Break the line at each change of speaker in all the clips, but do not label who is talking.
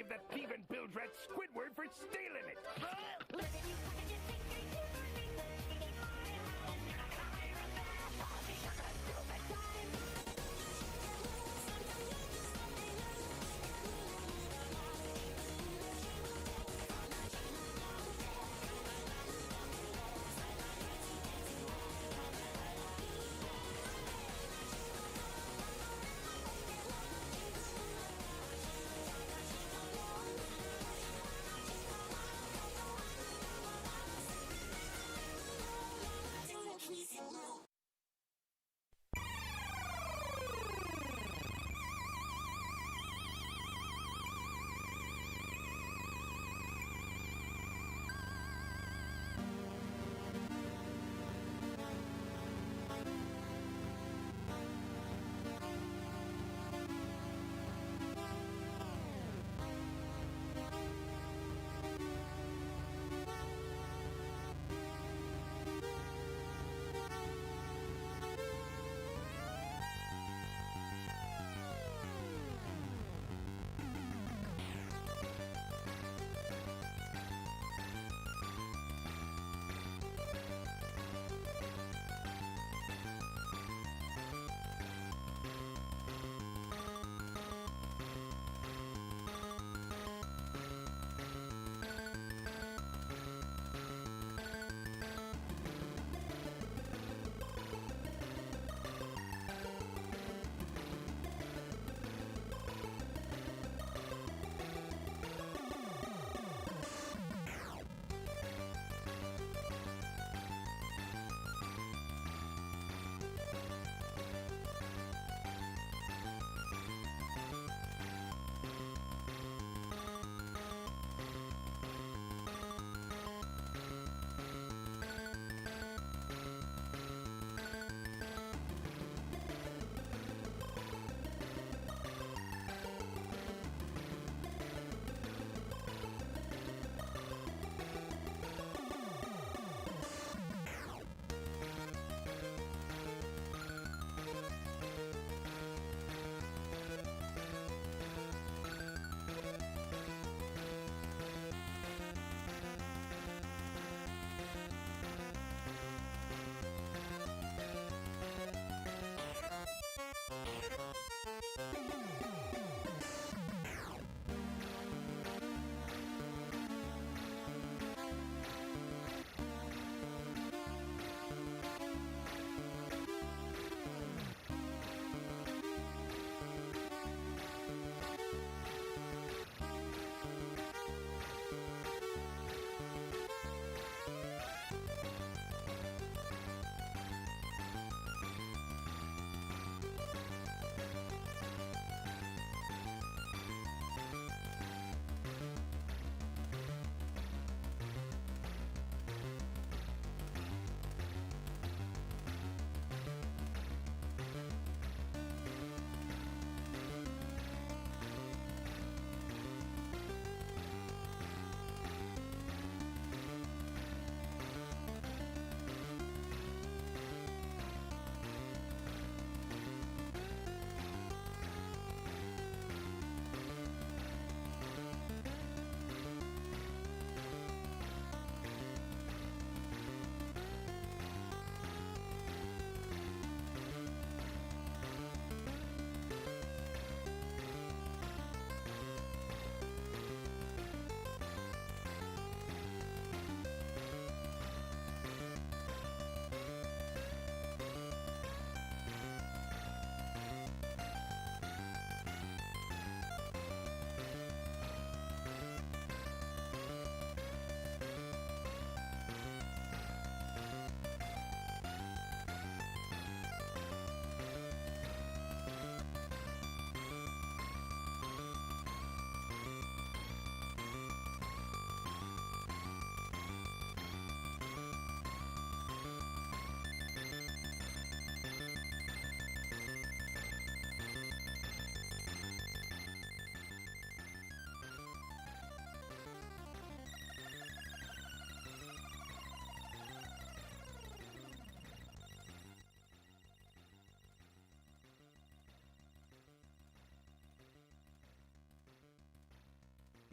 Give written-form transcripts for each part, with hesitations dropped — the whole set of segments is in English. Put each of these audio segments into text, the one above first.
give that thieving bilge rat Squidward for stealing it.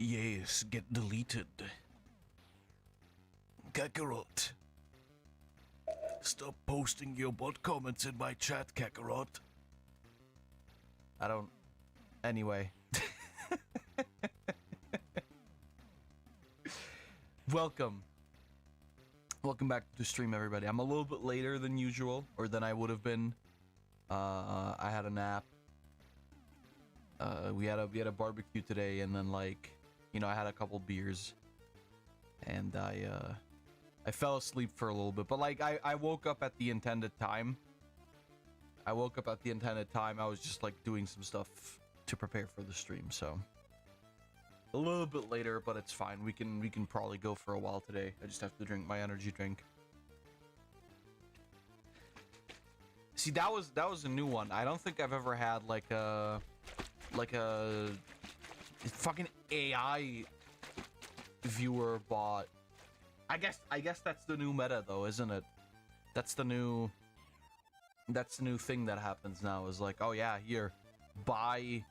Yes, get deleted. Kakarot. Stop posting your bot comments in my chat, Kakarot. I don't... Anyway. Welcome. Welcome back to the stream, everybody. I'm a little bit later than usual, or than I would have been. I had a nap. We had a barbecue today, and then, like, you know, I had a couple beers, and I fell asleep for a little bit. But like, I woke up at the intended time. I was just like doing some stuff to prepare for the stream, so a little bit later, but it's fine. We can probably go for a while today. I just have to drink my energy drink. See, that was a new one. I don't think I've ever had like a fucking AI viewer bot. I guess that's the new meta though, isn't it? That's the new thing that happens now, is like, oh yeah, here, buy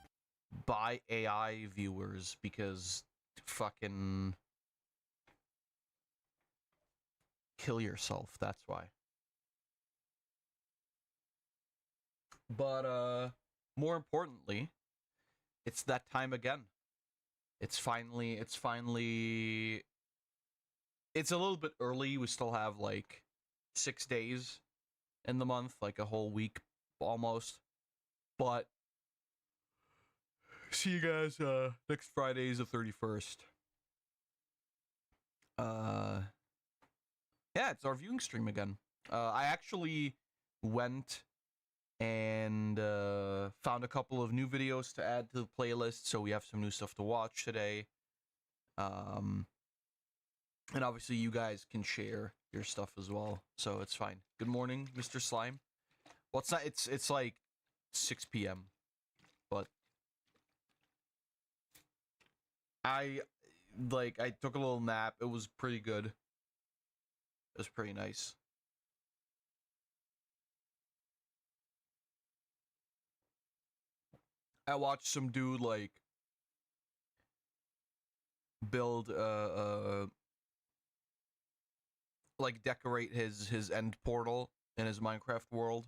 AI viewers because fucking kill yourself, that's why. But more importantly, it's that time again. It's finally it's a little bit early. We still have like 6 days in the month, like a whole week almost. But see you guys next Friday is the 31st. Yeah, it's our viewing stream again. I actually went and found a couple of new videos to add to the playlist, so we have some new stuff to watch today. And obviously you guys can share your stuff as well, so it's fine. Good morning, Mr. Slime. Well, it's not, it's like 6 p.m. But I took a little nap. It was pretty good. It was pretty nice. I watched some dude like build like decorate his end portal in his Minecraft world,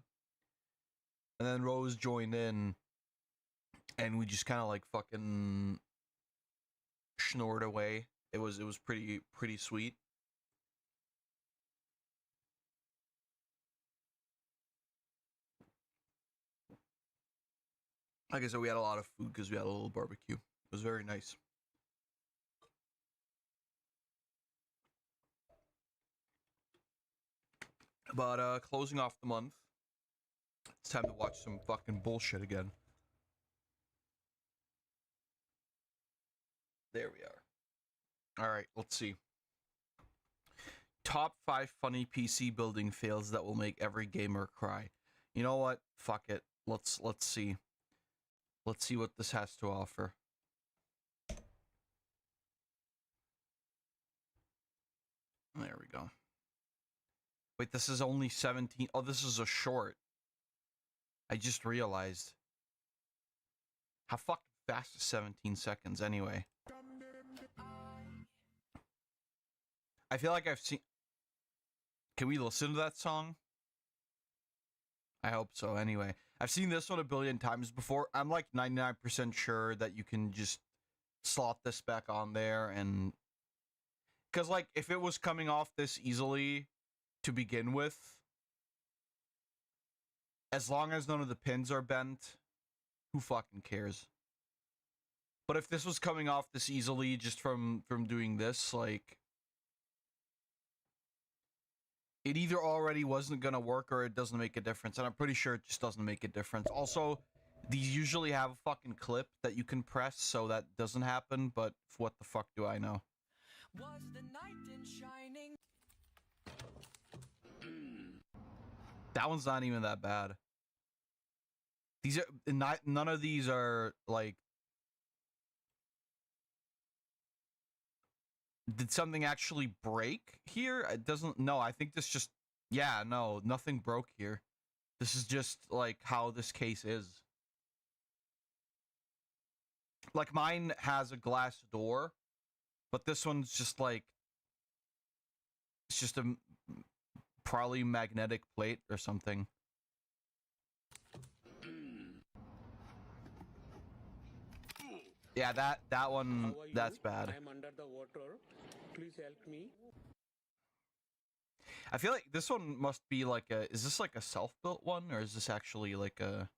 and then Rose joined in, and we just kind of like fucking schnored away. It was pretty sweet. Like I said, we had a lot of food because we had a little barbecue. It was very nice. But closing off the month, it's time to watch some fucking bullshit again. There we are. Alright, let's see. Top 5 funny PC building fails that will make every gamer cry. You know what? Fuck it. Let's see. Let's see what this has to offer. There we go. Wait, this is only 17. Oh, this is a short. I just realized. How fucking fast is 17 seconds anyway? I feel like I've seen... Can we listen to that song? I hope so. Anyway, I've seen this one a billion times before. I'm like 99% sure that you can just slot this back on there and... Because, like, if it was coming off this easily to begin with, as long as none of the pins are bent, who fucking cares? But if this was coming off this easily just from doing this, like... It either already wasn't gonna work or it doesn't make a difference, and I'm pretty sure it just doesn't make a difference. Also, these usually have a fucking clip that you can press, so that doesn't happen, but what the fuck do I know? Was the knight in shining? That one's not even that bad. These are not, none of these are like... Did something actually break here? It doesn't... No, I think this just... Yeah, no, nothing broke here. This is just, like, how this case is. Like, mine has a glass door, but this one's just like, it's just a probably magnetic plate or something. Yeah, that one, that's bad.
I am under the water. Please help me.
I feel like this one must be like a, is this like a self-built one, or is this actually like a...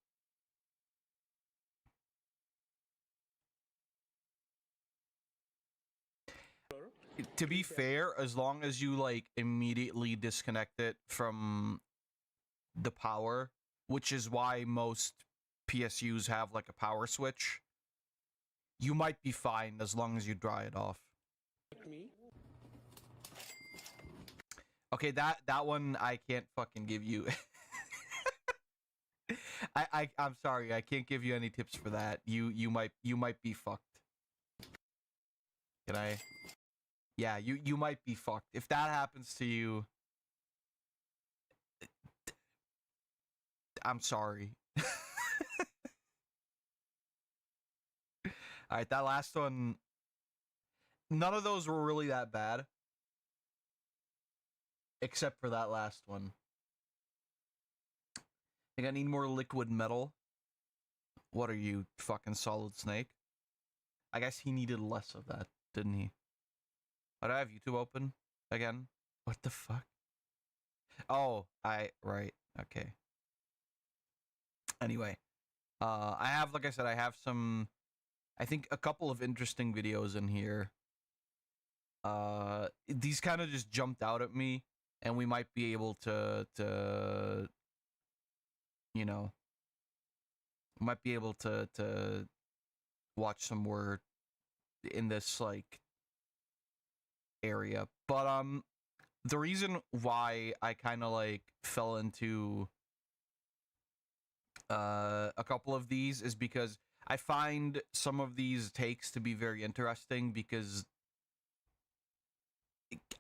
To be fair, as long as you like immediately disconnect it from the power, which is why most PSUs have like a power switch, you might be fine as long as you dry it off. Okay, that one I can't fucking give you. I'm sorry, I can't give you any tips for that. You might be fucked. Can I? Yeah, you might be fucked. If that happens to you, I'm sorry. Alright, that last one, none of those were really that bad. Except for that last one. I think I need more liquid metal. What are you, fucking Solid Snake? I guess he needed less of that, didn't he? Why do I have YouTube open again? What the fuck? Oh, right, okay. Anyway, I have, like I said, I have some, I think a couple of interesting videos in here. These kind of just jumped out at me, and we might be able to you know, might be able to watch some more in this like area. But the reason why I kind of like fell into a couple of these is because I find some of these takes to be very interesting, because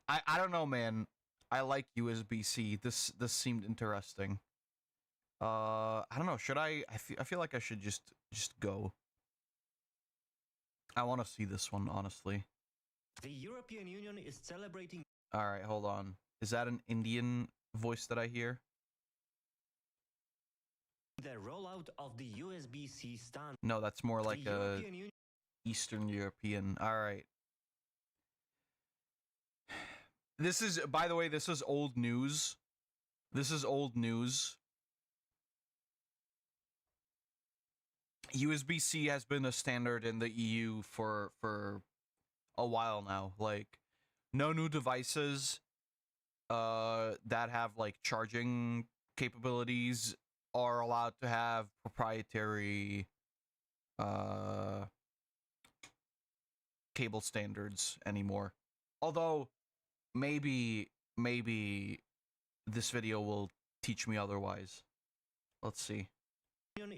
I don't know, man. I like USB-C. This seemed interesting. I don't know. Should I feel like I should just go. I want to see this one, honestly.
The European Union is celebrating.
All right, hold on. Is that an Indian voice that I hear?
The rollout of the USB-C standard.
No, that's more like a
Union...
Eastern European. All right. This is, by the way, this is old news. This is old news. USB-C has been a standard in the EU for a while now. Like, no new devices that have like charging capabilities are allowed to have proprietary cable standards anymore. Although maybe this video will teach me otherwise. Let's see.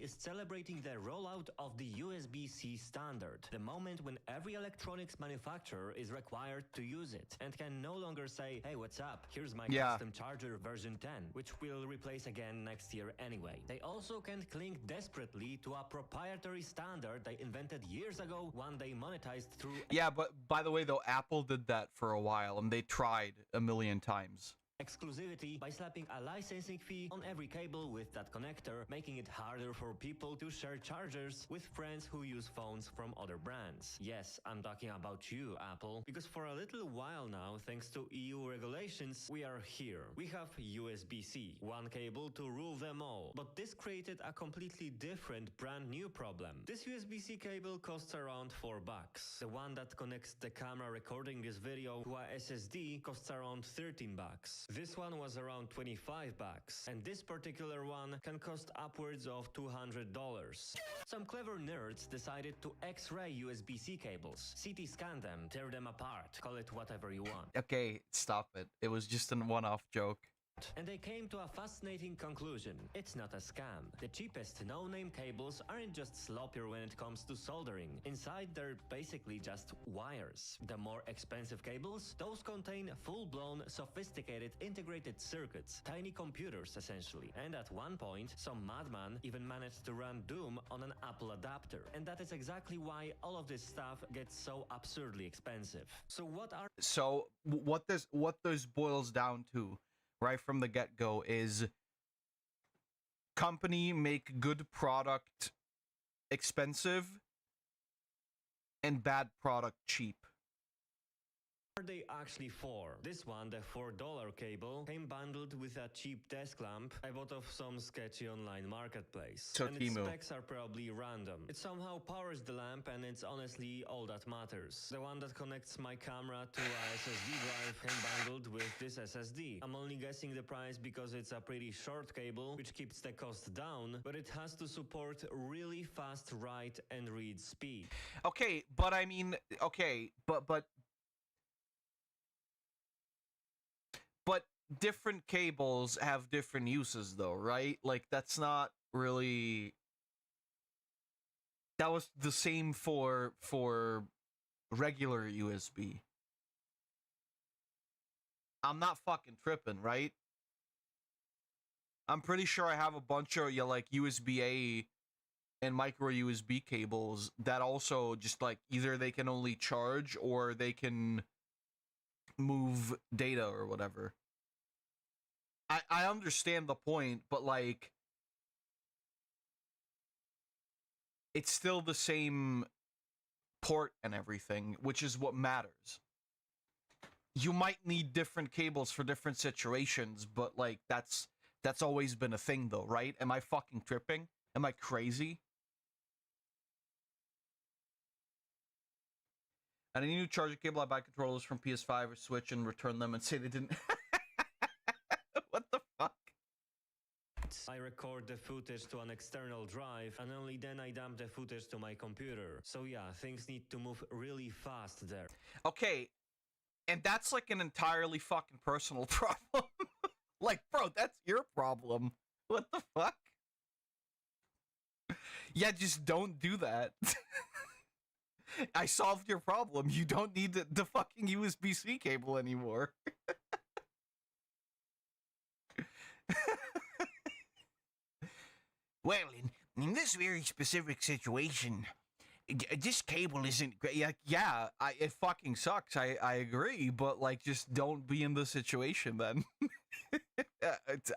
Is celebrating the rollout of the USB-C standard, the moment when every electronics manufacturer is required to use it and can no longer say, hey, what's up, here's my custom charger version 10, which we'll replace again next year anyway. They also can't cling desperately to a proprietary standard they invented years ago, one they monetized through...
Yeah, but by the way though, Apple did that for a while, and they tried a million times.
Exclusivity by slapping a licensing fee on every cable with that connector, making it harder for people to share chargers with friends who use phones from other brands. Yes, I'm talking about you, Apple, because for a little while now, thanks to EU regulations, we are here. We have USB-C, one cable to rule them all. But this created a completely different, brand new problem. This USB-C cable costs around $4. The one that connects the camera recording this video to a SSD costs around $13. This one was around $25, and this particular one can cost upwards of $200. Some clever nerds decided to X-ray USB-C cables, CT scan them, tear them apart, call it whatever you want.
Okay, stop it. It was just a one-off joke.
And they came to a fascinating conclusion. It's not a scam. The cheapest no-name cables aren't just sloppier when it comes to soldering. Inside, they're basically just wires. The more expensive cables, those contain full-blown, sophisticated integrated circuits, tiny computers essentially. And at one point, some madman even managed to run Doom on an Apple adapter. And that is exactly why all of this stuff gets so absurdly expensive. So
what this boils down to, right from the get-go, is company make good product expensive and bad product cheap.
What are they actually for? This one, the $4 cable, came bundled with a cheap desk lamp I bought off some sketchy online marketplace.
So
and its specs are probably random. It somehow powers the lamp and it's honestly all that matters. The one that connects my camera to a SSD drive came bundled with this SSD. I'm only guessing the price because it's a pretty short cable, which keeps the cost down, but it has to support really fast write and read speed.
Okay, but I mean, okay, but different cables have different uses though, right? Like, that's not really... That was the same for regular USB. I'm not fucking tripping, right? I'm pretty sure I have a bunch of like USB-A and micro USB cables that also just like either they can only charge or they can move data or whatever. I understand the point, but like it's still the same port and everything, which is what matters. You might need different cables for different situations, but like that's always been a thing though, right? Am I fucking tripping? Am I crazy? I need a new charger cable. I buy controllers from PS5 or Switch and return them and say they didn't. What the fuck?
I record the footage to an external drive and only then I dump the footage to my computer. So yeah, things need to move really fast there.
Okay, and that's like an entirely fucking personal problem. Like, bro, that's your problem. What the fuck? Yeah, just don't do that. I solved your problem. You don't need the fucking USB-C cable anymore. Well, in this very specific situation, this cable isn't great. Yeah, it fucking sucks. I agree, but like, just don't be in the situation then.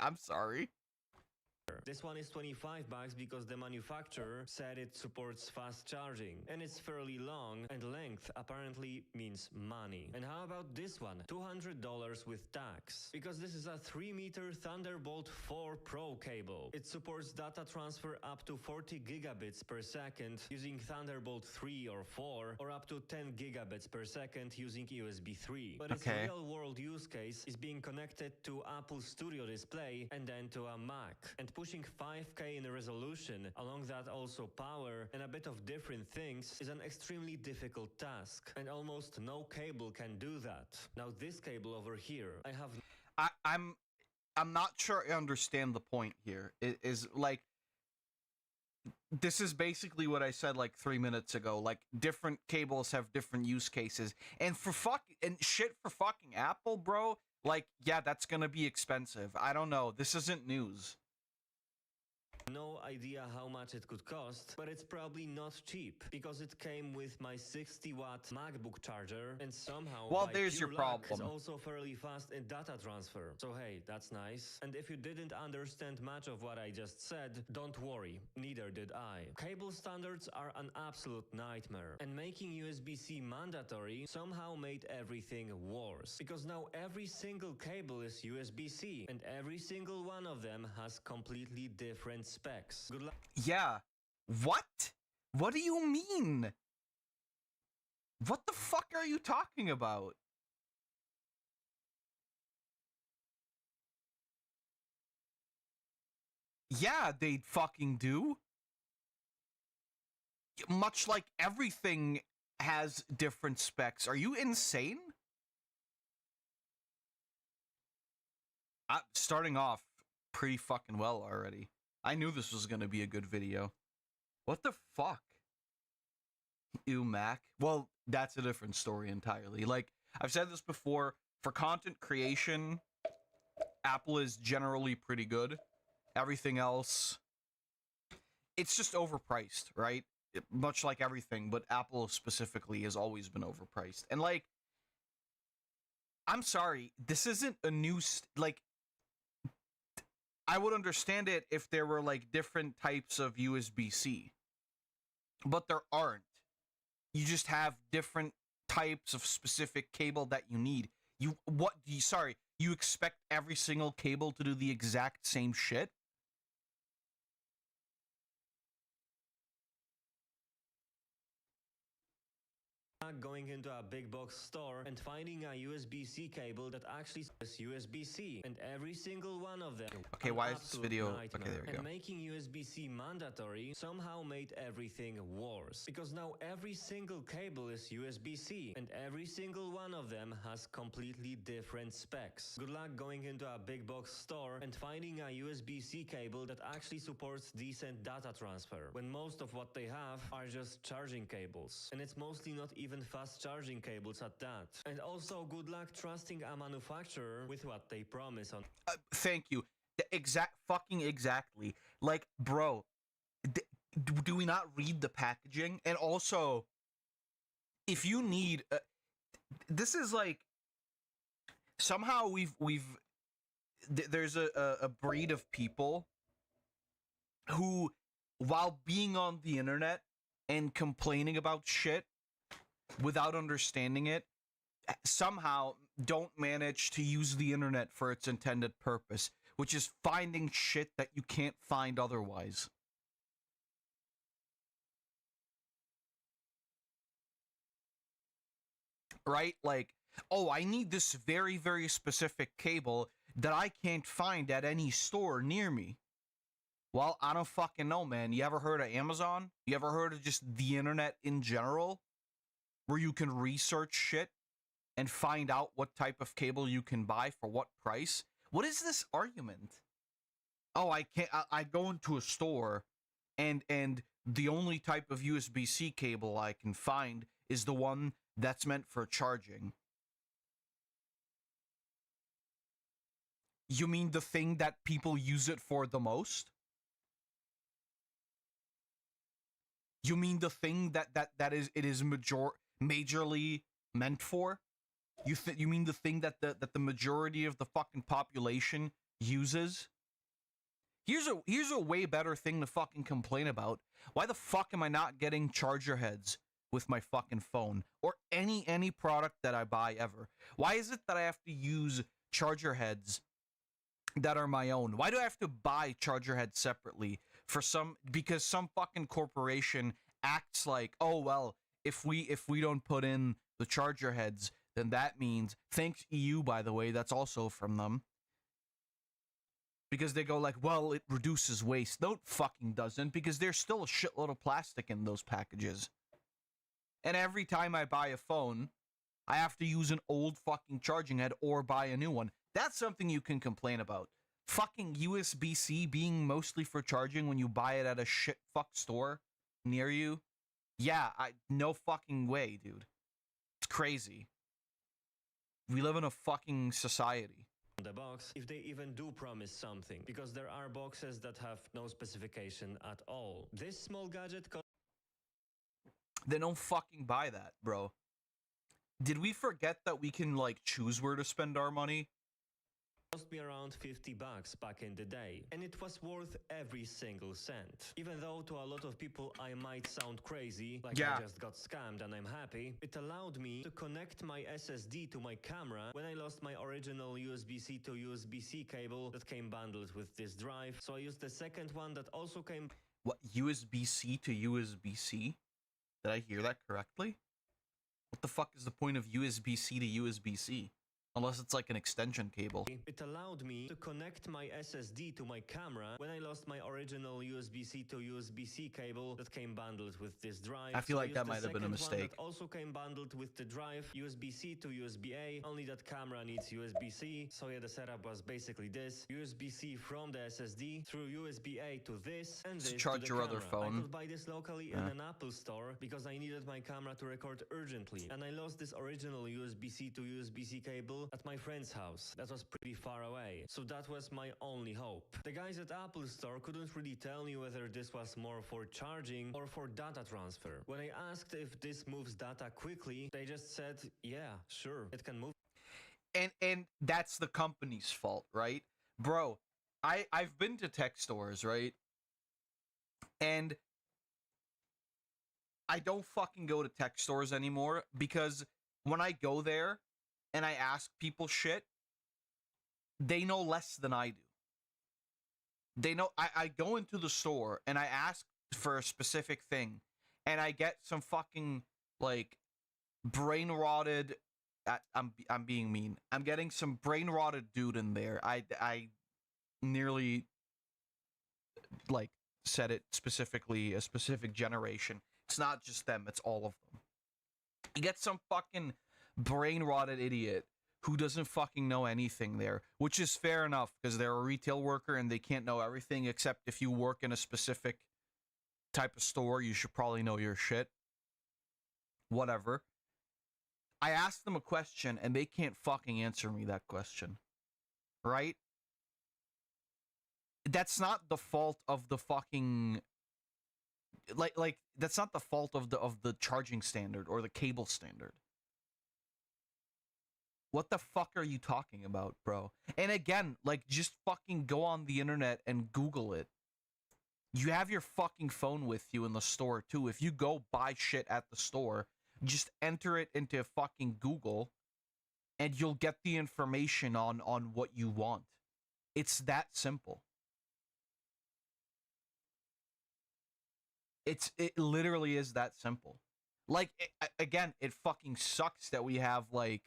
I'm sorry.
This one is $25 because the manufacturer said it supports fast charging, and it's fairly long, and length apparently means money. And how about this one? $200 with tax, because this is a 3-meter Thunderbolt 4 Pro cable. It supports data transfer up to 40 gigabits per second using Thunderbolt 3 or 4, or up to 10 gigabits per second using USB 3. But its real-world use case is being connected to Apple Studio Display and then to a Mac, and pushing 5K in resolution, along that also power and a bit of different things, is an extremely difficult task, and almost no cable can do that. Now this cable over here,
I'm not sure I understand the point here. It is like, this is basically what I said like 3 minutes ago. Like, different cables have different use cases, and for fucking Apple, bro. Like, yeah, that's gonna be expensive. I don't know. This isn't news.
No idea how much it could cost, but it's probably not cheap, because it came with my 60-watt MacBook charger, and somehow
there's your problem.
It's also fairly fast in data transfer. So hey, that's nice. And if you didn't understand much of what I just said, don't worry, neither did I. Cable standards are an absolute nightmare, and making USB-C mandatory somehow made everything worse, because now every single cable is USB-C, and every single one of them has completely different specs. Good luck.
Yeah. What? What do you mean? What the fuck are you talking about? Yeah, they fucking do. Much like everything has different specs. Are you insane? Starting off pretty fucking well already. I knew this was gonna be a good video. What the fuck? Ew, Mac. Well, that's a different story entirely. Like, I've said this before, for content creation, Apple is generally pretty good. Everything else, it's just overpriced, right? Much like everything, but Apple specifically has always been overpriced. And like, I'm sorry, this isn't a new, like, I would understand it if there were like different types of USB-C, but there aren't. You just have different types of specific cable that you need. You expect every single cable to do the exact same shit?
Going into a big box store and finding a USB-C cable that actually says USB-C, and every single one of them.
Okay, why is this video? Okay, there we go.
And making USB-C mandatory somehow made everything worse, because now every single cable is USB-C, and every single one of them has completely different specs. Good luck going into a big box store and finding a USB-C cable that actually supports decent data transfer, when most of what they have are just charging cables, and it's mostly not even fast charging cables at that. And also, good luck trusting a manufacturer with what they promise on.
Thank you. Exactly. Like, bro, do we not read the packaging? And also, if you need, this is like, somehow there's a breed of people who, while being on the internet and complaining about shit without understanding it, somehow don't manage to use the internet for its intended purpose, which is finding shit that you can't find otherwise. Right? Like, oh, I need this very, very specific cable that I can't find at any store near me. Well, I don't fucking know, man. You ever heard of Amazon? You ever heard of just the internet in general? Where you can research shit and find out what type of cable you can buy for what price? What is this argument? Oh, I can't. I go into a store, and the only type of USB-C cable I can find is the one that's meant for charging. You mean the thing that people use it for the most? You mean the thing that is majorly meant for? You mean the thing that the majority of the fucking population uses? Here's a way better thing to fucking complain about. Why the fuck am I not getting charger heads with my fucking phone or any product that I buy ever? Why is it that I have to use charger heads that are my own? Why do I have to buy charger heads separately because some fucking corporation acts like, oh well, if we don't put in the charger heads, then that means, thanks EU by the way, that's also from them. Because they go like, well, it reduces waste. No, it fucking doesn't, because there's still a shitload of plastic in those packages. And every time I buy a phone, I have to use an old fucking charging head or buy a new one. That's something you can complain about. Fucking USB-C being mostly for charging when you buy it at a shit fuck store near you. Yeah, no fucking way, dude. It's crazy. We live in a fucking society.
The box, if they even do promise something, because there are boxes that have no specification at all. This small gadget
Then don't fucking buy that, bro. Did we forget that we can like choose where to spend our money?
cost me around $50 back in the day, and it was worth every single cent. Even though to a lot of people I might sound crazy, like I just got scammed and I'm happy, it allowed me to connect my SSD to my camera when I lost my original USB-C to USB-C cable that came bundled with this drive, so I used the second one that also came...
What, USB-C to USB-C? Did I hear that correctly? What the fuck is the point of USB-C to USB-C? Unless it's like an extension cable.
It allowed me to connect my SSD to my camera when I lost my original USB-C to USB-C cable that came bundled with this drive.
I feel
So
like that
used the
might have been a
second one
mistake.
that also came bundled with the drive, USB-C to USB-A, only that camera needs USB-C. So yeah, the setup was basically this: USB-C from the SSD through USB-A to this, and
To
this
charge
to the
your other
camera. I
phone.
could buy this locally in an Apple store because I needed my camera to record urgently, and I lost this original USB-C to USB-C cable at my friend's house. That was pretty far away, so that was my only hope. The guys at Apple Store couldn't really tell me whether this was more for charging or for data transfer. When I asked if this moves data quickly, they just said, yeah, sure, it can move.
And that's the company's fault, right? Bro, I've been to tech stores, right? And I don't fucking go to tech stores anymore because when I go there and I ask people shit, they know less than I do. They know I go into the store and I ask for a specific thing and I get some fucking like brain rotted I'm being mean. I'm getting some brain rotted dude in there. I nearly like said it specifically, a specific generation. It's not just them, it's all of them. You get some fucking brain rotted idiot who doesn't fucking know anything there, which is fair enough because they're a retail worker and they can't know everything, except if you work in a specific type of store, you should probably know your shit. Whatever. I asked them a question and they can't fucking answer me that question. Right? That's not the fault of the fucking like that's not the fault of the charging standard or the cable standard. What the fuck are you talking about, bro? And again, like, just fucking go on the internet and Google it. You have your fucking phone with you in the store, too. If you go buy shit at the store, just enter it into fucking Google, and you'll get the information on what you want. It's that simple. It literally is that simple. Like, again, it fucking sucks that we have, like,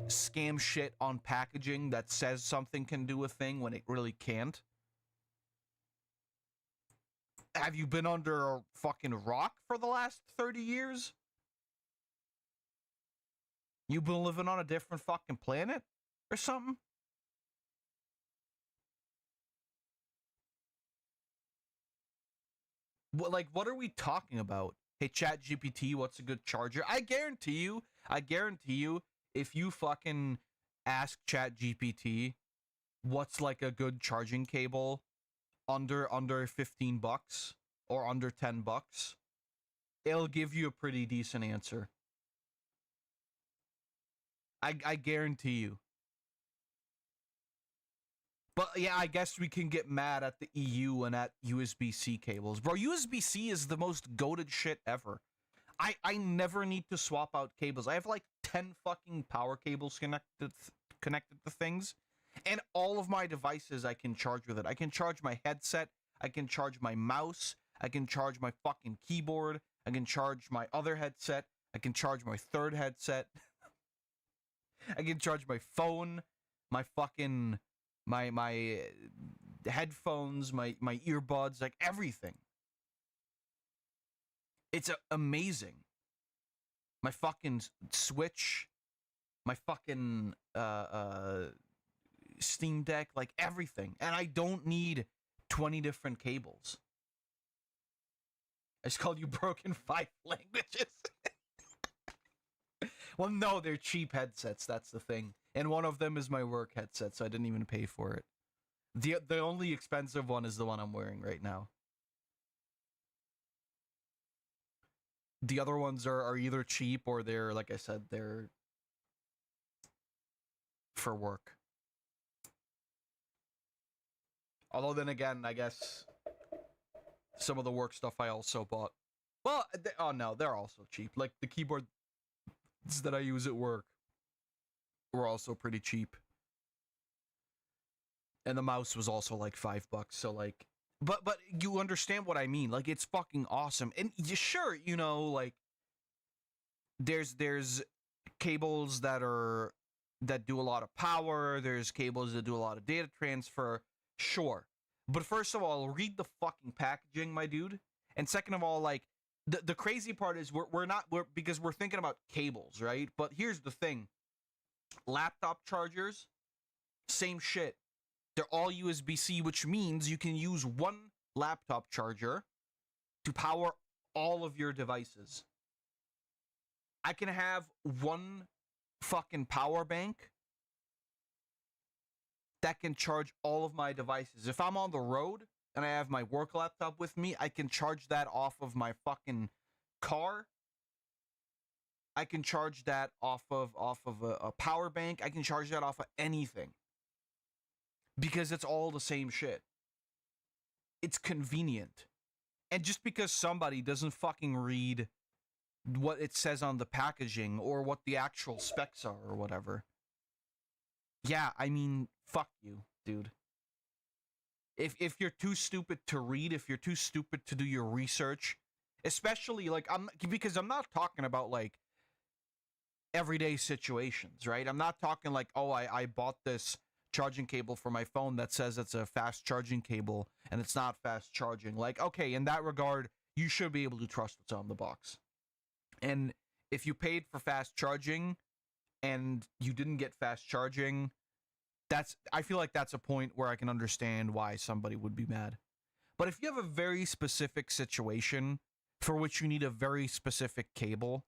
scam shit on packaging that says something can do a thing when it really can't. Have you been under a fucking rock for the last 30 years? You've been living on a different fucking planet or something? What are we talking about? Hey, ChatGPT, what's a good charger? I guarantee you, if you fucking ask ChatGPT what's like a good charging cable under $15 or under $10, it'll give you a pretty decent answer. I guarantee you. But yeah, I guess we can get mad at the EU and at USB-C cables. Bro, USB-C is the most goated shit ever. I never need to swap out cables. I have like 10 fucking power cables connected to things. And all of my devices I can charge with it. I can charge my headset. I can charge my mouse. I can charge my fucking keyboard. I can charge my other headset. I can charge my third headset. I can charge my phone, my fucking... my headphones, my earbuds, like everything. It's amazing. My fucking Switch, my fucking Steam Deck, like everything. And I don't need 20 different cables. I just called you broken 5 languages. Well, no, they're cheap headsets, that's the thing. And one of them is my work headset, so I didn't even pay for it. The only expensive one is the one I'm wearing right now. The other ones are either cheap or they're, like I said, they're for work. Although then again, I guess some of the work stuff I also bought. Well, oh no, they're also cheap. Like the keyboards that I use at work were also pretty cheap. And the mouse was also like $5, so like but you understand what I mean. Like it's fucking awesome. And sure, you know, like there's cables that are that do a lot of power. There's cables that do a lot of data transfer. Sure. But first of all, read the fucking packaging, my dude. And second of all, like, the crazy part is because we're thinking about cables, right? But here's the thing. Laptop chargers, same shit. They're all USB-C, which means you can use one laptop charger to power all of your devices. I can have one fucking power bank that can charge all of my devices. If I'm on the road and I have my work laptop with me, I can charge that off of my fucking car. I can charge that off of a power bank. I can charge that off of anything. Because it's all the same shit. It's convenient. And just because somebody doesn't fucking read what it says on the packaging or what the actual specs are or whatever. Yeah, I mean, fuck you, dude. If you're too stupid to read, if you're too stupid to do your research, especially like because I'm not talking about like everyday situations, right? I'm not talking like, oh, I bought this charging cable for my phone that says it's a fast charging cable and it's not fast charging. Like, okay, in that regard, you should be able to trust what's on the box. And if you paid for fast charging and you didn't get fast charging, I feel like that's a point where I can understand why somebody would be mad. But if you have a very specific situation for which you need a very specific cable,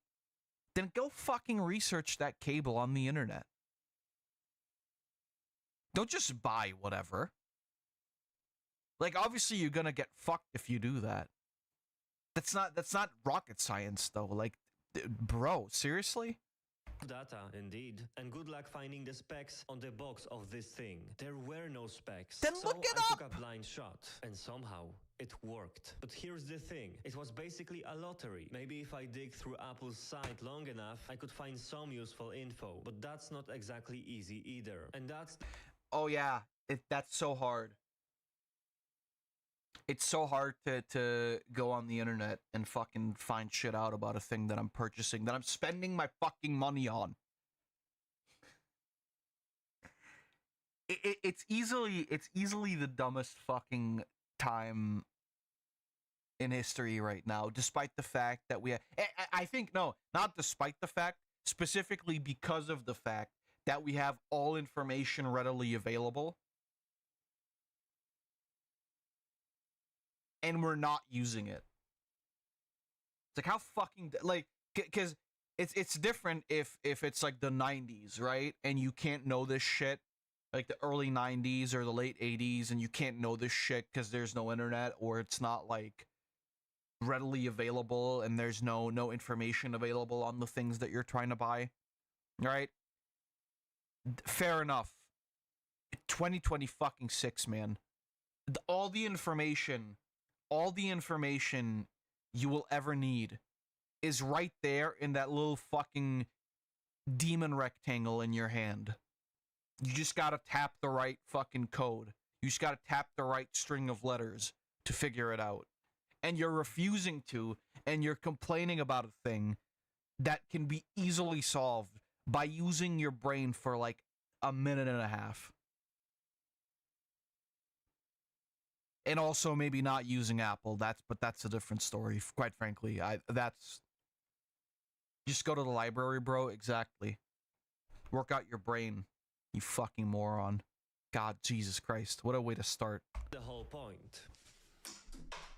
then go fucking research that cable on the internet. Don't just buy whatever. Like, obviously you're gonna get fucked if you do that. That's not rocket science though. Like, bro, seriously?
Data, indeed. And good luck finding the specs on the box of this thing. There were no specs.
Then
so
look it
I
up!
took a blind shot. And somehow, it worked. But here's the thing. It was basically a lottery. Maybe if I dig through Apple's site long enough, I could find some useful info. But that's not exactly easy either. And that's...
Oh yeah, that's so hard. It's so hard to go on the internet and fucking find shit out about a thing that I'm purchasing, that I'm spending my fucking money on. It's easily the dumbest fucking time in history right now, despite the fact that we have, I think, no, not despite the fact, specifically because of the fact that we have all information readily available. And we're not using it. It's like, how fucking, like, because it's different if it's like the 90s, right? And you can't know this shit, like the early 90s or the late 80s, and you can't know this shit because there's no internet, or it's not like readily available and there's no information available on the things that you're trying to buy, right? Fair enough. 2020 fucking 6, man. All the information you will ever need is right there in that little fucking demon rectangle in your hand. You just gotta tap the right fucking code. You just gotta tap the right string of letters to figure it out. And you're refusing to, and you're complaining about a thing that can be easily solved by using your brain for like a minute and a half. And also maybe not using Apple. But that's a different story, quite frankly. Just go to the library, bro. Exactly. Work out your brain, you fucking moron. God, Jesus Christ. What a way to start.
The whole point.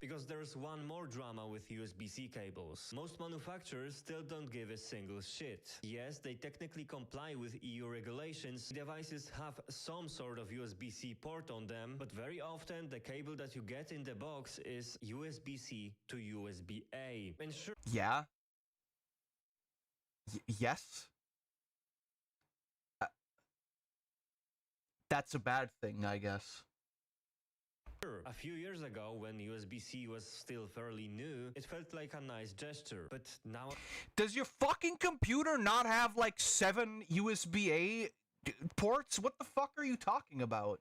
Because there's one more drama with USB-C cables. Most manufacturers still don't give a single shit. Yes, they technically comply with EU regulations. Devices have some sort of USB-C port on them, but very often the cable that you get in the box is USB-C to USB-A. And sure,
Yeah. Yes. That's a bad thing, I guess.
a few years ago, when USB-C was still fairly new, it felt like a nice gesture, but now...
Does your fucking computer not have like 7 USB-A ports? What the fuck are you talking about?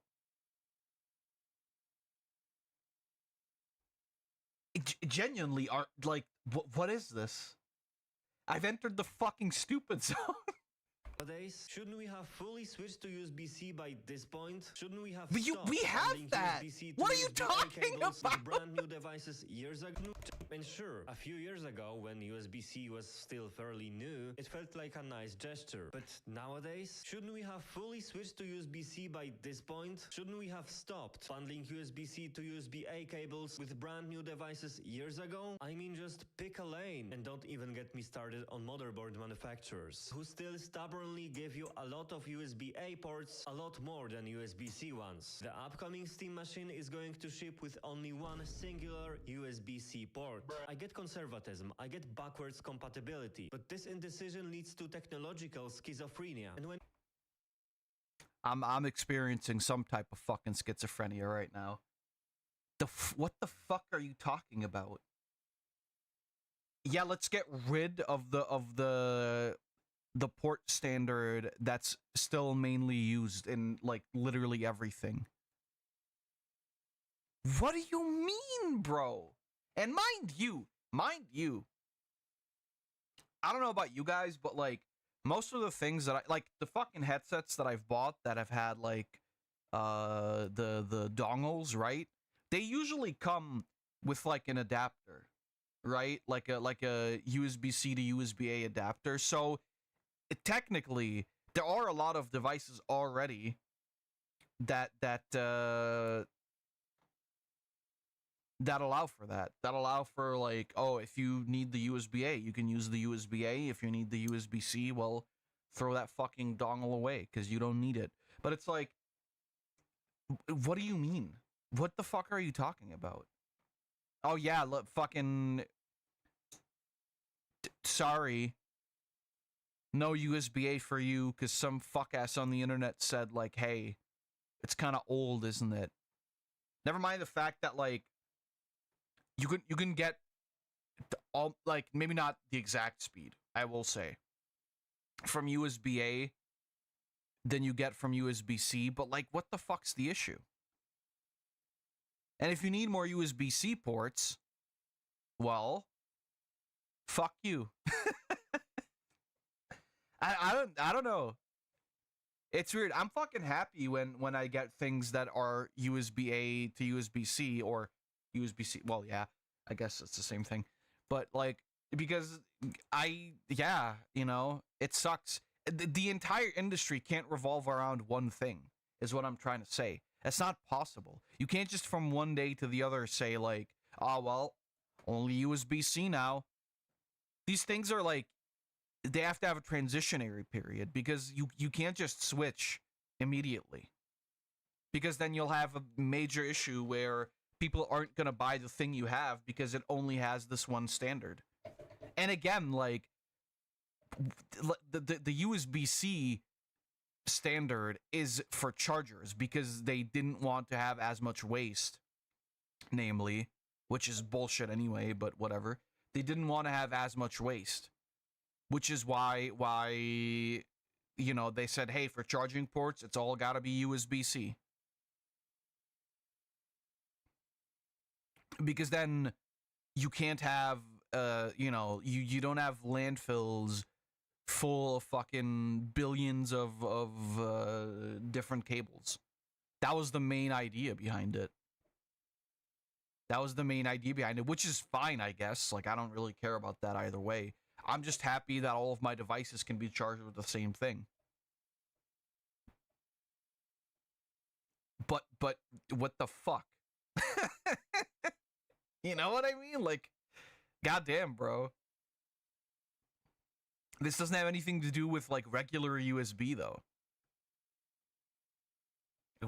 Genuinely, are like, what is this? I've entered the fucking stupid zone.
Nowadays, shouldn't we have fully switched to USB-C by this point? Shouldn't we have
But
stopped
we have
bundling
that.
USB-C to
What are you
USB-A
talking
cables with
about?
brand new devices years ago? And sure, a few years ago, when USB-C was still fairly new, it felt like a nice gesture. But nowadays, shouldn't we have fully switched to USB-C by this point? Shouldn't we have stopped bundling USB-C to USB-A cables with brand new devices years ago? I mean, just pick a lane. And don't even get me started on motherboard manufacturers, who still stubbornly give you a lot of USB-A ports, a lot more than USB-C ones. The upcoming Steam machine is going to ship with only one singular USB-C port. I get conservatism, I get backwards compatibility, but this indecision leads to technological schizophrenia. And when
I'm experiencing some type of fucking schizophrenia right now. What the fuck are you talking about? Yeah, let's get rid of the port standard that's still mainly used in like literally everything. What do you mean, bro? And mind you, I don't know about you guys, but like most of the things that I like, the fucking headsets that I've bought that have had like the dongles, right? They usually come with like an adapter, right? Like a USB-C to USB-A adapter. So technically, there are a lot of devices already that allow for that. That allow for like, oh, if you need the USB-A, you can use the USB-A. If you need the USB-C, well, throw that fucking dongle away because you don't need it. But it's like, what do you mean? What the fuck are you talking about? Oh yeah, look, fucking sorry. No USB-A for you because some fuck ass on the internet said like, hey, it's kind of old, isn't it? Never mind the fact that like you can get all, like, maybe not the exact speed, I will say, from USB-A than you get from USB-C, but like, what the fuck's the issue? And if you need more USB-C ports, well, fuck you. I don't know. It's weird. I'm fucking happy when I get things that are USB-A to USB-C or USB-C. Well, yeah, I guess it's the same thing. But like, because yeah, you know, it sucks. The entire industry can't revolve around one thing, is what I'm trying to say. That's not possible. You can't just from one day to the other say like, oh, well, only USB-C now. These things are like, they have to have a transitionary period because you can't just switch immediately. Because then you'll have a major issue where people aren't going to buy the thing you have because it only has this one standard. And again, like, the USB-C standard is for chargers because they didn't want to have as much waste, namely, which is bullshit anyway, but whatever. They didn't want to have as much waste, which is why you know, they said, hey, for charging ports, it's all got to be USB-C. Because then you can't have, you know, you don't have landfills full of fucking billions of different cables. That was the main idea behind it. Which is fine, I guess. Like, I don't really care about that either way. I'm just happy that all of my devices can be charged with the same thing. But what the fuck? You know what I mean? Like, goddamn, bro. This doesn't have anything to do with, like, regular USB, though.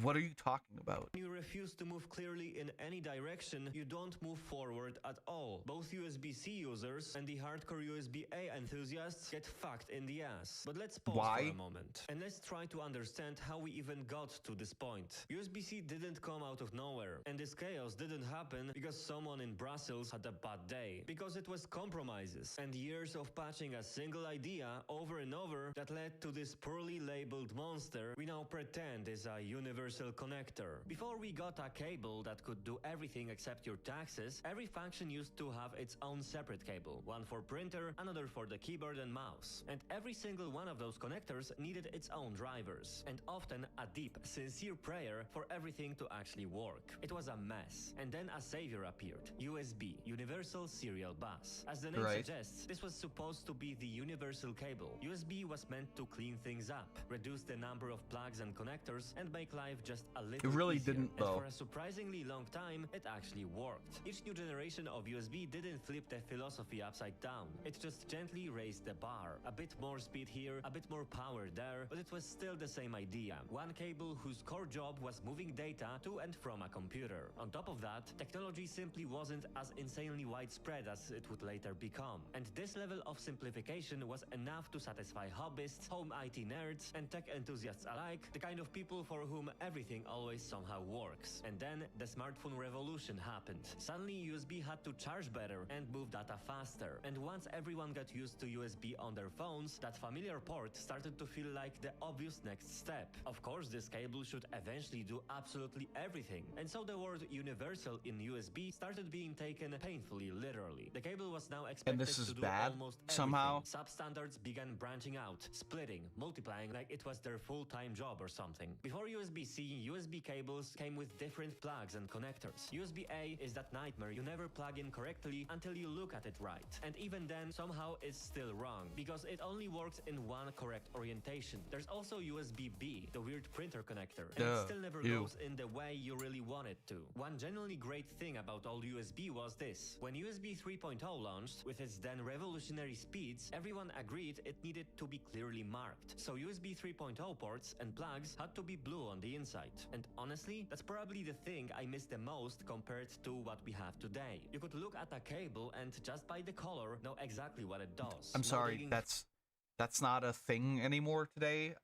What are you talking about?
When you refuse to move clearly in any direction, you don't move forward at all. Both USB-C users and the hardcore USB-A enthusiasts get fucked in the ass. But let's pause for a moment. And let's try to understand how we even got to this point. USB-C didn't come out of nowhere. And this chaos didn't happen because someone in Brussels had a bad day. Because it was compromises and years of patching a single idea over and over that led to this poorly labeled monster we now pretend is a universal universal connector. Before we got a cable that could do everything except your taxes, every function used to have its own separate cable, one for printer, another for the keyboard and mouse. And every single one of those connectors needed its own drivers, and often a deep, sincere prayer for everything to actually work. It was a mess. And then a savior appeared, USB, Universal Serial Bus. As the name suggests, this was supposed to be the universal cable. USB was meant to clean things up, reduce the number of plugs and connectors, and make life just a little
It really
easier.
didn't,
And
though.
for a surprisingly long time, it actually worked. Each new generation of USB didn't flip the philosophy upside down. It just gently raised the bar. A bit more speed here, a bit more power there, but it was still the same idea. One cable whose core job was moving data to and from a computer. On top of that, technology simply wasn't as insanely widespread as it would later become. And this level of simplification was enough to satisfy hobbyists, home IT nerds, and tech enthusiasts alike, the kind of people for whom everything always somehow works. And then the smartphone revolution happened. Suddenly USB had to charge better and move data faster. And once everyone got used to USB on their phones, that familiar port started to feel like the obvious next step. Of course, this cable should eventually do absolutely everything. And so the word universal in USB started being taken painfully literally. The cable was now expected
this is
to do
bad
almost
somehow?
everything. Substandards began branching out, splitting, multiplying like it was their full-time job or something. Before USB-C, USB cables came with different plugs and connectors. USB-A is that nightmare you never plug in correctly until you look at it right. And even then, somehow it's still wrong, because it only works in one correct orientation. There's also USB-B, the weird printer connector, and it still never goes in the way you really want it to. One genuinely great thing about old USB was this. When USB 3.0 launched, with its then revolutionary speeds, everyone agreed it needed to be clearly marked. So USB 3.0 ports and plugs had to be blue on the inside. And honestly, that's probably the thing I miss the most compared to what we have today. You could look at a cable and just by the color know exactly what it does.
I'm
No
sorry,
digging
that's not a thing anymore today.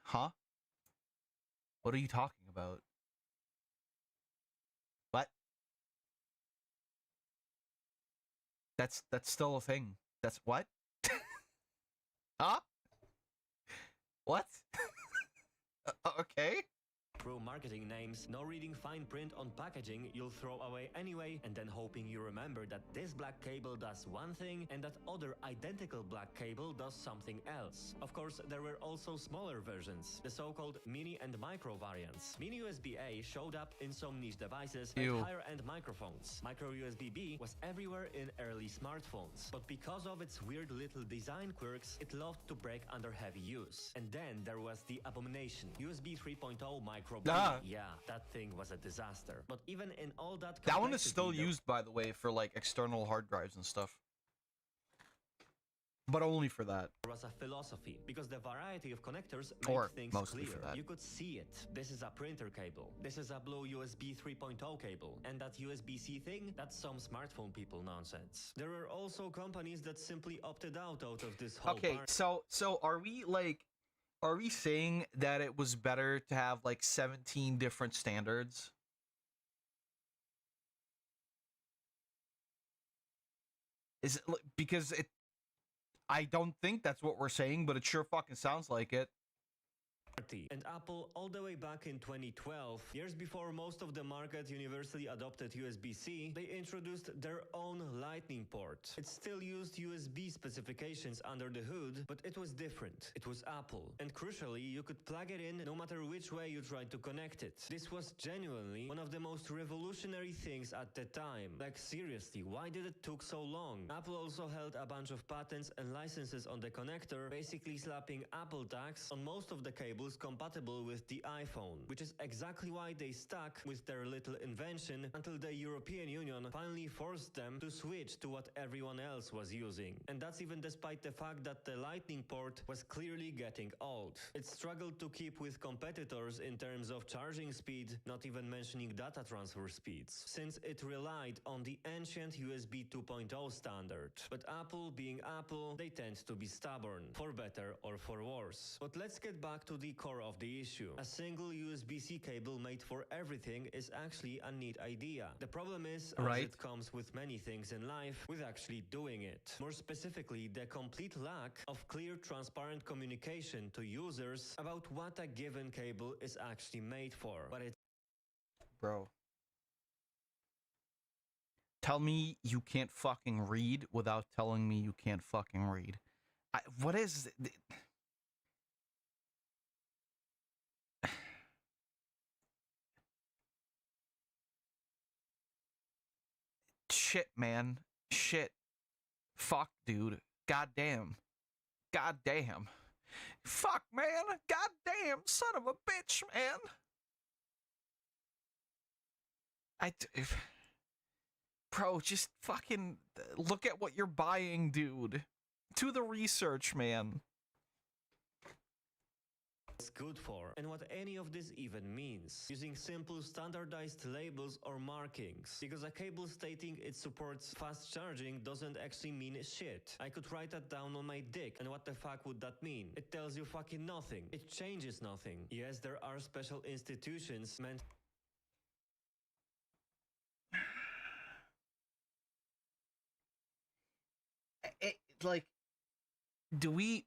Huh? What are you talking about? What? That's still a thing. That's what? Huh? What? Okay.
through marketing names, no reading fine print on packaging you'll throw away anyway, and then hoping you remember that this black cable does one thing and that other identical black cable does something else. Of course, there were also smaller versions, the so-called mini and micro variants. Mini USB-A showed up in some niche devices like higher-end microphones. Micro USB-B was everywhere in early smartphones, but because of its weird little design quirks, it loved to break under heavy use. And then there was the abomination, USB 3.0 micro B. Yeah, that thing was a disaster. But even in all that
That one is still
complexity,
used, by the way, for like external hard drives and stuff. But only for that.
there was a philosophy, because the variety of connectors
Or
made things
mostly
clear.
for that.
You could see it. This is a printer cable. This is a blue USB 3.0 cable. And that USB-C thing, that's some smartphone people nonsense. There were also companies that simply opted out of this whole
Okay, so are we saying that it was better to have like 17 different standards? Is it because it I don't think that's what we're saying, but it sure fucking sounds like it.
And Apple, all the way back in 2012, years before most of the market universally adopted USB-C, they introduced their own Lightning port. It still used USB specifications under the hood, but it was different. It was Apple. And crucially, you could plug it in no matter which way you tried to connect it. This was genuinely one of the most revolutionary things at the time. Like seriously, why did it took so long? Apple also held a bunch of patents and licenses on the connector, basically slapping Apple tags on most of the cables compatible with the iPhone, which is exactly why they stuck with their little invention until the European Union finally forced them to switch to what everyone else was using. And that's even despite the fact that the Lightning port was clearly getting old. It struggled to keep with competitors in terms of charging speed, not even mentioning data transfer speeds, since it relied on the ancient USB 2.0 standard. But Apple being Apple, they tend to be stubborn, for better or for worse. But let's get back to the core of the issue. A single USB-C cable made for everything is actually a neat idea. The problem is, as it comes with many things in life, with actually doing it. More specifically, the complete lack of clear, transparent communication to users about what a given cable is actually made for. But it's
Bro. Tell me you can't fucking read without telling me you can't fucking read. What is... Shit, man. Shit. Fuck, dude. Goddamn. Goddamn. Fuck, man. Goddamn. Son of a bitch, man. Bro, just fucking look at what you're buying, dude. Do the research, man.
good for, and what any of this even means, using simple standardized labels or markings, because a cable stating it supports fast charging doesn't actually mean shit. I could write that down on my dick, and what the fuck would that mean? It tells you fucking nothing. It changes nothing. Yes, there are special institutions meant
like, do we...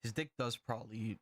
His dick does probably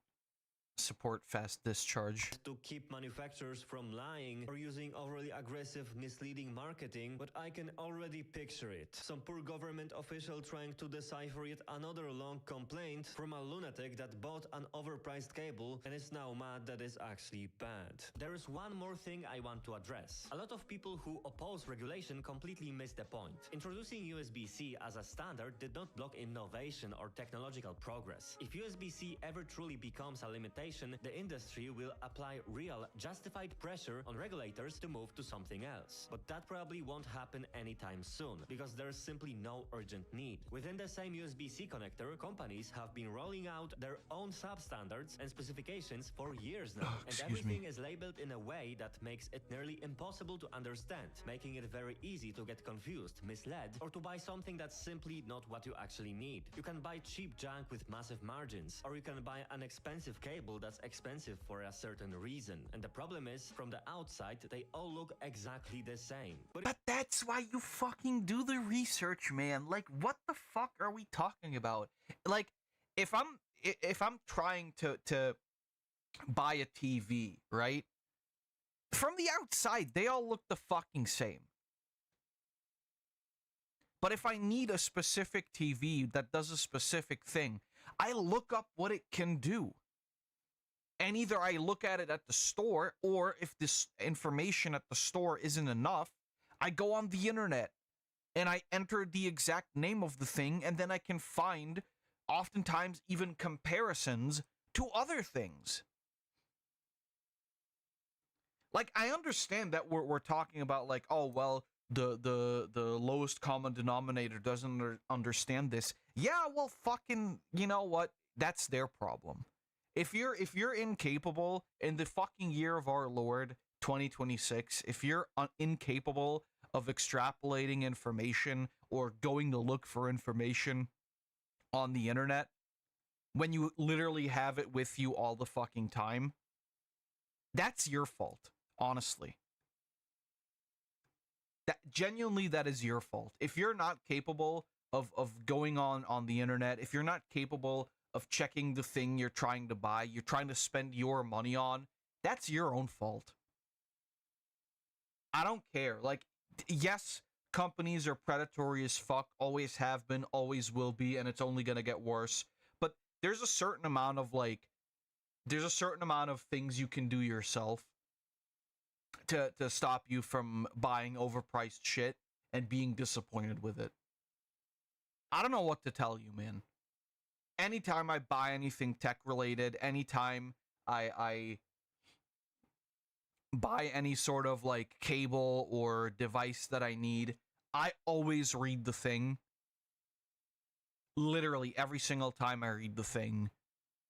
support fast discharge.
To keep manufacturers from lying or using overly aggressive, misleading marketing, but I can already picture it. Some poor government official trying to decipher yet another long complaint from a lunatic that bought an overpriced cable and is now mad that it's actually bad. There is one more thing I want to address. A lot of people who oppose regulation completely miss the point. Introducing USB-C as a standard did not block innovation or technological progress. If USB-C ever truly becomes a limitation, the industry will apply real, justified pressure on regulators to move to something else. But that probably won't happen anytime soon, because there's simply no urgent need. Within the same USB-C connector, companies have been rolling out their own substandards and specifications for years now, and everything is labeled in a way that makes it nearly impossible to understand, making it very easy to get confused, misled, or to buy something that's simply not what you actually need. You can buy cheap junk with massive margins, or you can buy an expensive cable that's expensive for a certain reason. And the problem is, from the outside, they all look exactly the same.
But that's why you fucking do the research, man. Like, what the fuck are we talking about? Like, if I'm trying to buy a TV, right? From the outside, they all look the fucking same. But if I need a specific TV that does a specific thing, I look up what it can do. And either I look at it at the store, or if this information at the store isn't enough, I go on the internet and I enter the exact name of the thing, and then I can find, oftentimes, even comparisons to other things. Like, I understand that we're talking about, like, oh, well, the lowest common denominator doesn't understand this. Yeah, well, fucking, you know what? That's their problem. If you're incapable in the fucking year of our Lord 2026, if you're incapable of extrapolating information or going to look for information on the internet when you literally have it with you all the fucking time, that's your fault, honestly. That genuinely, that is your fault. If you're not capable of going on the internet, if you're not capable of checking the thing you're trying to buy, you're trying to spend your money on, that's your own fault. I don't care. Like, yes, companies are predatory as fuck, always have been, always will be, and it's only gonna get worse. But there's a certain amount of, like, there's a certain amount of things you can do yourself to stop you from buying overpriced shit and being disappointed with it. I don't know what to tell you, man. Anytime I buy anything tech-related, anytime I buy any sort of, like, cable or device that I need, I always read the thing. Literally, every single time I read the thing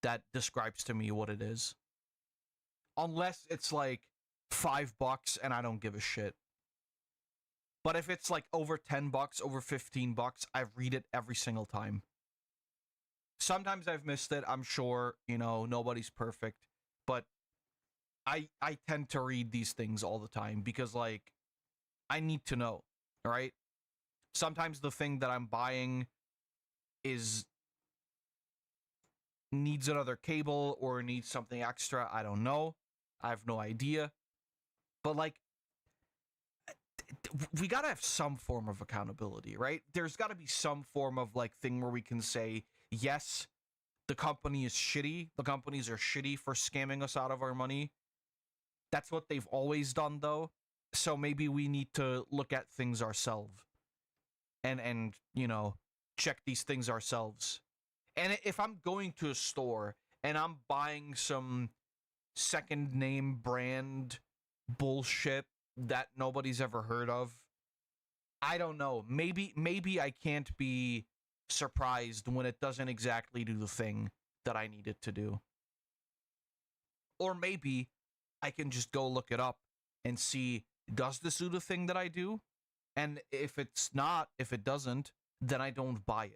that describes to me what it is. Unless it's, like, $5 and I don't give a shit. But if it's like over 10 bucks, over 15 bucks, I read it every single time. Sometimes I've missed it, I'm sure, you know, nobody's perfect, but I tend to read these things all the time because, like, I need to know, right? Sometimes the thing that I'm buying needs another cable or needs something extra. I don't know. I have no idea. But, like, we gotta have some form of accountability, right? There's gotta be some form of, like, thing where we can say, yes, the company is shitty. The companies are shitty for scamming us out of our money. That's what they've always done, though. So maybe we need to look at things ourselves and you know, check these things ourselves. And if I'm going to a store and I'm buying some second name brand bullshit that nobody's ever heard of, I don't know. Maybe I can't be surprised when it doesn't exactly do the thing that I need it to do. Or maybe I can just go look it up and see, does this do the thing that I do? And if it's not, if it doesn't, then I don't buy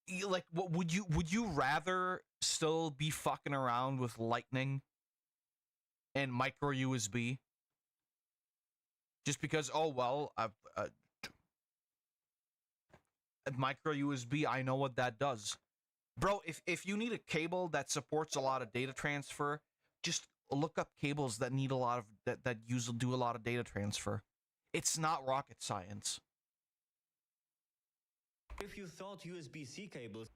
it. Like, what would you rather still be fucking around with Lightning and micro USB? Just because, oh well, micro USB, I know what that does. Bro, if you need a cable that supports a lot of data transfer, just look up cables that need a lot of that do a lot of data transfer. It's not rocket science.
If you thought USB-C cables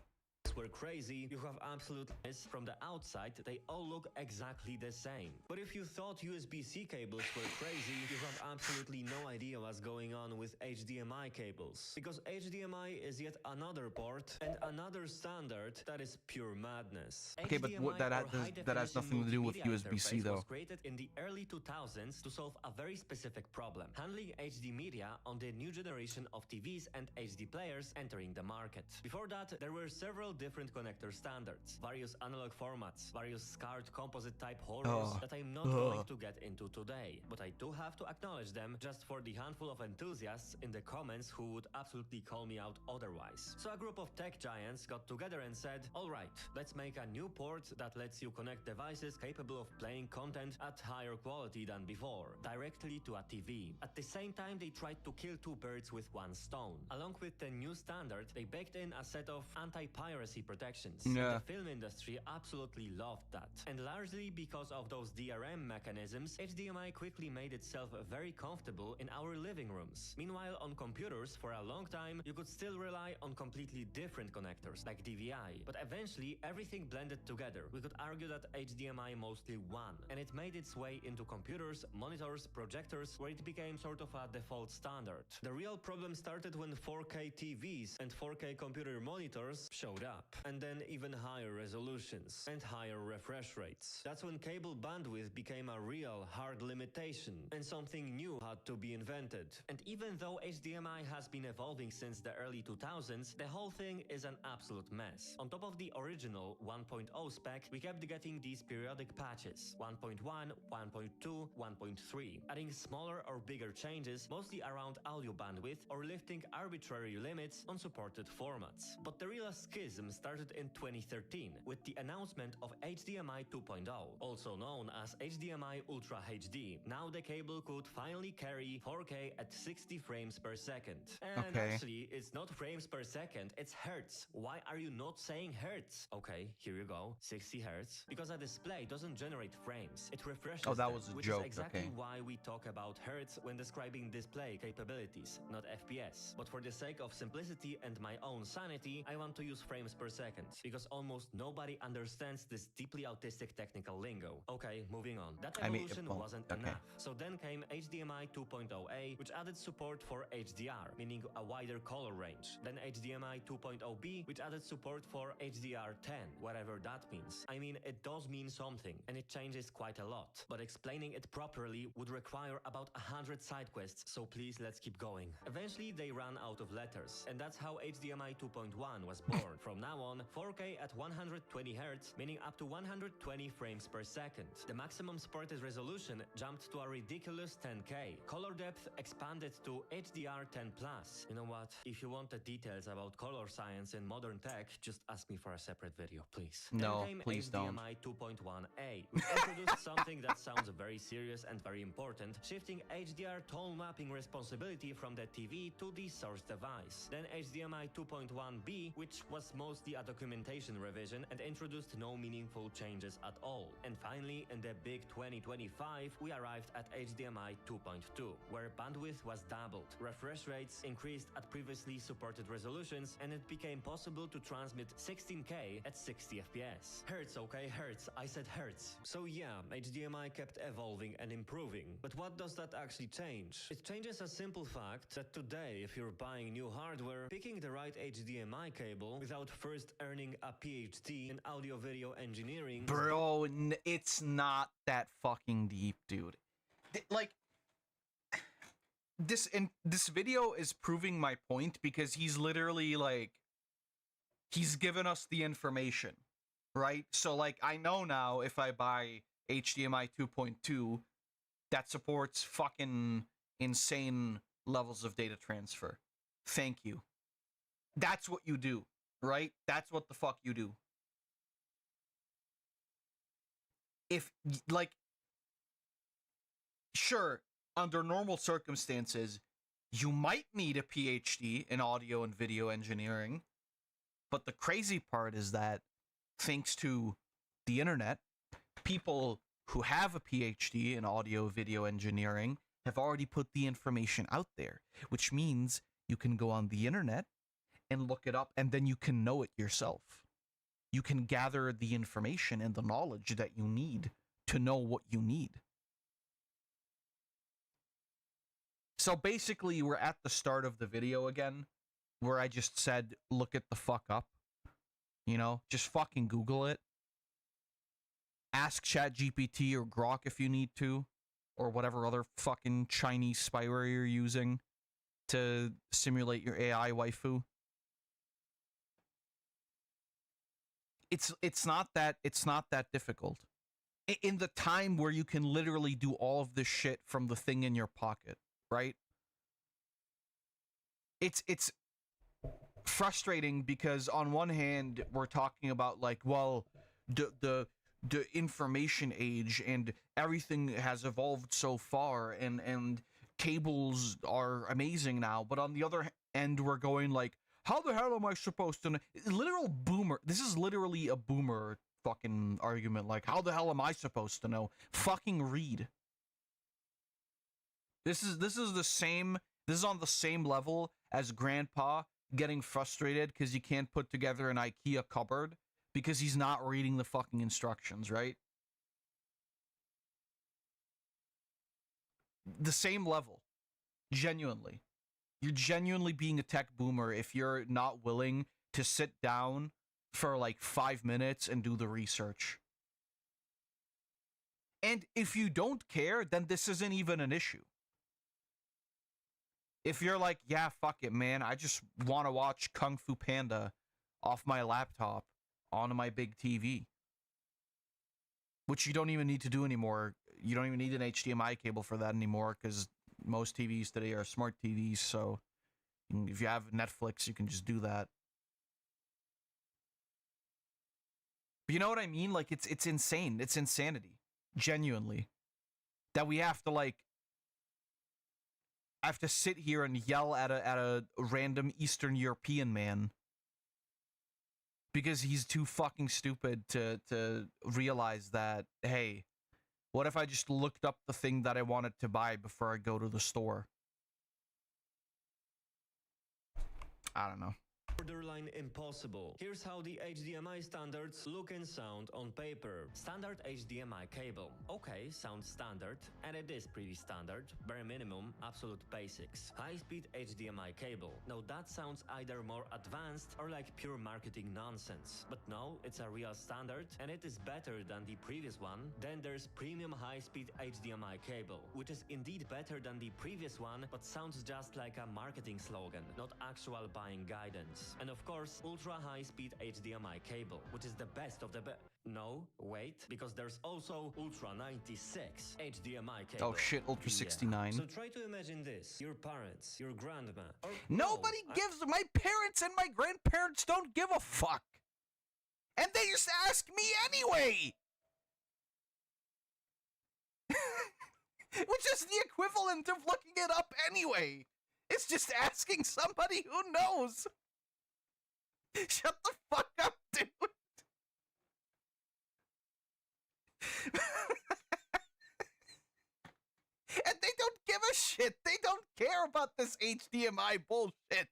were crazy, you have absolutely missed. From the outside, they all look exactly the same. But if you thought USB-C cables were crazy, you have absolutely no idea what's going on with HDMI cables. Because HDMI is yet another port and another standard that is pure madness.
Okay, but that has nothing to do with USB-C though.
Was created in the early 2000s to solve a very specific problem: handling HD media on the new generation of TVs and HD players entering the market. Before that, there were several different connector standards, various analog formats, various scarred composite type horrors that I'm not going to get into today, but I do have to acknowledge them just for the handful of enthusiasts in the comments who would absolutely call me out otherwise. So a group of tech giants got together and said, alright, let's make a new port that lets you connect devices capable of playing content at higher quality than before, directly to a TV. At the same time, they tried to kill two birds with one stone. Along with the new standard, they baked in a set of anti-piracy protections.
Yeah.
The film industry absolutely loved that. And largely because of those DRM mechanisms, HDMI quickly made itself very comfortable in our living rooms. Meanwhile, on computers, for a long time, you could still rely on completely different connectors, like DVI. But eventually, everything blended together. We could argue that HDMI mostly won, and it made its way into computers, monitors, projectors, where it became sort of a default standard. The real problem started when 4K TVs and 4K computer monitors showed up. And then even higher resolutions and higher refresh rates. That's when cable bandwidth became a real hard limitation, and something new had to be invented. And even though HDMI has been evolving since the early 2000s, the whole thing is an absolute mess. On top of the original 1.0 spec, we kept getting these periodic patches: 1.1, 1.2, 1.3, adding smaller or bigger changes, mostly around audio bandwidth, or lifting arbitrary limits on supported formats. But the real schism started in 2013 with the announcement of HDMI 2.0, also known as HDMI Ultra HD. Now the cable could finally carry 4K at 60 frames per second. And actually, it's not frames per second, it's hertz. Why are you not saying hertz? Okay, here you go, 60 hertz. Because a display doesn't generate frames, it refreshes
that
them,
was a
which
joke.
is exactly why we talk about hertz when describing display capabilities, not FPS. But for the sake of simplicity and my own sanity, I want to use frames per second, because almost nobody understands this deeply autistic technical lingo. Okay, moving on. That evolution wasn't enough. So then came HDMI 2.0A, which added support for HDR, meaning a wider color range. Then HDMI 2.0B, which added support for HDR10, whatever that means. I mean, it does mean something, and it changes quite a lot. But explaining it properly would require about 100 side quests, so please let's keep going. Eventually, they ran out of letters, and that's how HDMI 2.1 was born. From now now on 4K at 120 Hz, meaning up to 120 frames per second. The maximum supported resolution jumped to a ridiculous 10K. Color depth expanded to HDR10+. You know what? If you want the details about color science in modern tech, just ask me for a separate video, please.
No,
Then came
please don't.
HDMI 2.1a, which introduced something that sounds very serious and very important, shifting HDR tone mapping responsibility from the TV to the source device. Then HDMI 2.1b, which was mostly a documentation revision and introduced no meaningful changes at all. And finally, in the big 2025, we arrived at HDMI 2.2, where bandwidth was doubled, refresh rates increased at previously supported resolutions, and it became possible to transmit 16K at 60 FPS. Hertz, okay, hertz. I said hertz. So yeah, HDMI kept evolving and improving. But what does that actually change? It changes a simple fact that today, if you're buying new hardware, picking the right HDMI cable without first earning a PhD in audio-video engineering...
Bro, it's not that fucking deep, dude. Like, this video is proving my point because he's literally, like, he's given us the information, right? So, like, I know now if I buy HDMI 2.2 that supports fucking insane levels of data transfer. Thank you. That's what you do, right? That's what the fuck you do. If, like, sure, under normal circumstances, you might need a PhD in audio and video engineering, but the crazy part is that, thanks to the internet, people who have a PhD in audio video engineering have already put the information out there, which means you can go on the internet and look it up, and then you can know it yourself. You can gather the information and the knowledge that you need to know what you need. So basically, we're at the start of the video again, where I just said, look it the fuck up. You know, just fucking Google it. Ask ChatGPT or Grok if you need to, or whatever other fucking Chinese spyware you're using to simulate your AI waifu. It's not that difficult. In the time where you can literally do all of this shit from the thing in your pocket, right? It's frustrating because on one hand we're talking about, like, well, the information age and everything has evolved so far, and cables are amazing now, but on the other end we're going like, how the hell am I supposed to know? Literal boomer. This is literally a boomer fucking argument. Like, how the hell am I supposed to know? Fucking read. This is the same. This is on the same level as grandpa getting frustrated because he can't put together an IKEA cupboard because he's not reading the fucking instructions, right? The same level. Genuinely. You're genuinely being a tech boomer if you're not willing to sit down for like 5 minutes and do the research. And if you don't care, then this isn't even an issue. If you're like, yeah, fuck it, man, I just want to watch Kung Fu Panda off my laptop onto my big TV, which you don't even need to do anymore. You don't even need an HDMI cable for that anymore because most TVs today are smart TVs, so if you have Netflix, you can just do that. But you know what I mean? Like, it's insane. It's insanity. Genuinely. That we have to, like, I have to sit here and yell at a random Eastern European man because he's too fucking stupid to realize that, hey, what if I just looked up the thing that I wanted to buy before I go to the store? I don't know.
Borderline impossible. Here's how the HDMI standards look and sound on paper. Standard HDMI cable. Okay, sounds standard, and it is pretty standard. Bare minimum, absolute basics. High-speed HDMI cable. Now that sounds either more advanced or like pure marketing nonsense. But no, it's a real standard, and it is better than the previous one. Then there's premium high-speed HDMI cable, which is indeed better than the previous one, but sounds just like a marketing slogan, not actual buying guidance. ports. And of course, ultra high-speed HDMI cable, which is the best of the best. No, wait, because there's also Ultra 96 HDMI cable.
Oh shit, Ultra 69.
So try to imagine this. Your parents, your grandma. Or
Nobody gives... My parents and my grandparents don't give a fuck. And they just ask me anyway! Which is the equivalent of looking it up anyway. It's just asking somebody who knows. Shut the fuck up, dude. And they don't give a shit. They don't care about this HDMI bullshit.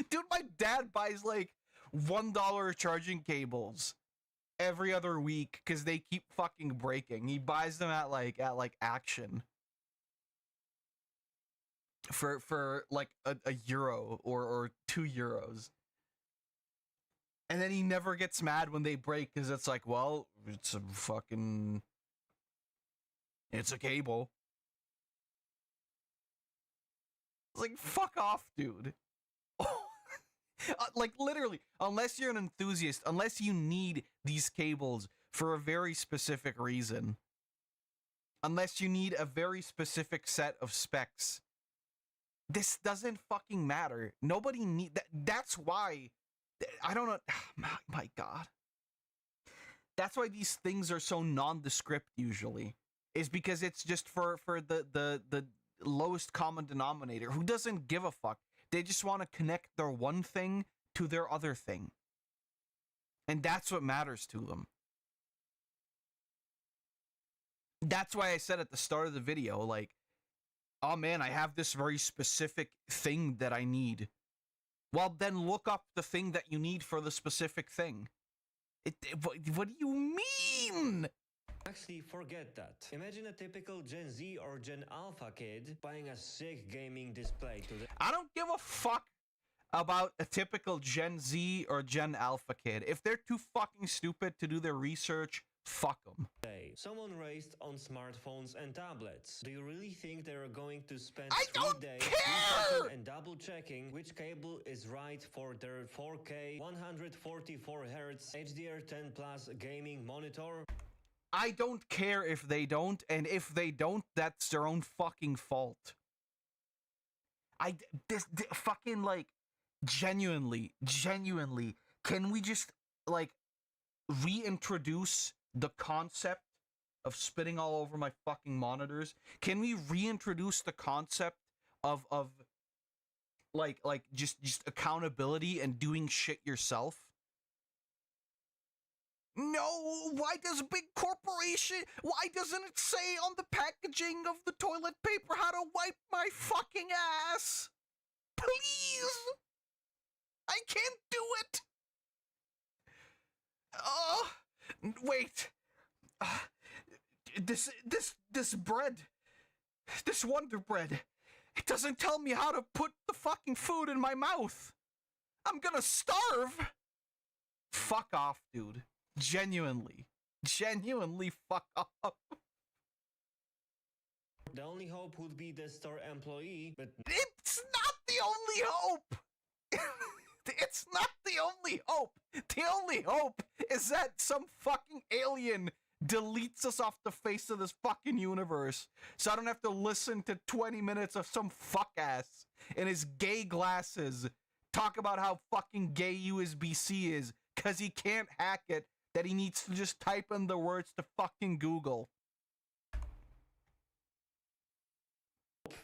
Dude, my dad buys like $1 charging cables every other week because they keep fucking breaking. He buys them at like Action for like a euro or €2. And then he never gets mad when they break because it's like, well, it's a cable. It's like, fuck off, dude. Like, literally, unless you're an enthusiast, unless you need these cables for a very specific reason, unless you need a very specific set of specs, this doesn't fucking matter. Nobody need that. That's why, I don't know, my God. That's why these things are so nondescript usually, is because it's just for the lowest common denominator who doesn't give a fuck. They just want to connect their one thing to their other thing. And that's what matters to them. That's why I said at the start of the video, like, oh man, I have this very specific thing that I need. Well, then look up the thing that you need for the specific thing. What do you mean?
Actually, forget that. Imagine a typical Gen Z or Gen Alpha kid buying a sick gaming display to the...
I don't give a fuck about a typical Gen Z or Gen Alpha kid. If they're too fucking stupid to do their research, fuck them.
Someone raised on smartphones and tablets. Do you really think they're going to spend 3 days
care!
and double checking which cable is right for their 4K 144 Hz HDR10 Plus gaming monitor?
I don't care if they don't, and if they don't, that's their own fucking fault. Fucking, like, genuinely, can we just, like, reintroduce the concept of spitting all over my fucking monitors? Can we reintroduce the concept of just accountability and doing shit yourself? No, why does big corporation, why doesn't it say on the packaging of the toilet paper how to wipe my fucking ass? Please! I can't do it! Wait. This bread, this Wonder Bread, it doesn't tell me how to put the fucking food in my mouth. I'm gonna starve. Fuck off, dude. Genuinely fuck off.
The only hope would be the store employee, but...
It's not the only hope! It's not the only hope! The only hope is that some fucking alien deletes us off the face of this fucking universe, so I don't have to listen to 20 minutes of some fuck-ass in his gay glasses talk about how fucking gay USB-C is, cause he can't hack it, that he needs to just type in the words to fucking Google.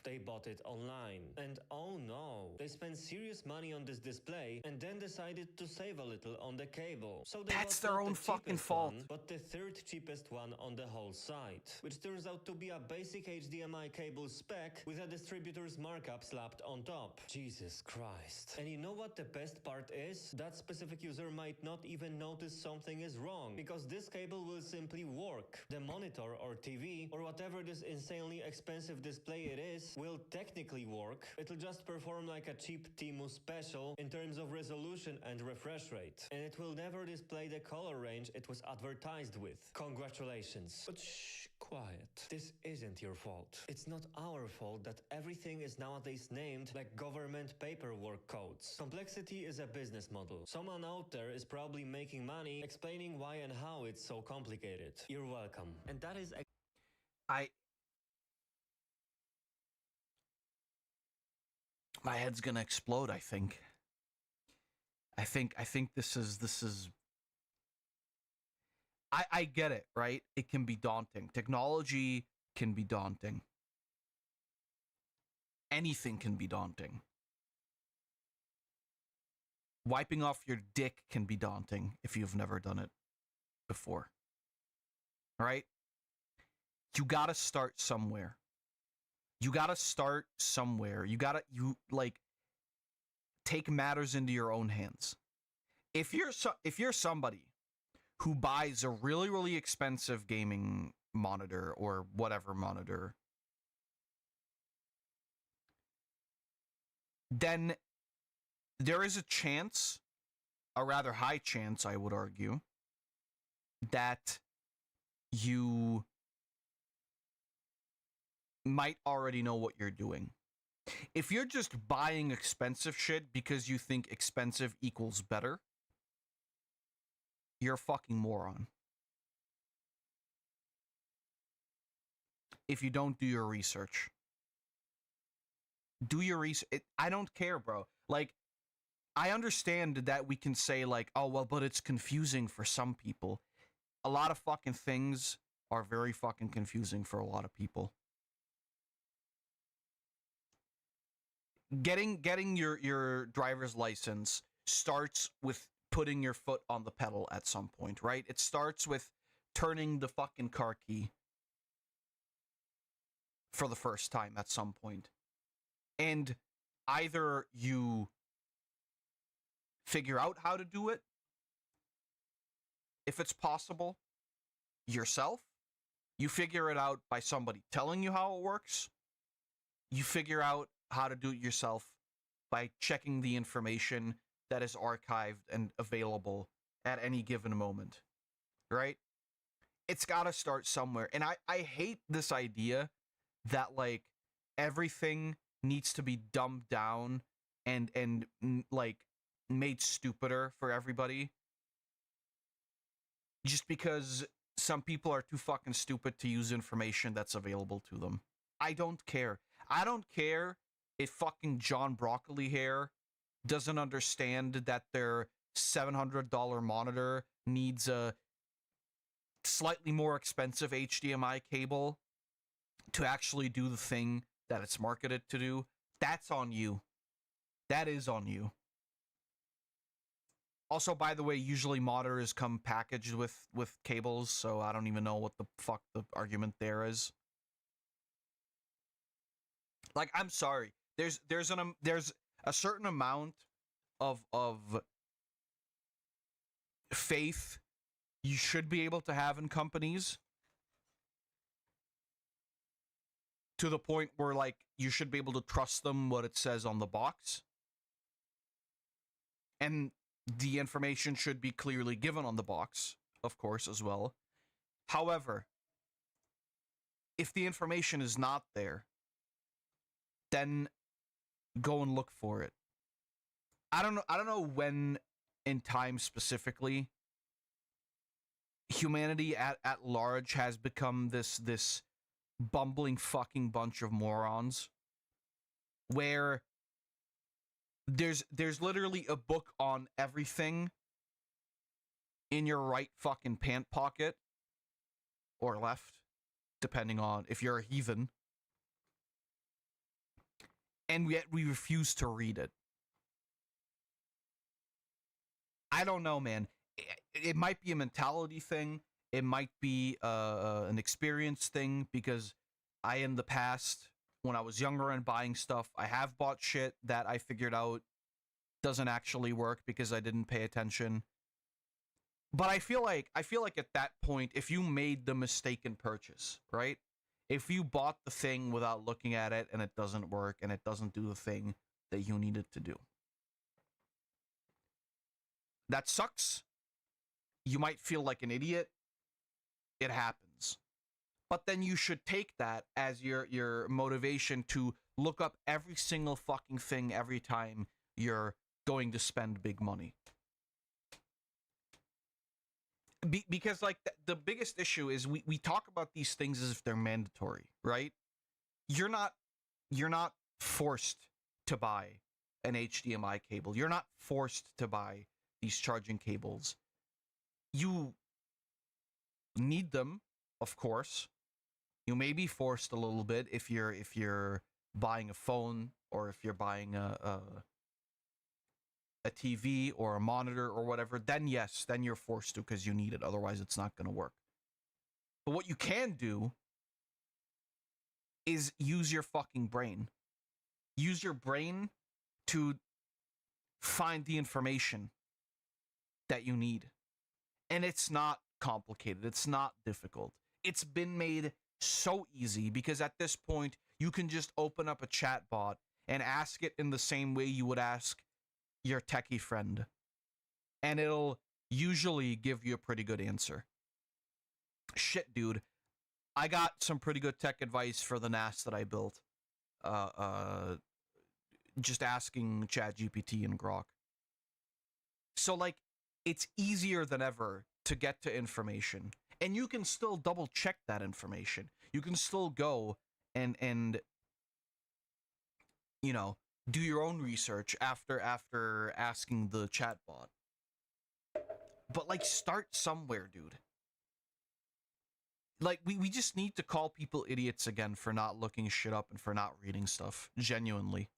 They bought it online. And oh no, they spent serious money on this display and then decided to save a little on the cable. So they
That's
bought
their
not
own
the
fucking
cheapest
fault.
one, but the third cheapest one on the whole site, which turns out to be a basic HDMI cable spec with a distributor's markup slapped on top. Jesus Christ. And you know what the best part is? That specific user might not even notice something is wrong, because this cable will simply work. The monitor or TV or whatever this insanely expensive display it is will technically work. It'll just perform like a cheap Temu special in terms of resolution and refresh rate. And it will never display the color range it was advertised with. Congratulations. But shh, quiet. This isn't your fault. It's not our fault that everything is nowadays named like government paperwork codes. Complexity is a business model. Someone out there is probably making money explaining why and how it's so complicated. You're welcome. And that is
my head's gonna explode, I think. I think this is I get it, right? It can be daunting. Technology can be daunting. Anything can be daunting. Wiping off your dick can be daunting if you've never done it before. All right? You gotta start somewhere. You gotta start somewhere. You take matters into your own hands. If you're somebody who buys a really, really expensive gaming monitor or whatever monitor, then there is a chance, a rather high chance, I would argue, that you might already know what you're doing. If you're just buying expensive shit because you think expensive equals better, you're a fucking moron. If you don't do your research. Do your research. I don't care, bro. Like, I understand that we can say, like, oh, well, but it's confusing for some people. A lot of fucking things are very fucking confusing for a lot of people. Getting your driver's license starts with putting your foot on the pedal at some point, right? It starts with turning the fucking car key for the first time at some point. And either you figure out how to do it, if it's possible, yourself. You figure it out by somebody telling you how it works. You figure out how to do it yourself by checking the information that is archived and available at any given moment, right? It's got to start somewhere. And I hate this idea that, like, everything needs to be dumbed down and like made stupider for everybody just because some people are too fucking stupid to use information that's available to them. I don't care. I don't care if fucking John Broccoli Hair doesn't understand that their $700 monitor needs a slightly more expensive HDMI cable to actually do the thing that it's marketed to do. That's on you. That is on you. Also, by the way, usually monitors come packaged with cables, so I don't even know what the fuck the argument there is. Like, I'm sorry. There's a certain amount of faith you should be able to have in companies, to the point where, like, you should be able to trust them what it says on the box. And the information should be clearly given on the box, of course, as well. However, if the information is not there, then go and look for it. I don't know when in time specifically humanity at large has become this bumbling fucking bunch of morons where there's literally a book on everything in your right fucking pant pocket or left, depending on if you're a heathen, and yet we refuse to read it. I don't know, man. It might be a mentality thing. It might be an experience thing, because I, in the past, when I was younger and buying stuff, I have bought shit that I figured out doesn't actually work because I didn't pay attention. But I feel like at that point, if you made the mistaken purchase, right? If you bought the thing without looking at it and it doesn't work and it doesn't do the thing that you need it to do, that sucks. You might feel like an idiot. It happens. But then you should take that as your motivation to look up every single fucking thing every time you're going to spend big money. Because like the biggest issue is we talk about these things as if they're mandatory, right? You're not forced to buy an HDMI cable. You're not forced to buy these charging cables. You need them, of course. You may be forced a little bit if you're buying a phone or if you're buying a TV or a monitor or whatever, then yes, then you're forced to because you need it. Otherwise, it's not going to work. But what you can do is use your fucking brain. Use your brain to find the information that you need. And it's not complicated. It's not difficult. It's been made so easy because at this point, you can just open up a chat bot and ask it in the same way you would ask your techie friend. And it'll usually give you a pretty good answer. Shit, dude. I got some pretty good tech advice for the NAS that I built. Just asking ChatGPT and Grok. So, like, it's easier than ever to get to information. And you can still double check that information. You can still go and you know, do your own research after asking the chatbot. But like, start somewhere, dude. Like, we just need to call people idiots again for not looking shit up and for not reading stuff. Genuinely.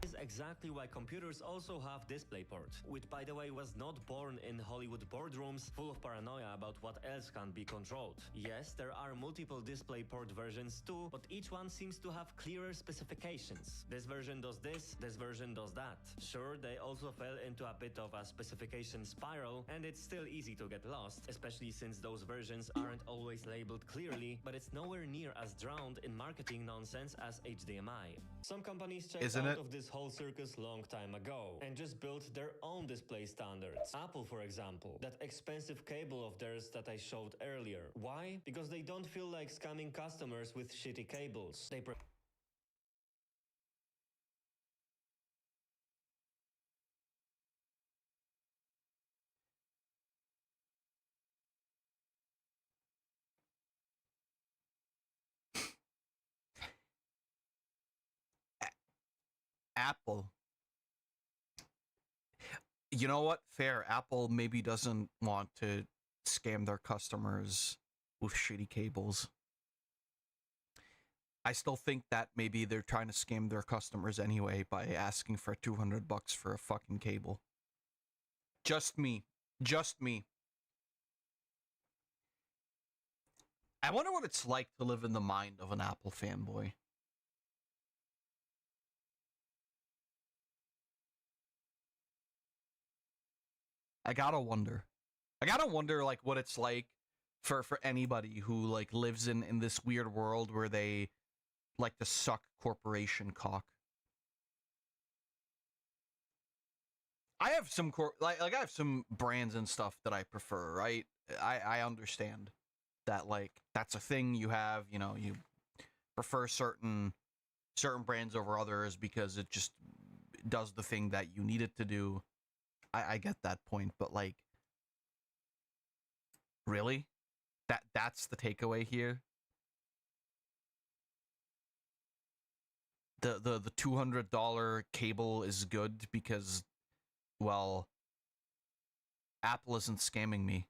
Is exactly why computers also have DisplayPort, which by the way was not born in Hollywood boardrooms full of paranoia about what else can be controlled. Yes, there are multiple DisplayPort versions too, but each one seems to have clearer specifications. This version does this version does that. Sure, they also fell into a bit of a specification spiral, and it's still easy to get lost, especially since those versions aren't always labeled clearly, but it's nowhere near as drowned in marketing nonsense as HDMI. Some companies checked out of this whole circus long time ago and just built their own display standards. Apple, for example, that expensive cable of theirs that I showed earlier. Why? Because they don't feel like scamming customers with shitty cables. They
Apple. You know what? Fair. Apple maybe doesn't want to scam their customers with shitty cables. I still think that maybe they're trying to scam their customers anyway by asking for $200 for a fucking cable. Just me. Just me. I wonder what it's like to live in the mind of an Apple fanboy. I gotta wonder. Like, what it's like for anybody who, like, lives in this weird world where they like to suck corporation cock. I have some I have some brands and stuff that I prefer, right? I understand that, like, that's a thing you have, you know, you prefer certain brands over others because it just does the thing that you need it to do. I get that point, but like, really? That's the takeaway here? The $200 cable is good because, well, Apple isn't scamming me.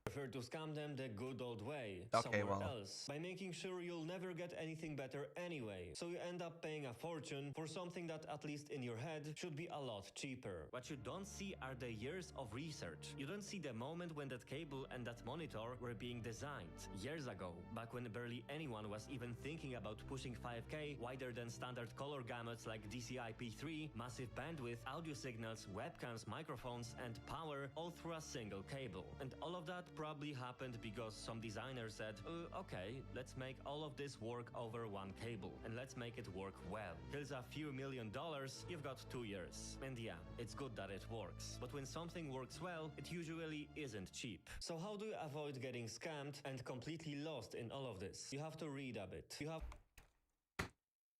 prefer to scam them the good old way,
okay,
somewhere
well,
else, by making sure you'll never get anything better anyway. So you end up paying a fortune for something that, at least in your head, should be a lot cheaper. What you don't see are the years of research. You don't see the moment when that cable and that monitor were being designed. Years ago, back when barely anyone was even thinking about pushing 5K wider than standard color gamuts like DCI-P3, massive bandwidth, audio signals, webcams, microphones, and power all through a single cable. And all of that probably happened because some designer said, okay, let's make all of this work over one cable, and let's make it work well. Here's a few $1,000,000, you've got 2 years. And yeah, it's good that it works. But when something works well, it usually isn't cheap. So how do you avoid getting scammed and completely lost in all of this? You have to read a bit. You have...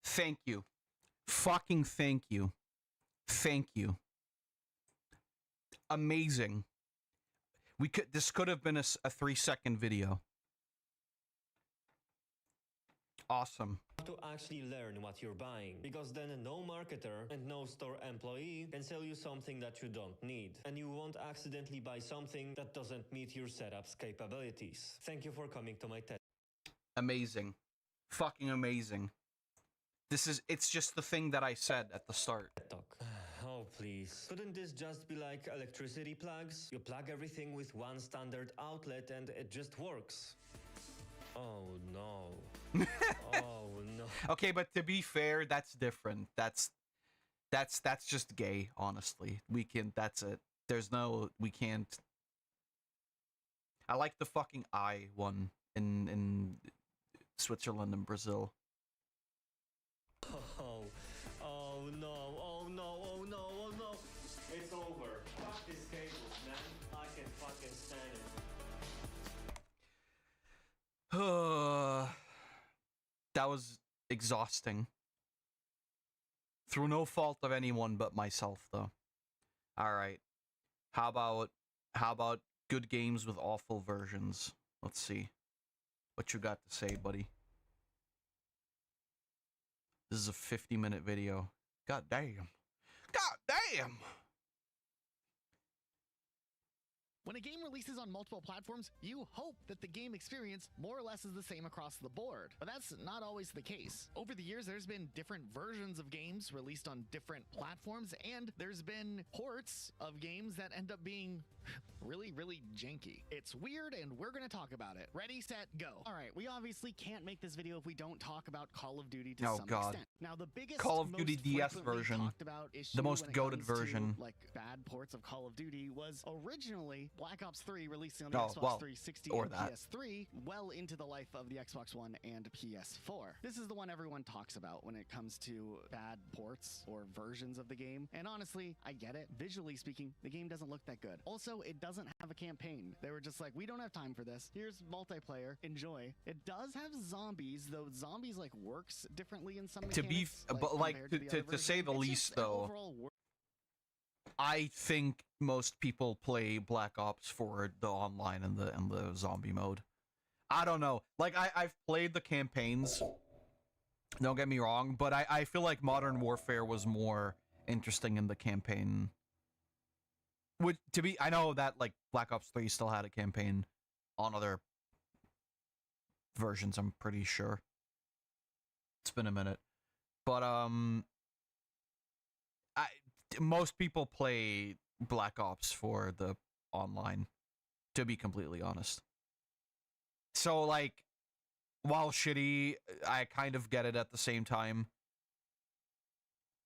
Thank you. Fucking thank you. Thank you. Amazing. This could have been a 3-second video. Awesome.
To actually learn what you're buying, because then no marketer and no store employee can sell you something that you don't need, and you won't accidentally buy something that doesn't meet your setup's capabilities. Thank you for coming to my TED.
Amazing. Fucking amazing. It's just the thing that I said at the start.
Talk. Oh, please. Couldn't this just be like electricity plugs? You plug everything with one standard outlet and it just works. Oh no. Oh no.
Okay, but to be fair, that's different. That's just gay, honestly. That's it. We can't. I like the fucking eye one in Switzerland and Brazil.
Oh no, oh no, oh no, oh no. It's over. Fuck this cable, man. I can fucking stand it.
That was exhausting. Through no fault of anyone but myself, though. Alright. How about good games with awful versions? Let's see. What you got to say, buddy? This is a 50-minute video. God damn. God damn!
When a game releases on multiple platforms, you hope that the game experience more or less is the same across the board. But that's not always the case. Over the years, there's been different versions of games released on different platforms, and there's been ports of games that end up being really, really janky. It's weird, and we're gonna talk about it. Ready, set, go. All right, we obviously can't make this video if we don't talk about Call of Duty to some extent. Now, the biggest
Call of Duty DS version, the most goated version,
like bad ports of Call of Duty, was originally Black Ops 3, releasing on the Xbox 360 and PS3, well into the life of the Xbox One and PS4. This is the one everyone talks about when it comes to bad ports or versions of the game. And honestly, I get it. Visually speaking, the game doesn't look that good. Also, it doesn't have a campaign. They were just like, we don't have time for this. Here's multiplayer. Enjoy. It does have zombies, though zombies like works differently in some mechanics.
To say the least, though, I think most people play Black Ops for the online and the zombie mode. I don't know. Like, I've played the campaigns, don't get me wrong, but I feel like Modern Warfare was more interesting in the campaign. I know that, like, Black Ops 3 still had a campaign on other versions, I'm pretty sure. It's been a minute. But, most people play Black Ops for the online, to be completely honest. So, like, while shitty, I kind of get it at the same time.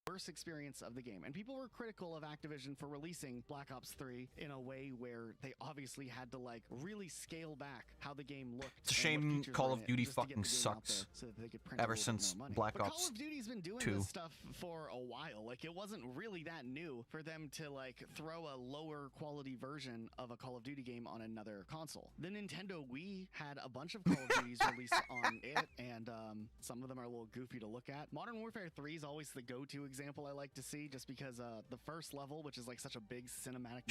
Worst experience of the game, and people were critical of Activision for releasing Black Ops 3 in a way where they obviously had to like really scale back how the game looked.
It's a shame Call of Duty fucking sucks
so that they could print
ever since Black Ops 2.
Call of Duty's been doing this stuff for a while. Like, it wasn't really that new for them to like throw a lower quality version of a Call of Duty game on another console. The Nintendo Wii had a bunch of Call of Duties released on it, and some of them are a little goofy to look at. Modern Warfare 3 is always the go-to example I like to see, just because the first level, which is like such a big cinematic moment,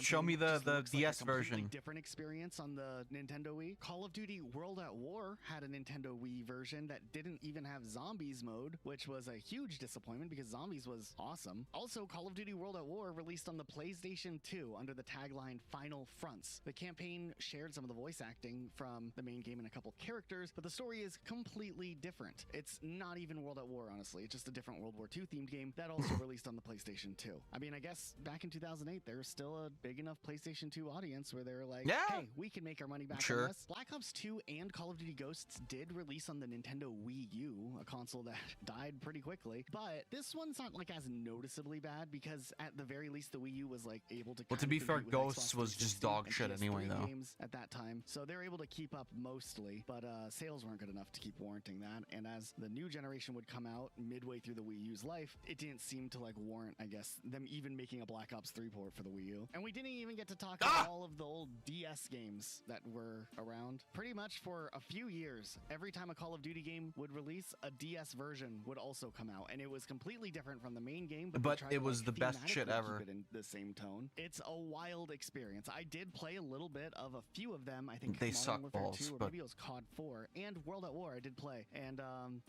show me the DS version. Different experience on the Nintendo Wii. Call of Duty World at War had a Nintendo Wii version that didn't even have zombies mode, which was a huge disappointment because zombies was awesome. Also, Call of Duty World at War released on the PlayStation 2 under the tagline Final Fronts. The campaign shared some of the voice acting from the main game and a couple characters, but the story is completely different. It's not even World at War, honestly. It's just a different World War II theme themed game that also released on the PlayStation 2. I mean, I guess back in 2008, there was still a big enough PlayStation 2 audience where they were like, hey, we can make our money back on this. Black Ops 2 and Call of Duty Ghosts did release on the Nintendo Wii U, a console that died pretty quickly, but this one's not like as noticeably bad because at the very least the Wii U was like able to.
Well, to be fair, Ghosts was just dog shit anyway, though.
Games at that time, so they're able to keep up mostly, but sales weren't good enough to keep warranting that. And as the new generation would come out midway through the Wii U's life, it didn't seem to like warrant, I guess, them even making a Black Ops 3 port for the Wii U. And we didn't even get to talk about all of the old DS games that were around. Pretty much for a few years, every time a Call of Duty game would release, a DS version would also come out, and it was completely different from the main game, but it was the best shit ever. Keep it in the same tone. It's a wild experience. I did play a little bit of a few of them. I think
they suck balls,
2, or maybe it was COD 4 and World at War. I did play, and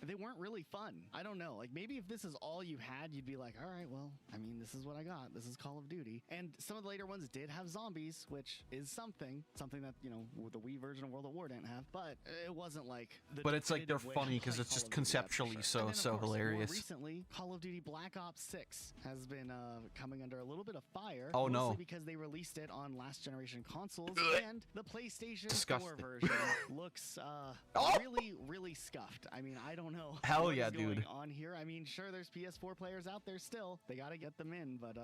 they weren't really fun. I don't know. Like maybe if this is all you had, you'd be like, all right, well, I mean, this is what I got. This is Call of Duty. And some of the later ones did have zombies, which is something that, you know, the Wii version of World at War didn't have, but it wasn't like the
but it's like they're funny because it's just conceptually so hilarious.
More recently, Call of Duty Black Ops 6 has been coming under a little bit of fire.
Oh no,
because they released it on last generation consoles, and the PlayStation 4 version looks really scuffed. I mean, I don't know
what is
going on here. I mean, sure, there's PS4 players out there still. They got to get them in, but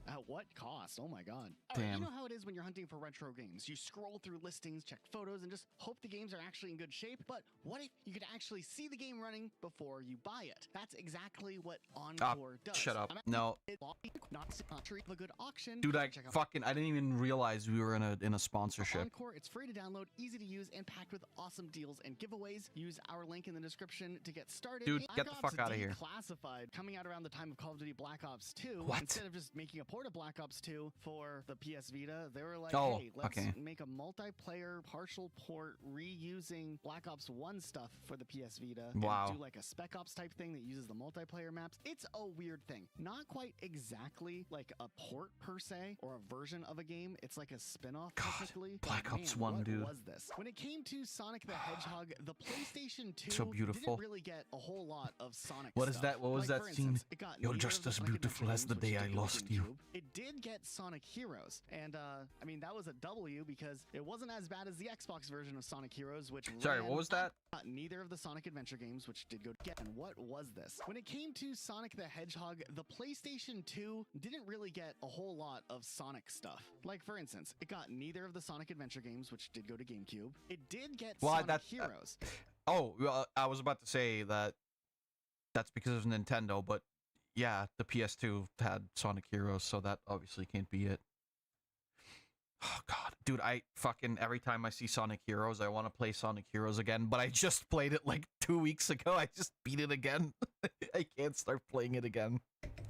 at what cost? Oh my god.
Damn.
You know how it is when you're hunting for retro games. You scroll through listings, check photos, and just hope the games are actually in good shape. But what if you could actually see the game running before you buy it? That's exactly what Encore does.
Shut up. No.
A good auction.
Dude, I didn't even realize we were in a sponsorship.
Encore, it's free to download, easy to use, and packed with awesome deals and giveaways. Use our link in the description to get started.
Dude, get the fuck out of here.
Classified, coming out around the time of Call of Duty Black Ops 2.
What?
Instead of just making a port of Black Ops 2 for the PS Vita, they were like, hey, let's make a multiplayer partial port reusing Black Ops 1 stuff for the PS Vita.
Wow.
And do like a Spec Ops type thing that uses the multiplayer maps. It's a weird thing. Not quite exactly like a port per se or a version of a game. It's like a spin-off technically.
Black Ops 1, dude.
What was this? When it came to Sonic the Hedgehog, the PlayStation 2
so beautiful.
didn't really get a whole lot of Sonic
What
stuff.
is that? What was that scene? You're just as beautiful as the day I lost you.
It did get Sonic Heroes, and I mean that was a W because it wasn't as bad as the Xbox version of Sonic Heroes, which
what was that?
Neither of the Sonic Adventure games, which did go together. And what was this? When it came to Sonic the Hedgehog, the PlayStation 2 didn't really get a whole lot of Sonic stuff. Like for instance, it got neither of the Sonic Adventure games, which did go to GameCube. It did get Sonic Heroes.
I was about to say that's because of Nintendo, but yeah, the PS2 had Sonic Heroes, so that obviously can't be it. Oh god, dude, every time I see Sonic Heroes, I want to play Sonic Heroes again, but I just played it like 2 weeks ago. I just beat it again. I can't start playing it again.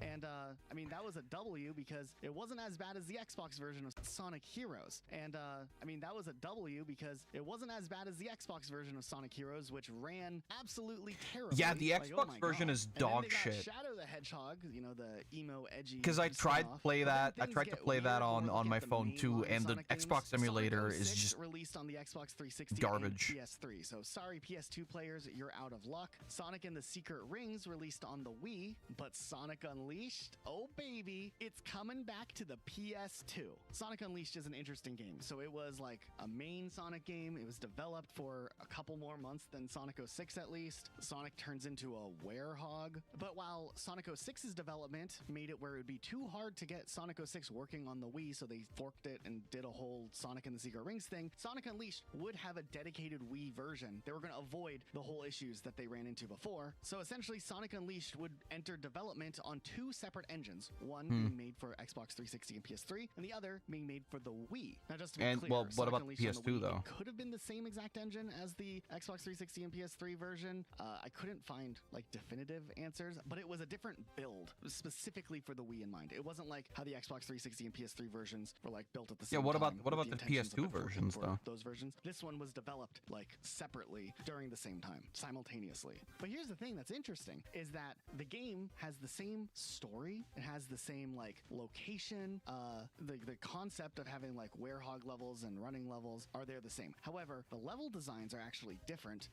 And I mean that was a W because it wasn't as bad as the Xbox version of Sonic Heroes. And I mean that was a W because it wasn't as bad as the Xbox version of Sonic Heroes, which ran absolutely terribly.
Yeah, the Xbox version is dog shit.
Shadow the Hedgehog, you know, the emo edgy.
Because I tried to play that. I tried to play that on my phone too, and the Xbox emulator is just
released on the Xbox 360
garbage.
And PS3. So sorry, PS2 players, you're out of luck. Sonic and the Secret Rings released on the Wii, but Sonic Unleashed, oh baby, it's coming back to the PS2. Sonic Unleashed is an interesting game. So it was like a main Sonic game. It was developed for a couple more months than Sonic 06 at least. Sonic turns into a werehog. But while Sonic 06's development made it where it would be too hard to get Sonic 06 working on the Wii, so they forked it and did a whole Sonic and the Secret Rings thing, Sonic Unleashed would have a dedicated Wii version. They were going to avoid the whole issues that they ran into before. So essentially Sonic Unleashed would enter development on two separate engines, one being made for Xbox 360 and PS3, and the other being made for the Wii. Now, just to be clear,
well, what
Sonic
about
Unleashed
PS2
on the Wii,
though?
It could have been the same exact engine as the Xbox 360 and PS3 version. I couldn't find like definitive answers, but it was a different build specifically for the Wii in mind. It wasn't like how the Xbox 360 and PS3 versions were like built at the same time.
Yeah, what about the PS2 versions though?
Those versions. This one was developed like separately during the same time, simultaneously. But here's the thing that's interesting is that the game has the same story. It has the same like location. The concept of having like werehog levels and running levels are there the same. However, the level designs are actually different,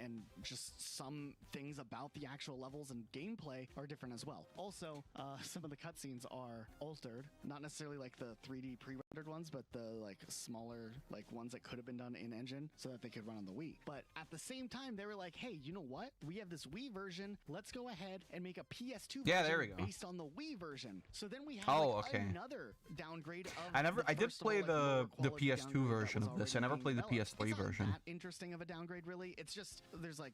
and just some things about the actual levels and gameplay gameplay are different as well. Also, some of the cutscenes are altered, not necessarily like the 3D pre-rendered ones, but the like smaller like ones that could have been done in engine so that they could run on the Wii. But at the same time, they were like, hey, you know what? We have this Wii version. Let's go ahead and make a PS2 version
there we go.
based on the Wii version. So then we have another downgrade of
I did play the PS2 version of this. I never played the PS3 version.
That interesting of a downgrade, really. It's just there's like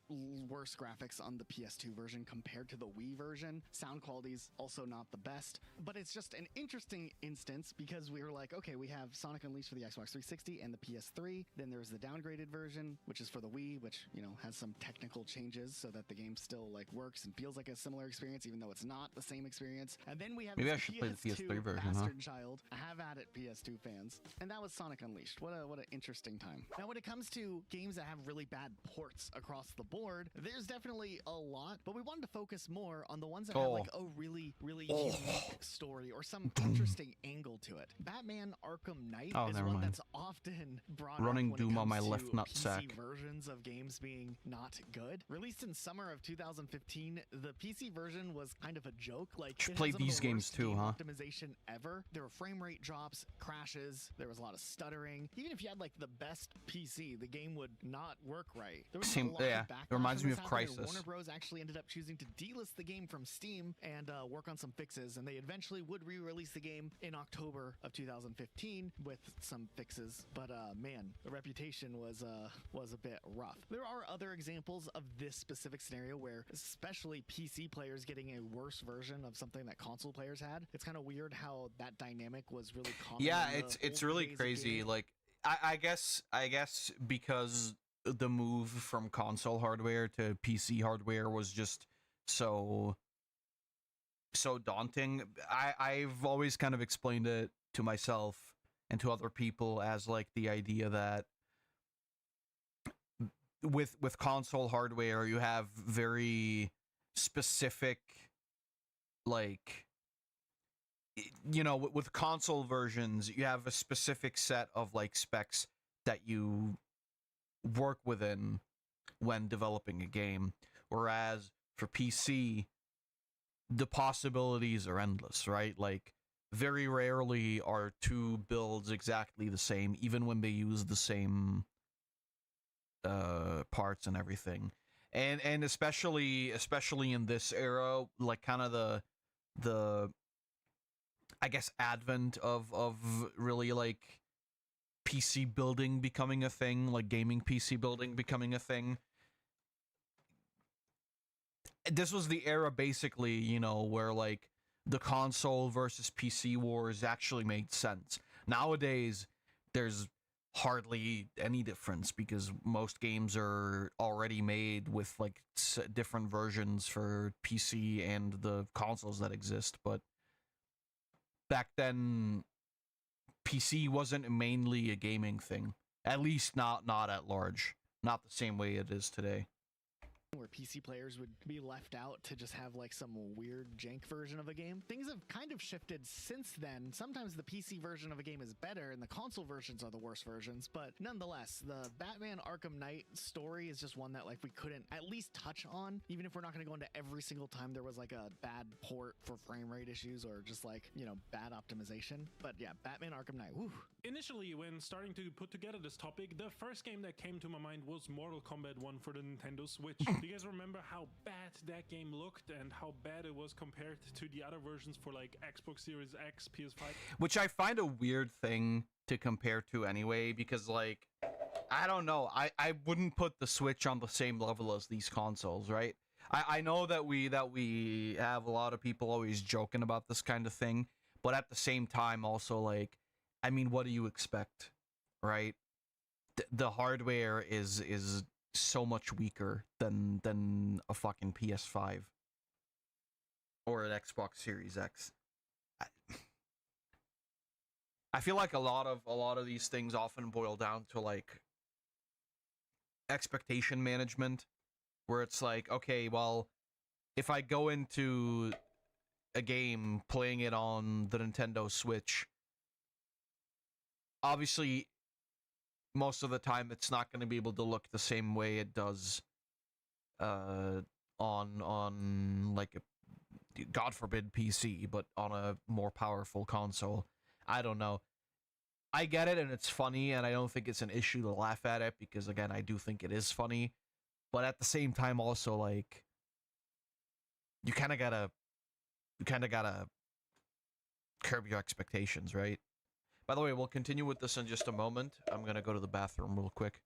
worse graphics on the PS2 version compared to the Wii version. Sound quality's also not the best, but it's just an interesting instance because we were like, okay, we have Sonic Unleashed for the Xbox 360 and the PS3. Then there's the downgraded version, which is for the Wii, which, you know, has some technical changes so that the game still like works and feels like a similar experience, even though it's not the same experience. And then we have
maybe I
this
should play the PS3 version,
bastard child. Have at it, PS2 fans. And that was Sonic Unleashed. What an interesting time. Now, when it comes to games that have really bad ports across the board, there's definitely a lot, but we wanted to focus more on the ones that have like a really unique story or some interesting angle to it. Batman Arkham Knight is one that's often brought
running
up when
Doom
it
on my
comes
left
to
nutsack.
PC versions of games being not good. Released in summer of 2015, the PC version was kind of a joke. Like,
you played these games too, huh?
Optimization ever. There were frame rate drops, crashes. There was a lot of stuttering. Even if you had like the best PC, the game would not work right. There was a lot of backlash.
It reminds me of
from this
Crisis.
happening. Warner Bros. Actually ended up choosing to delist the game from Steam and work on some fixes, and they eventually would re-release the game in October of 2015 with some fixes. But man, the reputation was a bit rough. There are other examples of this specific scenario where especially PC players getting a worse version of something that console players had. It's kind of weird how that dynamic was really common.
Yeah, it's really crazy. Like I guess because the move from console hardware to PC hardware was just so daunting. I've always kind of explained it to myself and to other people as like the idea that with console hardware you have very specific, like, you know, with console versions you have a specific set of like specs that you work within when developing a game, whereas for PC the possibilities are endless, right? Like very rarely are two builds exactly the same, even when they use the same parts and everything. And especially in this era, like kind of the I guess advent of really like PC building becoming a thing, like gaming PC building becoming a thing. This was the era basically, you know, where like the console versus PC wars actually made sense. Nowadays, there's hardly any difference because most games are already made with like different versions for PC and the consoles that exist. But back then, PC wasn't mainly a gaming thing. At least not at large. Not the same way it is today.
Where PC players would be left out to just have like some weird jank version of a game. Things have kind of shifted since then. Sometimes the PC version of a game is better and the console versions are the worst versions, but nonetheless, the Batman Arkham Knight story is just one that like we couldn't at least touch on, even if we're not going to go into every single time there was like a bad port for frame rate issues or just like, you know, bad optimization. But yeah, Batman Arkham Knight, whew.
Initially, when starting to put together this topic, the first game that came to my mind was Mortal Kombat 1 for the Nintendo Switch. Do you guys remember how bad that game looked and how bad it was compared to the other versions for like Xbox Series X, PS5?
Which I find a weird thing to compare to anyway, because like, I don't know, I wouldn't put the Switch on the same level as these consoles, right? I know that we have a lot of people always joking about this kind of thing, but at the same time also like, I mean, what do you expect, right? The hardware is so much weaker than a fucking PS5 or an Xbox Series X. I feel like a lot of these things often boil down to like expectation management, where it's like, okay, well, if I go into a game playing it on the Nintendo Switch, obviously most of the time it's not going to be able to look the same way it does on like a God forbid PC, but on a more powerful console. I don't know. I get it, and it's funny, and I don't think it's an issue to laugh at it, because, again, I do think it is funny. But at the same time, also, like, you kind of gotta curb your expectations, right? By the way, we'll continue with this in just a moment. I'm gonna go to the bathroom real quick.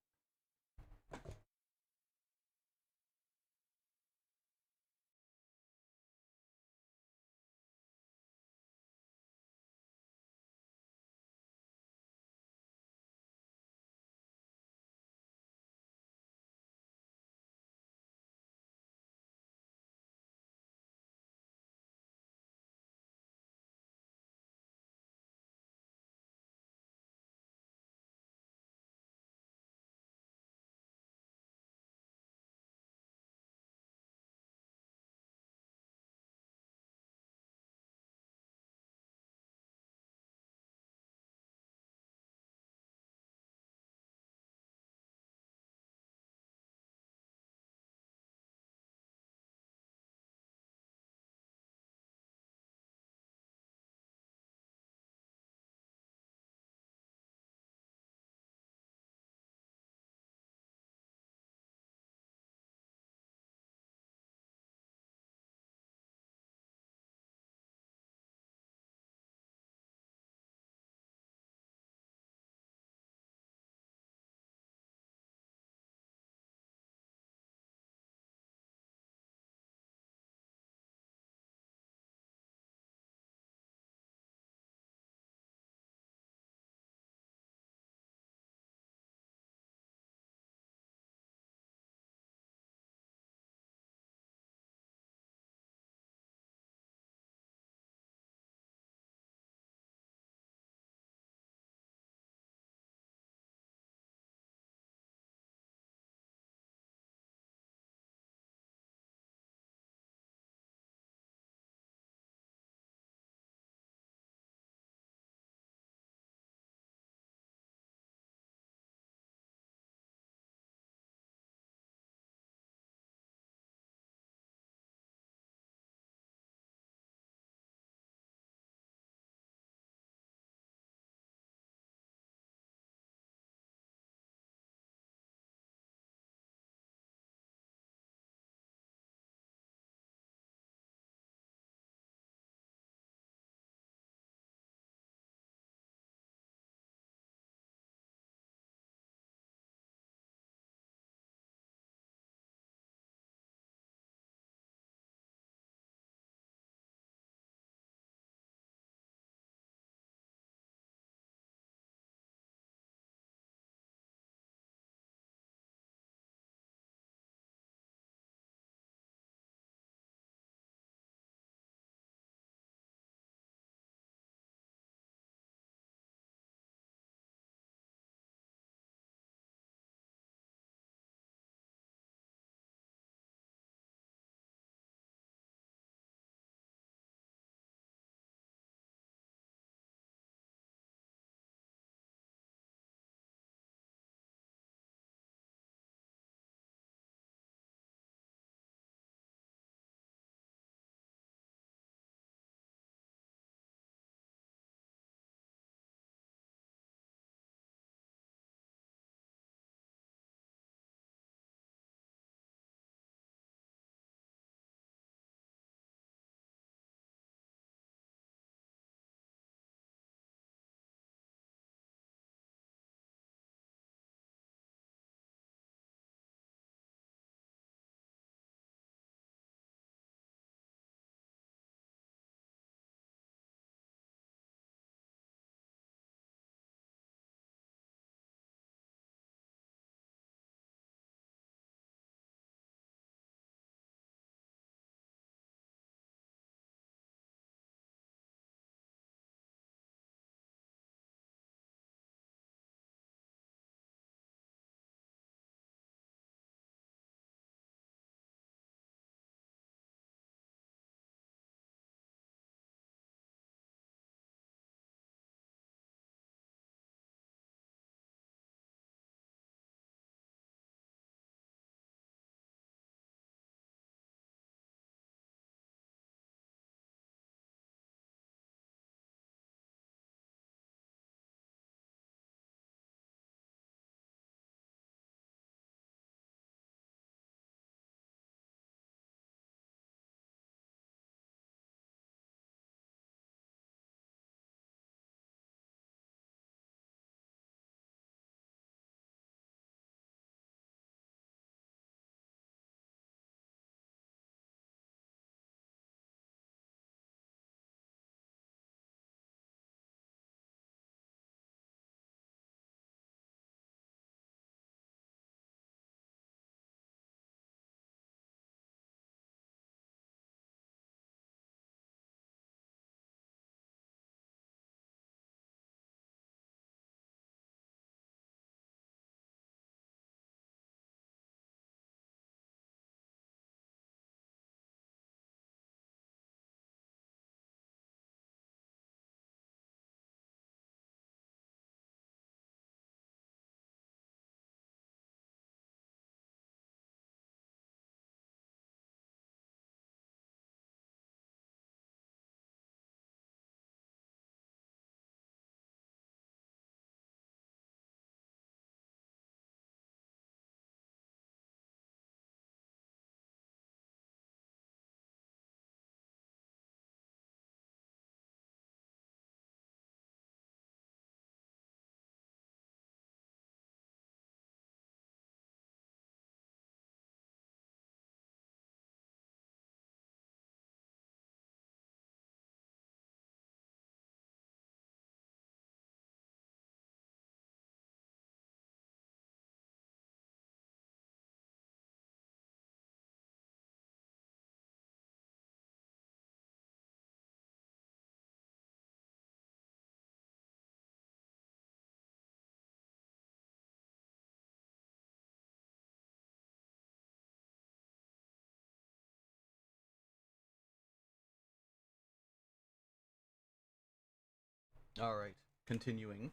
All right, continuing.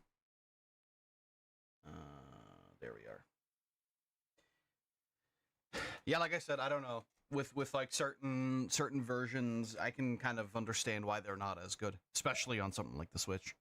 There we are. Yeah, like I said, I don't know. With like certain versions, I can kind of understand why they're not as good, especially on something like the Switch.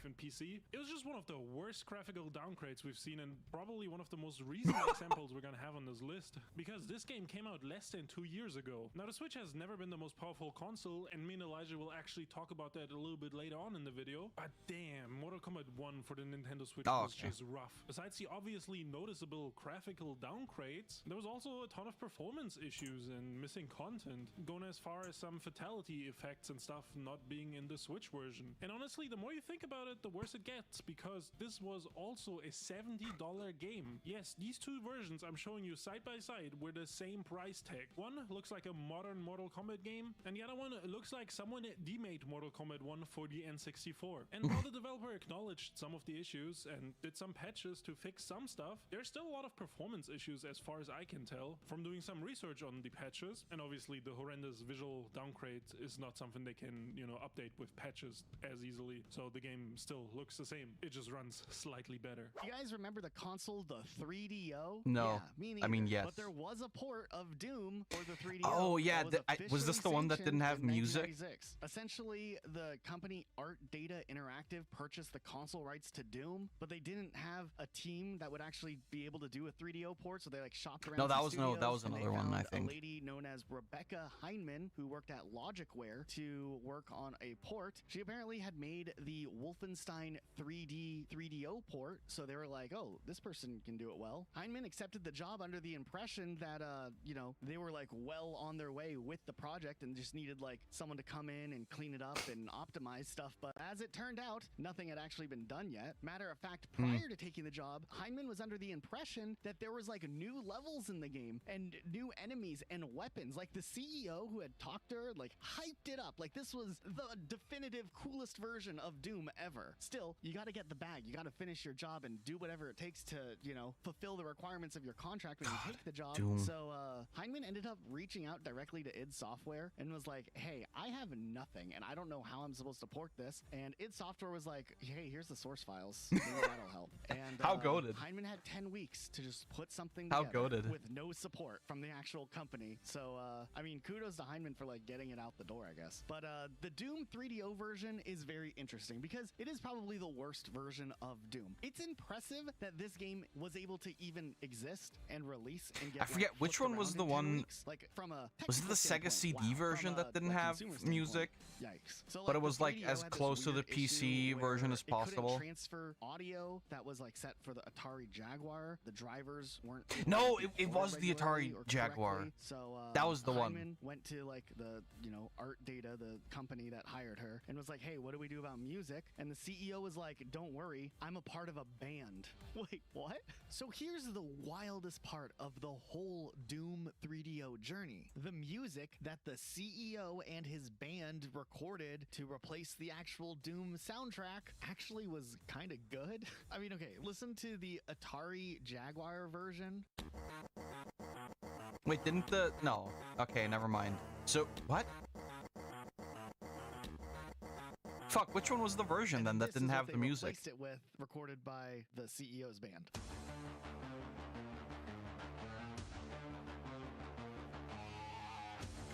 And PC. It was just one of the worst graphical downgrades we've seen, and probably one of the most recent examples we're gonna have on this list, because this game came out less than 2 years ago. Now, the Switch has never been the most powerful console, and me and Elijah will actually talk about that a little bit later on in the video, but damn, Mortal Kombat 1 for the Nintendo Switch was just rough. Besides the obviously noticeable graphical downgrades, there was also a ton of performance issues and missing content, going as far as some fatality effects and stuff not being in the Switch version. And honestly, the more you think about it, the worse it gets, because this was also a $70 game. Yes, these two versions I'm showing you side by side were the same price tag. One looks like a modern Mortal Kombat game, and the other one looks like someone demade Mortal Kombat 1 for the N64. And while the developer acknowledged some of the issues and did some patches to fix some stuff, there's still a lot of performance issues as far as I can tell from doing some research on the patches. And obviously the horrendous visual downgrade is not something they can, you know, update with patches as easily. So the game still looks the same. It just runs slightly better.
You guys remember the console, the 3DO?
No.
Yeah, me neither.
I mean, yes.
But there was a port of Doom for the 3DO.
Oh, yeah. Was this the one that didn't have music?
Essentially, the company Art Data Interactive purchased the console rights to Doom, but they didn't have a team that would actually be able to do a 3DO port, so they like shopped around.
No, that was
studios,
that was another one, I think.
A lady known as Rebecca Heinemann, who worked at Logicware to work on a port. She apparently had made the Wolfenstein 3DO port, so they were like, oh, this person can do it well. Heinemann accepted the job under the impression that you know, they were like well on their way with the project and just needed like someone to come in and clean it up and optimize stuff. But as it turned out, nothing had actually been done yet. Matter of fact, prior to taking the job, Heinemann was under the impression that there was like new levels in the game and new enemies and weapons. Like the CEO who had talked to her like hyped it up like this was the definitive coolest version of Doom ever. Still, you got to get the bag. You got to finish your job and do whatever it takes to, you know, fulfill the requirements of your contract when you take the job.
Doom.
So Heinemann ended up reaching out directly to id Software and was like, hey, I have nothing and I don't know how I'm supposed to port this. And id Software was like, hey, here's the source files. Maybe that'll help. And
how goated.
Heinemann had 10 weeks to just put something together with no support from the actual company. So I mean, kudos to Heinemann for like getting it out the door, I guess. But the Doom 3DO version is very interesting because it is probably the worst version of Doom. It's impressive that this game was able to even exist and release and get.
I forget
like,
which one was the one.
Weeks. Like from a
was it the Sega CD version that didn't have music?
Yikes! So, like,
but it was like as close to the PC version as possible.
Transfer audio that was like set for the Atari Jaguar. The drivers weren't.
No, it was the Atari Jaguar.
So
that was the
Heinemann
one.
Went to like the, you know, Art Data, the company that hired her, and was like, hey, what do we do about music? And the CEO was like, don't worry, I'm a part of a band. Wait, what? So here's the wildest part of the whole Doom 3DO journey. The music that the CEO and his band recorded to replace the actual Doom soundtrack actually was kind of good. I mean, okay, listen to the Atari Jaguar version.
Wait, didn't the... No. Okay, never mind. So, what? Fuck, which one was the version then that didn't have the music?
Replaced it with, recorded by the CEO's band.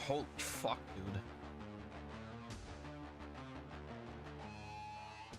Holy fuck, dude.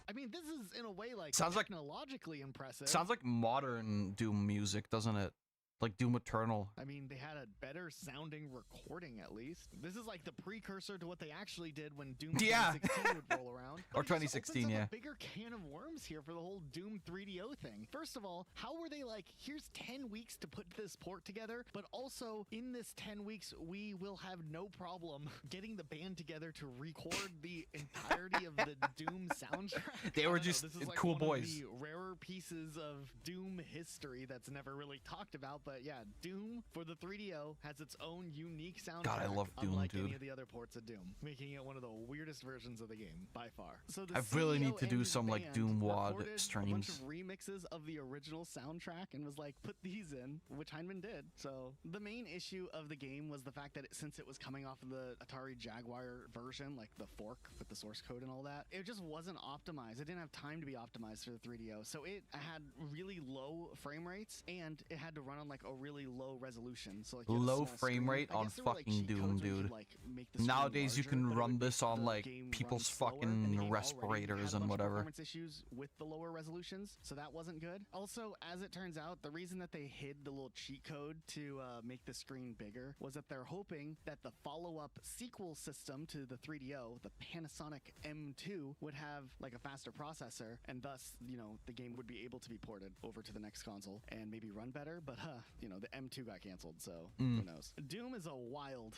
I mean, this is in a way like
sounds
technologically impressive.
Sounds like modern Doom music, doesn't it? Like Doom Eternal.
I mean, they had a better sounding recording at least. This is like the precursor to what they actually did when Doom 2016 would roll around.
Or 2016, yeah.
A bigger can of worms here for the whole Doom 3DO thing. First of all, how were they like, here's 10 weeks to put this port together, but also in this 10 weeks, we will have no problem getting the band together to record the entirety of the Doom soundtrack?
They were just
this is like
cool
one
boys.
Of the rarer more pieces of Doom history that's never really talked about, but yeah, Doom for the 3DO has its own unique soundtrack.
God, I love Doom,
unlike
dude.
any of the other ports of Doom, making it one of the weirdest versions of the game by far. So the
I really
CEO
need to
and
do
his
some like
band
Doom WOD
recorded a bunch
streams.
of remixes of the original soundtrack and was like, put these in, which Heinemann did. So the main issue of the game was the fact that since it was coming off of the Atari Jaguar version, like the fork with the source code and all that, it just wasn't optimized. It didn't have time to be optimized for the 3DO. So it had really low frame rates and it had to run on like a really low resolution. So like you had a
Low
small
frame
screen.
rate
I
on
guess there were, like,
fucking
cheat
Doom,
codes where you
dude.
could, like, make the screen
Nowadays you
larger,
can
but it
run
would
this
make
on
the
like
game run
people's
slower, and the
fucking
game already
respirators
had a
and
bunch of
whatever.
performance issues with the lower resolutions, so that wasn't good. Also, as it turns out, the reason that they hid the little cheat code to make the screen bigger was that they're hoping that the follow-up sequel system to the 3DO, the Panasonic M2, would have like a faster processor, and thus, you know, the game would be able to be ported over to the next console and maybe run better. But you know, the M2 got canceled, so who knows? Doom is a wild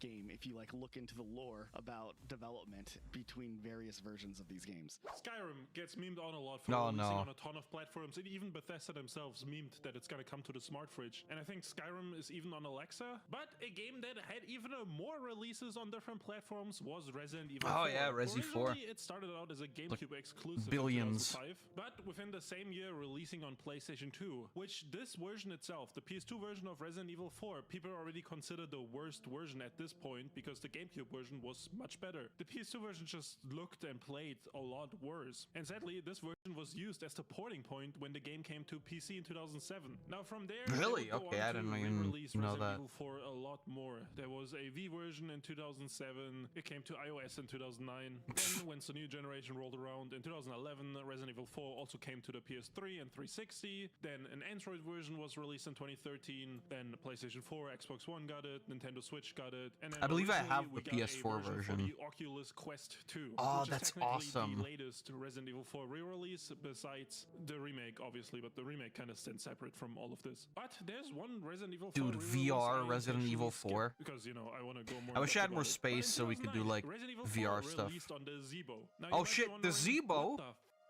game if you like look into the lore about development between various versions of these games.
Skyrim gets memed on a lot for releasing on a ton of platforms, and even Bethesda themselves memed that it's gonna come to the smart fridge. And I think Skyrim is even on Alexa. But a game that had even more releases on different platforms was Resident Evil 4.
Oh yeah, Resi 4.
Originally, it started out as a GameCube exclusive
billions.
in 2005, but within the same year releasing on PlayStation 2, which this version itself, the PS2 version of Resident Evil 4, people already consider the worst version at this point because the GameCube version was much better. The PS2 version just looked and played a lot worse. And sadly, this version was used as the porting point when the game came to PC in 2007. Now from there,
Really?
they would go
Okay,
on
I
to
didn't even
re-release
know
Resident
that.
Evil 4 a lot more. There was a V version in 2007. It came to iOS in 2009. Then once the new generation rolled around in 2011, Resident Evil 4 also came to the PS3 and 360. Then an Android version was released in 2013. Then PlayStation 4, Xbox One got it, Nintendo Switch got it, and then
I believe I
originally
have
we
the
got a
PS4
for
version.
the Oculus Quest 2.
Oh,
which
that's
is technically
awesome.
the latest Resident Evil 4 re-release besides the remake, obviously, but the remake kind of stands separate from all of this. But there's one Resident Evil 4
Dude,
re-release
VR
I
Resident
intentionally
Evil
skipped
4.
because, you know, I want to go more
I wish I had
in-depth
more
about it. But in
space so we could do
2009,
like
Resident Evil
VR
4
stuff.
released on the Zeebo. Now, you
Oh
might be
shit, the
wondering,
Zeebo?
what the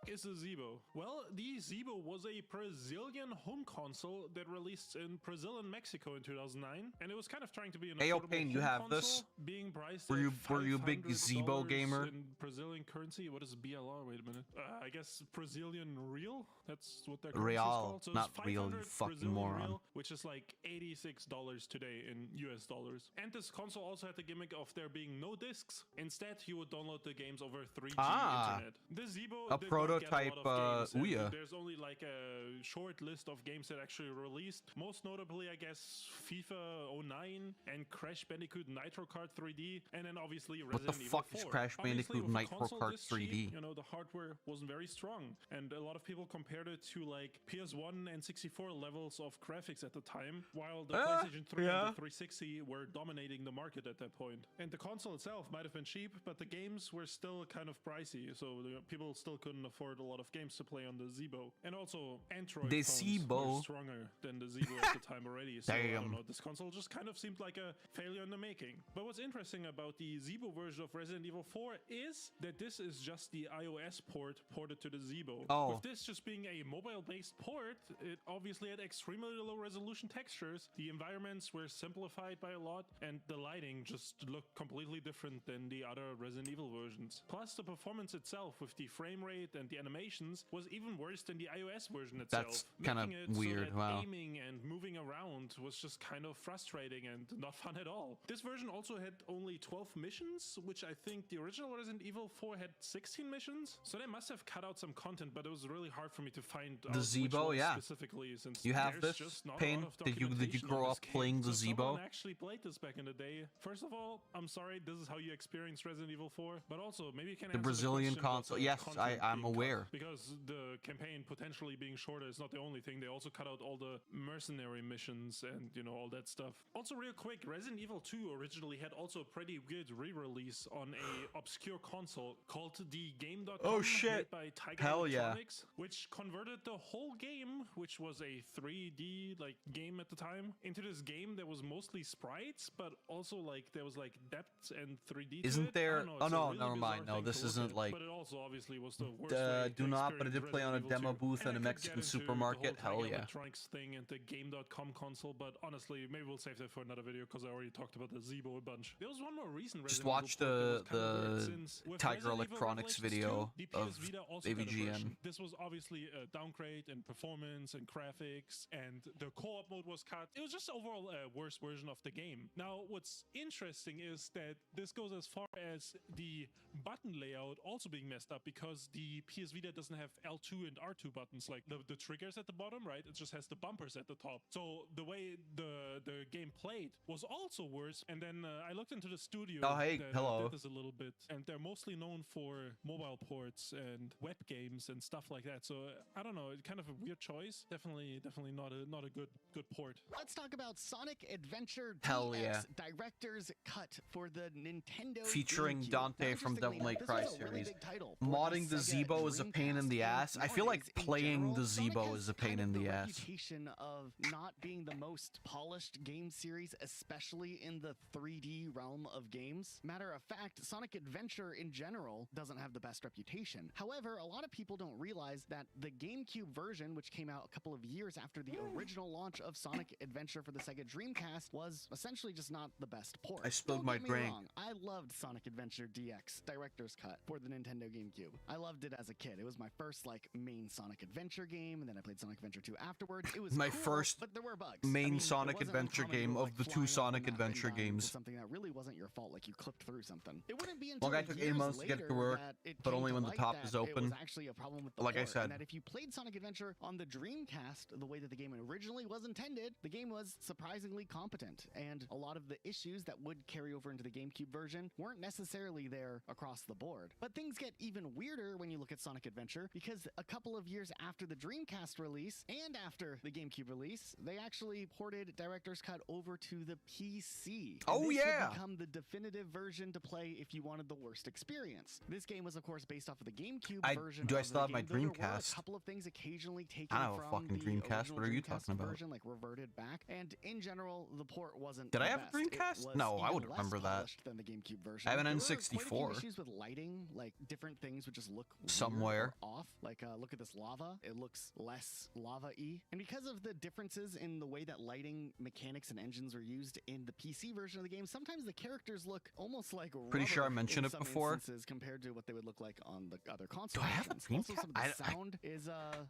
is a Zeebo? Well, the Zeebo was a Brazilian home console that released in Brazil and Mexico in 2009, and it was kind of trying to be an
Ayo,
affordable
Payne, you
home
have
console,
this?
being priced
Were
at
you a big Zeebo
$500
gamer?
in Brazilian currency? What is BLR? Wait a minute. I guess Brazilian real? That's what their currency is
Real,
called. So
not
it's
real, you
500
fucking
Brazilian
moron.
real, which is like $86 today in US dollars. And this console also had the gimmick of there being no discs. Instead, you would download the games over 3G internet. The Zeebo
A
did
prototype,
not get a lot of games, and
Ouya.
there's only like a short list of games that actually released. Most notably, I guess, FIFA 09 and Crash Bandicoot Nitro Kart 3D, and then obviously
What the
Resident Evil
fuck is
4.
Crash
Obviously,
Bandicoot
with a
Nitro
console
Kart
this cheap,
3D?
you know, the hardware wasn't very strong, and a lot of people compared it to like PS1 and 64 levels of graphics at the time, while the PlayStation 3 and the 360 were dominating the market at that point. And the console itself might have been cheap, but the games were still kind of pricey, so people still couldn't afford a lot of games to play on the Zeebo. And also, Android
The
phones
Zeebo.
were stronger than the Zeebo at the time already, so I
Damn.
don't know, this console just kind of seemed like a failure in the making. But what's interesting about the Zeebo version of Resident Evil 4 is that this is just the iOS port ported to the Zeebo.
Oh.
With this just being a mobile-based port, it obviously had extremely low resolution textures, the environments were simplified by a lot, and the lighting just looked completely different than the other Resident Evil versions. Plus, the performance itself with the frame rate and the animations was even worse than the iOS version itself.
That's kinda
making it
weird,
so that
wow.
aiming and moving around was just kind of frustrating and not fun at all. This version also had only 12 missions, which I think the original Resident Evil 4 had 16 missions, so they must have cut out some content, but it was really hard for me to find
The
out which
Zeebo,
ones
yeah.
specifically, since
You have
there's
this,
just not a
Payne?
lot of
Did you
documentation
grow
on
up
this
playing
game.
the
So
Zeebo?
someone actually played this back in the day. First of all, I'm sorry, this is how you experienced Resident Evil 4, but also maybe you can answer
Brazilian
question about
console.
the
Yes,
content
I'm
being cut,
aware.
because the campaign potentially being shorter is not the only thing. They also cut out all the mercenary missions and, you know, all that stuff. Also, real quick, Resident Evil 2 originally had also a pretty good re-release on a obscure console called the Game.com.
Oh, shit.
Made by Tiger
Hell yeah.
Electronics, which converted the whole game, which was a 3D like game at the time, into this game that was mostly sprites, but also like there was like depth and 3D. to
Isn't
it. I
there-
don't know,
oh,
it's a
no,
really
never
bizarre
mind. No,
thing
this
to look
isn't
at,
like
But it also obviously was the worst
do not, but I did
experienced
play on a
Resident
demo
Evil 2.
booth
And
in a
I could
Mexican
get into
supermarket.
the whole
Hell yeah.
electronics thing and the Game.com console, but honestly, maybe we'll save that for another video because I already talked about the Zebo a bunch. There was one more reason.
Just
Resident
watch
Evil port that was kind of weird,
the
since with
Tiger
Resident Evil
Electronics
Revelations
video
2, the
of
PS Vita also got a
AVGN.
version. This was obviously a downgrade in performance and graphics, and the co-op mode was cut. It was just overall a worse version of the game. Now, what's interesting is that this goes as far as the button layout also being messed up, because the PS Vita doesn't have L2 and R2 buttons like the triggers at the bottom, right? It just has the bumpers at the top. So the way the game played was also worse. And then I looked into the studio
Oh, hey,
that
hello.
did this a little bit, and they're mostly known for mobile ports and web games and stuff like that. So I don't know, kind of a weird choice. Definitely not a good port.
Let's talk about Sonic Adventure
Hell
DX
yeah.
Director's Cut for the Nintendo
Featuring
GameCube.
Dante
Now,
from Devil May
interestingly,
Cry
this was a really
series.
big title for
Modding the
Sega
Zebo is a pain in the
Dreamcast,
ass.
and
I feel like
nowadays, in
playing
general,
the
Sonic
Zebo
has
is a pain
kind
in
of
the ass.
reputation of not being the most polished game series, especially in the 3D realm of games. Matter of fact, Sonic Adventure in general doesn't have the best reputation. However, a lot of people don't realize that the GameCube version, which came out a couple of years after the original launch of Sonic Adventure for the Sega Dreamcast, was essentially just not the best port.
I spilled
Don't
my
get me
drink.
wrong, I loved Sonic Adventure DX Director's Cut for the Nintendo GameCube. I loved it as a kid. It was my first like main Sonic Adventure game, and then I played Sonic Adventure 2 afterwards. It was
My
cool,
first
but there were bugs.
main
it
Sonic
wasn't
Adventure
uncommon
game
to,
of
like,
the
fly
two
on the
Sonic
map and
Adventure
die into
games.
Something that really wasn't your fault, like you clipped through something. It wouldn't be until
Well, I took 8
years
months to get
later
to work,
that it
but
came
only
to
when the
light
top
that
is
it
open.
was actually a problem with the
Like I
port,
said.
and that if you played Sonic Adventure on the Dreamcast the way that the game originally was intended, the game was surprisingly competent, and a lot of the issues that would carry over into the GameCube version weren't necessarily there across the board. But things get even weirder when you look at Sonic Adventure, because a couple of years after the Dreamcast release and after the GameCube release, they actually ported Director's Cut over to the PC.
Oh,
this
yeah.
would become the definitive version to play if you wanted the worst experience. This game was, of course, based off of the GameCube version.
Do I
of
still
the
have my
game, though there were
Dreamcast?
a couple of things occasionally taken
I don't have a
from
fucking
the
Dreamcast.
original
What are you
Dreamcast
talking about?
version, like reverted back. And in general, the port wasn't.
Did
the
I have a
best. It
Dreamcast?
was
No, I
even
would
less
remember that.
polished than the GameCube version.
I have an
There were
N64.
quite a few issues with lighting, like different things would just look weird
Somewhere.
or off. Like look at this lava; it looks less lava-y. And because of the differences in the way that lighting mechanics and engines are used in the PC version of the game, sometimes the characters look almost like
Pretty sure I
rubber
mentioned
in
it
some
before.
instances compared to what they would look like on the other console.
Do I have a
versions. Also,
Dreamcast?
some of the sound is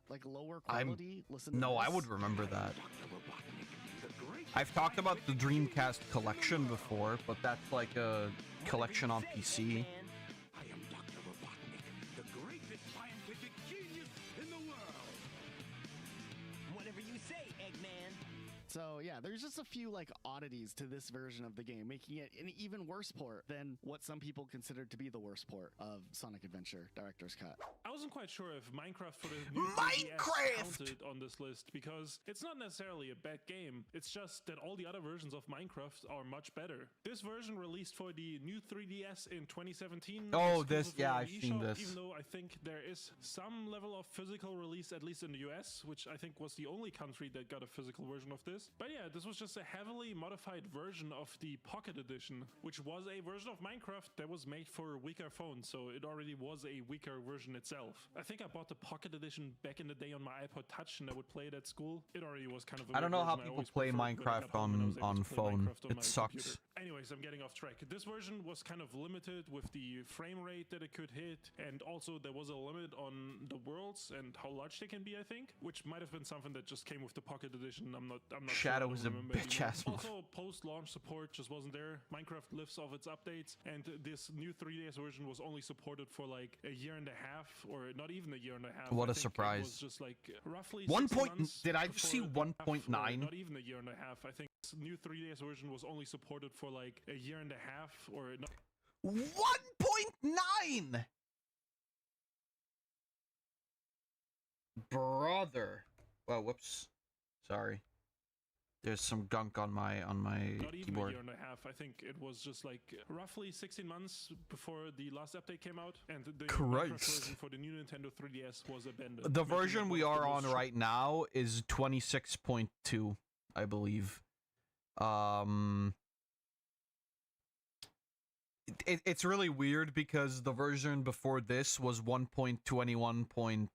like lower quality. Listen to
No, I
this.
would remember that. I've talked about the Dreamcast collection before, but that's like a collection on PC.
I am Dr. Robotnik, the greatest scientific genius in the world.
Whatever you say, Eggman.
So yeah, there's just a few like oddities to this version of the game, making it an even worse port than what some people considered to be the worst port of Sonic Adventure Director's Cut.
I wasn't quite sure if Minecraft for the new 3DS
Minecraft!
counted on this list, because it's not necessarily a bad game. It's just that all the other versions of Minecraft are much better. This version released for the new 3DS in 2017.
Oh, this-
exclusively
yeah,
on
I've
the
seen
eShop,
this.
Even though I think there is some level of physical release, at least in the US, which I think was the only country that got a physical version of this. But yeah, this was just a heavily modified version of the Pocket Edition, which was a version of Minecraft that was made for weaker phones, so it already was a weaker version itself. I think I bought the Pocket Edition back in the day on my iPod Touch, and I would play it at school. It already was kind of a
I don't
weird
know how
version. I
people
always
play
preferred when I got
Minecraft
home and I was able
on
to play
phone.
Minecraft on
It
my
sucks.
computer. Anyways, I'm getting off track. This version was kind of limited with the frame rate that it could hit, and also there was a limit on the worlds and how large they can be, I think, which might have been something that just came with the Pocket Edition. I'm not
Shadow
sure. I
is
don't
a
remember
bitch
anymore.
ass mother-
Also, post-launch support just wasn't there. Minecraft lives off its updates, and this new 3DS version was only supported for like a year and a half, or not even a year and a half.
What
I
a
think
surprise.
It was just like roughly
1
6
point-
months
did I just see
before the half, or
1.9?
Not even a year and a half. I think this new 3DS version was only supported for like a year and a half, or not.
1.9! Brother. Well, whoops. Sorry. There's some gunk on my
Not even
keyboard.
a year and a half. I think it was just like roughly 16 months before the last update came out, and the Minecraft
Christ.
version for the new Nintendo 3DS was abandoned.
The
making it
version
one
we
of the
are on
most
right now is 26.2, I believe. it's really weird because the version before this was 1.21.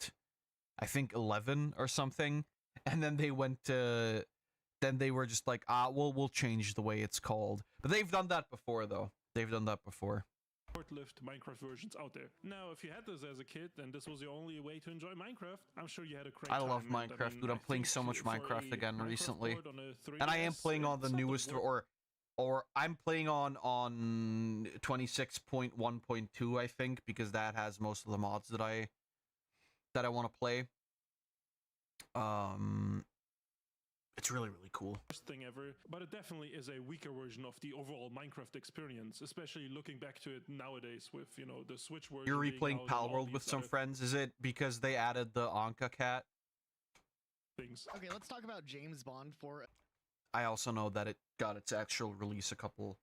I think 11 or something, and then they went to, then they were just like, we'll change the way it's called. But they've done that before, though. They've done that before.
Short-lived Minecraft versions out there. Now, if you had this as a kid and this was your only way to enjoy Minecraft, I'm sure you had a great
I
time.
love
And,
Minecraft,
mean,
dude. I'm
I
playing
think
so much
for
Minecraft
a
again
Minecraft
recently,
board on a
and I am
3DS,
playing on the
it's not
newest,
worst.
or I'm playing on 26.1.2, I think, because that has most of the mods that I want to play. It's really cool.
Worst thing ever, but it definitely is a weaker version of the overall Minecraft experience, especially looking back to it nowadays with, you know, the Switch version.
You're
being
replaying
out and
Pal
all
World with
these
some
other
friends. Is it because they added the Anka cat?
things.
Okay, let's talk about James Bond for
I also know that it got its actual release a couple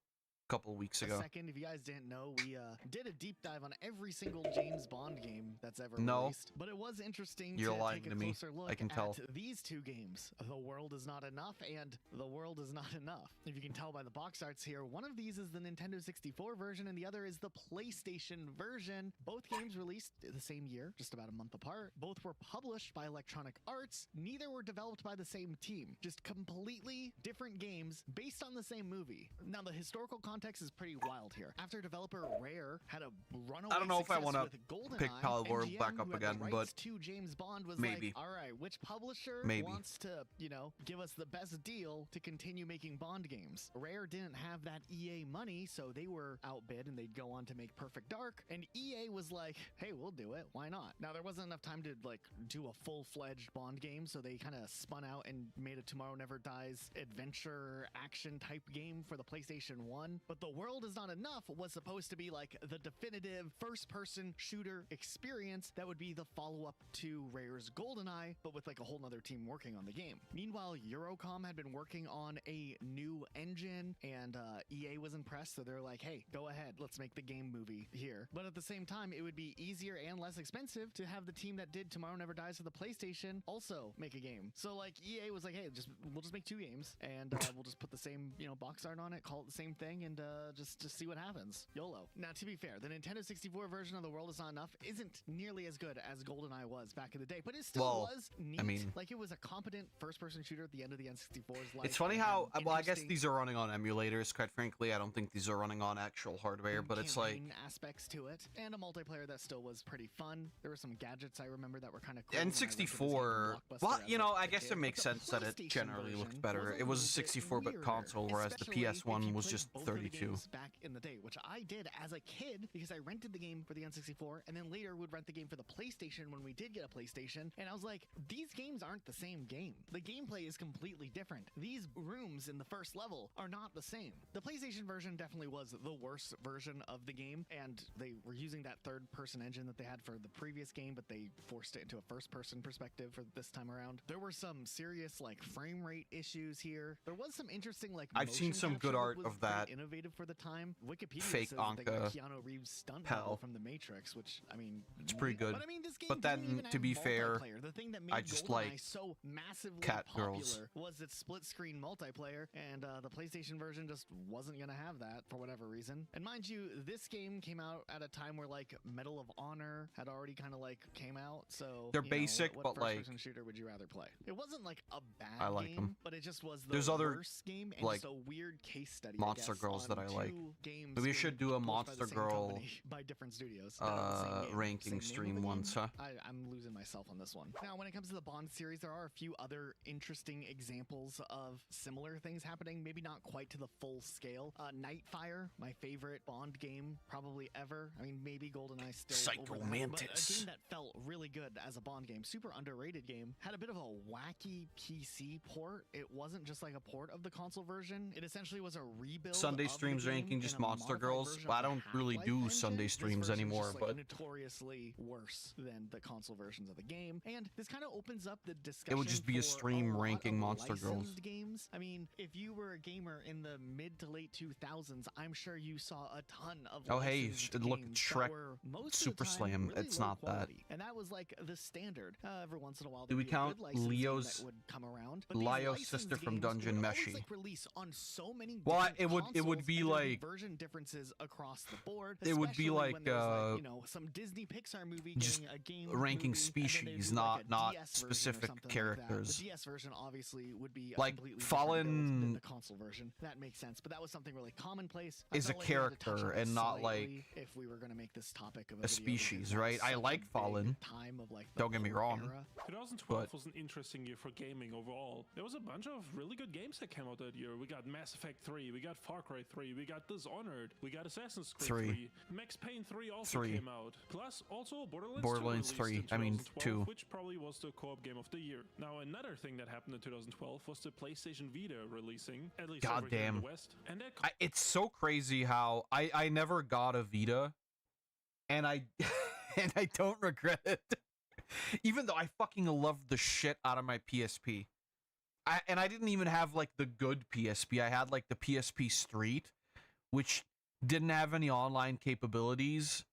weeks
a
ago.
second. If you guys didn't know, we did a deep dive on every single James Bond game that's ever
No.
released. But it was interesting
You're
to
lying
take a
to me.
closer look
I can
at
tell.
these two games, The World Is Not Enough and The World Is Not Enough. If you can tell by the box arts here, one of these is the Nintendo 64 version and the other is the PlayStation version. Both games released the same year, just about a month apart. Both were published by Electronic Arts. Neither were developed by the same team. Just completely different games based on the same movie. Now, the historical context is pretty wild here. After developer Rare had a runaway
I don't know if I
success
wanna
with GoldenEye,
pick Pal World
MGM,
back up
who had the
again,
rights
but
to James Bond was
maybe.
like, all right, which publisher
Maybe.
wants to, you know, give us the best deal to continue making Bond games? Rare didn't have that EA money, so they were outbid and they'd go on to make Perfect Dark, and EA was like, hey, we'll do it. Why not? Now, there wasn't enough time to, like, do a full-fledged Bond game, so they kind of spun out and made a Tomorrow Never Dies adventure action type game for the PlayStation 1, but The World Is Not Enough was supposed to be like the definitive first-person shooter experience that would be the follow-up to Rare's GoldenEye, but with like a whole nother team working on the game. Meanwhile, Eurocom had been working on a new engine, and EA was impressed, so they're like, hey, go ahead, let's make the game movie here. But at the same time, it would be easier and less expensive to have the team that did Tomorrow Never Dies for the PlayStation also make a game. So like EA was like, hey, we'll just make two games, and we'll just put the same, you know, box art on it, call it the same thing, and just see what happens. YOLO. Now, to be fair, the Nintendo 64 version of The World Is Not Enough isn't nearly as good as GoldenEye was back in the day, but it still was neat.
I mean,
like, it was a competent first-person shooter at the end of the N64's life.
it's funny
and
how,
had
well, I guess
interesting
these are running on emulators. Quite frankly, I don't think these are running on actual hardware, but it's like,
campaign aspects to it, and a multiplayer that still was pretty fun. There were some gadgets I remember that were kind of cool.
N64, well, you know, I guess it makes sense that it generally looked better. It was a 64-bit console, whereas the PS1 was just 32.
Back in the day, which I did as a kid because I rented the game for the N64 and then later would rent the game for the PlayStation when we did get a PlayStation, and I was like, these games aren't the same game. The gameplay is completely different. These rooms in the first level are not the same. The PlayStation version definitely was the worst version of the game, and they were using that third-person engine that they had for the previous game, but they forced it into a first-person perspective for this time around. There were some serious like frame rate issues here. There was some interesting like
I've seen
motion
some good
capture
art
was
of that.
pretty innovative for the time. Wikipedia
Fake
says that they got
Anka
Keanu Reeves stunt
Pal.
double from The Matrix, which I mean,
It's pretty good.
But I mean, this game
But
didn't
then,
even
to
have
be fair,
multiplayer. The thing that made
I just
GoldenEye
like
so massively
cat
popular
girls.
was its split-screen multiplayer, and the PlayStation version just wasn't gonna have that for whatever reason. And mind you, this game came out at a time where like Medal of Honor had already kind of like came out, so
They're
you know,
basic,
what
but, like,
first-person shooter would you rather play? It wasn't like a bad
I like
game,
them.
but it just was the
There's other,
worst game and
like,
just a weird case study.
Monster
I guess,
Girls that
on
I like.
two games
We
being
should do a
published by the
Monster
same
Girl,
company by different studios. No, the same game,
ranking
same name of
stream
the game.
once, huh?
I'm losing myself on this one. Now, when it comes to the Bond series, there are a few other interesting examples of similar things happening, maybe not quite to the full scale. Nightfire, my favorite Bond game probably ever. I mean, maybe GoldenEye still
Psycho
over that, but a
Mantis.
game that felt really good as a Bond game, super underrated game, had a bit of a wacky PC port. It wasn't just like a port of the console version. It essentially was a rebuild.
Sunday
of the
streams
game
ranking
in
just
a
Monster
modified
Girls.
version
Well, I
of the
don't really
Half-Life
do
engine.
Sunday
This
streams
version's
anymore,
just, like,
but
notoriously worse than the console versions of the game. And this kind of opens up the discussion.
it would just be a
for
stream
lot
ranking
of
Monster Girls.
licensed games. I mean, if you were a gamer in the mid to late 2000s, I'm sure you saw a ton of
Oh, hey,
licensed
look,
games
Shrek
that were most
Super
of the time
Slam.
really
It's
low
not that.
quality. And that was like the standard. Every once in a while,
Do we
there'd be a
count
good licensed game
Leo's-
that would come around. But these
Lio's
licensed
sister from
games
Dungeon
would always,
Meshi?
like, release on so many
Well,
different
it would would be
and there'd
like
version differences across the board.
It would be
especially
like,
when there's, you know, some Disney Pixar movie
just
getting a game
ranking
movie, and then they'd
species,
do, like, a
not
DS version or
specific
something like that.
characters.
The DS version obviously would be a
Like,
completely different build than
Fallen
the console version. That makes sense, but that was something really commonplace. I
is a
felt like we had to touch
character
on it
and not like
slightly if we were going to make this topic of
a
video, because
species,
that was
right? I
such a
like
big
Fallen.
time of, like, the
Don't get me
whole
wrong.
era.
2012
But-
was an interesting year for gaming overall. There was a bunch of really good games that came out that year. We got Mass Effect 3, we got Far Cry 3, we got Dishonored, we got Assassin's Creed 3. Max Payne 3 also came out. Plus, also Borderlands 2
3,
released in
I mean
2012,
2.
which probably was the co-op game of the year. Now, another thing that happened in 2012 was the PlayStation Vita releasing, at least over here in the West. And that
It's so crazy how I never got a Vita, and I and I don't regret it. Even though I fucking loved the shit out of my PSP. I didn't even have like the good PSP. I had like the PSP Street, which didn't have any online capabilities,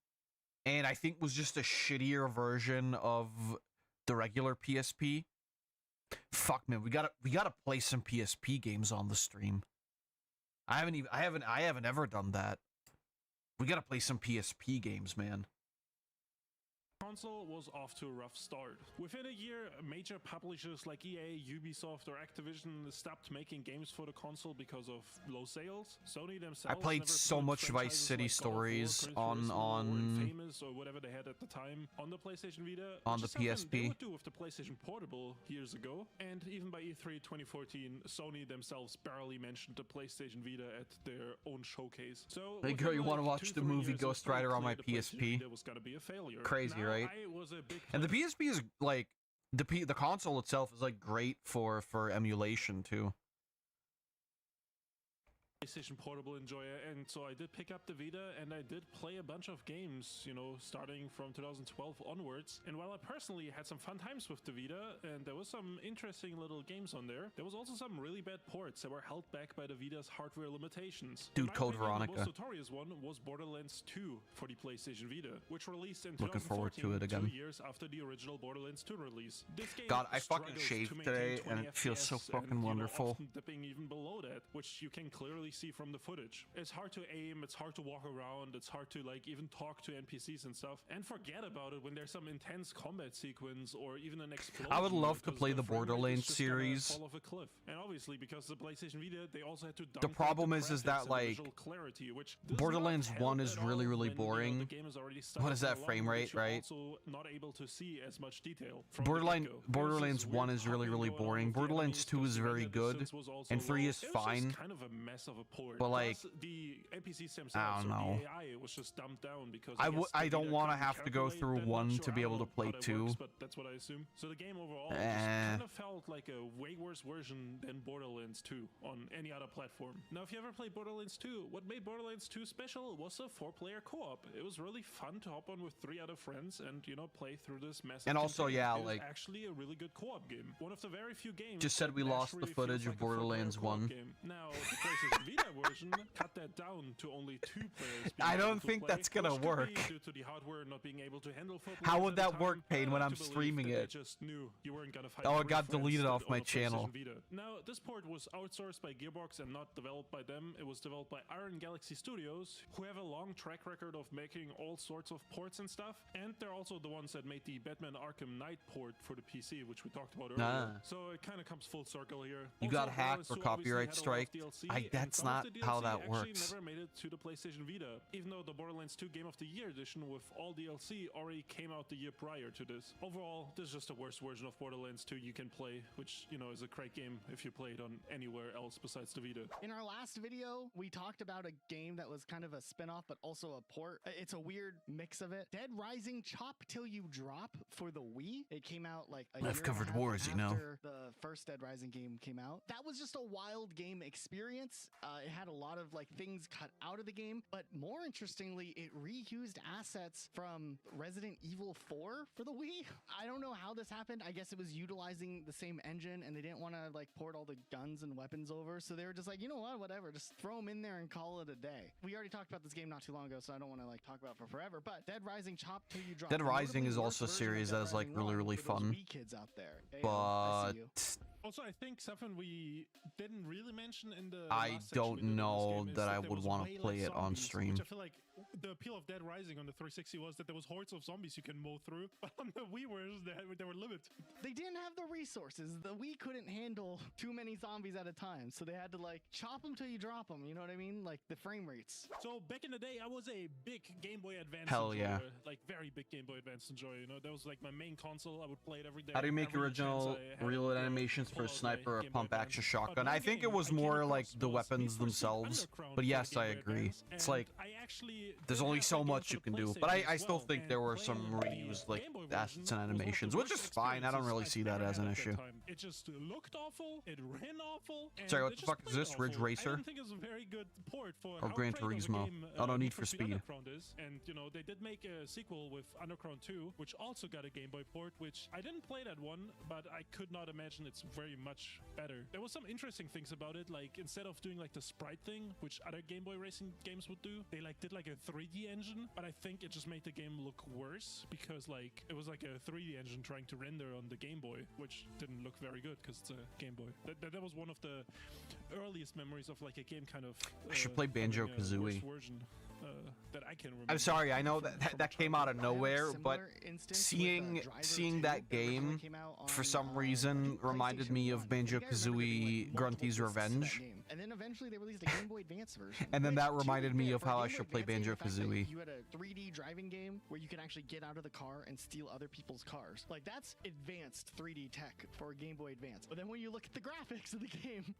and I think was just a shittier version of the regular PSP. Fuck man, we gotta play some PSP games on the stream. I haven't ever done that. We gotta play some PSP games, man.
console was off to a rough start. Within a year, major publishers like EA, Ubisoft, or Activision stopped making games for the console because of low sales. Sony themselves
I played
never
so
put
much Vice
franchises
City
like God of War,
Stories
Gran Turismo, or
on
Infamous, or whatever they had at the time on the PlayStation Vita,
on
which
the
is something they
PSP.
would do with the PlayStation Portable years ago. And even by E3 2014, Sony themselves barely mentioned the PlayStation Vita at their own showcase. So
Hey
within,
girl, you want to
like,
watch
2-3
the movie
years, it was
Ghost Rider on my
pretty clear the PlayStation
PSP?
Vita was gonna be a failure.
Crazy,
Now,
right?
I was a big
And the
player-
PSP is like the console itself is like great for emulation too.
PlayStation Portable enjoyer, and so I did pick up the Vita and I did play a bunch of games, you know, starting from 2012 onwards. And while I personally had some fun times with the Vita and there was some interesting little games on there, there was also some really bad ports that were held back by the Vita's hardware limitations. In
Dude,
my
Code
opinion,
Veronica.
The most notorious one was Borderlands 2 for the PlayStation Vita, which released in
Looking forward to
2014,
it again.
2 years after the original Borderlands 2 release. This game
God, I fucking
struggles
shaved
to maintain
today,
20
and it feels so
FPS
fucking
and,
wonderful.
often dipping even below that, which you can clearly see from the footage. It's hard to aim, it's hard to walk around, it's hard to like even talk to NPCs and stuff. And forget about it when there's some intense combat sequence or even an explosion.
I would love to
because
play the
frame rate is
Borderlands
just gonna
series.
fall off a cliff. And obviously because the PlayStation Vita, they also had to
The
downgrade
problem is
graphics
that
and
like
visual clarity, which does
Borderlands
not help
1 is
at
really
all
really
when,
boring.
the game is already
What is
started
that
so
frame
long,
rate,
which you're
right?
also not able to see as much detail from the
Borderlands
get-go.
Borderlands
There's this
1
weird
is really
hopping
really
going on
boring.
with the
Borderlands
enemies
2
because
is
the
very
render
good,
distance was also
and 3
low.
is
It was
fine.
just kind of a mess of a port.
But, like,
Plus, the NPCs themselves,
I don't
or
know.
the AI was just dumped down because
I don't want to have to go through 1 to be able to play 2.
but that's what I assume. So the game overall just
Eh.
kind of felt like a way worse version than Borderlands 2 on any other platform. Now, if you ever played Borderlands 2, what made Borderlands 2 special was a 4-player co-op. It was really fun to hop on with 3 other friends and, you know, play through this massive
And also,
campaign.
yeah,
It was
like-
actually a really good co-op game. One of the very few games
Just said
that
we lost the
naturally
footage
feels
of
like a 4-player
Borderlands
co-op
1.
game. Now, the PlayStation Vita version cut that down to only 2 players.
I
being
don't
able to
think
play,
that's gonna
which could
work.
be due to the hardware not being able to handle 4
How
players
would
at a
that work,
time.
Payne,
I
when
like
I'm
to believe
streaming
that they
it?
just knew you weren't gonna fight
Oh, it
your
got
friends
deleted
that
off
own
my
a PlayStation
channel.
Vita. Now, this port was outsourced by Gearbox and not developed by them. It was developed by Iron Galaxy Studios, who have a long track record of making all sorts of ports and stuff. And they're also the ones that made the Batman Arkham Knight port for the PC, which we talked about earlier.
Ah.
So it kind of comes full circle here.
You
Also,
got hacked
Borderlands
or
2 obviously
copyright
had a lot of
strike.
DLC, and
That's
some of
not
the
how
DLC
that
actually
works.
never made it to the PlayStation Vita, even though the Borderlands 2 Game of the Year edition with all DLC already came out the year prior to this. Overall, this is just the worst version of Borderlands 2 you can play, which, you know, is a great game if you play it on anywhere else besides the Vita.
In our last video, we talked about a game that was kind of a spin-off, but also a port. It's a weird mix of it. Dead Rising Chop Till You Drop for the Wii. It came out like a
I've
year and a
covered
half
wars, you know.
after the first Dead Rising game came out. That was just a wild game experience. It had a lot of like things cut out of the game, but more interestingly, it reused assets from Resident Evil 4 for the Wii. I don't know how this happened. I guess it was utilizing the same engine and they didn't want to like port all the guns and weapons over. So they were just like, you know what, whatever, just throw them in there and call it a day. We already talked about this game not too long ago, so I don't want to like talk about it for forever, but Dead Rising Chop Till You Drop.
Dead Rising
Notably
is
worse
also a
version of
series
Dead
that is like
Rising
really
1
really
for those
fun.
Wii kids out there. Hey, I
But
see you.
Also, I think something we didn't really mention in the
I
last section
don't
we did on this
know
game is
that I
there
would
was
want
way
to play
less
it on
zombies,
stream.
Which I feel like the appeal of Dead Rising on the 360 was that there was hordes of zombies you can mow through, but on the Wii version they were limited.
They didn't have the resources. The Wii couldn't handle too many zombies at a time, so they had to like chop them till you drop them. You know what I mean? Like the frame rates.
So back in the day, I was a big Game Boy Advance
Hell
enjoyer,
yeah.
like very big Game Boy Advance enjoyer. You know, that was like my main console. I would play it every day.
How do you make
Every
original
chance I had,
real
I would
animations
pull
for a
out my
sniper or
Game Boy
pump action
Advance.
shotgun?
But
I
one
think
game
it was
I came
more like
across
the
was
weapons
Need for Speed
themselves.
Underground
But
for the
yes,
Game
I
Boy
agree.
Advance,
It's
and
like
I actually
there's
did
only
have
so
that game
much
for
you
the
can do. But
PlayStation
I
as
still
well,
think
and
there were
playing
some
the
reused like
Game Boy
assets
version
and
was one of the
animations, which
worst
is fine. I don't really
experiences
see that
I've
as an
ever had at
issue.
that time. It just looked awful. It ran awful. And
Sorry, what
it
the
just
fuck is
played
this? Ridge
awful. I
Racer?
didn't think it was a very good port for
Or
how
Gran
great of a
Turismo.
game,
Oh no, Need for Speed.
Underground is. And you know, they did make a sequel with Underground 2, which also got a Game Boy port, which I didn't play that one, but I could not imagine it's very much better. There was some interesting things about it, like instead of doing like the sprite thing, which other Game Boy racing games would do, they like did like a 3D engine, but I think it just made the game look worse because like it was like a 3D engine trying to render on the Game Boy, which didn't look very good because it's a Game Boy. That was one of the earliest memories of like a game kind of
I should play
having a
Banjo-Kazooie.
worse version that I can remember.
I'm sorry, I know that came out of
I have a
nowhere, but
similar instance with,
seeing
Driver 2
that
that originally
game
came out
for
on,
some
I
reason
think
reminded
PlayStation
me
1.
of
I think I remember
Banjo-Kazooie
getting, like, multiple
Grunty's
discs of that
Revenge.
game. And then eventually they released a Game Boy Advance version.
And then
which,
that
to be
reminded me
fair,
of
for a
how I
Game Boy
should play
Advance game, the fact that
Banjo-Kazooie.
You had a 3D driving game where you could actually get out of the car and steal other people's cars. Like that's advanced 3D tech for a Game Boy Advance. But then when you look at the graphics of the game,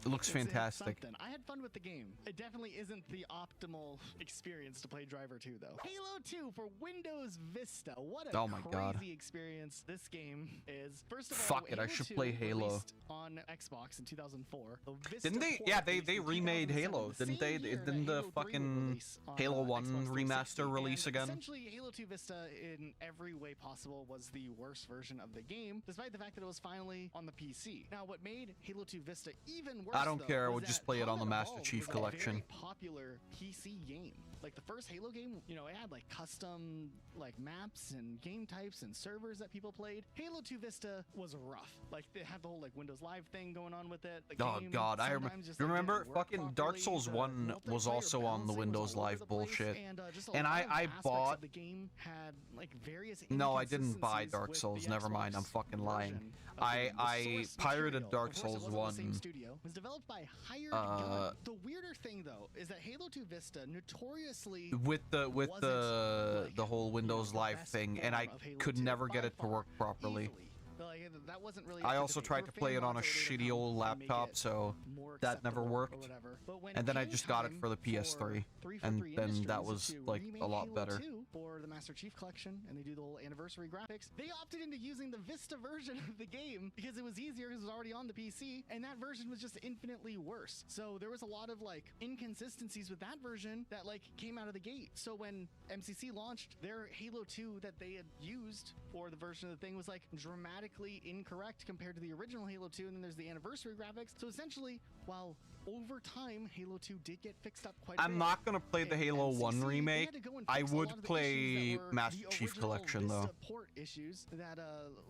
It looks
it's
fantastic.
something. I had fun with the game. It definitely isn't the optimal experience to play Driver 2 though. Halo 2 for Windows Vista. What a
Oh my God.
crazy experience this game is. First of all,
Fuck it, I
Halo
should
2
play Halo.
released on Xbox in 2004. The Vista
Didn't they?
port
Yeah,
released
they
in
remade
2007,
Halo,
the
didn't
same
they?
year that
Didn't the
Halo 3 would
fucking
release on,
Halo 1
Xbox 360.
remaster release
And
again?
Essentially, Halo 2 Vista in every way possible was the worst version of the game, despite the fact that it was finally on the PC. Now, what made Halo 2 Vista even worse,
I don't
though,
care, I
was
would just
that
play it on the
Common
Master
Evolved
Chief
was a
collection.
very popular PC game. Like the first Halo game, you know, it had like custom like maps and game types and servers that people played. Halo 2 Vista was rough. Like they had the whole like Windows Live thing going on with it. The
Oh
game
God, I
sometimes just,
you
like,
remember
didn't work
fucking Dark
properly.
Souls
The
1 was
multiplayer
also on the
balancing was
Windows
all over
Live
the place,
bullshit.
and, just a
And
lot
I
of aspects
bought-
of the game had like various
No, I didn't buy
inconsistencies
Dark
with
Souls.
the
Never mind, I'm
Xbox
fucking lying.
version of the game. The
I
source
pirated
material,
Dark
of course,
Souls
it wasn't the same
1.
studio, was developed by hired gun. The weirder thing though is that Halo 2 Vista notoriously
with the
wasn't, like,
the whole Windows
the
Live
best
thing, and I
form of Halo
could
2
never
by
get it to
far,
work properly.
easily. Like, that wasn't really
I
up to
also
debate.
tried
There
to
were
play
fan
it on a
mods that would
shitty old
come make
laptop,
it
so
more
that never
acceptable or
worked.
whatever. But when
And then
it
I
came
just got it
time
for the PS3,
343
and then that
Industries
was
to
like
remake
a lot
Halo
better.
2 for the Master Chief Collection, and they do the whole anniversary graphics. They opted into using the Vista version of the game because it was easier because it was already on the PC, and that version was just infinitely worse. So there was a lot of like inconsistencies with that version that like came out of the gate. So when MCC launched, their Halo 2 that they had used for the version of the thing was like dramatically incorrect compared to the original Halo 2, and then there's the anniversary graphics. So essentially, while over time Halo 2 did get fixed up quite a bit,
I'm not gonna play the
and
Halo 1
MCC, they
remake.
had to go and
I
fix a
would
lot of the
play
issues that were
Master
the
Chief
original
Collection though.
Vista port issues that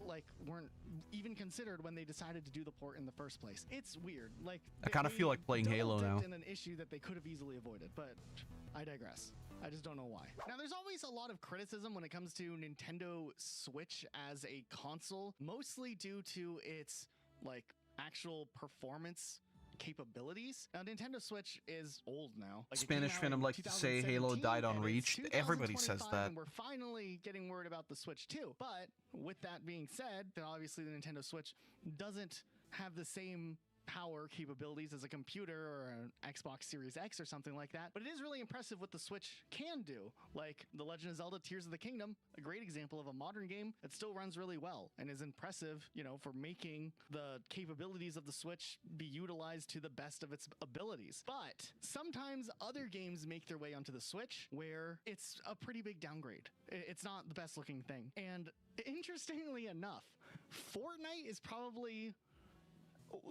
like weren't even considered when they decided to do the port in the first place. It's weird. Like
I kinda feel like playing Halo now.
in an issue that they could have easily avoided, but I digress. I just don't know why. Now, there's always a lot of criticism when it comes to Nintendo Switch as a console, mostly due to its like actual performance capabilities. Now, Nintendo Switch is old now. Like, it came
Spanish
out
Phantom
in
like to say Halo
2017,
died on
and
Reach.
it's
Everybody says
2025,
that.
and we're finally getting word about the Switch too. But with that being said, then obviously the Nintendo Switch doesn't have the same power capabilities as a computer or an Xbox Series X or something like that, but it is really impressive what the Switch can do. Like The Legend of Zelda Tears of the Kingdom, a great example of a modern game that still runs really well and is impressive, you know, for making the capabilities of the Switch be utilized to the best of its abilities. But sometimes other games make their way onto the Switch where it's a pretty big downgrade. It's not the best looking thing. And interestingly enough, Fortnite is probably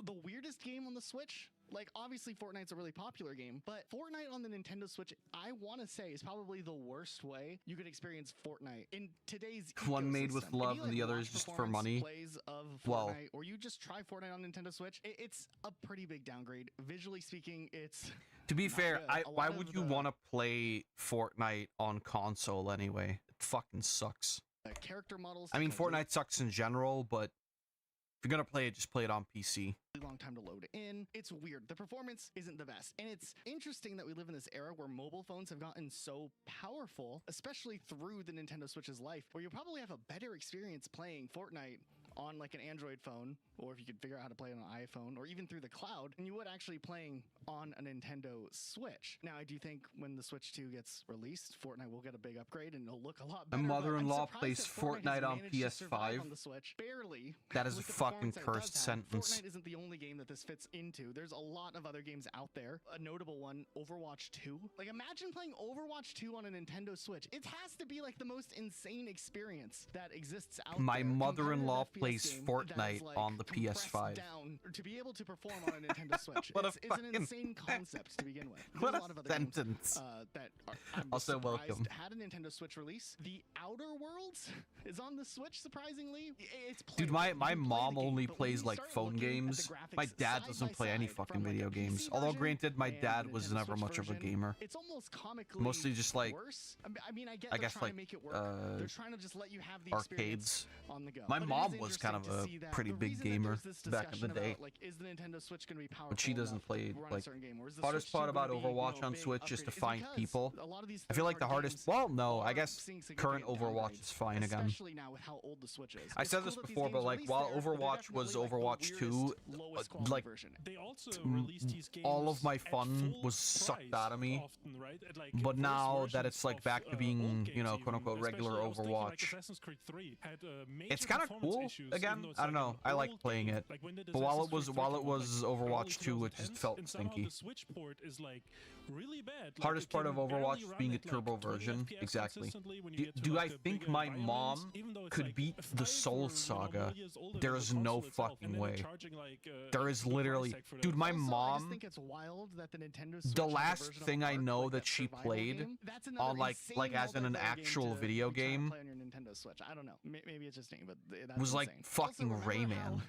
the weirdest game on the Switch Like, obviously, Fortnite's a really popular game, but Fortnite on the Nintendo Switch, I want to say, is probably the worst way you could experience Fortnite in today's
One made with
ecosystem. If
love
you,
and the other is
watch
just for
performance
money.
Plays of Fortnite,
Well,
or you just try Fortnite on Nintendo Switch, it's a pretty big downgrade. Visually speaking, it's
to be fair,
good.
why would you want to play Fortnite on console anyway? It fucking sucks.
Character models.
I mean,
take a
Fortnite sucks in general, but if you're gonna play it, just play it on PC.
really long time to load in. It's weird. The performance isn't the best. And it's interesting that we live in this era where mobile phones have gotten so powerful, especially through the Nintendo Switch's life, where you'll probably have a better experience playing Fortnite on like an Android phone, or if you could figure out how to play it on an iPhone, or even through the cloud, than you would actually playing on a Nintendo Switch. Now, I do think when the Switch 2 gets released, Fortnite will get a big upgrade and it'll look a lot better.
My mother-in-law
but I'm
plays
surprised that
Fortnite
has
on
managed to survive
PS5.
on the Switch, barely.
That is a
with the
fucking
performance that it does
cursed
have.
sentence.
Fortnite isn't the only game that this fits into. There's a lot of other games out there. A notable one, Overwatch 2. Like, imagine playing Overwatch 2 on a Nintendo Switch. It has to be like the most insane experience that exists out
My
there.
mother-in-law
Competitive FPS
plays
game
Fortnite
that is, like,
on the
compressed
PS5.
down to be able to perform on a Nintendo Switch.
What a
it's an
fucking-
insane concept to begin with. There's
What
a
a
lot of other
sentence.
games that I'm
Also
surprised
welcome.
had a Nintendo Switch release. The Outer Worlds is on the Switch, surprisingly. It's
Dude,
playable.
my
You can play
mom
the game,
only
but when
plays
you
like
start
phone
looking at the
games.
graphics
My dad
side
doesn't
by
play any
side
fucking
from, like,
video
a PC
games. Although
version
granted, my
and
dad
the
was
Nintendo
never
Switch
much of a
version,
gamer.
It's almost comically
Mostly just like
worse. I mean, I get
I
they're
guess
trying
like
to make it work. They're trying to just let you have the experience
arcades.
on the go.
My
But it
mom
is
was kind of
interesting to
a
see that
pretty
the
big
reason that
gamer
there's this
back in the
discussion
day.
about, like, is the Nintendo Switch going to be powerful
But she doesn't
enough
play
to run
like
a certain game, or is the
hardest
Switch
part
2
about
gonna be,
Overwatch on
big
Switch is to
upgrade?
find
because
people.
a lot of these
I feel like the
third-party
hardest.
games
Well, no, I
are
guess
seeing
current
significant
Overwatch
downgrades,
is fine again.
especially now with how old the Switch is.
I
It's
said
cool
this
that these
before,
games
but like
released
while
there, but they're
Overwatch was
definitely, like, the
Overwatch 2,
weirdest, lowest quality
like
version.
They also released these games
all of my
at
fun
full
was sucked
price
out of me.
often, right? At, like,
But
worse
now that
versions
it's like
of,
back to
old
being, you
games
know,
even,
quote unquote regular
especially I was thinking, like,
Overwatch.
Assassin's Creed 3 had major
It's kind of
performance
cool
issues,
again.
even though it's
I don't
like
know.
an
I like
old
playing
game.
it.
Like when did
But while it
Assassin's
was
Creed 3 come out? Like
Overwatch 2, it
2010s,
just felt
and somehow
stinky.
the Switch port is like really bad. Like,
Hardest
it
part
can
of Overwatch
barely
is
run
being a
at, like,
turbo
20
version.
FPS
Exactly.
consistently when you get to,
Do
like,
I
the
think
bigger
my
environments,
mom
even though it's
could
like
beat
a
the
five
Soul
or,
Saga?
more years older
There
than
is
the
no
console itself,
fucking
and then they're
way.
charging, like,
There
like,
is
the price
literally,
tag for that.
dude. My
Also, I just
mom.
think it's wild that the Nintendo Switch
The
has a
last
version of
thing I
Ark,
know
like
that
that
she
survival
played
game. That's another
on like
insane
as in an
multiplayer game
actual
to
video
be trying to
game
play on your Nintendo Switch. I don't know. Maybe it's just me, but that's
was like
insane.
fucking
Also, remember how
Rayman.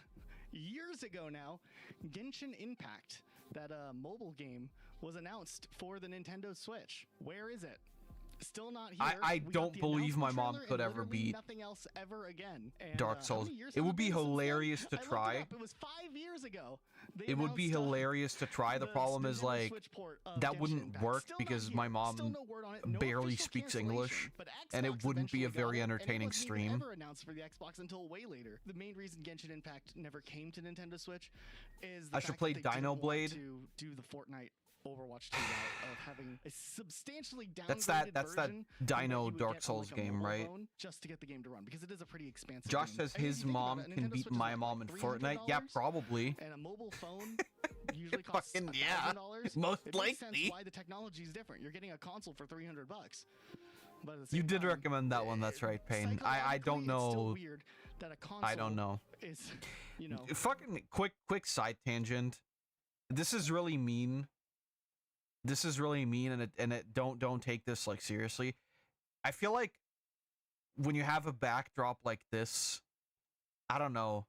years ago now, Genshin Impact, that mobile game, was announced for the Nintendo Switch. Where is it? Still not here.
I
We got
don't
the
believe my
announcement
mom
trailer
could
and
ever
literally
beat
nothing else ever again. And,
Dark
how
Souls.
many years
It
has
would be
been since then?
hilarious to
I looked it
try.
up. It was 5 years ago. They
It would be
announced,
hilarious to try. The problem is
Nintendo
like
Switch port of
that
Genshin
wouldn't
Impact.
work
Still not
because
here.
my
Still
mom
no word on it. No
barely
official
speaks
cancellation,
English,
but
and it
Xbox
wouldn't be a
eventually got
very
it, and it
entertaining
wasn't even
stream.
ever announced for the Xbox until way later. The main reason Genshin Impact never came to Nintendo Switch is the
I should
fact
play
that they didn't
Dino
want
Blade.
to do the Fortnite Overwatch 2 route of having a substantially downgraded
That's that
version from what
Dino
you would
Dark
get on,
Souls
like, a
game,
mobile
right?
phone, just to get the game to run, because it is a pretty expansive
Josh
game.
says
And if
his
you think about
mom
it, a
can
Nintendo
beat
Switch is
my
like
mom in
$300,
Fortnite. Yeah, probably.
and a mobile phone usually costs
Fucking
$1,000.
yeah. Most
It makes sense
likely.
why the technology is different. You're getting a console for $300. But at the
You
same
did
time,
recommend that one. That's right, Payne. I don't
psychologically, it's still
know.
weird that a console
I don't know.
is, you know,
Fucking quick side tangent. This is really mean. This is really mean, and it don't take this like seriously. I feel like when you have a backdrop like this, I don't know.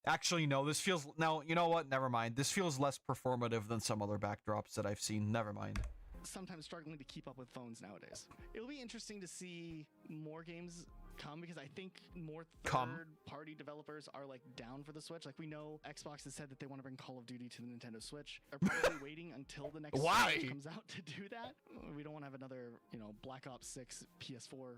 Actually, no. This feels no. You know what? Never mind. This feels less performative than some other backdrops that I've seen. Never mind.
sometimes struggling to keep up with phones nowadays. It'll be interesting to see more games come, because I think more third-party developers are like down for the Switch. Like, we know Xbox has said that they want to bring Call of Duty to the Nintendo Switch. They're probably waiting until the next
Why?
Switch comes out to do that. We don't want to have another, you know, Black Ops 6 PS4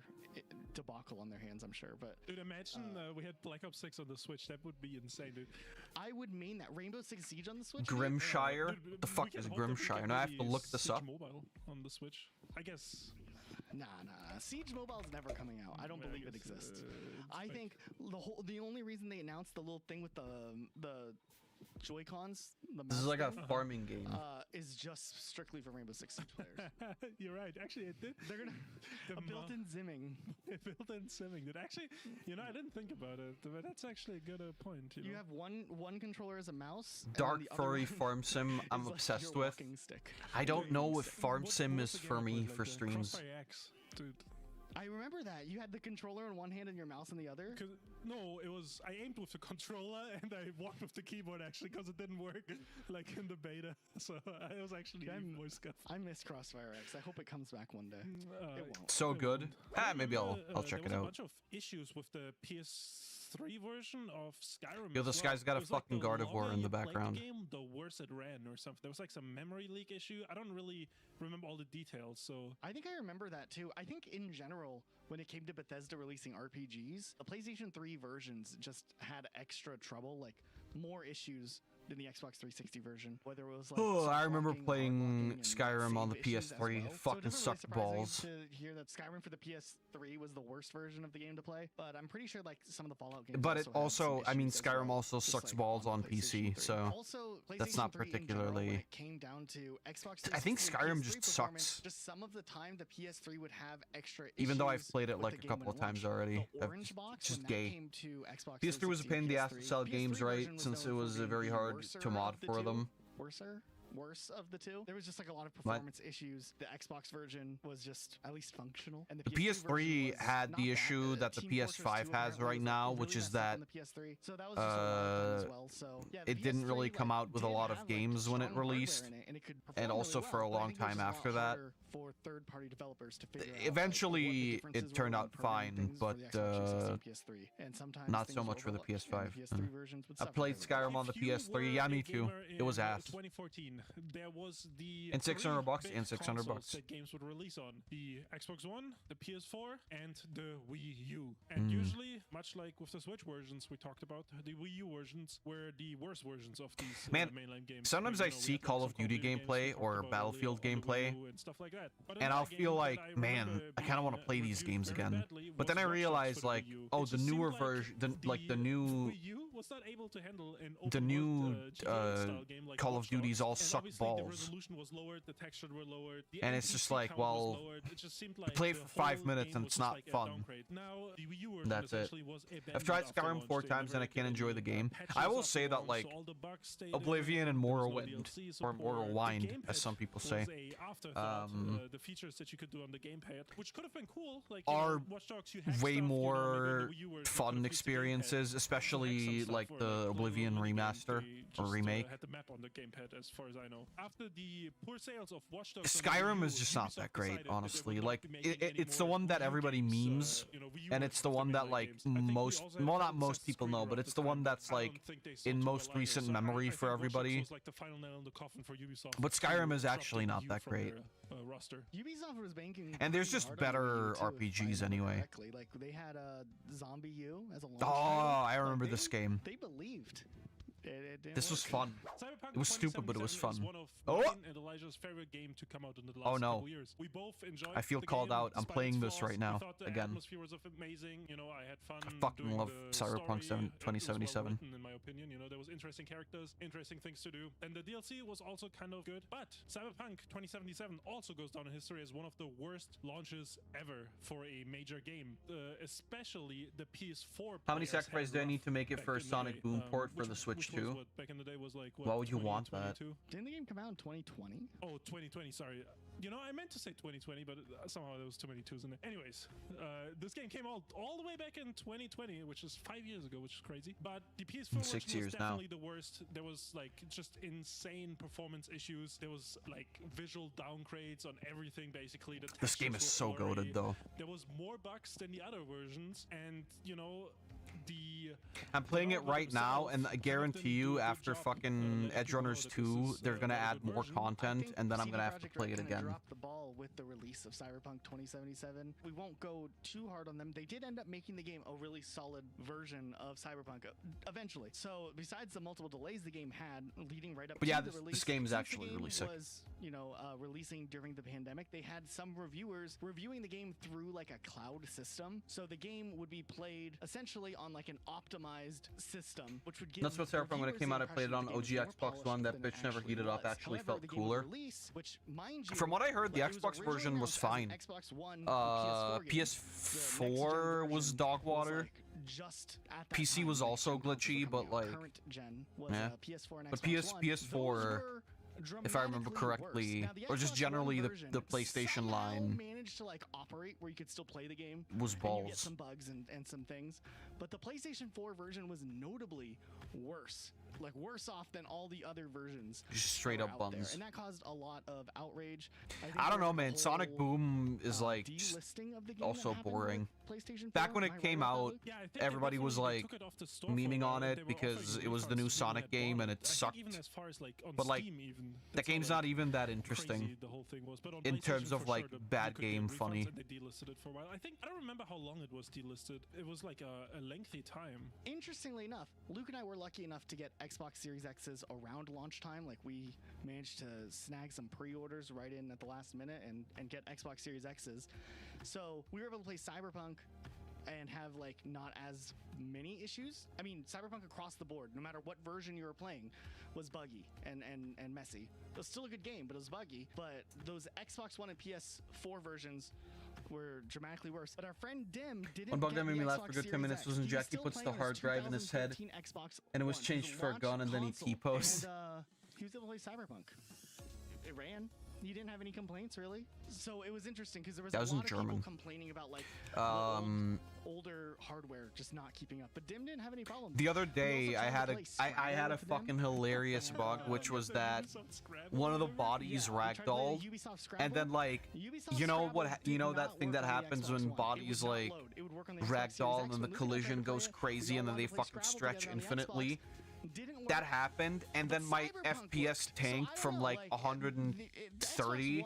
debacle on their hands, I'm sure. But
dude, imagine we had Black Ops 6 on the Switch. That would be insane, dude.
I would main that. Rainbow Six Siege on the Switch.
Grimshire?
Dude,
The fuck
we
is
can hope that we
Grimshire?
can
Now I have to
release
look this
Siege
up.
Mobile on the Switch, I guess.
Nah. Siege Mobile is never coming out. I don't
Yeah, I
believe it
guess,
exists.
it's
I
like-
think the only reason they announced the little thing with the Joy-Cons, the
This is
mouse
like a
thing,
farming game.
is just strictly for Rainbow Six Siege players.
You're right. Actually, it did.
They're gonna
The
a built-in zimming.
built-in simming. Did actually, I didn't think about it, but that's actually a good point. You
You
know?
have one controller as a mouse. and
Dark
then the other
furry
one
farm sim I'm
is like
obsessed
your
with.
walking stick.
I don't know if farm
What
sim
was
is
the
for
game I
me
played,
for
like the
streams.
Crossfire X, dude.
I remember that you had the controller in one hand and your mouse in the other.
No, it was I aimed with the controller and I walked with the keyboard actually because it didn't work like in the beta. So I was actually more scuffed.
I miss Crossfire X. I hope it comes back one day. It won't.
So good. Maybe I'll check it
There
out.
was a bunch of issues with the PS3 version of Skyrim.
Yo,
as
this
well.
guy's got a
It was like
fucking
the
God of War
longer
in the
you played
background.
Game, the worse it ran or something. There was like some memory leak issue. I don't really remember all the details. So
I think I remember that too. I think in general, when it came to Bethesda releasing RPGs, the PlayStation 3 versions just had extra trouble, like more issues than the Xbox 360 version. Whether it was like
Oh, I
soft
remember
locking, hard
playing
locking, and
Skyrim on the
save issues as
PS3.
well. So it
Fucking
doesn't really
sucked
surprise me
balls.
to hear that Skyrim for the PS3 was the worst version of the game to play, but I'm pretty sure like some of the Fallout games.
But it
had some
also, I mean,
issues as
Skyrim
well,
also
just
sucks
like
balls on
the PlayStation
PC,
3.
so
Also,
that's
PlayStation
not
3 in general,
particularly-
when it came down to Xbox 360
I think
and
Skyrim
PS3
just
performance,
sucks.
Just some of the time, the PS3 would have extra
Even though I've
issues
played it
with
like
the
a
game
couple
when
of
it
times
launched.
already.
The
I've
orange box,
just
when
gay.
that came to Xbox
PS3 was a pain in the ass to
360
sell
PS3
games, right?
version was
Since it
known for
was
being
very
the
hard
worser
to mod
of the
for
two.
them.
Worse of the two. There was just like a lot of performance issues. The Xbox version was just at least functional, and the
PS3
version was
had
not
the
bad.
issue that the
Team
PS5
Fortress 2
has
apparently
right
was,
now,
really
which is
messed up
that
on the PS3. So that was just a lot of fun as well. So yeah, the
it didn't really
PS3,
come
like,
out with a
did
lot of
have, like,
games when it
strong hardware
released,
in it, and it could
and
perform
also
really
for a
well, but I
long
think it was
time
just a lot
after that.
harder for third-party developers to figure out, like,
Eventually,
what the
it
differences
turned
were
out
when programming
fine,
things for
but
the Xbox 360 and PS3, and sometimes
not
things
so
would
much for the
overlap, and
PS5.
PS3 versions would
I
suffer
played
because of that.
Skyrim on the
If you
PS3.
were
Yeah,
a
me too.
gamer
It was
in,
ass.
2014, there was the
And $600 bucks,
big
and $600
consoles
bucks.
that games would release on: the Xbox One, the PS4, and the Wii U. And usually, much like with the Switch versions we talked about, the Wii U versions were the worst versions of these
Man,
mainline games.
sometimes
You
I
know, we
see
had, like,
Call
some
of Duty
games we
gameplay
talked
or
about
Battlefield
earlier on the Wii
gameplay,
U and stuff like that. But
and
another
I'll
game
feel
that
like,
I
man,
remember
I kind of want to
being
play these
reviewed
games
very
again.
badly
But
was
then I
Watch Dogs
realized,
for the
like,
Wii U.
oh,
It
the
just
newer
seemed
version, the new
Wii U was not able to handle an
the
open
new
world, GTA-style game like
Call of
Watch Dogs.
Duties all
And
suck
obviously
balls.
The resolution was lowered, the texture were lowered, the
And it's
NPC
just like,
count was
well,
lowered. It just seemed
you
like
play it
the
for 5
whole
minutes
game
and
was
it's
just
not
like a
fun.
downgrade. Now the Wii U version
That's it.
essentially was abandoned
I've tried
after
Skyrim
launch.
4
They
times and I
never
can't
did
enjoy
any
the game.
patches
I will
up
say
or
that,
so
like,
all the bugs stayed
Oblivion
there.
and
There was no
Morrowind,
DLC
or
support. The
Morrowind, as
gamepad
some people say,
was a afterthought. The features that you could do on the gamepad, which could have been cool, like
are
Watch Dogs, you hack
way
stuff,
more
maybe on the Wii U version, you could
fun
have used the gamepad
experiences,
to hack some
especially
stuff
like
or,
the
little
Oblivion
mini games.
remaster
They
or
just,
remake.
had the map on the gamepad, as far as I know. After the poor sales of Watch Dogs, on the
Skyrim
Wii U,
is just not
Ubisoft
that great,
decided that they
honestly.
would not
Like,
be making any
it's the
more
one that
Wii U
everybody
games,
memes,
Wii U
and it's the
versions
one
of
that,
mainline
like,
games. I think we
most,
also had
well, not
Assassin's
most people
Creed
know,
around
but it's
this
the one
time,
that's,
I
like,
don't think they sold
in
to
most
a lot
recent
either. So
memory
I
for
think Watch Dogs
everybody.
was like the final nail in the coffin for Ubisoft
But
to
Skyrim is
drop
actually
the
not
Wii U
that
from
great.
their, roster.
Ubisoft was banking.
And there's
pretty
just
hard on the
better
Wii U, too, if I
RPGs
remember
anyway.
correctly. Like they had Zombie U as a launch
Oh,
title.
I
Like,
remember
they-
this game.
They believed. It didn't
This was
work.
fun.
Cyberpunk
It was stupid, but it was
2077 is
fun.
one of
Oh!
mine and Elijah's favorite game to come out in the last
Oh, no.
couple years. We both enjoyed
I feel
the
called
game
out. I'm
despite
playing
its
this
flaws.
right now,
We thought the
again.
atmosphere was amazing. You know, I had fun.
I fucking
doing
love
the
Cyberpunk
story. It was
2077.
well written, in my opinion. You know, there was interesting characters, interesting things to do, and the DLC was also kind of good. But Cyberpunk 2077 also goes down in history as one of the worst launches ever for a major game, especially the PS4.
How many
players
sacrifices
had
do I
rough
need to make it
back
for a
in the
Sonic
day,
Boom port for
which-
the Switch
which was
2?
what back in the day was like,
Why would you want that?
2022?
Didn't the game come out in 2020?
Oh, 2020, sorry. You know, I meant to say 2020, but somehow there was too many twos in it. Anyways, this game came out all the way back in 2020, which is 5 years ago, which is crazy. But the PS4 version
6
was
years now.
definitely the worst. There was like just insane performance issues. There was like visual downgrades on everything, basically. The
This game is
textures
so
were blurry.
goated, though.
There was more bugs than the other versions, and you know,
I'm playing it
developer
right now, and I
themselves
guarantee
didn't do
you,
a good
after
job,
fucking
letting
Edge
people know
Runners
that this
2,
is,
they're gonna
a
add
good
more
version.
content, and then I'm
CD
gonna have to
Projekt
play
Red
it
kinda
again.
dropped the ball with the release of Cyberpunk 2077. We won't go too hard on them. They did end up making the game a really solid version of Cyberpunk eventually. So besides the multiple delays the game had leading right up
But
to
yeah,
the
this
release,
game is
since
actually
the game
really sick.
was, you know, releasing during the pandemic, they had some reviewers reviewing the game through like a cloud system. So the game would be played essentially play on like an optimized system, which would give.
That's what's terrifying. When it
reviewers
came
the
out, I played it on
impression
OG
the game was more
Xbox One. That
polished
bitch
than it
never heated up.
was.
Actually
However,
felt
the game
cooler.
release, which, mind you,
From what I heard, the
like, it
Xbox
originally
version was
announced as an
fine.
Xbox One and PS4 game. The next-gen
PS4 was
version
dog water.
like, just at that
PC
time
was
when
also
next-gen consoles
glitchy,
were
but,
coming out.
like,
Current gen was
yeah.
PS4 and
But
Xbox One.
PS4,
Those were
if I remember
dramatically
correctly,
worse. Now, the
or just
Xbox
generally
One
the
version
PlayStation
somehow
line
managed to like operate where you could still play the game.
was
And you get
balls.
some bugs and some things, but the PlayStation 4 version was notably worse. Like worse off than all the other versions.
Just straight
that were
up
out there.
buns.
And that caused a lot of outrage. think
I don't
there
know,
was a
man. Sonic
whole,
Boom is like just
delisting of the game
also
that happened
boring.
with PlayStation 4.
Back when
Am
it
I
came
right about that,
out,
Luke?
Yeah, I think
everybody was
definitely
like
took it off the store for a
memeing
while.
on
They
it
were
because
offering
it was the
gift
new
cards even
Sonic
at
game and
bottom.
it
I think
sucked.
even as far as like on
But like
Steam even.
that
that's how,
game's
like,
not even that
crazy
interesting.
the whole thing was. But on
in
PlayStation,
terms of,
for
like,
sure,
bad
you could get
game
refunds,
funny.
and they delisted it for a while. I don't remember how long it was delisted. It was like a lengthy time.
Interestingly enough, Luke and I were lucky enough to get Xbox Series X's around launch time. Like we managed to snag some pre-orders right in at the last minute and get Xbox Series X's. So we were able to play Cyberpunk and have like not as many issues. I mean, Cyberpunk across the board, no matter what version you were playing, was buggy and messy. It was still a good game, but it was buggy. But those Xbox One and PS4 versions were dramatically worse. But our friend Dim didn't
One bug
get
that made
the
me laugh
Xbox
for a good 10
Series
minutes
X.
was when
He's
Jackie
still
puts the
playing on
hard
his
drive in his head
2015 Xbox
and it was
One,
changed
his
for a
launch
gun and then he
console.
T-posed.
And he was able to play Cyberpunk. It ran. You didn't have any complaints, really. So it was interesting because there was
That
a
was in
lot of
German.
people complaining about like older hardware just not keeping up. But Dim didn't have any problem.
The other
He
day,
also
I
tried
had
to
a
play
I had a
Scrabble with
fucking
Dim.
hilarious bug, which was that one of the bodies ragdolled, and then like you know what you know that thing that happens when bodies like ragdoll and the collision goes crazy and then they fucking stretch infinitely. That happened, and then my FPS tanked from like 130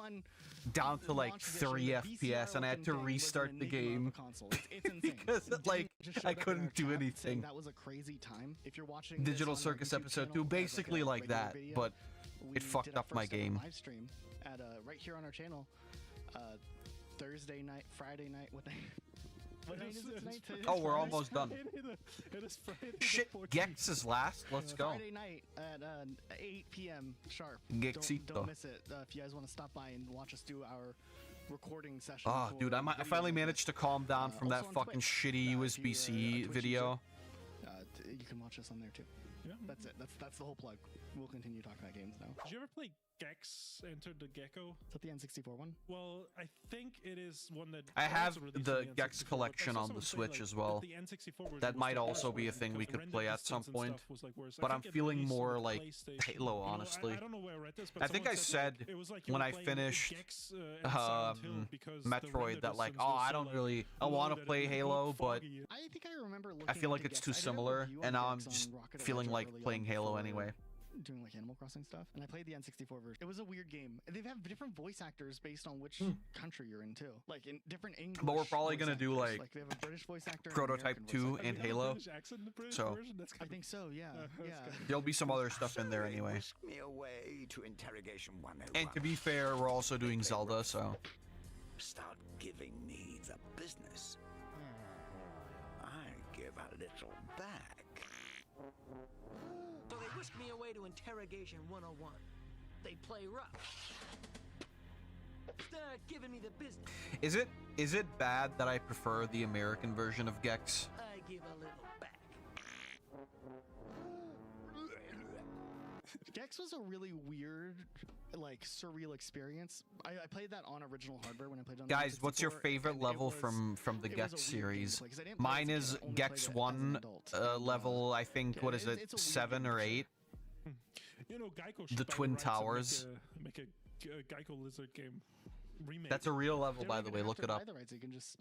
down to like 3 FPS, and I had to restart the game because like I couldn't do anything.
That was a crazy time. If you're watching
Digital
this on our
Circus
YouTube
episode
channel
2,
as, like,
basically
a
like
regular
that,
video,
but
we
it fucked
did our
up my
first ever
game.
live stream at right here on our channel. Thursday night, Friday night. What night? What night is it tonight?
Oh, we're almost done.
It is Friday.
Shit, Gex is last. Let's go.
Friday night at 8 p.m. sharp.
Gexito.
Don't miss it. If you guys want to stop by and watch us do our recording session.
Oh,
for
dude, I
videos
finally
like
managed to calm down from
also
that
on
fucking
Twitch.
shitty
If you're
USB-C
a Twitch
video.
user, you can watch us on there too.
Yeah.
That's it. That's the whole plug. We'll continue talking about games now.
Did you ever play Gex Enter the Gecko?
Is that the N64 one?
Well, I think it is one that
I have
also released
the
on
Gex
N64, but
collection
I saw
on
someone
the
say,
Switch
like,
as well.
the N64 version
That
was
might
the
also
worst
be a
one
thing we
because
could
render
play at some
distance and
point.
stuff was, like, worse. I
But
think
I'm
it
feeling
released
more
with
like
PlayStation.
Halo,
You know,
honestly.
I don't know where I read this, but
I think
someone
I said
it was like you
when
were
I
playing
finished
Gex, and Silent Hill because the
Metroid
render
that like,
distance
oh,
was
I
so,
don't
like,
really, I
low
want
that
to
it
play
looked
Halo, but
foggy.
I think I remember looking
I feel like
into
it's
Gex.
too
I did a
similar,
review on
and now I'm
Gex on
just
Rocket
feeling
League
like
early
playing
on
Halo
for
anyway.
Doing like Animal Crossing stuff, and I played the N64 version. It was a weird game. They have different voice actors based on which country you're in too, like in different English.
But we're probably
voice
gonna do,
actors.
like,
they have a British voice actor, and an
Prototype
American
2
voice actor.
and
Have you
Halo.
got a British accent in the British
So-
version? That's
I
kinda
think so. Yeah, yeah.
There'll be some other stuff in there anyway.
Whisk me away to interrogation 101.
And to be fair, we're also doing Zelda, so
Start giving me the business. I give a little back.
So they whisked me away to interrogation 101. They play rough. Start giving me the business.
is it bad that I prefer the American version of Gex?
I give a little back.
Gex was a really weird, like surreal experience. I played that on original hardware when I played it on the
Guys, what's your
N64,
favorite
and it
level
was-
from the
it was a
Gex
weird
series?
game to play, 'cause I didn't play it
Mine
as a
is
kid, I only
Gex
played it as an
1
adult, and,
level, I think,
yeah,
what is
it's
it,
a weird
7
game
or
for sure.
8?
You know, Geico
The
should by
Twin
rights
Towers.
Make a Geico Lizard game remake.
That's a real level,
They're
by
not
the
gonna
way,
have
look
to
it up.
buy the rights, you can just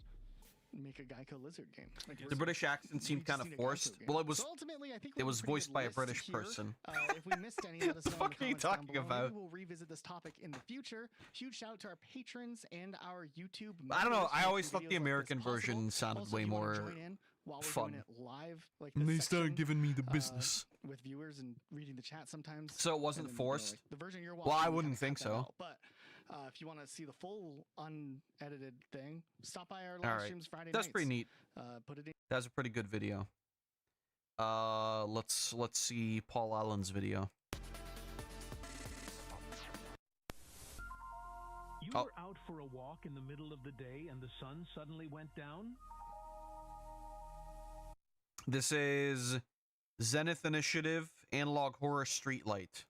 make a Geico Lizard game. Like,
The British accent seemed
we've
kind
just
of
seen a Geico
forced.
game.
Well, it was
So ultimately, I think
it
we have a
was
pretty
voiced
good
by a
list
British
here.
person.
If we missed any, let us know in the
fuck are you
comments down
talking
below.
about?
Maybe we'll revisit this topic in the future. Huge shout out to our patrons and our YouTube.
I don't know,
members
I
who
always
make
thought
videos
the
like this
American
possible.
version sounded
Also,
way
if you wanna
more
join in while we're
fun.
doing it live, like
And
this
they started
section,
giving me the business.
with viewers and reading the chat sometimes.
So it wasn't
and then,
forced?
like, the version you're
Well,
watching,
I
we
wouldn't
kinda
think
cut that
so.
out. But If you want to see the full unedited thing, stop by our
All
live
right.
streams Friday
That's
nights.
pretty neat.
Put it in.
That's a pretty good video. Let's see Paul Allen's video.
You were out for a walk in the middle of the day and the sun suddenly went down?
This is Zenith Initiative Analog Horror Streetlight.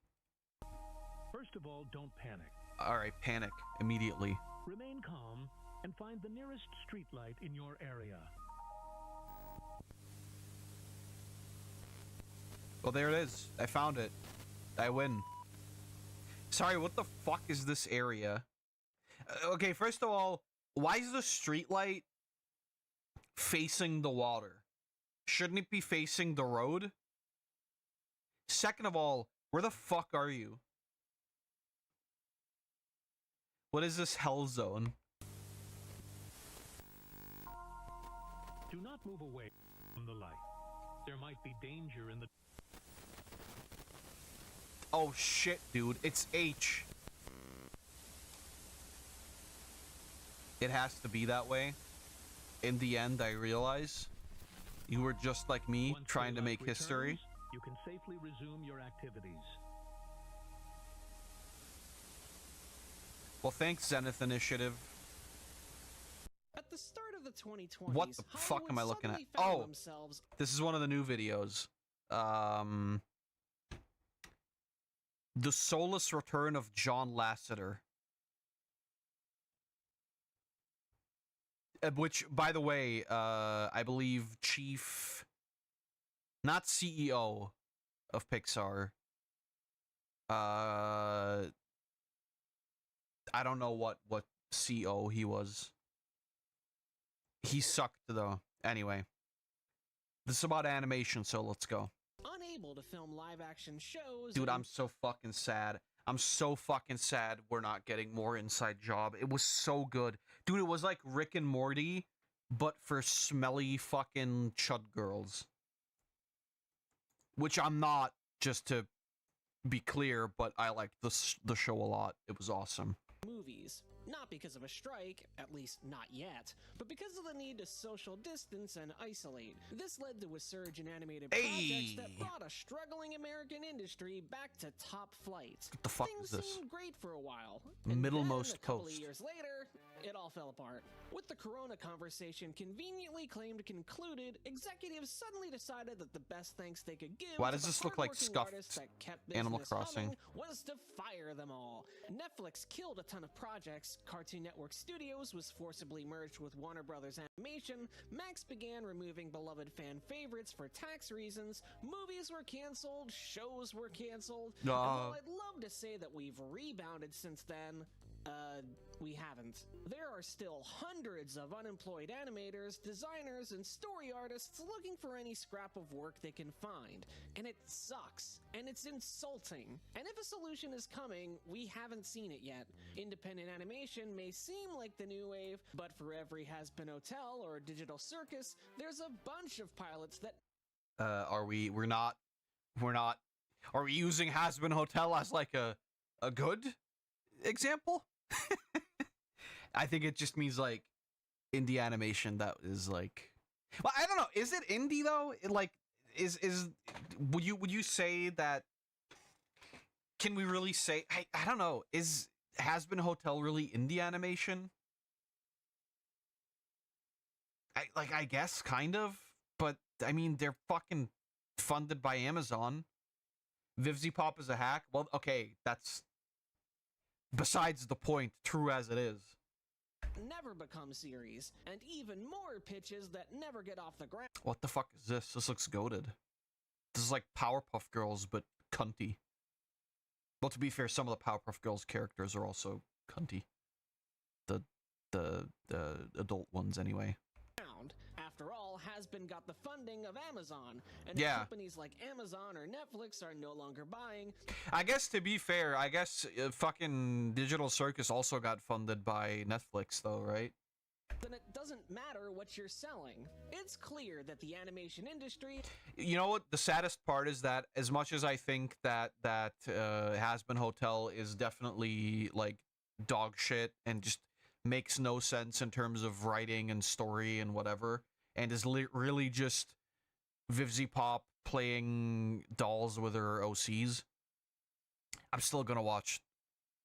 First of all, don't panic.
Alright, panic immediately.
Remain calm and find the nearest streetlight in your area.
Well, there it is. I found it. I win. Sorry, what the fuck is this area? Okay, first of all, why is the streetlight facing the water? Shouldn't it be facing the road? Second of all, where the fuck are you? What is this hell zone?
Do not move away from the light. There might be danger in the...
Oh shit, dude. It's H. It has to be that way. In the end, I realize you were just like me,
Once
trying to
the
make
light
history.
returns, you can safely resume your activities.
Well, thanks, Zenith Initiative.
At the start of the 2020s,
What the fuck am I looking at? Oh, this is one of the new videos. The Soulless Return of John Lasseter. Which, by the way, I believe Chief, not CEO of Pixar. I don't know what CO he was. He sucked though. Anyway, this is about animation, so let's go.
Unable to film live action shows.
Dude,
and
I'm so fucking sad. I'm so fucking sad we're not getting more Inside Job. It was so good. Dude, it was like Rick and Morty, but for smelly fucking chud girls. Which I'm not, just to be clear, but I liked the show a lot. It was awesome.
movies. Not because of a strike, at least not yet, but because of the need to social distance and isolate. This led to a surge in animated projects that brought a struggling American industry back to top flight.
What the fuck
Things
is this?
seemed great for a while. And
Middlemost
then, a couple
Coast.
of years later, it all fell apart. With the Corona conversation conveniently claimed concluded, executives suddenly decided that the best thanks they could give
Why
to
does
the
this look like
hardworking
scuffed
artists that kept
Animal
business
Crossing?
humming was to fire them all. Netflix killed a ton of projects, Cartoon Network Studios was forcibly merged with Warner Brothers Animation, Max began removing beloved fan favorites for tax reasons, movies were canceled, shows were canceled, and while I'd love to say that we've rebounded since then, we haven't. There are still hundreds of unemployed animators, designers, and story artists looking for any scrap of work they can find. And it sucks. And it's insulting. And if a solution is coming, we haven't seen it yet. Independent animation may seem like the new wave, but for every Has-Been Hotel or Digital Circus, there's a bunch of pilots that...
Are we using Has-Been Hotel as like a good example? I think it just means like indie animation that is like, well, I don't know, is it indie though? Like is would you say that, can we really say, I don't know, is Has-Been Hotel really indie animation? I guess kind of, but I mean they're fucking funded by Amazon. Vivzy Pop is a hack. Well, okay, that's besides the point, true as it is.
Never become series, and even more pitches that never get off the ground.
What the fuck is this? This looks goated. This is like Powerpuff Girls, but cunty. Well, to be fair, some of the Powerpuff Girls characters are also cunty. The adult ones, anyway.
After all, Has-Been got the funding of Amazon, and
Yeah.
companies like Amazon or Netflix are no longer buying.
I guess to be fair, I guess fucking Digital Circus also got funded by Netflix, though, right?
Then it doesn't matter what you're selling. It's clear that the animation industry...
You know what? The saddest part is that as much as I think that Has-Been Hotel is definitely like dog shit and just makes no sense in terms of writing and story and whatever, and is really just FuwaFuwaP playing dolls with her OCs, I'm still gonna watch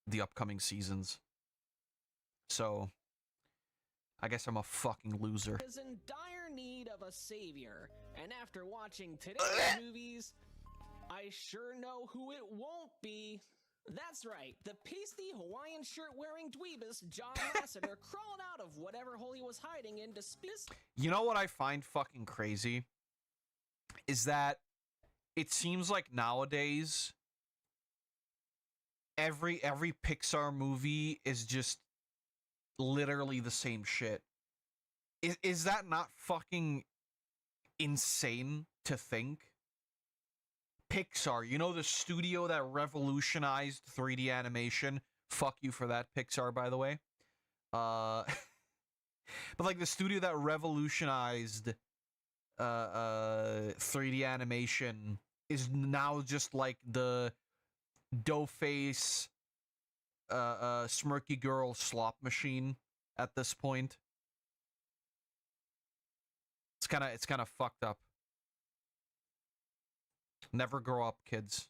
the upcoming seasons. So, I guess I'm a fucking loser.
Is in dire need of a savior, and after watching today's movies, I sure know who it won't be. That's right, the pasty Hawaiian shirt-wearing dweebus John Lasseter crawled out of whatever hole he was hiding in to
You know what I find fucking crazy? Is that it seems like nowadays every Pixar movie is just literally the same shit. Is that not fucking insane to think? Pixar, you know, the studio that revolutionized 3D animation. Fuck you for that, Pixar, by the way. But like the studio that revolutionized 3D animation is now just like the dough face smirky girl slop machine at this point. It's kind of fucked up. Never grow up, kids.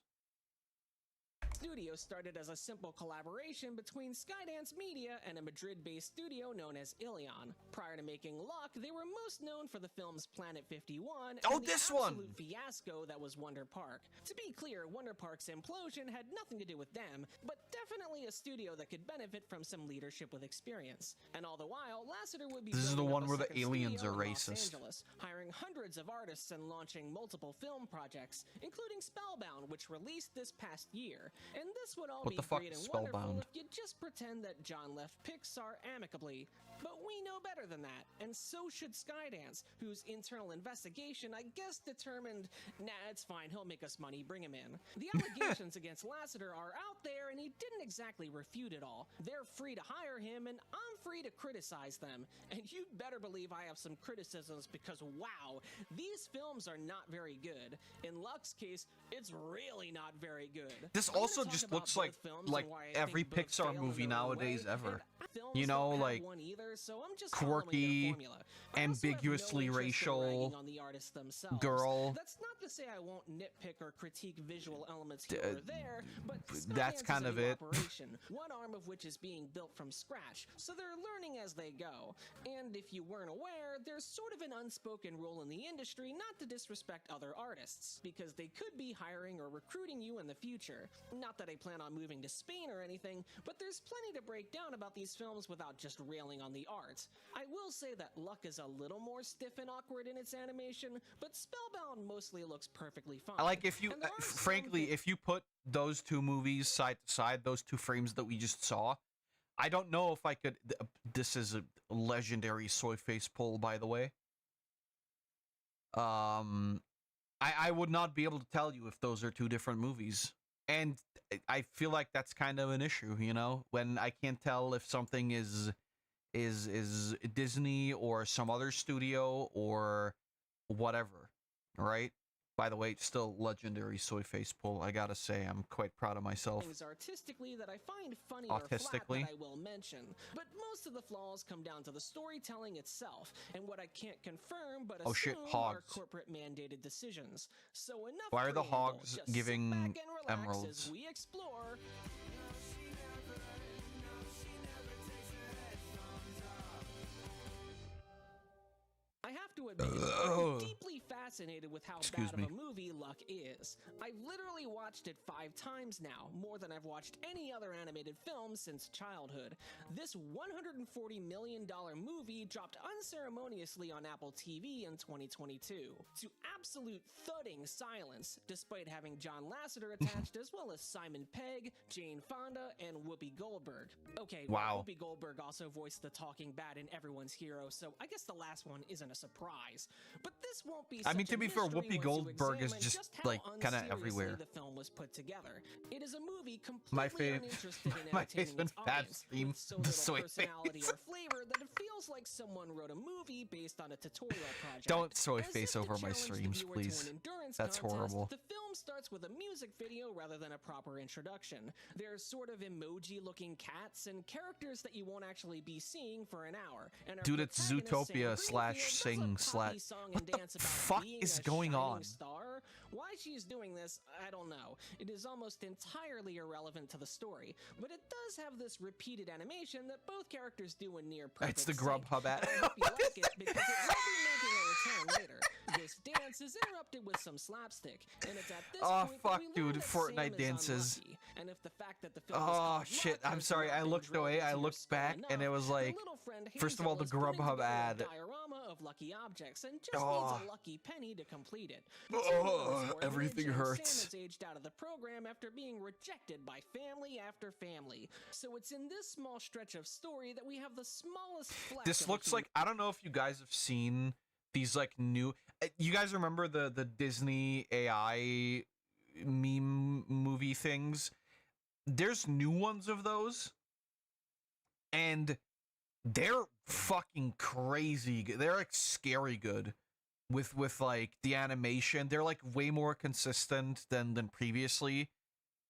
Studio started as a simple collaboration between Skydance Media and a Madrid-based studio known as Ilion. Prior to making Luck, they were most known for the films Planet 51
Oh,
and
this
the
one!
absolute fiasco that was Wonder Park. To be clear, Wonder Park's implosion had nothing to do with them, but definitely a studio that could benefit from some leadership with experience. And all the while, Lasseter would be
This is the
building
one
up a
where the
second
aliens
studio
are
in Los
racist.
Angeles, hiring hundreds of artists and launching multiple film projects, including Spellbound, which released this past year. And this would all
What
be
the fuck
great
is
and wonderful
Spellbound?
if you just pretend that John left Pixar amicably. But we know better than that, and so should Skydance, whose internal investigation, I guess, determined, nah, it's fine, he'll make us money, bring him in. The allegations against Lasseter are out there, and he didn't exactly refute it all. They're free to hire him, and I'm free to criticize them. And you better believe I have some criticisms because, wow, these films are not very good. In Luck's case, it's really not very good.
This
I'm gonna
also
talk
just
about
looks
both
like
films and why I
every
think both
Pixar
fail in
movie
their own
nowadays
way,
ever.
and films
You know,
don't have
like
one either, so I'm just following their
quirky,
formula. I also have no
ambiguously
interest in
racial
ragging on the artists themselves.
girl.
That's not to say I won't nitpick or critique visual elements here or there, but
that's
Skydance
kind
is a
of
new
it.
operation, one arm of which is being built from scratch, so they're learning as they go. And if you weren't aware, there's sort of an unspoken rule in the industry not to disrespect other artists, because they could be hiring or recruiting you in the future. Not that I plan on moving to Spain or anything, but there's plenty to break down about these films without just railing on the art. I will say that Luck is a little more stiff and awkward in its animation, but Spellbound mostly looks perfectly fine.
I like if you,
And there are some
frankly, if you put those two movies side to side, those two frames that we just saw, I don't know if I could. This is a legendary soy face pull, by the way. I would not be able to tell you if those are two different movies, and I feel like that's kind of an issue, you know, when I can't tell if something is Disney or some other studio or whatever, right? By the way, still legendary soy face pull. I gotta say, I'm quite proud of myself.
Things artistically that I find funny or flat that I will mention, but most of the flaws come down to the storytelling itself and what I can't confirm but
Oh shit,
assume
hogs.
are corporate mandated decisions. So enough.
Why are the
preamble,
hogs
just sit
giving
back and relax
emeralds?
as we explore. I have to admit, I'm deeply fascinated with how
Excuse
bad
me.
of a movie Luck is. I've literally watched it 5 times now, more than I've watched any other animated film since childhood. This $140 million movie dropped unceremoniously on Apple TV in 2022, to absolute thudding silence, despite having John Lasseter attached as well as Simon Pegg, Jane Fonda, and Whoopi Goldberg. Okay,
Wow.
Whoopi Goldberg also voiced the talking bat in Everyone's Hero, so I guess the last one isn't a surprise. But this won't be
I mean,
such
to
a
be fair,
mystery
Whoopi
once you
Goldberg is
examine
just,
how
like, kinda
unseriously
everywhere.
the film was put together. It is a movie
My
completely
fav-
uninterested in
my
entertaining
favorite
its
fab
audience,
stream,
with so
the
little
soy
personality
face.
or flavor that it feels like someone wrote a movie based on a tutorial project.
Don't soy
as
face
if to
over my
challenge the
streams,
viewer
please.
to an endurance Dance
That's
Contest,
horrible.
the film starts with a music video rather than a proper introduction. There's sort of emoji-looking cats and characters that you won't actually be seeing for an hour. And our
Dude, it's
protagonist, Sam
Zootopia
Greenfield,
slash
does a
sing slash.
poppy song and
What the
dance about
fuck
being
is
a
going
shining
on?
star. Why she's doing this, I don't know. It is almost entirely irrelevant to the story, but it does have this repeated animation that both characters do in near perfect
It's the
sync.
Grubhub ad.
I hope you like it because it will be making a return later. This dance is interrupted with some slapstick, and it's at this
Oh,
point
fuck,
that we learn
dude,
that
Fortnite
Sam is
dances.
unlucky. And if the fact that the film is
Oh
called
shit,
Luck
I'm
has
sorry.
not
I
been
looked
drilled
away, I
into your
looked
skull
back, and it
enough,
was
your
like,
little friend
first of all,
Hazel
the
is putting
Grubhub
together a
ad.
diorama of lucky objects and just
Oh.
needs a lucky penny to complete it. The two
Oh,
girls were
everything
rich, and
hurts.
Sam is aged out of the program after being rejected by family after family. So it's in this small stretch of story that we have the smallest fleck
This
of a
looks
human
like, I don't know if you guys have seen these like new. You guys remember the Disney AI meme movie things? There's new ones of those, and they're fucking crazy. They're like scary good with like the animation. They're like way more consistent than previously.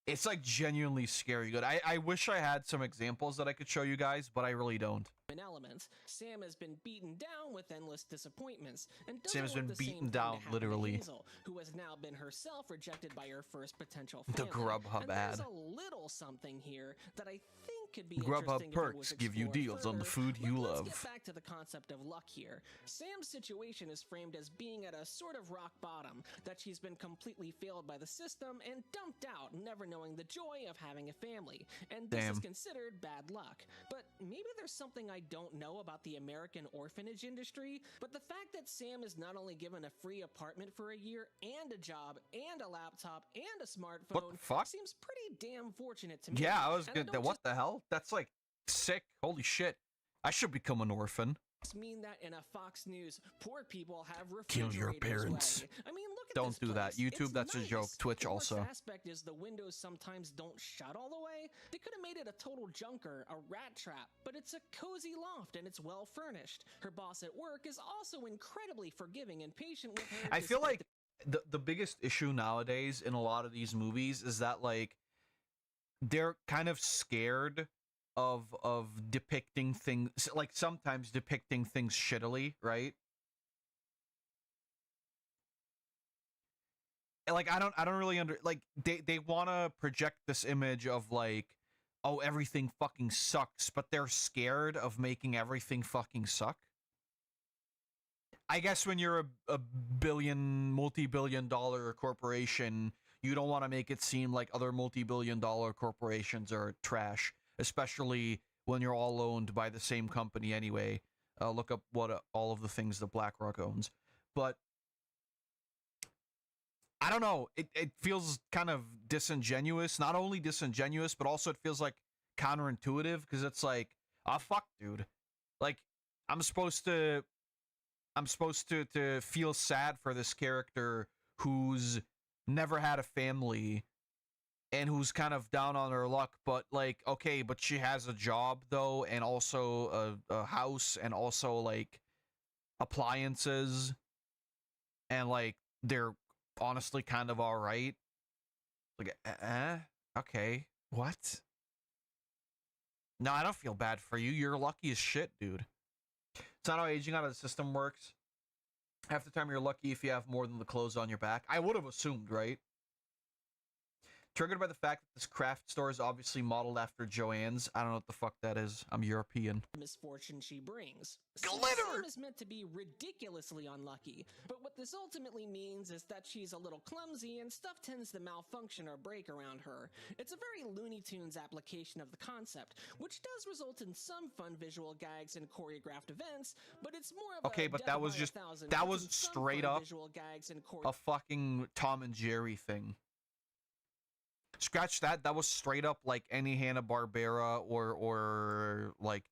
It's like genuinely scary good. I wish I had some examples that I could show you guys, but I really don't.
elements. Sam has been beaten down with endless disappointments, and doesn't
Sam has
want
been
the same
beaten
thing to
down,
happen to
literally.
Hazel, who has now been herself rejected by her first potential
The
family.
Grubhub
and
ad.
There's a little something here that I think could be
Grubhub
interesting if it was
perks give you
explored
deals on the
further,
food you
but
love.
Let's get back to the concept of luck here. Sam's situation is framed as being at a sort of rock bottom, that she's been completely failed by the system and dumped out, never knowing the joy of having a family. And this is
Damn.
considered bad luck. But maybe there's something I don't know about the American orphanage industry, but the fact that Sam is not only given a free apartment for a year and a job and a laptop and a smartphone
What the fuck?
seems pretty damn fortunate to me.
Yeah, I was
And
good.
don't
What the hell? That's like sick. Holy shit. I should become an orphan.
just mean that in a Fox News, poor people have
Kill
refrigerators
your parents.
way. I mean, look at
Don't
this
do that.
place.
YouTube,
It's
that's a
nice.
joke. Twitch
The worst
also.
aspect is the windows sometimes don't shut all the way. They could have made it a total junker, a rat trap, but it's a cozy loft and it's well furnished. Her boss at work is also incredibly forgiving and patient with her.
I feel
despite
like the biggest issue nowadays in a lot of these movies is that like they're kind of scared of depicting things, like sometimes depicting things shittily, right? And, like I don't really like they want to project this image of like, oh, everything fucking sucks, but they're scared of making everything fucking suck. I guess when you're a multi-billion dollar corporation, you don't want to make it seem like other multi-billion dollar corporations are trash, especially when you're all owned by the same company anyway. Look up what all of the things that BlackRock owns. But I don't know. It feels kind of disingenuous. Not only disingenuous, but also it feels like counterintuitive, because it's like, oh fuck, dude. Like, I'm supposed to feel sad for this character who's never had a family and who's kind of down on her luck, but like, okay, but she has a job though, and also a house, and also like appliances, and like they're honestly kind of all right. Like, okay, what? No, I don't feel bad for you. You're lucky as shit, dude. It's not how aging out of the system works. Half the time you're lucky if you have more than the clothes on your back. I would have assumed, right? Triggered by the fact that this craft store is obviously modeled after Joanne's. I don't know what the fuck that is. I'm European.
misfortune she brings.
Glitter!
Sam is meant to be ridiculously unlucky, but what this ultimately means is that she's a little clumsy and stuff tends to malfunction or break around her. It's a very Looney Tunes application of the concept, which does result in some fun visual gags and choreographed events, but it's more of
Okay,
a
but
death
that was
by a
just-
thousand
that
cuts
was
and some
straight
fun
up
visual gags and
A fucking Tom and Jerry thing. Scratch that. That was straight up like any Hanna-Barbera or like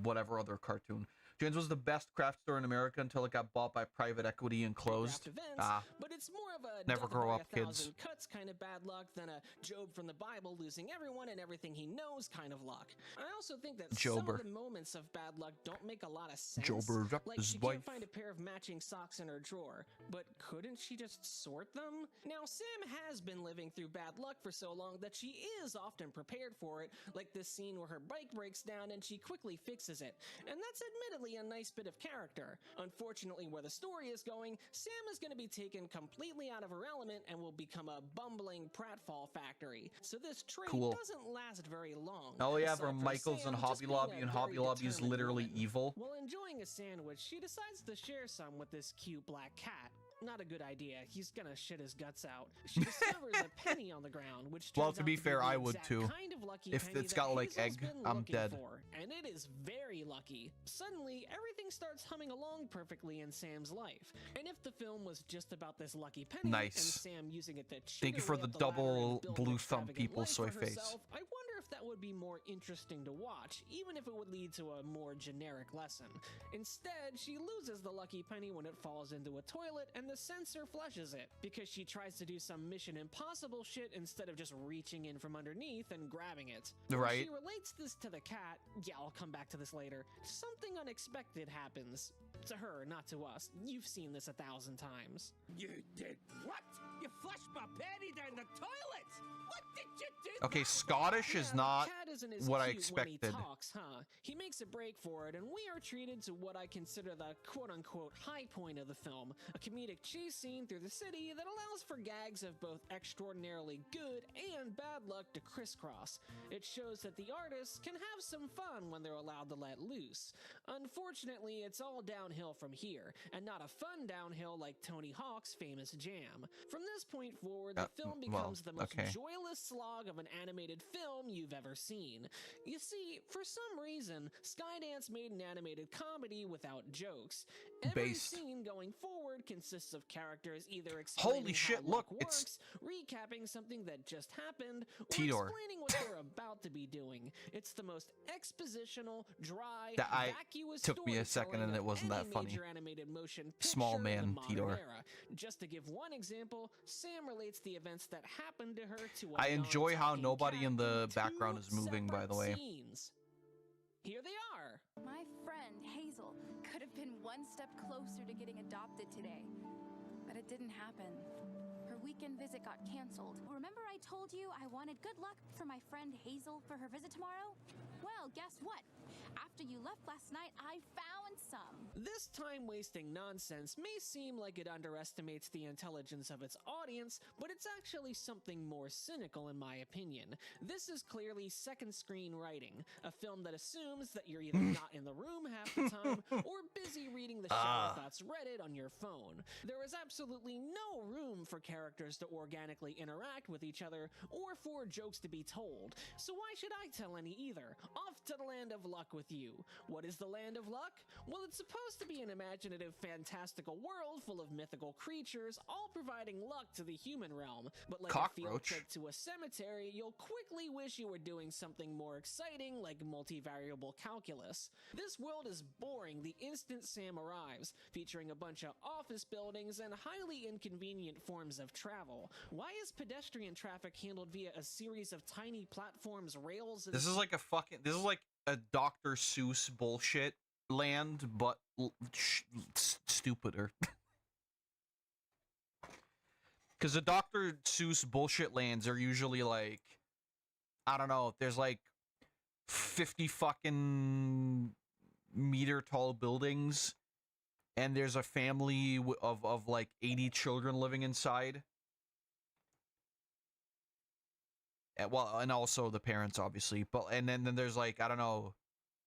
whatever other cartoon. Jens was the best craft store in America until it got bought by private equity and closed.
Events, but it's more of a
Never
death
grow
by
up,
a
kids.
thousand cuts kind of bad luck than a Job from the Bible losing everyone and everything he knows kind of luck. I also think that some
Jobber.
of the moments of bad luck don't make a lot of sense.
Jobber
Like
his
she
wife.
can't find a pair of matching socks in her drawer, but couldn't she just sort them? Now Sam has been living through bad luck for so long that she is often prepared for it, like this scene where her bike breaks down and she quickly fixes it. And that's admittedly a nice bit of character. Unfortunately, where the story is going, Sam is going to be taken completely out of her element and will become a bumbling pratfall factory. So this trait doesn't last very long.
Oh yeah,
Aside
from Michaels
Sam
and
just
Hobby
being
Lobby,
a
and
very
Hobby Lobby is
determined
literally
woman.
evil.
While enjoying a sandwich, she decides to share some with this cute black cat. Not a good idea. He's gonna shit his guts out. She discovers a penny on the ground, which turns
Well, to be
out
fair,
the
I would
exact
too.
kind of lucky
If
penny
it's
that
got like
Hazel's
egg,
been
I'm
looking
dead.
for, and it is very lucky. Suddenly, everything starts humming along perfectly in Sam's life. And if the film was just about this lucky penny
Nice.
and Sam using it to cheat
Thank you
her
for
way
the
up ladder
double
and build an
blue thumb
extravagant
people
life
soy
for
face.
herself, I wonder if that would be more interesting to watch, even if it would lead to a more generic lesson. Instead, she loses the lucky penny when it falls into a toilet and the censor flushes it, because she tries to do some Mission Impossible shit instead of just reaching in from underneath and grabbing it. When
Right.
she relates this to the cat, yeah, I'll come back to this later, something unexpected happens. To her, not to us. You've seen this 1,000 times.
You did what? You flushed my panty down the toilet! What did you do?
Okay, Scottish is
Yeah,
not
the cat isn't as
what I
cute
expected.
When he talks, huh? He makes a break for it, and we are treated to what I consider the quote-unquote high point of the film, a comedic chase scene through the city that allows for gags of both extraordinarily good and bad luck to crisscross. It shows that the artists can have some fun when they're allowed to let loose. Unfortunately, it's all downhill from here, and not a fun downhill like Tony Hawk's famous jam. From this point forward, the film becomes the most joyless slog of an animated film you've ever seen. You see, for some reason, Skydance made an animated comedy without jokes. Every scene going forward consists of characters either explaining
Holy shit,
how luck
look, it's
works, recapping something that just happened, or
Tidor.
explaining what they're about to be doing. It's the most expositional, dry,
That
vacuous
took me a second and
storytelling
it
of
wasn't
any
that funny.
major animated motion picture
Small
in the
man,
modern
Tidor.
era. Just to give one example, Sam relates the events that happened to her to a
I enjoy how
non-talking
nobody
cat
in the
two
background is moving, by the way.
separate scenes. Here they are.
My friend, Hazel, could have been one step closer to getting adopted today, but it didn't happen. Her weekend visit got canceled. Remember I told you I wanted good luck for my friend Hazel for her visit tomorrow? Well, guess what? After you left last night, I found some.
This time-wasting nonsense may seem like it underestimates the intelligence of its audience, but it's actually something more cynical in my opinion. This is clearly second screen writing, a film that assumes that you're either not in the room half the time or busy reading the shower thoughts Reddit on your phone. There is absolutely no room for characters to organically interact with each other or for jokes to be told, so why should I tell any either? Off to the land of luck with you. What is the land of luck? Well, it's supposed to be an imaginative, fantastical world full of mythical creatures, all providing luck to the human realm. But like a field
Cockroach.
trip to a cemetery, you'll quickly wish you were doing something more exciting like multivariable calculus. This world is boring the instant Sam arrives, featuring a bunch of office buildings and highly inconvenient forms of travel. Why is pedestrian traffic handled via a series of tiny platforms, rails, and
This is like a Dr. Seuss bullshit land, but stupider. Because the Dr. Seuss bullshit lands are usually like, I don't know, there's like 50 fucking meter tall buildings, and there's a family of like 80 children living inside. Well, and also the parents, obviously. But and then there's like, I don't know,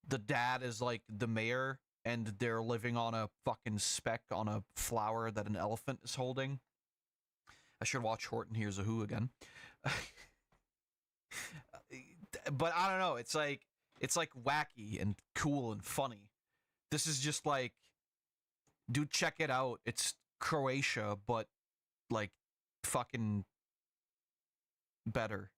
the dad is like the mayor, and they're living on a fucking speck on a flower that an elephant is holding. I should watch Horton Hears a Who again. But I don't know, it's like wacky and cool and funny. This is just like, dude, check it out. It's Croatia, but like fucking better.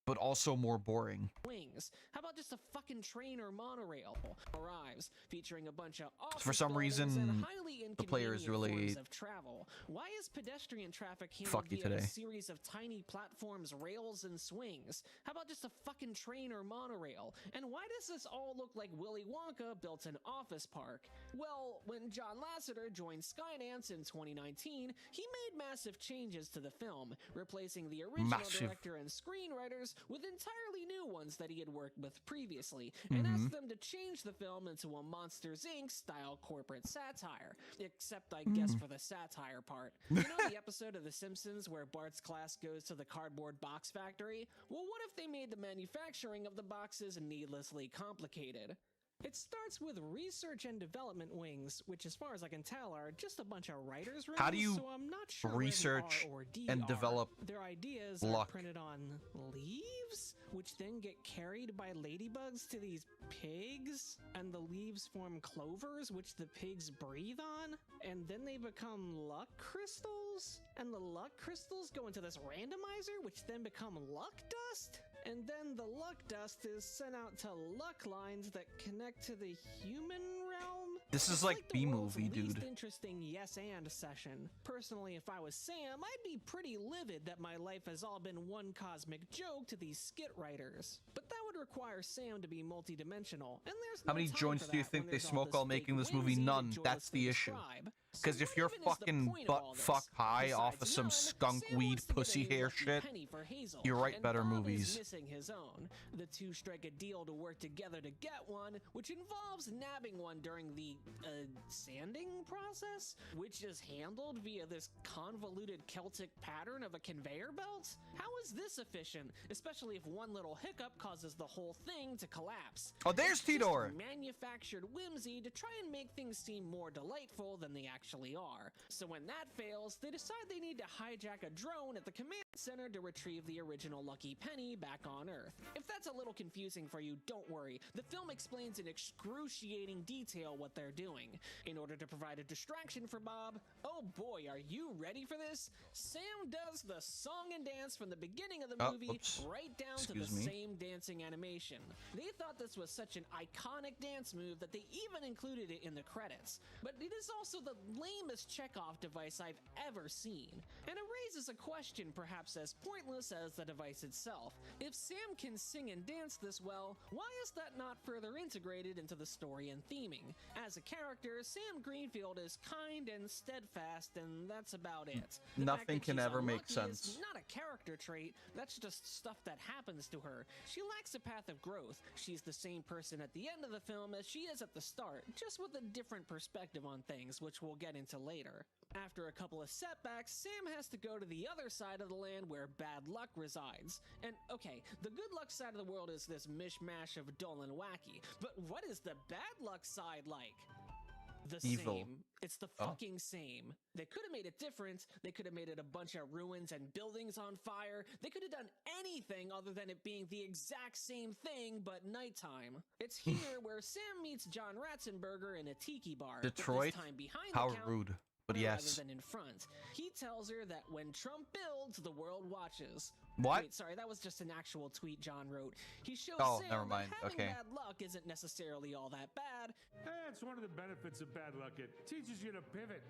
but also more boring.
Wings. How about just a fucking train or monorail? Arrives, featuring a bunch of office
For some
buildings
reason,
and highly
the player is
inconvenient
really
forms of travel. Why is pedestrian traffic handled
fuck you
via a
today.
series of tiny platforms, rails, and swings? How about just a fucking train or monorail? And why does this all look like Willy Wonka built an office park? Well, when John Lasseter joined Skydance in 2019, he made massive changes to the film, replacing the original director and screenwriters with entirely new ones that he had worked with previously, and asked them to change the film into a Monsters Inc. style corporate satire. Except, I guess, for the satire part. You know the episode of The Simpsons where Bart's class goes to the cardboard box factory? Well, what if they made the manufacturing of the boxes needlessly complicated? It starts with research and development wings, which as far as I can tell are just a bunch of writers' rooms.
How do you
so I'm not sure
research
where the R or D
and
are.
develop
Their ideas
luck?
are printed on leaves, which then get carried by ladybugs to these pigs, and the leaves form clovers, which the pigs breathe on, and then they become luck crystals, and the luck crystals go into this randomizer, which then become luck dust. And then the luck dust is sent out to luck lines that connect to the human realm.
This is
It's
like
the world's
B-movie,
least
dude.
interesting yes and session. Personally, if I was Sam, I'd be pretty livid that my life has all been one cosmic joke to these skit writers. But that would require Sam to be multidimensional, and there's
How
no
many
time
joints
for
do you
that when
think they
there's all
smoke
this
while
fake
making this movie?
whimsy to
None. That's the
joylessly
issue.
describe. So
Because if
what
you're
even is the
fucking
point of
butt
all this?
fuck high off of
Besides
some
none,
skunk
Sam
weed
wants to get a
pussy
new
hair
lucky
shit,
penny for Hazel,
you write
and
better
Bob
movies.
is missing his own. The two strike a deal to work together to get one, which involves nabbing one during the sanding process, which is handled via this convoluted Celtic pattern of a conveyor belt. How is this efficient? Especially if one little hiccup causes the whole thing to collapse.
Oh, there's
It's just
Tidor.
manufactured whimsy to try and make things seem more delightful than they actually are. So when that fails, they decide they need to hijack a drone at the command center to retrieve the original Lucky Penny back on Earth. If that's a little confusing for you, don't worry. The film explains in excruciating detail what they're doing. In order to provide a distraction for Bob, oh boy, are you ready for this? Sam does the song and dance from the beginning of the movie right down to the same dancing animation. They thought this was such an iconic dance move that they even included it in the credits. But it is also the lamest checkoff device I've ever seen. And it raises a question perhaps as pointless as the device itself. If Sam can sing and dance this well, why is that not further integrated into the story and theming? As a character, Sam Greenfield is kind and steadfast, and that's about it. The fact
Nothing
that
can
she's
ever make
unlucky
sense.
is not a character trait, that's just stuff that happens to her. She lacks a path of growth. She's the same person at the end of the film as she is at the start, just with a different perspective on things, which we'll get into later. After a couple of setbacks, Sam has to go to the other side of the land where bad luck resides. And okay, the good luck side of the world is this mishmash of dull and wacky, but what is the bad luck side like? The
Evil.
same. It's the fucking same. They could have made it different. They could have made it a bunch of ruins and buildings on fire. They could have done anything other than it being the exact same thing, but nighttime. It's here where Sam meets John Ratzenberger in a tiki bar. but this
Detroit?
time behind
How
the counter
rude. But yes.
rather than in front. He tells her that when Trump builds, the world watches.
What?
Wait, sorry, that was just an actual tweet John wrote. He shows
Oh,
Sam
never mind.
that having
Okay.
bad luck isn't necessarily all that bad.
That's one of the benefits of bad luck. It teaches you to pivot.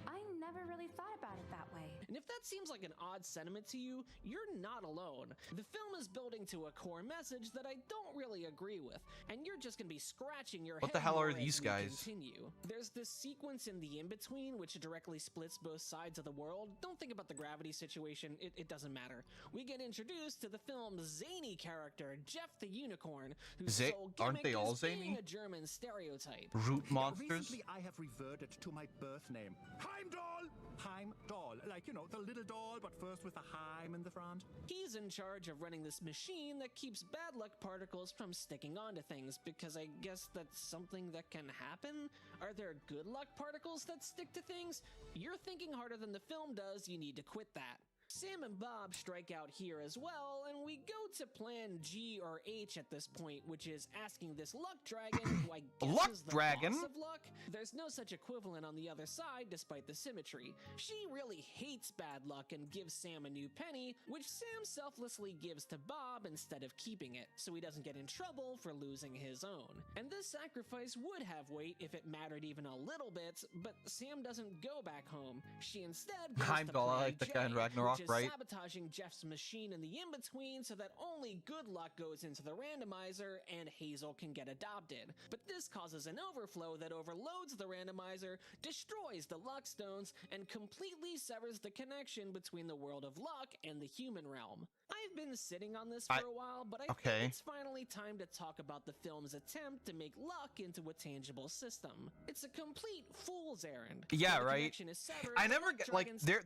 I never really thought about it that way.
And if that seems like an odd sentiment to you, you're not alone. The film is building to a core message that I don't really agree with, and you're just gonna be scratching your head.
What the hell
more
are
as
these
we
guys?
Continue. There's this sequence in the in-between which directly splits both sides of the world. Don't think about the gravity situation, it doesn't matter. We get introduced to the film's zany character, Jeff the Unicorn, whose sole
Aren't they
gimmick
all
is being
zany?
a German stereotype.
Root monsters?
Recently, I have reverted to my birth name. Heimdall! Heimdall. Like, you know, the little doll, but first with a Heim in the front.
He's in charge of running this machine that keeps bad luck particles from sticking onto things, because I guess that's something that can happen? Are there good luck particles that stick to things? You're thinking harder than the film does, you need to quit that. Sam and Bob strike out here as well, and we go to plan G or H at this point, which is asking this luck dragon, who I guess
Luck
is the
dragon?
boss of luck. There's no such equivalent on the other side, despite the symmetry. She really hates bad luck and gives Sam a new penny, which Sam selflessly gives to Bob instead of keeping it, so he doesn't get in trouble for losing his own. And this sacrifice would have weight if it mattered even a little bit, but Sam doesn't go back home. She instead goes to
Heimdall, I
plan
like the guy in
J,
Ragnarok,
which is
right?
sabotaging Jeff's machine in the in-between so that only good luck goes into the randomizer and Hazel can get adopted. But this causes an overflow that overloads the randomizer, destroys the luck stones, and completely severs the connection between the world of luck and the human realm. I've been sitting on this for a while, but I think it's finally time to talk about the film's attempt to make luck into a tangible system. It's a complete fool's errand.
Yeah,
The
right.
connection is severed,
I
the
never
luck
get like
dragons-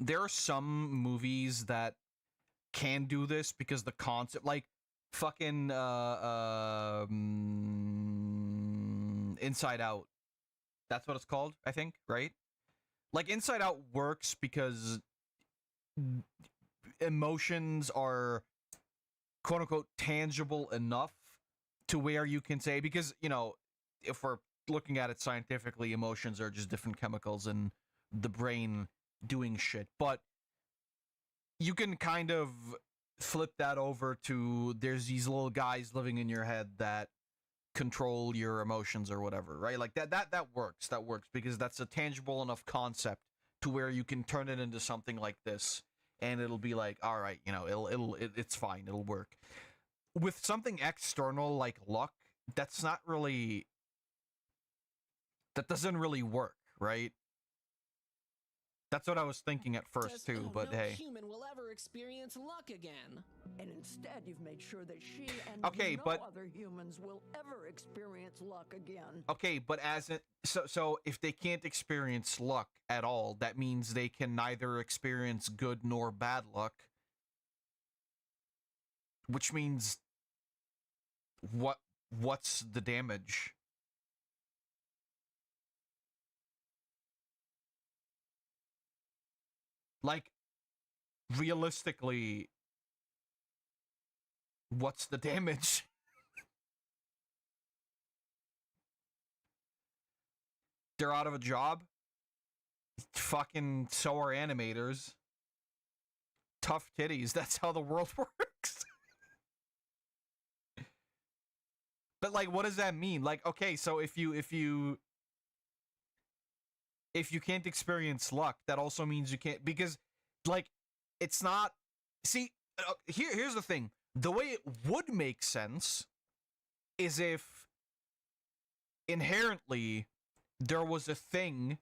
there are some movies that can do this because the concept, like fucking Inside Out. That's what it's called, I think, right? Like Inside Out works because emotions are quote unquote tangible enough to where you can say, because, you know, if we're looking at it scientifically, emotions are just different chemicals in the brain doing shit. But you can kind of flip that over to there's these little guys living in your head that control your emotions or whatever, right? Like that works. That works because that's a tangible enough concept to where you can turn it into something like this and it'll be like, all right, you know, it's fine, it'll work. With something external like luck, that doesn't really work, right? That's what I was thinking at first too, but
no
hey.
human will ever experience luck again.
And instead, you've made sure that she and
Okay,
no
but-
other humans will ever experience luck again.
Okay, but so if they can't experience luck at all, that means they can neither experience good nor bad luck. Which means what's the damage? Like, realistically, what's the damage? They're out of a job? Fucking so are animators. Tough titties, that's how the world works. But like, what does that mean? Like, okay, so if you can't experience luck, that also means you can't, because like, it's not, see, here's the thing. The way it would make sense is if inherently there was a thing,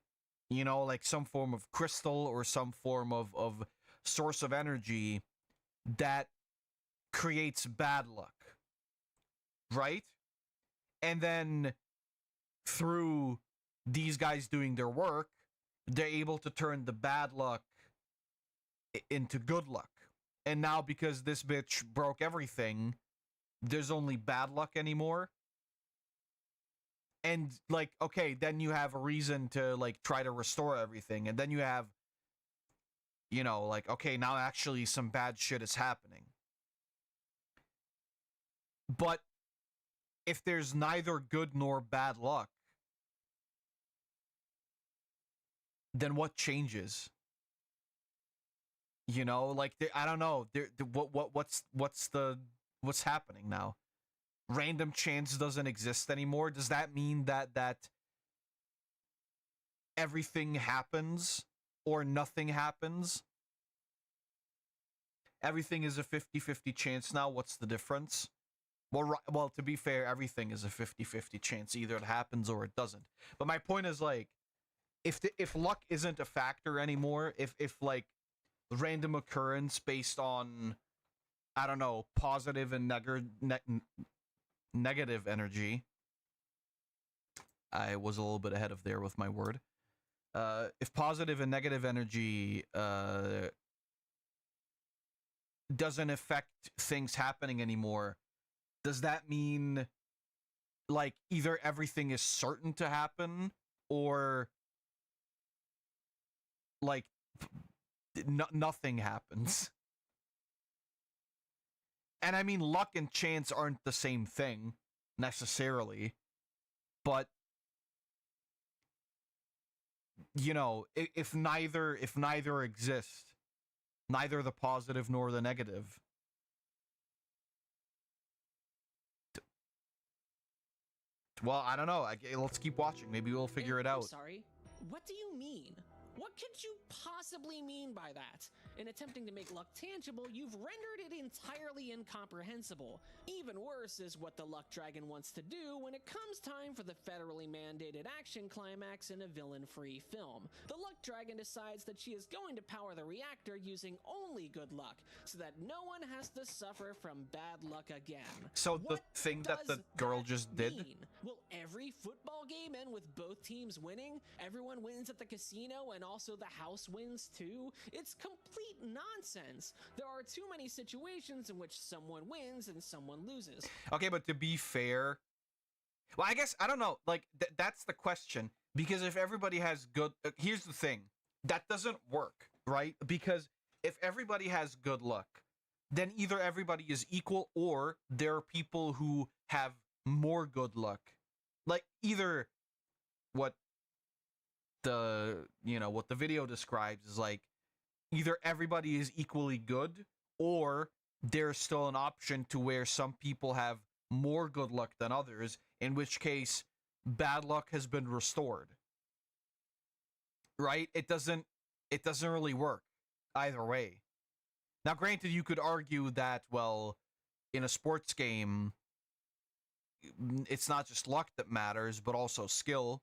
you know, like some form of crystal or some form of source of energy that creates bad luck, right? And then through these guys doing their work, they're able to turn the bad luck into good luck. And now because this bitch broke everything, there's only bad luck anymore. And like, okay, then you have a reason to like try to restore everything. And then you have, you know, like, okay, now actually some bad shit is happening. But if there's neither good nor bad luck, then what changes? You know, like, I don't know. What's happening now? Random chance doesn't exist anymore. Does that mean that everything happens or nothing happens? Everything is a 50-50 chance now. What's the difference? Well, to be fair, everything is a 50-50 chance. Either it happens or it doesn't. But my point is, like, if luck isn't a factor anymore, if like random occurrence based on, I don't know, positive and negative energy. I was a little bit ahead of there with my word. If positive and negative energy doesn't affect things happening anymore, does that mean like either everything is certain to happen or like nothing happens? And I mean, luck and chance aren't the same thing, necessarily. But, you know, if neither exist, neither the positive nor the negative, well, I don't know. Let's keep watching. Maybe we'll figure it out.
I'm sorry. What do you mean? What could you possibly mean by that? In attempting to make luck tangible, you've rendered it entirely incomprehensible. Even worse is what the Luck Dragon wants to do when it comes time for the federally mandated action climax in a villain-free film. The Luck Dragon decides that she is going to power the reactor using only good luck, so that no one has to suffer from bad luck again.
So the thing that the girl just did?
Will every football game end with both teams winning? Everyone wins at the casino and also the house wins too? It's complete nonsense. There are too many situations in which someone wins and someone loses.
Okay, but to be fair, well, I guess, I don't know, like, that's the question. Because if everybody has good, here's the thing, that doesn't work, right? Because if everybody has good luck, then either everybody is equal or there are people who have more good luck. Like, either what the video describes is like, either everybody is equally good, or there's still an option to where some people have more good luck than others, in which case bad luck has been restored. Right? It doesn't really work either way. Now, granted, you could argue that, well, in a sports game, it's not just luck that matters, but also skill.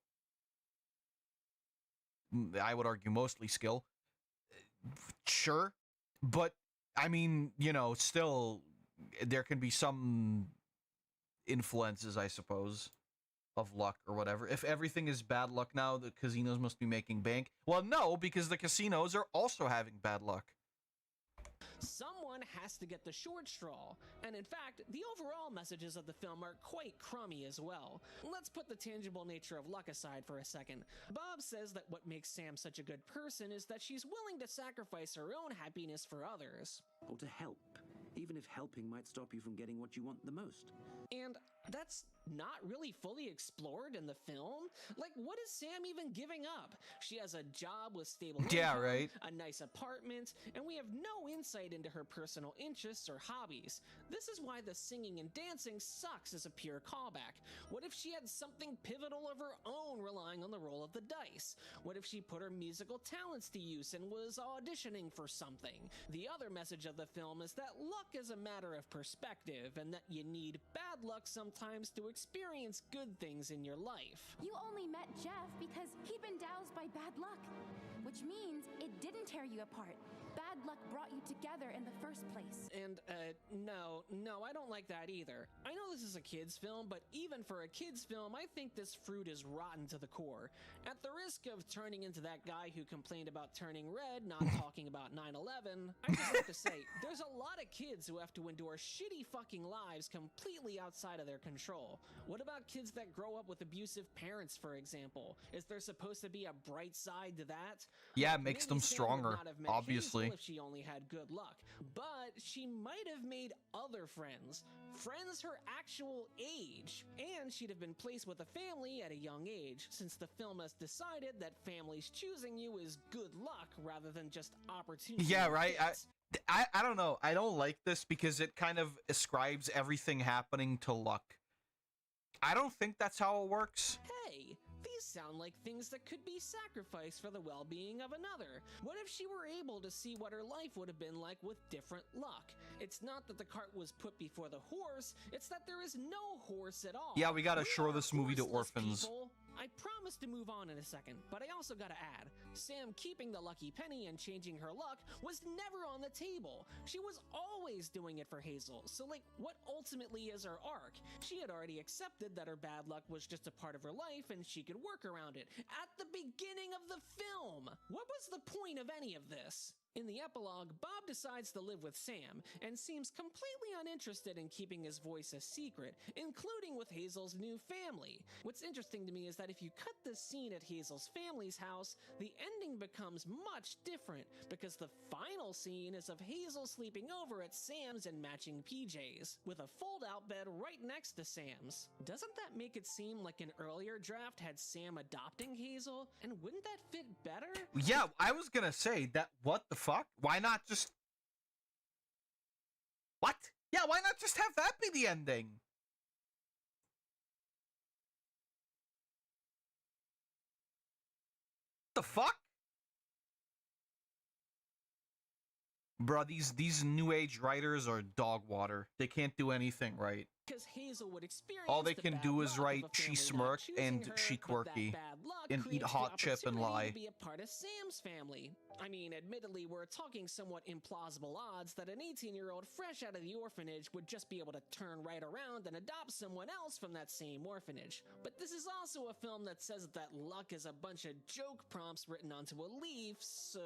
I would argue mostly skill. Sure, but I mean, you know, still there can be some influences, I suppose, of luck or whatever. If everything is bad luck now, the casinos must be making bank. Well, no, because the casinos are also having bad luck.
Someone has to get the short straw, and in fact, the overall messages of the film are quite crummy as well. Let's put the tangible nature of luck aside for a second. Bob says that what makes Sam such a good person is that she's willing to sacrifice her own happiness for others.
Or to help, even if helping might stop you from getting what you want the most.
And that's not really fully explored in the film. Like, what is Sam even giving up? She has a job with stable income,
right,
a nice apartment, and we have no insight into her personal interests or hobbies. This is why the singing and dancing sucks as a pure callback. What if she had something pivotal of her own relying on the roll of the dice? What if she put her musical talents to use and was auditioning for something? The other message of the film is that luck is a matter of perspective, and that you need bad luck sometimes to experience good things in your life.
You only met Jeff because he'd been doused by bad luck, which means it didn't tear you apart. Bad luck brought you together in the first place.
And, no, I don't like that either. I know this is a kid's film, but even for a kid's film, I think this fruit is rotten to the core. At the risk of turning into that guy who complained about turning red, not talking about 9/11, I just have to say, there's a lot of kids who have to endure shitty fucking lives completely outside of their control. What about kids that grow up with abusive parents, for example? Is there supposed to be a bright side to that?
Yeah, it makes them
Sam would
stronger,
not have met
obviously.
Hazel if she only had good luck, but she might have made other friends her actual age, and she'd have been placed with a family at a young age, since the film has decided that families choosing you is good luck rather than just opportunity.
Yeah, right. I don't know. I don't like this because it kind of ascribes everything happening to luck. I don't think that's how it works.
Hey, these sound like things that could be sacrificed for the well-being of another. What if she were able to see what her life would have been like with different luck? It's not that the cart was put before the horse, it's that there is no horse at all.
Yeah, we gotta show this movie to orphans.
People. I promise to move on in a second, but I also gotta add, Sam keeping the lucky penny and changing her luck was never on the table. She was always doing it for Hazel, so like, what ultimately is her arc? She had already accepted that her bad luck was just a part of her life and she could work around it at the beginning of the film. What was the point of any of this? In the epilogue, Bob decides to live with Sam and seems completely uninterested in keeping his voice a secret, including with Hazel's new family. What's interesting to me is that if you cut this scene at Hazel's family's house, the ending becomes much different because the final scene is of Hazel sleeping over at Sam's in matching PJs, with a fold-out bed right next to Sam's. Doesn't that make it seem like an earlier draft had Sam adopting Hazel? And wouldn't that fit better?
Yeah, I was gonna say that. What the fuck? Why not just... What? Yeah, why not just have that be the ending? The fuck? Bruh, these new age writers are dog water. They can't do anything right.
Because Hazel would experience
all they
the
can
bad
do is
luck
write
of a
she
family
smirk
not choosing
and
her,
she
but that
quirky
bad luck
and eat
creates the
hot chip and
opportunity
lie.
to be a part of Sam's family. I mean, admittedly, we're talking somewhat implausible odds that an 18-year-old fresh out of the orphanage would just be able to turn right around and adopt someone else from that same orphanage. But this is also a film that says that luck is a bunch of joke prompts written onto a leaf, so...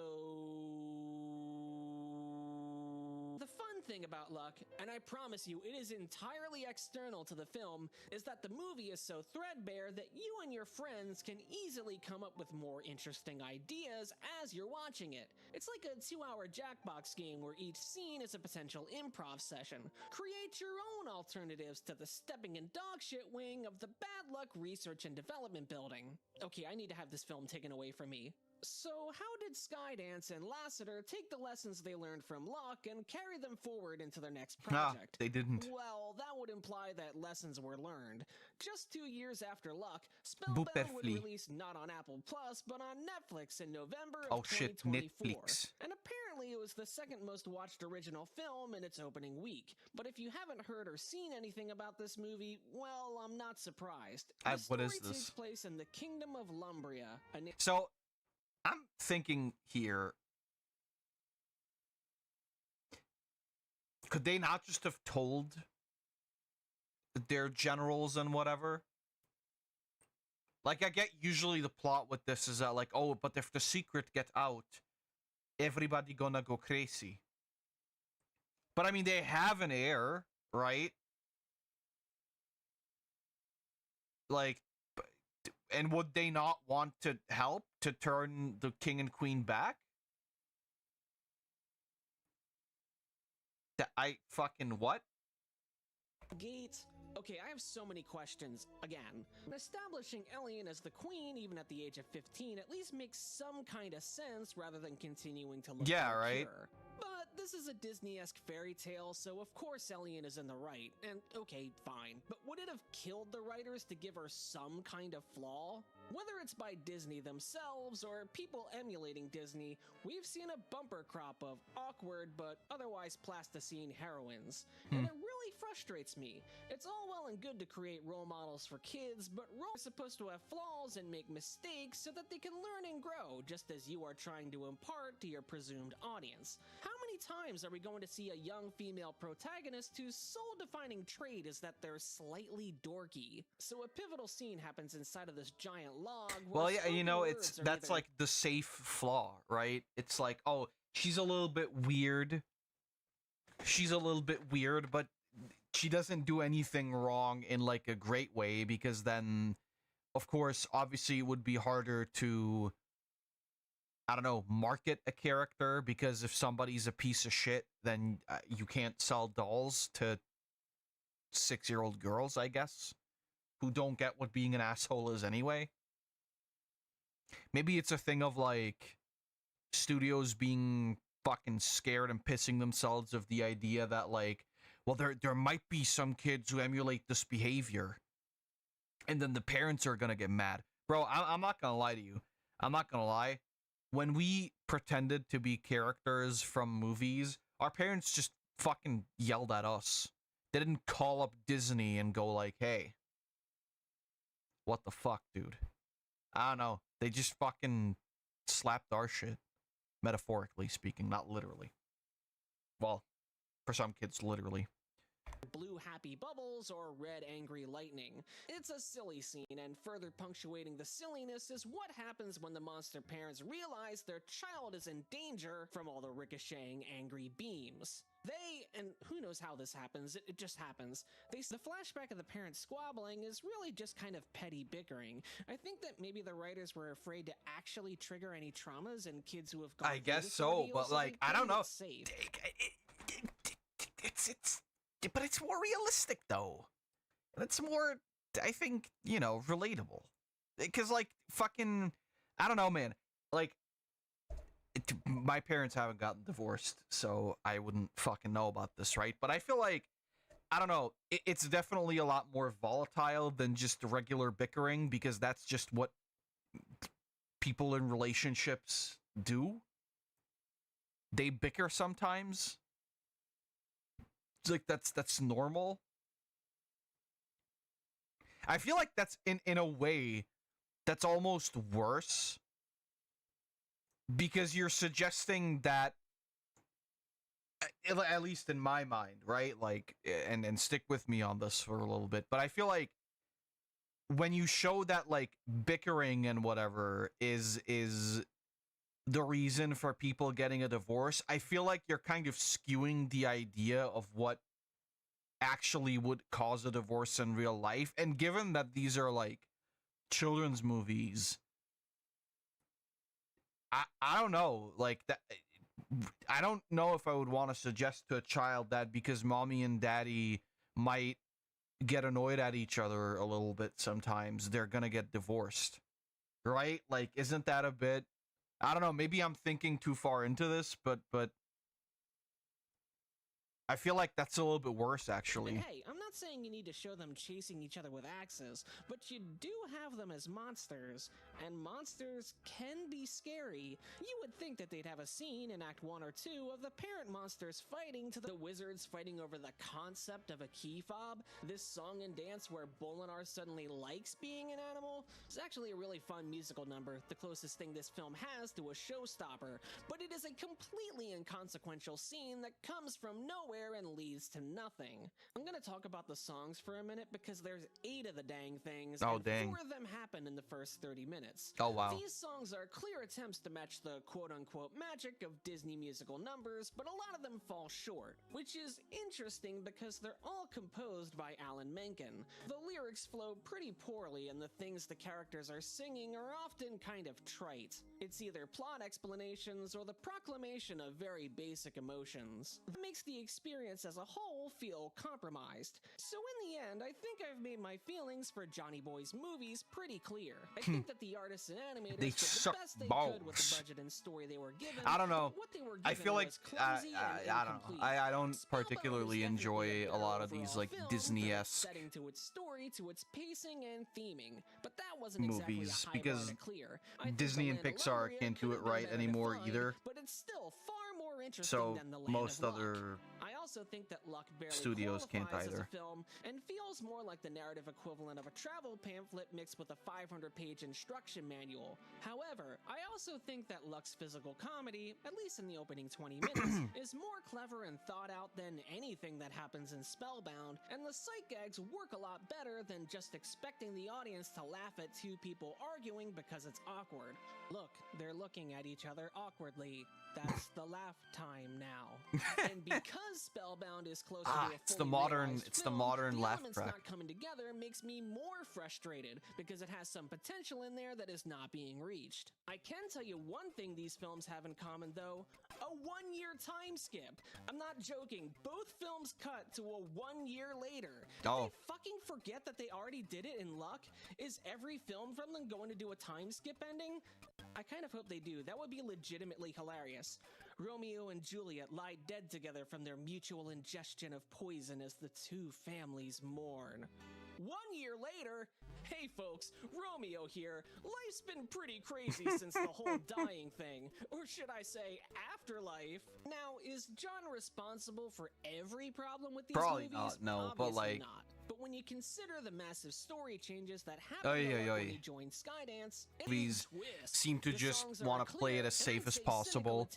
The fun thing about luck, and I promise you it is entirely external to the film, is that the movie is so threadbare that you and your friends can easily come up with more interesting ideas as you're watching it. It's like a 2-hour Jackbox game where each scene is a potential improv session. Create your own alternatives to the stepping in dogshit wing of the bad luck research and development building. Okay, I need to have this film taken away from me. So how did Skydance and Lassiter take the lessons they learned from Luck and carry them forward into their next project?
They didn't.
Well, that would imply that lessons were learned. Just 2 years after Luck, Spellbound would release not on Apple Plus, but on Netflix in November of 2024.
Netflix.
And apparently it was the second most watched original film in its opening week. But if you haven't heard or seen anything about this movie, well, I'm not surprised. The
what is
story
this?
takes place in the Kingdom of Lumbria.
So, I'm thinking here, could they not just have told their generals and whatever? Like, I get usually the plot with this is that, like, oh, but if the secret get out, everybody gonna go crazy. But, I mean, they have an heir, right? Like, and would they not want to help to turn the king and queen back? I fucking what?
Agate. Okay, I have so many questions. Again, establishing Elian as the queen, even at the age of 15, at least makes some kind of sense rather than continuing to look for a
right.
cure. But this is a Disney-esque fairy tale, so of course Elian is in the right. And okay, fine. But would it have killed the writers to give her some kind of flaw? Whether it's by Disney themselves or people emulating Disney, we've seen a bumper crop of awkward but otherwise plasticine heroines. And it really frustrates me. It's all well and good to create role models for kids, but roles are supposed to have flaws and make mistakes so that they can learn and grow, just as you are trying to impart to your presumed audience. How many times are we going to see a young female protagonist whose sole defining trait is that they're slightly dorky? So a pivotal scene happens inside of this giant log.
Well, yeah, you know, that's like the safe flaw, right? It's like, oh, she's a little bit weird. She's a little bit weird, but she doesn't do anything wrong in like a great way, because then, of course, obviously it would be harder to, I don't know, market a character, because if somebody's a piece of shit, then you can't sell dolls to 6-year-old girls, I guess, who don't get what being an asshole is anyway. Maybe it's a thing of like studios being fucking scared and pissing themselves of the idea that like, well, there might be some kids who emulate this behavior, and then the parents are gonna get mad. Bro, I'm not gonna lie to you. I'm not gonna lie. When we pretended to be characters from movies, our parents just fucking yelled at us. They didn't call up Disney and go like, hey, what the fuck, dude? I don't know. They just fucking slapped our shit. Metaphorically speaking, not literally. Well, for some kids, literally.
blue happy bubbles or red angry lightning. It's a silly scene, and further punctuating the silliness is what happens when the monster parents realize their child is in danger from all the ricocheting angry beams. And who knows how this happens, it just happens. The flashback of the parents squabbling is really just kind of petty bickering. I think that maybe the writers were afraid to actually trigger any traumas in kids who have gone
I
through
guess
this
so,
ordeal,
but
so
like,
they
I don't
played
know.
it safe.
But it's more realistic though. And it's more, I think, you know, relatable. Because like, fucking, I don't know, man. Like, my parents haven't gotten divorced, so I wouldn't fucking know about this, right? But I feel like, I don't know, it's definitely a lot more volatile than just regular bickering, because that's just what people in relationships do. They bicker sometimes. It's like that's normal. I feel like that's in a way that's almost worse, because you're suggesting that, at least in my mind, right? Like, and stick with me on this for a little bit, but I feel like when you show that like bickering and whatever is the reason for people getting a divorce, I feel like you're kind of skewing the idea of what actually would cause a divorce in real life. And given that these are like children's movies, I don't know, like that. I don't know if I would want to suggest to a child that because mommy and daddy might get annoyed at each other a little bit sometimes, they're gonna get divorced, right? Like, isn't that a bit? I don't know. Maybe I'm thinking too far into this, but I feel like that's a little bit worse, actually.
Hey, I'm not saying you need to show them chasing each other with axes, but you do have them as monsters, and monsters can be scary. You would think that they'd have a scene in Act 1 or 2 of the parent monsters fighting to the wizards fighting over the concept of a key fob. This song and dance where Bolinar suddenly likes being an animal is actually a really fun musical number, the closest thing this film has to a showstopper, but it is a completely inconsequential scene that comes from nowhere and leads to nothing. I'm gonna talk about the songs for a minute because there's 8 of the dang things, and 4 of them happen in the first 30 minutes.
Oh, wow.
These songs are clear attempts to match the quote-unquote magic of Disney musical numbers, but a lot of them fall short, which is interesting because they're all composed by Alan Menken. The lyrics flow pretty poorly, and the things the characters are singing are often kind of trite. It's either plot explanations or the proclamation of very basic emotions. That makes the experience as a whole feel compromised. So in the end, I think I've made my feelings for Johnny Boy's movies pretty clear. I think that the artists and animators did the best they could with the budget and story they were given.
I don't know.
What they were given
I feel like
was clumsy and
I don't know.
incomplete.
I don't
Spellbound
particularly
is definitely
enjoy
a
a lot
better
of these
overall
like
film,
Disney-esque
setting to its story, to its pacing and theming, but that wasn't exactly a
movies,
high
because
bar to clear. I think
Disney
The
and
Land of
Pixar
Lemuria
can't
could
do
have
it
been
right
better
anymore
defined,
either.
but it's still far more interesting
So
than The Land
most
of Luck.
other
I also think that Luck barely
studios can't
qualifies as
either.
a film and feels more like the narrative equivalent of a travel pamphlet mixed with a 500-page instruction manual. However, I also think that Luck's physical comedy, at least in the opening 20 minutes, is more clever and thought out than anything that happens in Spellbound, and the sight gags work a lot better than just expecting the audience to laugh at 2 people arguing because it's awkward. Look, they're looking at each other awkwardly. That's the laugh time now. And because Spellbound is closer to a
it's the
fully
modern
realized
it's the
film,
modern
the
laugh
elements
track.
not coming together makes me more frustrated because it has some potential in there that is not being reached. I can tell you one thing these films have in common though, a 1-year time skip. I'm not joking, both films cut to a 1 year later. Did they fucking forget that they already did it in Luck? Is every film from them going to do a time skip ending? I kind of hope they do. That would be legitimately hilarious. Romeo and Juliet lie dead together from their mutual ingestion of poison as the 2 families mourn. 1 year later, hey folks, Romeo here. Life's been pretty crazy since the whole dying thing. Or should I say, afterlife. Now, is John responsible for every problem with these
Probably
movies?
not, no, but
Obviously
like
not. But when you consider the massive story changes that happen when you join Skydance,
Please seem to just want to play it as safe as possible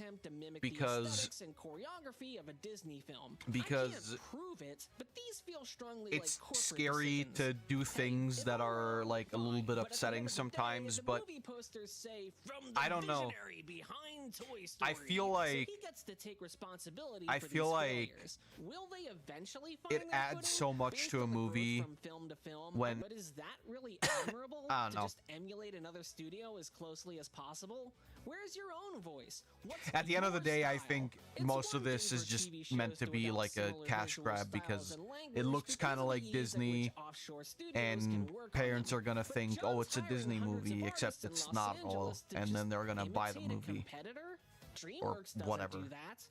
because
and choreography of a Disney film.
Because
I can't prove it, but these feel strongly
it's
like
scary to do things that are like a little bit upsetting sometimes, but I don't know. I feel like
he gets to take responsibility
I
for
feel
these
like
failures. Will they eventually
it
find their
adds
footing
so much
based
to a
on the growth
movie
from film to film,
when
but is that really admirable
I don't
to
know.
just emulate another studio as closely as possible? Where's your own voice? What's
at the end of the
your
day, I
style?
think
It's
most of
one
this
thing
is
for
just
TV
meant
shows
to be
adopt
like a
similar
cash
visual
grab
styles
because
and
it
language
looks
because
kind of
the
like
ease at which
Disney,
offshore studios
and
can work on
parents
them.
are gonna
But
think,
John's
oh, it's a
hiring
Disney
hundreds
movie,
of
except
artists in
it's
Los
not all,
Angeles to
and then
just
they're gonna buy the
imitate a
movie
competitor?
or
DreamWorks doesn't
whatever.
do that.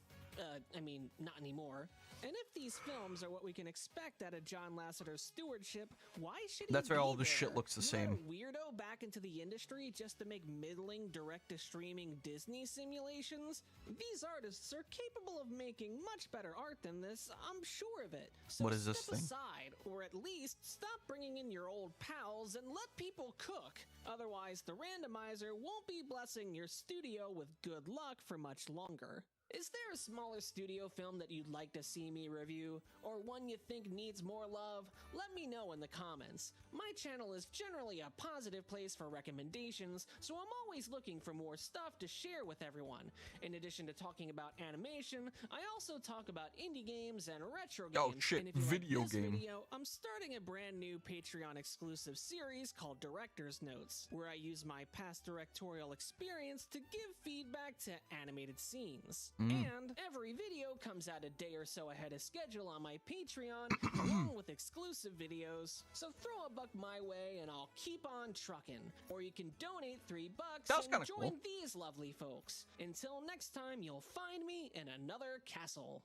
I mean, not anymore. And if these films are what we can expect out of John Lasseter's stewardship, why should he
That's why
be
all this shit
there?
looks the same.
Another weirdo back into the industry just to make middling direct-to-streaming Disney simulations? These artists are capable of making much better art than this, I'm sure of it. So
What is this
step
thing?
aside, or at least stop bringing in your old pals and let people cook. Otherwise, the randomizer won't be blessing your studio with good luck for much longer. Is there a smaller studio film that you'd like to see me review, or one you think needs more love? Let me know in the comments. My channel is generally a positive place for recommendations, so I'm always looking for more stuff to share with everyone. In addition to talking about animation, I also talk about indie games and retro games.
Oh shit,
and if you
video
like this
game.
video, I'm starting a brand new Patreon exclusive series called Director's Notes, where I use my past directorial experience to give feedback to animated scenes. And every video comes out a day or so ahead of schedule on my Patreon, along with exclusive videos. So throw a buck my way and I'll keep on trucking. Or you can donate $3
That was
and
kinda
join
cool.
these lovely folks. Until next time, you'll find me in another castle.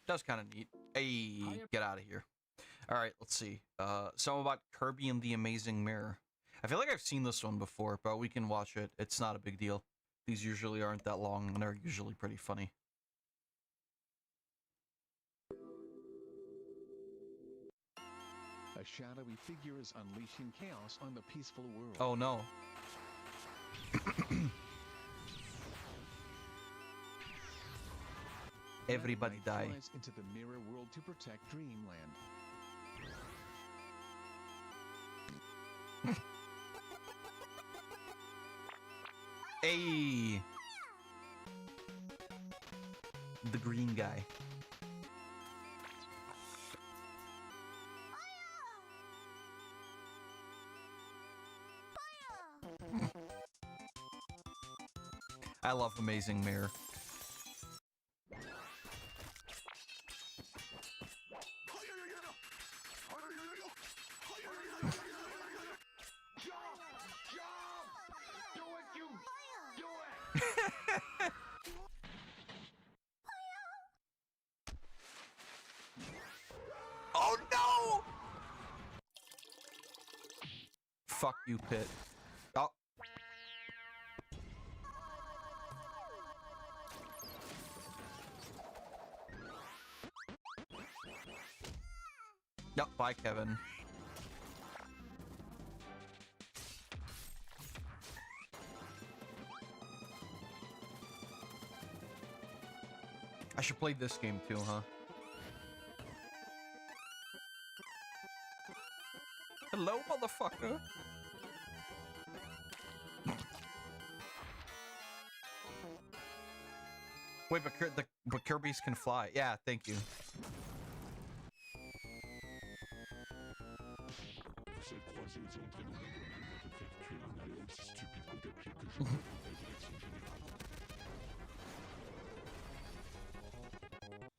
That's kind of neat. Hey, get out of here. All right, let's see. Something about Kirby and the Amazing Mirror. I feel like I've seen this one before, but we can watch it. It's not a big deal. These usually aren't that long, and they're usually pretty funny.
A shadowy figure is unleashing chaos on the peaceful world.
Oh no. Everybody
Black Knight
die.
flies into the mirror world to protect Dreamland.
Hey! The green guy. I love Amazing Mirror. Oh no! Fuck you, Pit. Oh. Yep, bye, Kevin. I should play this game too, huh? Hello, motherfucker. Wait, but Kirby's can fly. Yeah, thank you.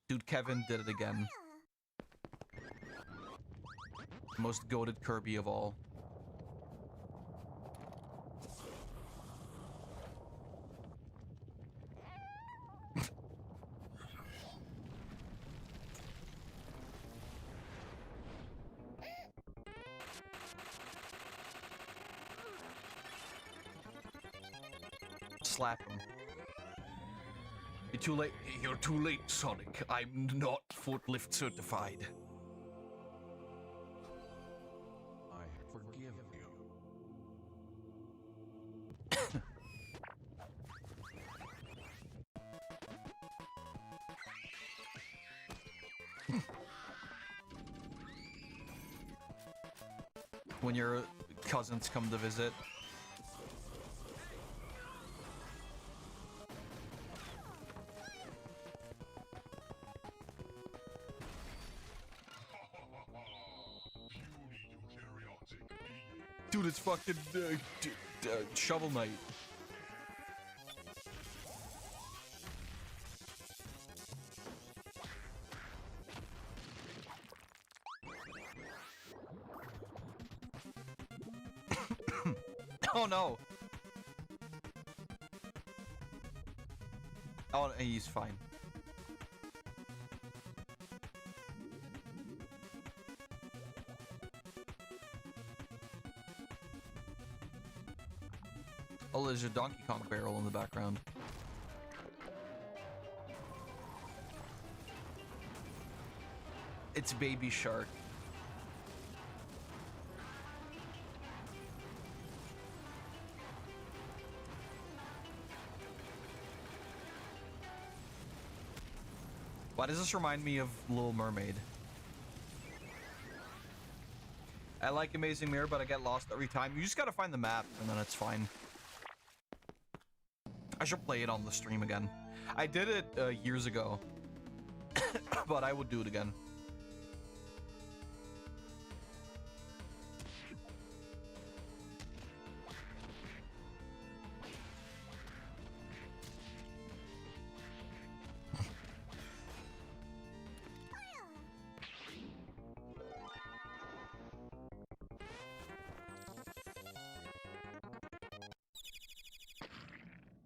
Dude, Kevin did it again. Most goated Kirby of all. Slap him. You're too late. You're too late, Sonic. I'm not forklift certified. When your cousins come to visit. Dude, it's fucking Shovel Knight. Oh no. Oh, he's fine. Oh, there's a Donkey Kong barrel in the background. It's Baby Shark. Why does this remind me of Little Mermaid? I like Amazing Mirror, but I get lost every time. You just gotta find the map, and then it's fine. I should play it on the stream again. I did it years ago, but I would do it again.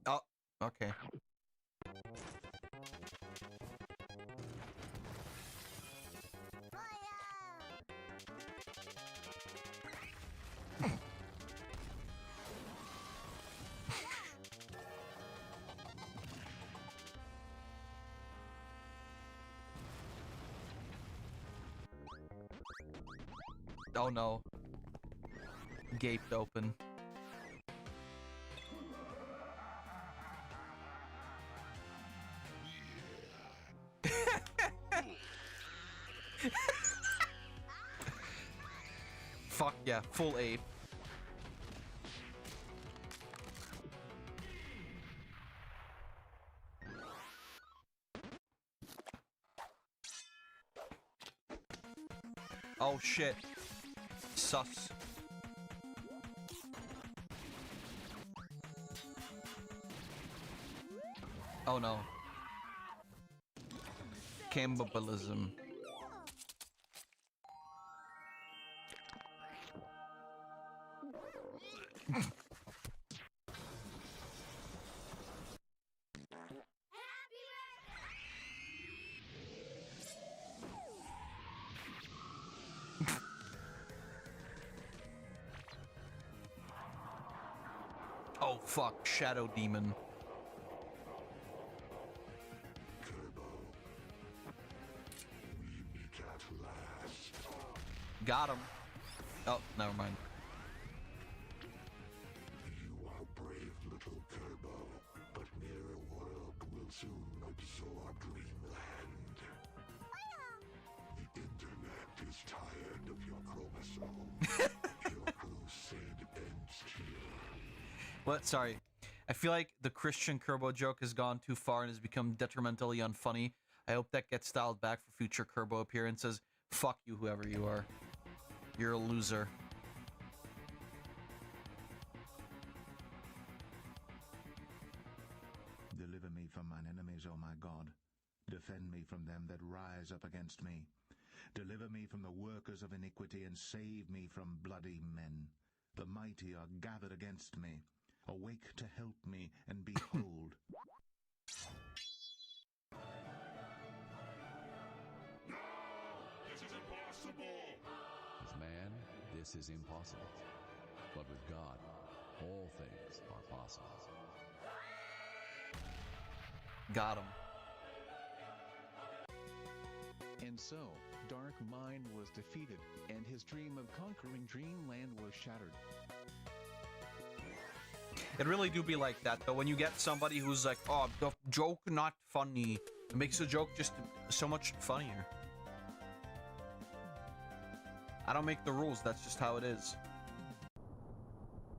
Oh, okay. Oh no. Gaped open. Fuck yeah, full ape. Oh shit. Sus. Oh no. Cannibalism. Oh fuck, Shadow Demon. Got him. Oh, never mind.
You are brave, little Kerbo, but Mirror World will soon absorb Dreamland. The internet is tired of your chromosome. Your crusade ends here.
What? Sorry. I feel like the Christian Kerbo joke has gone too far and has become detrimentally unfunny. I hope that gets dialed back for future Kerbo appearances. Fuck you, whoever you are. You're a loser.
Deliver me from mine enemies, O my God. Defend me from them that rise up against me. Deliver me from the workers of iniquity, and save me from bloody men. The mighty are gathered against me. Awake to help me, and behold.
This is impossible!
With man, this is impossible. But with God, all things are possible.
Got him.
And so, Dark Mind was defeated, and his dream of conquering Dreamland was shattered.
It really do be like that, though. When you get somebody who's like, oh, the joke not funny, it makes the joke just so much funnier. I don't make the rules, that's just how it is.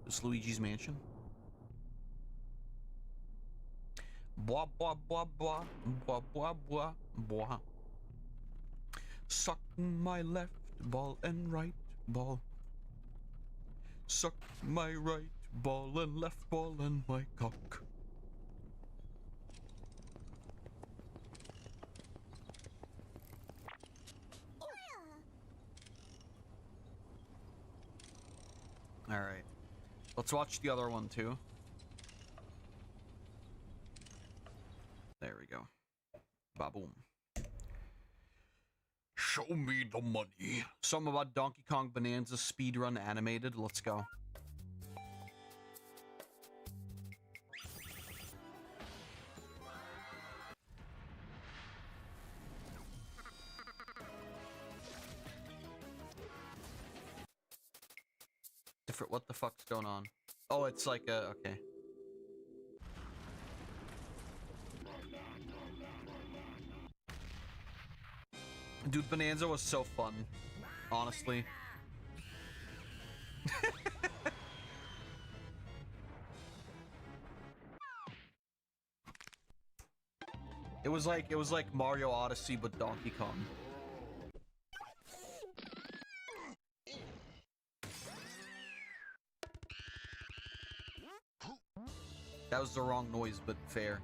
This Luigi's Mansion. Blah, blah, blah, blah, blah, blah, blah, blah. Suck my left ball and right ball. Suck my right ball and left ball and my cock. Alright. Let's watch the other one too. There we go. Ba-boom. Show me the money. Something about Donkey Kong Bonanza speedrun animated. Let's go. Different. What the fuck's going on? Oh, it's like a. Okay. Dude, Bonanza was so fun, honestly. It was like Mario Odyssey but Donkey Kong. That was the wrong noise, but fair.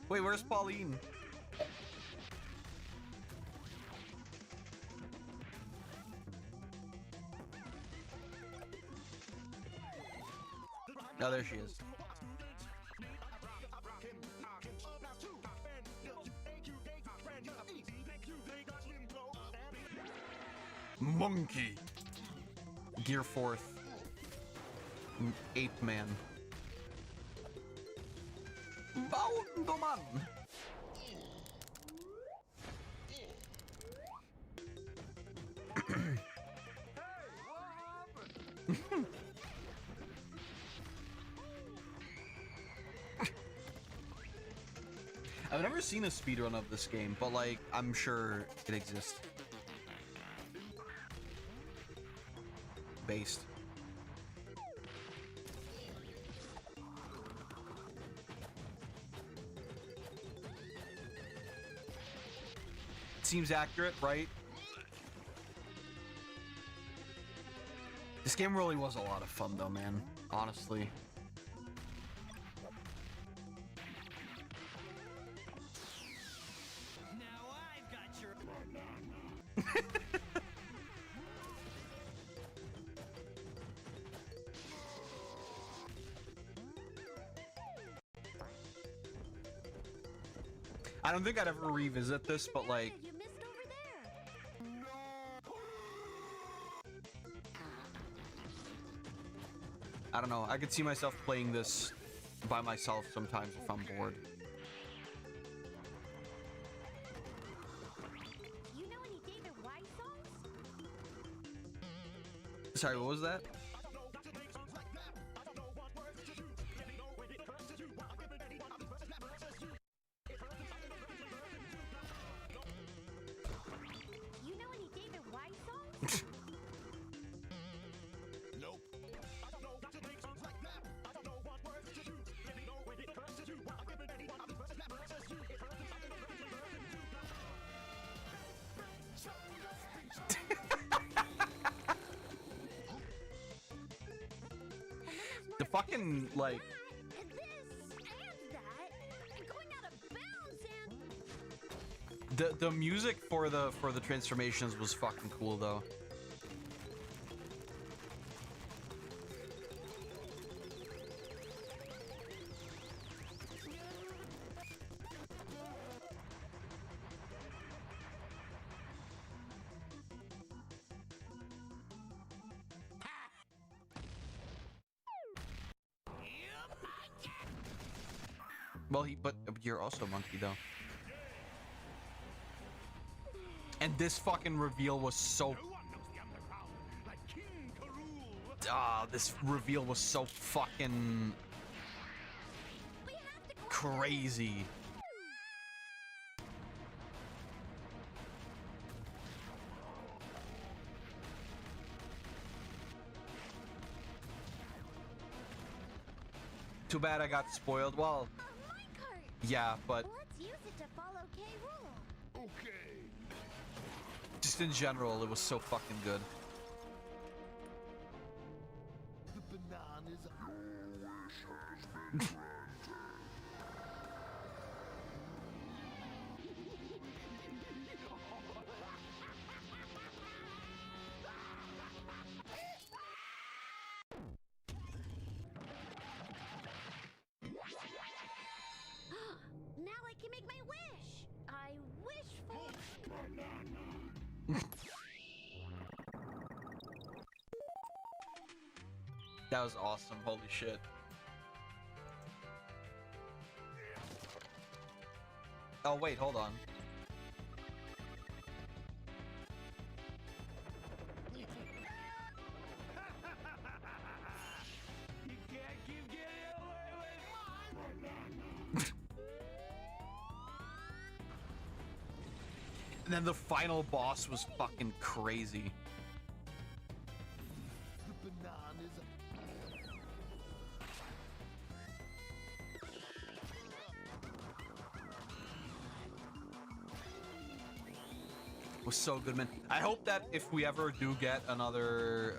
Wait, where's Pauline? Oh, there she is. Monkey. Gear 4th. Ape Man. Boundoman. I've never seen a speedrun of this game, but like, I'm sure it exists. Based. Seems accurate, right? This game really was a lot of fun though, man. Honestly. I don't think I'd ever revisit this, but like... I don't know, I could see myself playing this by myself sometimes if I'm bored.
You know any David White songs?
Sorry, what was that? The fucking, like... The music for the transformations was fucking cool though. Well, but you're also a monkey, though. And this fucking reveal was so... this reveal was so fucking... crazy. Too bad I got spoiled. Well, yeah, but
Let's use it to follow K rule. Okay.
just in general, it was so fucking good.
The bananas. Your wish has been granted.
Now I can make my wish. I wish for.
That was awesome. Holy shit. Oh, wait, hold on. And then the final boss was fucking crazy.
The bananas.
It was so good, man. I hope that if we ever do get another,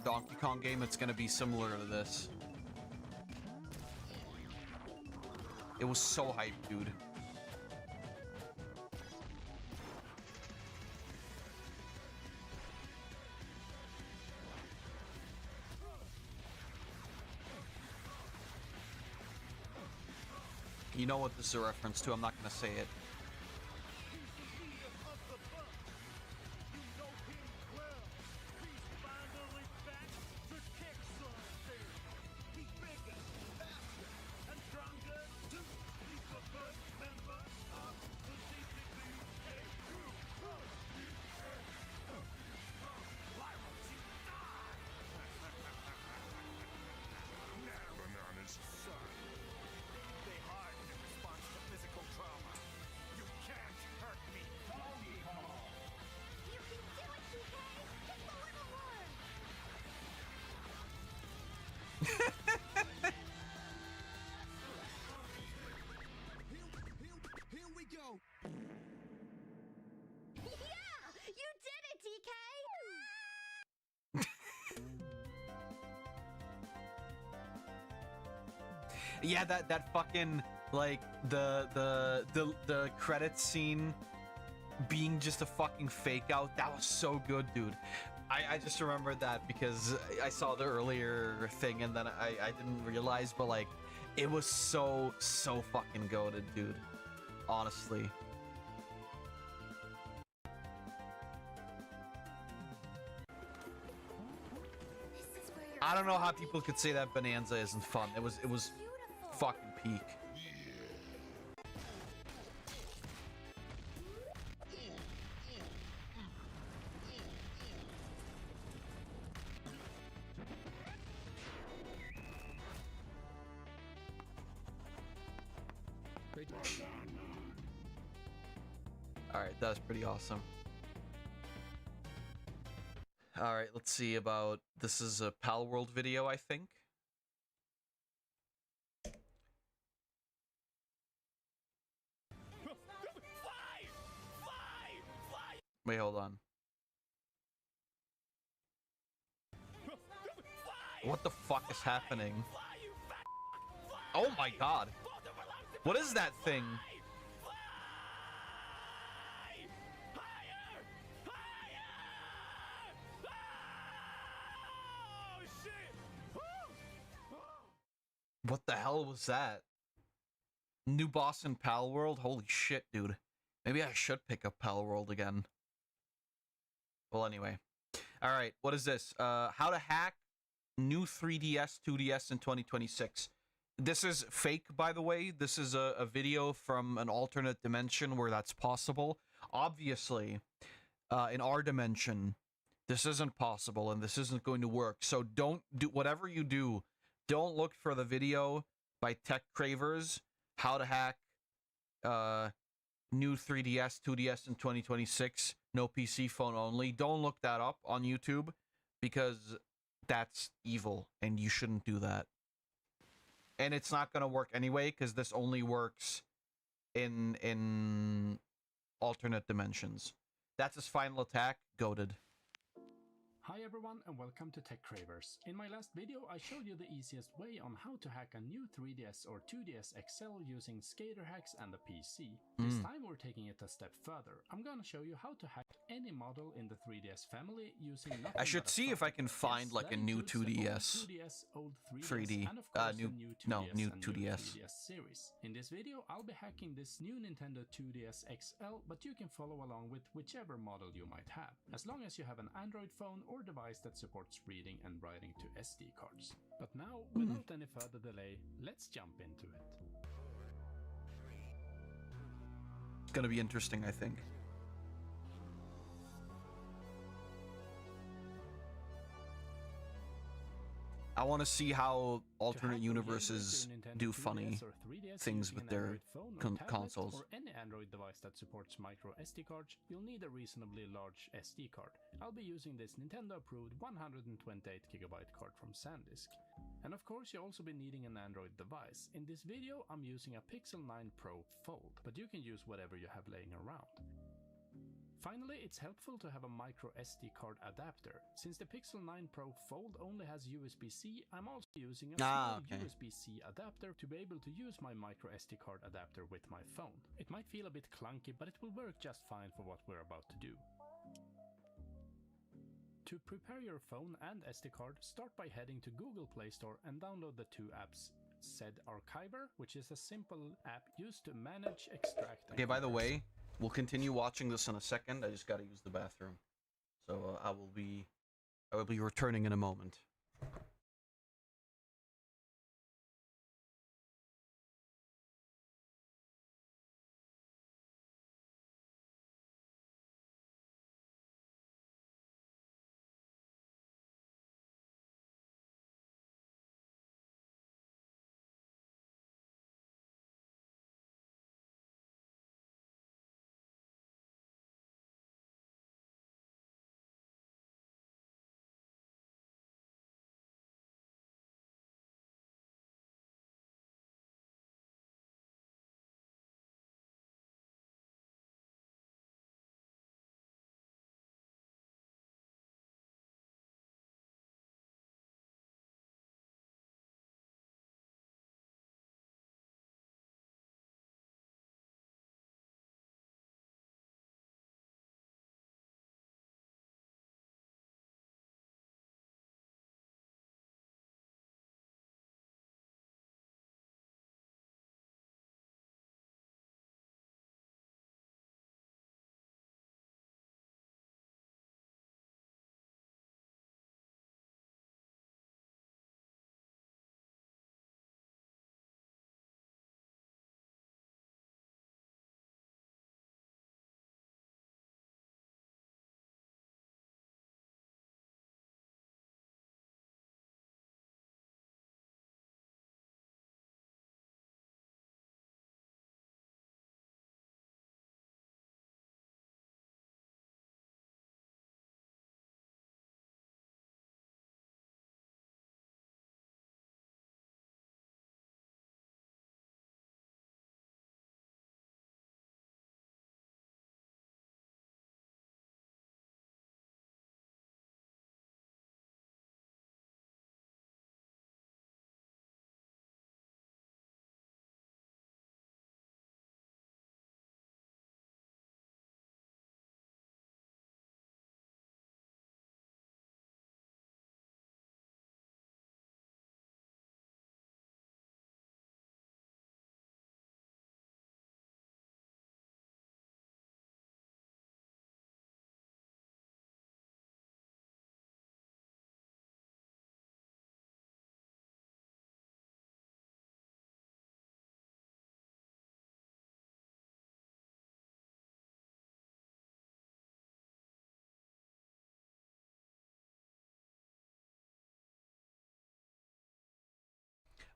Donkey Kong game, it's gonna be similar to this. It was so hyped, dude. You know what this is a reference to, I'm not gonna say it.
Bananas. They harden in response to physical trauma. You can't hurt me.
You can do it, TK. Just a little more.
Here we go.
Yeah, you did it, TK.
Yeah, that fucking like the credits scene being just a fucking fake out. That was so good, dude. I just remembered that because I saw the earlier thing and then I didn't realize, but like it was so fucking goated, dude. Honestly. I don't know how people could say that Bonanza isn't fun. It was fucking peak. Alright, that was pretty awesome. Alright, let's see about... This is a Pal World video, I think. Wait, hold on. What the fuck is happening? Oh my god. What is that thing? What the hell was that? New boss in Pal World? Holy shit, dude. Maybe I should pick up Pal World again. Well, anyway. Alright, what is this? How to hack new 3DS, 2DS in 2026. This is fake, by the way. This is a video from an alternate dimension where that's possible. Obviously, in our dimension, this isn't possible and this isn't going to work. So don't do whatever you do. Don't look for the video by Tech Cravers, how to hack new 3DS, 2DS in 2026, no PC phone only. Don't look that up on YouTube because that's evil and you shouldn't do that. And it's not going to work anyway because this only works in alternate dimensions. That's his final attack, goated.
Hi everyone and welcome to Tech Cravers. In my last video I showed you the easiest way on how to hack a new 3DS or 2DS XL using skater hacks and a PC. This time we're taking it a step further. I'm gonna show you how to hack any model in the 3DS family using nothing
I should
but a
see if I can
socket.
find
Yes,
like
that
a new
includes the
2DS,
old 2DS, old 3DS,
3D,
and of course
new,
the new 2DS
no, new
and
2DS.
3DS series. In this video I'll be hacking this new Nintendo 2DS XL, but you can follow along with whichever model you might have, as long as you have an Android phone or device that supports reading and writing to SD cards. But now, without any further delay, let's jump into it.
It's gonna be interesting, I think. I want to see how alternate universes do funny things with their consoles.
Or any Android device that supports micro SD cards, you'll need a reasonably large SD card. I'll be using this Nintendo-approved 128GB card from SanDisk. And of course you'll also be needing an Android device. In this video I'm using a Pixel 9 Pro Fold, but you can use whatever you have laying around. Finally, it's helpful to have a micro SD card adapter. Since the Pixel 9 Pro Fold only has USB-C, I'm also using a small USB-C adapter to be able to use my micro SD card adapter with my phone. It might feel a bit clunky, but it will work just fine for what we're about to do. To prepare your phone and SD card, start by heading to Google Play Store and download the two apps. Said Archiver, which is a simple app used to manage, extract, and
Okay, by the way, we'll continue watching this in a second. I just gotta use the bathroom. So I will be returning in a moment.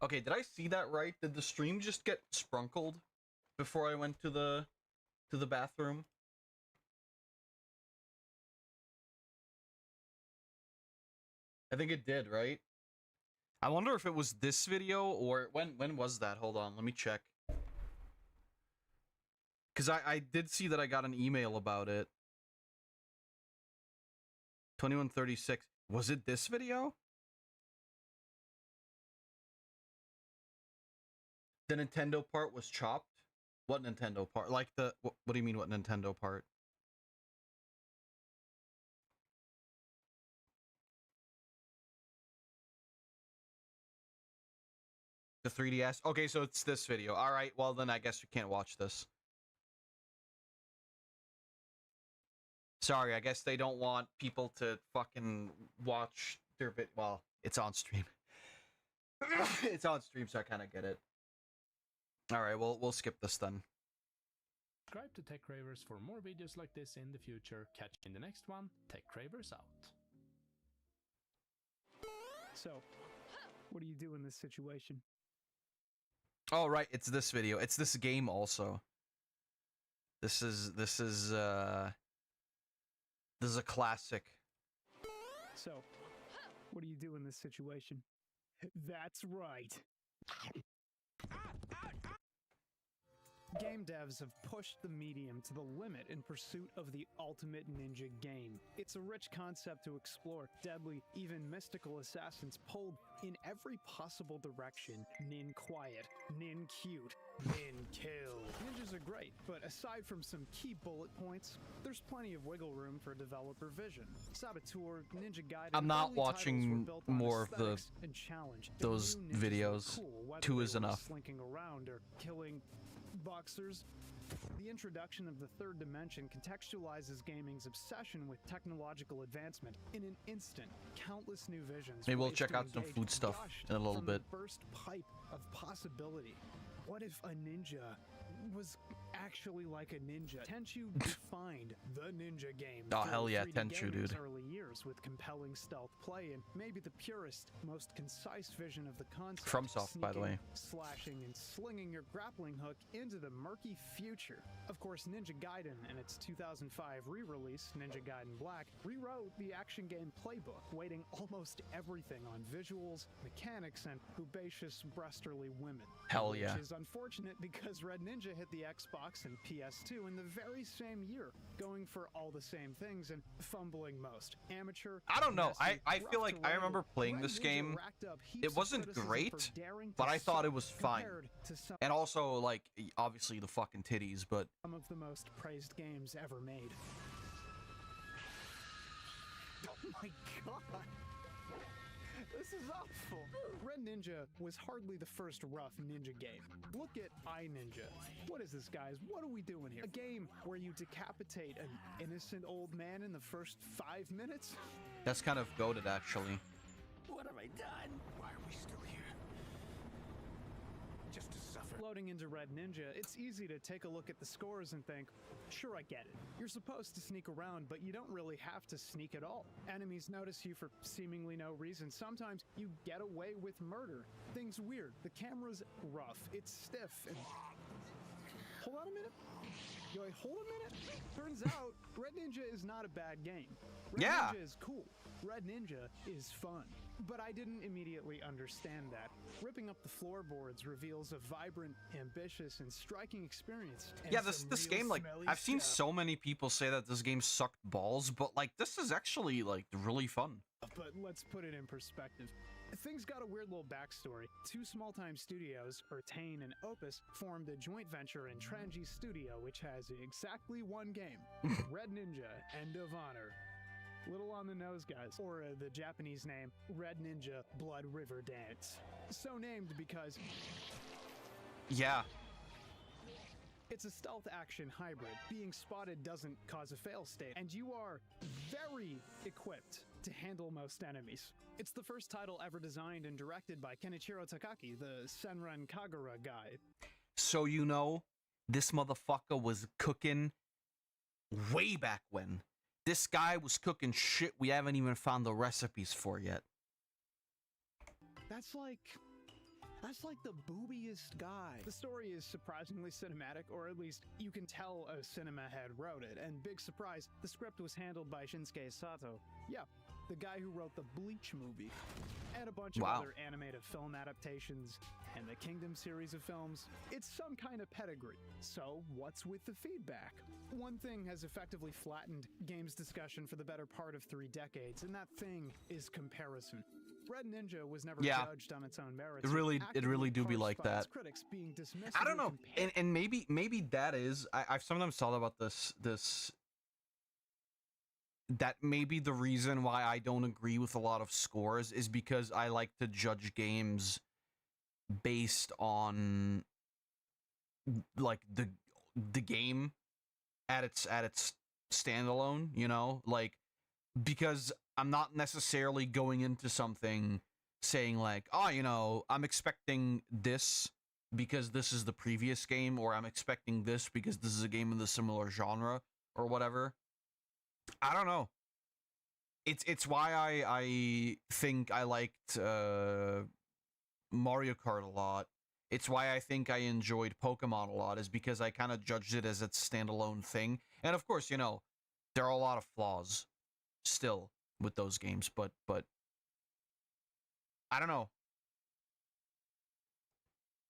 Okay, did I see that right? Did the stream just get sprunkled before I went to the bathroom? I think it did, right? I wonder if it was this video or when was that? Hold on, let me check. Cause I did see that I got an email about it. 2136. Was it this video? The Nintendo part was chopped? What Nintendo part? Like the what do you mean what Nintendo part? The 3DS? Okay, so it's this video. All right, well then I guess you can't watch this. Sorry, I guess they don't want people to fucking watch their vid. Well, it's on stream. It's on stream, so I kind of get it. All right, we'll skip this then.
Subscribe to Tech Cravers for more videos like this in the future. Catch you in the next one. Tech Cravers out.
So, what do you do in this situation?
Oh right, it's this video. It's this game also. This is a classic.
So, what do you do in this situation? That's right. Game devs have pushed the medium to the limit in pursuit of the ultimate ninja game. It's a rich concept to explore, deadly, even mystical assassins pulled in every possible direction. Nin quiet, nin cute, nin kill. Ninjas are great, but aside from some key bullet points, there's plenty of wiggle room for developer vision. Saboteur, Ninja Gaiden,
I'm not
early
watching
titles were built on
more of the
aesthetics and challenge.
those
New ninjas were
videos.
cool, whether
2
they
is
were
enough.
Slinking around or killing boxers. The introduction of the third dimension contextualizes gaming's obsession with technological advancement in an instant. Countless new visions.
Maybe we'll
ways
check
to
out some
engage
food stuff
gushed
in a little
from
bit.
The first pipe of possibility. What if a ninja was actually like a ninja? Tenchu defined the ninja game.
Oh,
for
hell yeah,
3D
Tenchu,
gaming's
dude.
Early years with compelling stealth play and maybe the purest, most concise vision of the concept.
FromSoft, by the
sneaking,
way.
Slashing and slinging your grappling hook into the murky future. Of course, Ninja Gaiden and its 2005 re-release, Ninja Gaiden Black, rewrote the action game playbook, weighting almost everything on visuals, mechanics, and herbaceous breasterly women.
Hell yeah.
Which is unfortunate because Red Ninja hit the Xbox and PS2 in the very same year, going for all the same things and fumbling most. Amateur.
I don't know.
messy,
I
rough
feel like
to
I
rival.
remember playing
Red
this
Ninja
game.
racked up heaps
It
of
wasn't
criticism
great,
for daring to
but I thought it
suck
was fine.
compared to some
And also, like, obviously the fucking titties, but
of the most praised games ever made. Oh my god! This is awful! Red Ninja was hardly the first rough ninja game. Look at iNinja. What is this, guys? What are we doing here? A game where you decapitate an innocent old man in the first 5 minutes?
that's kind of goated actually.
What have I done? Why are we still here? Just to suffer.
Loading into Red Ninja, it's easy to take a look at the scores and think, sure, I get it. You're supposed to sneak around, but you don't really have to sneak at all. Enemies notice you for seemingly no reason. Sometimes you get away with murder. Things weird. The camera's rough. It's stiff and... Hold on a minute. Wait, hold a minute. Turns out, Red Ninja is not a bad game. Red
Yeah.
Ninja is cool. Red Ninja is fun. But I didn't immediately understand that. Ripping up the floorboards reveals a vibrant, ambitious, and striking experience. And
Yeah,
some
this
real
game, like,
smelly
I've seen
stuff.
so many people say that this game sucked balls, but like this is actually like really fun.
But let's put it in perspective. Things got a weird little backstory. Two small-time studios, Urtain and Opus, formed a joint venture in Trangi Studio, which has exactly one game, Red Ninja End of Honor. Little on the nose, guys. Or the Japanese name, Red Ninja Blood River Dance. So named because
Yeah.
it's a stealth action hybrid. Being spotted doesn't cause a fail state, and you are very equipped to handle most enemies. It's the first title ever designed and directed by Kenichiro Takaki, the Senran Kagura guy.
So you know, this motherfucker was cooking way back when. This guy was cooking shit we haven't even found the recipes for yet.
That's like That's like the boobiest guy. The story is surprisingly cinematic, or at least you can tell a cinema head wrote it. And big surprise, the script was handled by Shinsuke Sato. Yeah, the guy who wrote the Bleach movie. And a bunch of other animated film adaptations, and the Kingdom series of films. It's some kind of pedigree. So, what's with the feedback? One thing has effectively flattened games discussion for the better part of 3 decades, and that thing is comparison. Red Ninja was never judged on its own merits.
It really do be like that.
Critics being
I don't know, and maybe that is. I've sometimes thought about this. That maybe the reason why I don't agree with a lot of scores is because I like to judge games based on like the game at its standalone, you know, like, because I'm not necessarily going into something saying like, oh, you know, I'm expecting this because this is the previous game, or I'm expecting this because this is a game in the similar genre or whatever. I don't know. It's why I think I liked Mario Kart a lot. It's why I think I enjoyed Pokemon a lot, is because I kind of judged it as its standalone thing. And of course, you know, there are a lot of flaws still with those games, but I don't know.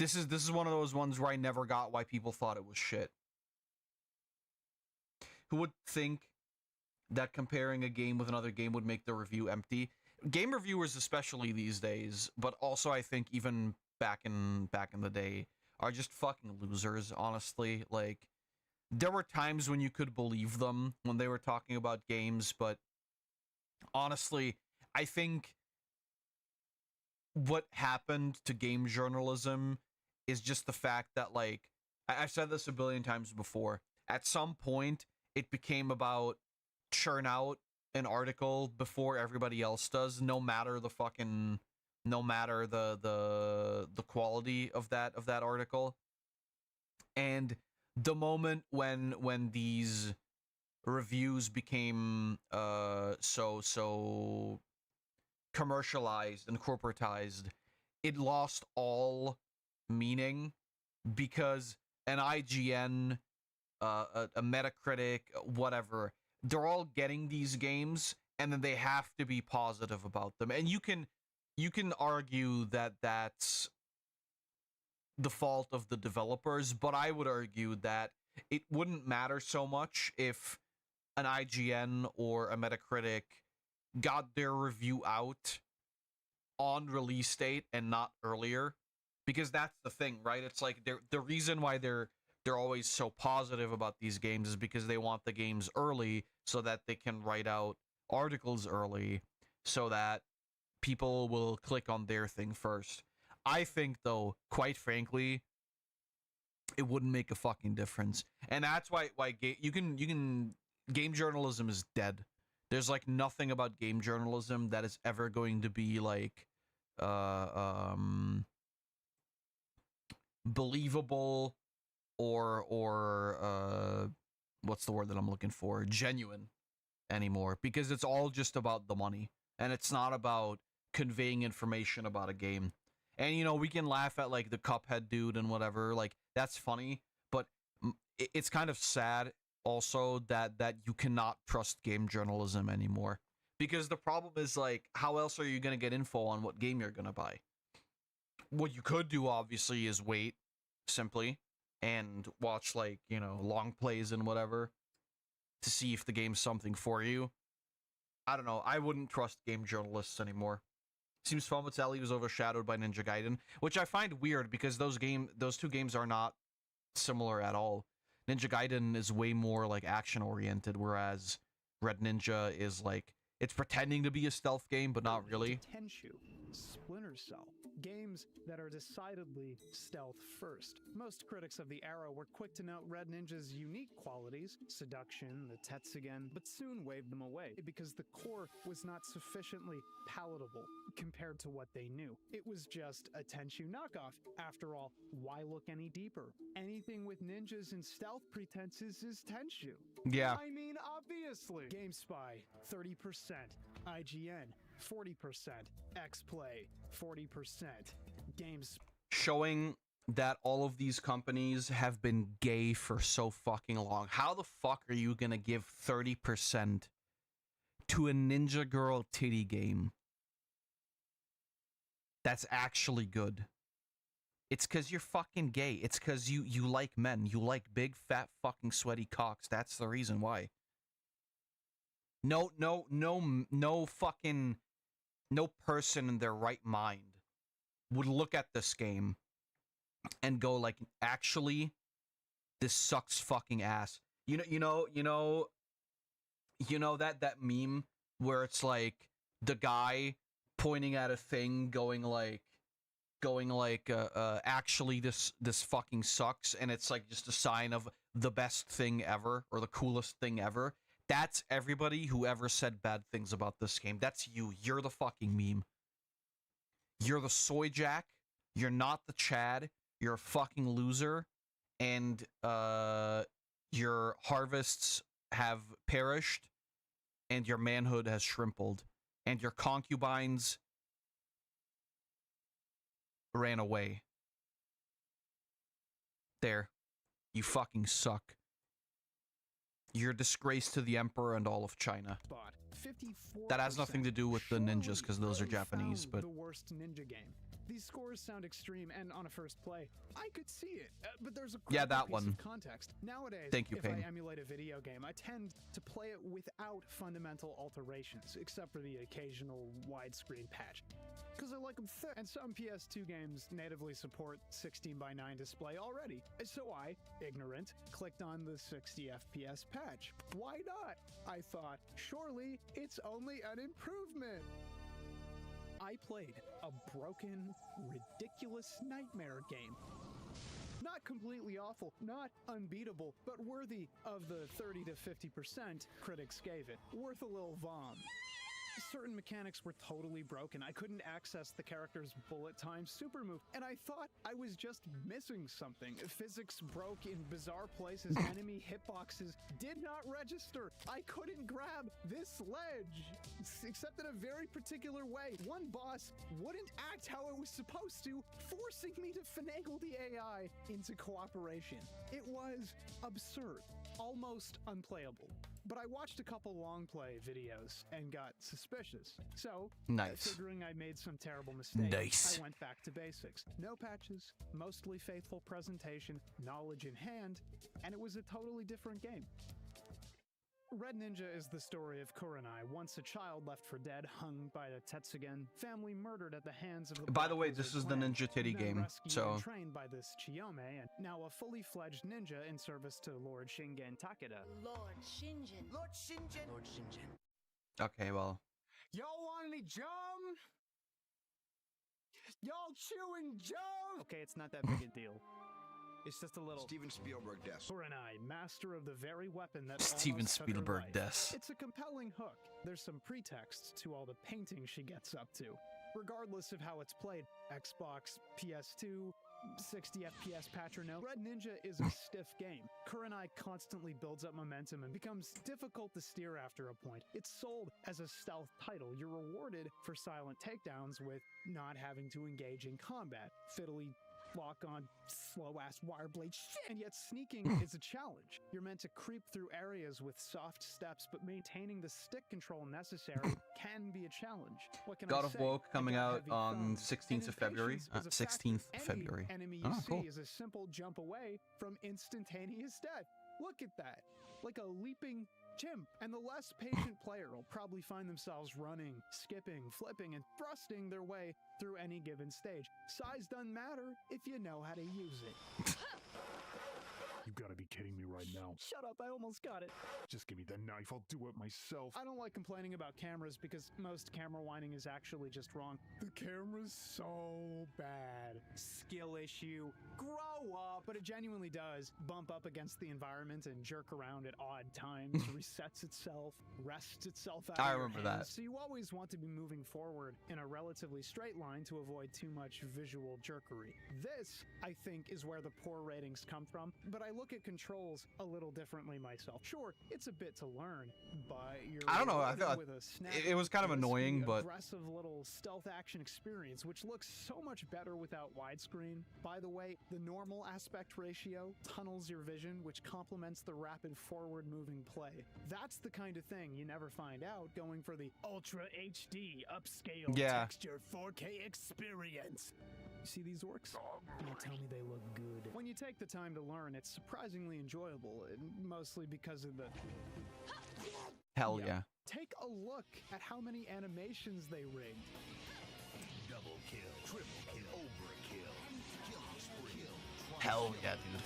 This is one of those ones where I never got why people thought it was shit. Who would think that comparing a game with another game would make the review empty? Game reviewers, especially these days, but also I think even back in the day, are just fucking losers, honestly. Like, there were times when you could believe them when they were talking about games, but honestly, I think what happened to game journalism is just the fact that, like, I've said this a billion times before, at some point, it became about churn out an article before everybody else does, no matter the quality of that article. And the moment when these reviews became so commercialized and corporatized, it lost all meaning, because an IGN, a Metacritic, whatever, they're all getting these games and then they have to be positive about them. And you can argue that that's the fault of the developers, but I would argue that it wouldn't matter so much if an IGN or a Metacritic got their review out on release date and not earlier, because that's the thing, right? It's like the reason why they're always so positive about these games is because they want the games early so that they can write out articles early so that people will click on their thing first. I think, though, quite frankly, it wouldn't make a fucking difference. And that's why game journalism is dead. There's like nothing about game journalism that is ever going to be like believable or what's the word that I'm looking for? Genuine anymore, because it's all just about the money, and it's not about conveying information about a game. And, you know, we can laugh at like the Cuphead dude and whatever, like that's funny, but it's kind of sad also that you cannot trust game journalism anymore, because the problem is, like, how else are you going to get info on what game you're going to buy? What you could do, obviously, is wait simply and watch, like, you know, long plays and whatever to see if the game's something for you. I don't know. I wouldn't trust game journalists anymore. Seems FuwaFuwaP was overshadowed by Ninja Gaiden, which I find weird because those two games are not similar at all. Ninja Gaiden is way more like action oriented, whereas Red Ninja is like, it's pretending to be a stealth game, but not really.
Tenchu, Splinter Cell, games that are decidedly stealth first. Most critics of the era were quick to note Red Ninja's unique qualities, seduction, the Tetsugen, but soon waved them away because the core was not sufficiently palatable compared to what they knew. It was just a Tenchu knockoff. After all, why look any deeper? Anything with ninjas and stealth pretenses is Tenchu.
Yeah.
I mean, obviously. GameSpy, 30%. IGN, 40%. XPlay, 40%.
showing that all of these companies have been gay for so fucking long. How the fuck are you gonna give 30% to a ninja girl titty game that's actually good? It's because you're fucking gay. It's because you like men. You like big, fat, fucking sweaty cocks. That's the reason why. No person in their right mind would look at this game and go like, actually, this sucks fucking ass. You know that meme where it's like the guy pointing at a thing going like actually this fucking sucks, and it's like just a sign of the best thing ever or the coolest thing ever. That's everybody who ever said bad things about this game. That's you. You're the fucking meme. You're the soy jack. You're not the Chad. You're a fucking loser. And your harvests have perished. And your manhood has shrimpled. And your concubines ran away. There. You fucking suck. You're a disgrace to the Emperor and all of China. That has nothing to do with the ninjas, because those are Japanese, but...
The worst ninja game. These scores sound extreme, and on a first play, I could see it, but there's a
that
piece
one.
Of context. Nowadays,
Thank you,
if
Payne.
I emulate a video game, I tend to play it without fundamental alterations, except for the occasional widescreen patch. Because I like them thick, and some PS2 games natively support 16:9 display already. So I, ignorant, clicked on the 60 FPS patch. Why not? I thought, surely it's only an improvement. I played a broken, ridiculous nightmare game. Not completely awful, not unbeatable, but worthy of the 30 to 50% critics gave it. Worth a little vom. Certain mechanics were totally broken. I couldn't access the character's bullet time super move, and I thought I was just missing something. Physics broke in bizarre places. Enemy hitboxes did not register. I couldn't grab this ledge, except in a very particular way. One boss wouldn't act how it was supposed to, forcing me to finagle the AI into cooperation. It was absurd, almost unplayable. But I watched a couple long play videos and got suspicious. So, figuring I made some terrible mistakes, I went back to basics. No patches, mostly faithful presentation, knowledge in hand, and it was a totally different game. Red Ninja is the story of Kurenai, once a child left for dead, hung by a Tetsugen, family murdered at the hands of the...
By the way, this is the Ninja Titty game, so...
trained by this Chiyome, and now a fully fledged ninja in service to Lord Shingen Takeda.
Lord Shingen. Lord Shingen. Lord Shingen.
Okay, well...
Y'all want any jam? Y'all chewing jam? Okay, it's not that big a deal. It's just a little...
Steven Spielberg death.
Kurenai, master of the very weapon that
Steven Spielberg death.
It's a compelling hook. There's some pretext to all the painting she gets up to. Regardless of how it's played, Xbox, PS2, 60 FPS patch or no, Red Ninja is a stiff game. Kurenai constantly builds up momentum and becomes difficult to steer after a point. It's sold as a stealth title. You're rewarded for silent takedowns with not having to engage in combat. Fiddly lock on slow-ass wire blade shit, and yet sneaking is a challenge. You're meant to creep through areas with soft steps, but maintaining the stick control necessary can be a challenge. What can
God
I
of
say?
Woke coming out on
thumbs.
16th of February. 16th of February.
Enemy you see
Cool.
is a simple jump away from instantaneous death. Look at that. Like a leaping chimp. And the less patient player will probably find themselves running, skipping, flipping, and thrusting their way through any given stage. Size doesn't matter if you know how to use it.
You gotta be kidding me right now.
Shut up, I almost got it.
Just give me the knife, I'll do it myself.
I don't like complaining about cameras because most camera whining is actually just wrong. The camera's so bad. Skill issue. Grow up! But it genuinely does bump up against the environment and jerk around at odd times, resets itself, rests itself out.
I
of your
remember
hands.
that.
So you always want to be moving forward in a relatively straight line to avoid too much visual jerkery. This, I think, is where the poor ratings come from, but I look at controls a little differently myself. Sure, it's a bit to learn, but you're
I don't know. I felt
with a
it was kind of annoying, but
aggressive little stealth action experience, which looks so much better without widescreen. By the way, the normal aspect ratio tunnels your vision, which complements the rapid forward-moving play. That's the kind of thing you never find out going for the Ultra HD upscale texture 4K experience. You see these orcs? Now tell me they look good. When you take the time to learn, it's surprisingly enjoyable, mostly because of the...
Hell yeah.
Take a look at how many animations they rigged.
Double kill, triple kill, overkill, kill spree,
Hell yeah, dude.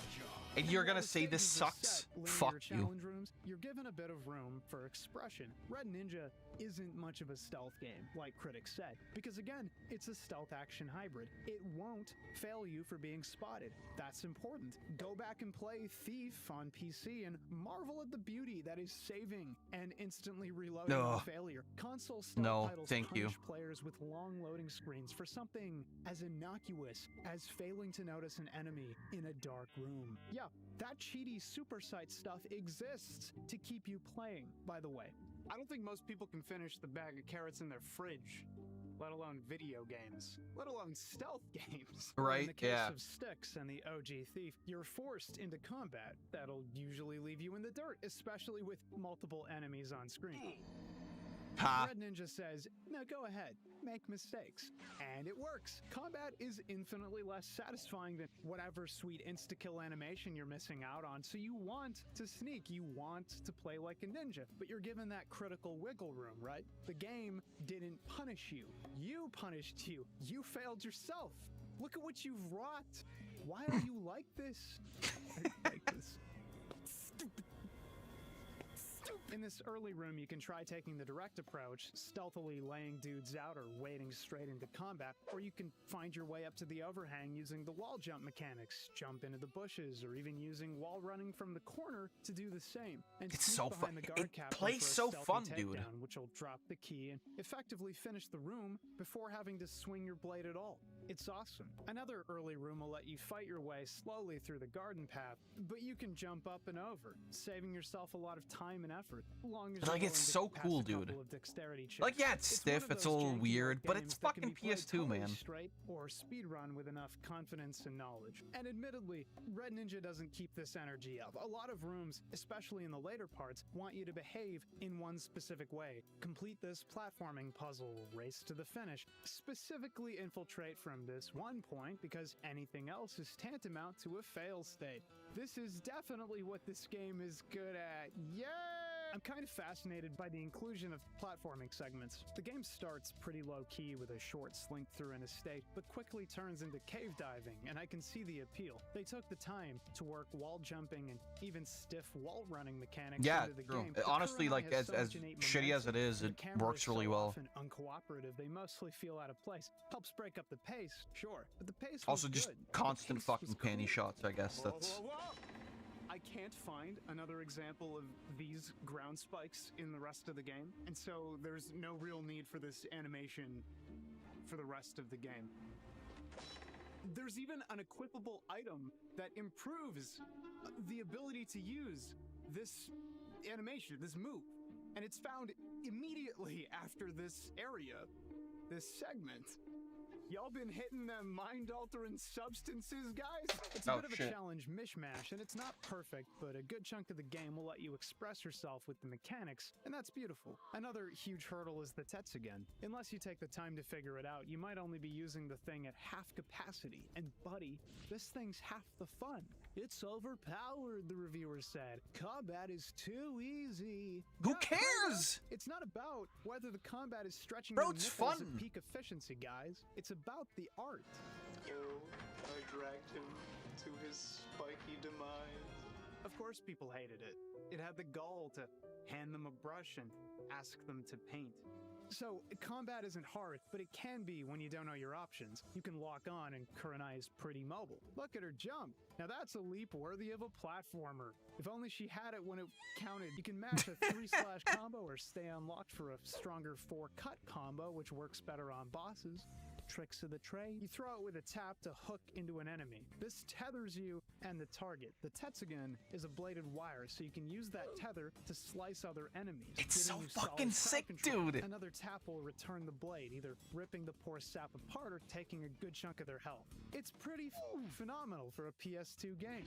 And you're gonna say this sucks? Fuck you.
Challenge rooms, you're given a bit of room for expression. Red Ninja isn't much of a stealth game, like critics said, because again, it's a stealth action hybrid. It won't fail you for being spotted. That's important. Go back and play Thief on PC and marvel at the beauty that is saving and instantly reloading on failure. Console stealth titles punish players with long loading screens for something as innocuous as failing to notice an enemy in a dark room. Yeah, that cheaty super sight stuff exists to keep you playing, by the way. I don't think most people can finish the bag of carrots in their fridge, let alone video games, let alone stealth games.
Right,
in the case of Styx and the OG Thief, you're forced into combat. That'll usually leave you in the dirt, especially with multiple enemies on screen. Red Ninja says, now go ahead, make mistakes. And it works. Combat is infinitely less satisfying than whatever sweet insta-kill animation you're missing out on, so you want to sneak, you want to play like a ninja, but you're given that critical wiggle room, right? The game didn't punish you. You punished you. You failed yourself. Look at what you've wrought. Why are you like this? Like this. Stupid. In this early room, you can try taking the direct approach, stealthily laying dudes out or wading straight into combat, or you can find your way up to the overhang using the wall jump mechanics, jump into the bushes, or even using wall running from the corner to do the same. And
it's so fun. It plays so fun, dude.
Which will drop the key and effectively finish the room before having to swing your blade at all. It's awesome. Another early room will let you fight your way slowly through the garden path, but you can jump up and over, saving yourself a lot of time and effort. Long as
like, it's so cool, dude. Like, yeah, it's stiff, it's a little weird, but it's fucking PS2, man.
Straight or speedrun with enough confidence and knowledge. And admittedly, Red Ninja doesn't keep this energy up. A lot of rooms, especially in the later parts, want you to behave in one specific way. Complete this platforming puzzle, race to the finish, specifically infiltrate from this one point because anything else is tantamount to a fail state. This is definitely what this game is good at. Yay! I'm kind of fascinated by the inclusion of platforming segments. The game starts pretty low-key with a short slink through an estate, but quickly turns into cave diving, and I can see the appeal. They took the time to work wall jumping and even stiff wall running mechanics into the game.
Honestly, like, as shitty as it is, it works really well.
And uncooperative, they mostly feel out of place. Helps break up the pace, sure, but the pace
also just constant fucking panty shots, I guess. That's...
I can't find another example of these ground spikes in the rest of the game, and so there's no real need for this animation for the rest of the game. There's even an equipable item that improves the ability to use this animation, this move, and it's found immediately after this area, this segment. Y'all been hitting them mind-altering substances, guys? It's a bit of a challenge mishmash, and it's not perfect, but a good chunk of the game will let you express yourself with the mechanics, and that's beautiful. Another huge hurdle is the Tetsugen. Unless you take the time to figure it out, you might only be using the thing at half capacity, and buddy, this thing's half the fun. It's overpowered, the reviewers said. Combat is too easy.
Who cares?
It's not about whether the combat is stretching
Bro,
your
it's
nipples
fun.
at peak efficiency, guys. It's about the art.
I dragged him to his spiky demise.
Of course people hated it. It had the gall to hand them a brush and ask them to paint. So, combat isn't hard, but it can be when you don't know your options. You can lock on, and Kurenai is pretty mobile. Look at her jump. Now that's a leap worthy of a platformer. If only she had it when it counted. You can mash a 3/ combo or stay unlocked for a stronger 4-cut combo, which works better on bosses. Tricks of the tray, you throw it with a tap to hook into an enemy. This tethers you and the target. The Tetsugen is a bladed wire, so you can use that tether to slice other enemies.
It's so
giving you
fucking
solid
sick,
crowd control.
dude.
Another tap will return the blade, either ripping the poor sap apart or taking a good chunk of their health. It's pretty phenomenal for a PS2 game.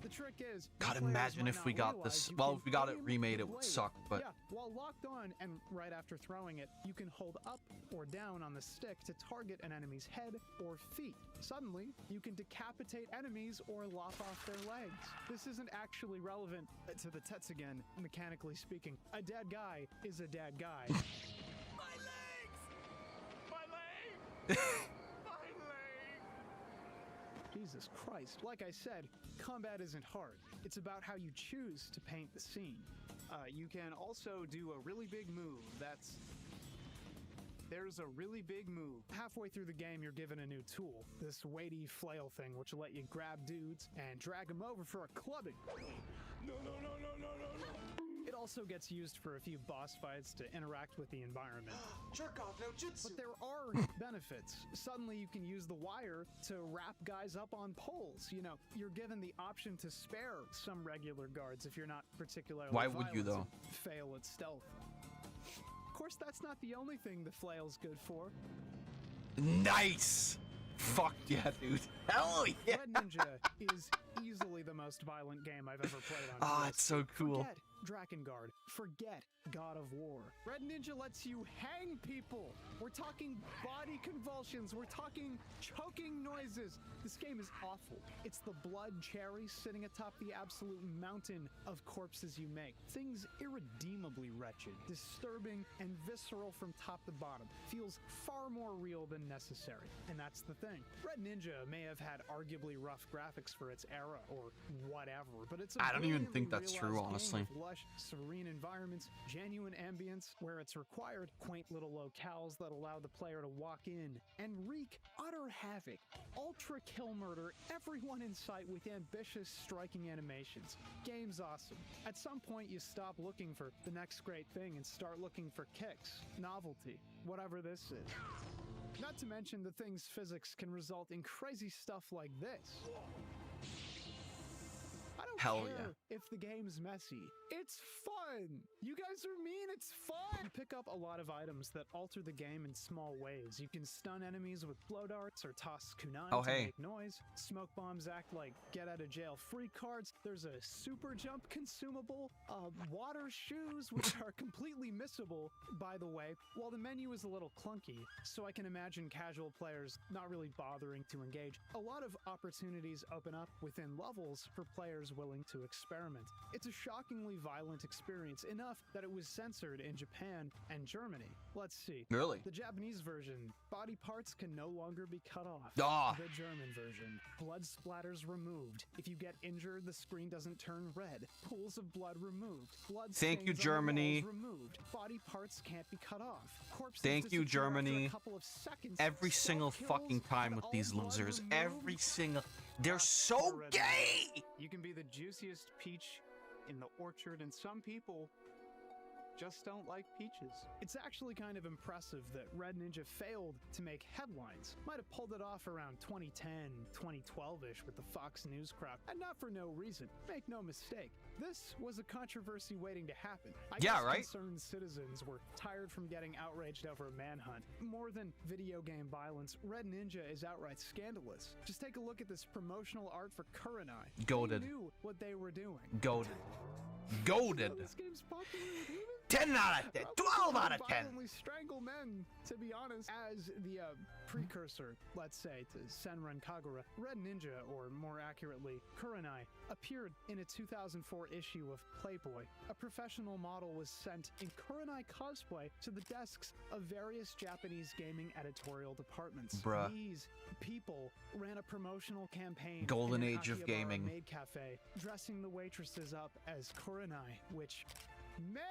The trick is,
God, imagine if we got this. Well, if we got it remade, it would suck, but
yeah, while locked on and right after throwing it, you can hold up or down on the stick to target an enemy's head or feet. Suddenly, you can decapitate enemies or lop off their legs. This isn't actually relevant to the Tetsugen, mechanically speaking. A dead guy is a dead guy.
My legs! My leg! My leg!
Jesus Christ. Like I said, combat isn't hard. It's about how you choose to paint the scene. You can also do a really big move. There's a really big move. Halfway through the game, you're given a new tool. This weighty flail thing, which will let you grab dudes and drag them over for a clubbing.
No, no, no, no, no, no, no!
It also gets used for a few boss fights to interact with the environment.
Jerk off no jutsu!
But there are benefits. Suddenly you can use the wire to wrap guys up on poles. You know, you're given the option to spare some regular guards if you're not particularly
why would you though?
Fail at stealth. Of course, that's not the only thing the flail's good for.
Nice! Fuck yeah, dude. Hell yeah!
Red Ninja is easily the most violent game I've ever played on.
Ah, it's so cool.
Forget Drakengard. Forget God of War. Red Ninja lets you hang people. We're talking body convulsions. We're talking choking noises. This game is awful. It's the blood cherry sitting atop the absolute mountain of corpses you make. Things irredeemably wretched, disturbing, and visceral from top to bottom. Feels far more real than necessary. And that's the thing. Red Ninja may have had arguably rough graphics for its era or whatever, but it's a
I don't even think
brilliantly
that's true,
realized
honestly.
game with lush, serene environments, genuine ambience where it's required, quaint little locales that allow the player to walk in and wreak utter havoc, ultra kill murder everyone in sight with ambitious, striking animations. Game's awesome. At some point, you stop looking for the next great thing and start looking for kicks, novelty, whatever this is. Not to mention the thing's physics can result in crazy stuff like this. I don't
Hell
care if the game's messy. It's fun! You guys are mean, it's fun! You pick up a lot of items that alter the game in small ways. You can stun enemies with blow darts or toss kunai to make noise. Smoke bombs act like get-out-of-jail-free cards. There's a super jump consumable. Water shoes, which are completely missable, by the way, while the menu is a little clunky, so I can imagine casual players not really bothering to engage. A lot of opportunities open up within levels for players willing to experiment. It's a shockingly violent experience, enough that it was censored in Japan and Germany. Let's see.
Really?
The Japanese version, body parts can no longer be cut off.
Ah.
The German version, blood splatters removed. If you get injured, the screen doesn't turn red. Pools of blood removed. Blood
Thank you,
stains on the
Germany.
walls removed. Body parts can't be cut off. Corpses
Thank you,
disappear after a
Germany.
couple of seconds.
Every single
Self-kills
fucking time
and
with
all
these
blood
losers.
removed.
Every single. They're so
Red
gay!
You can be the juiciest peach in the orchard, and some people just don't like peaches. It's actually kind of impressive that Red Ninja failed to make headlines. Might have pulled it off around 2010, 2012-ish with the Fox News crowd, and not for no reason. Make no mistake, this was a controversy waiting to happen. I guess concerned citizens were tired from getting outraged over a manhunt. More than video game violence, Red Ninja is outright scandalous. Just take a look at this promotional art for KuruChuu.
Goated.
They knew what they were doing.
Goated. Goated.
This game's popular with women?
10 out of 10. 12 out of 10.
Violently strangle men, to be honest. As the precursor, let's say, to Senran Kagura, Red Ninja, or more accurately, KuruChuu, appeared in a 2004 issue of Playboy. A professional model was sent in KuruChuu cosplay to the desks of various Japanese gaming editorial departments.
Bruh.
These people ran a promotional campaign
Golden
in an
age of
Akihabara
gaming.
maid cafe, dressing the waitresses up as KuruChuu, which, man,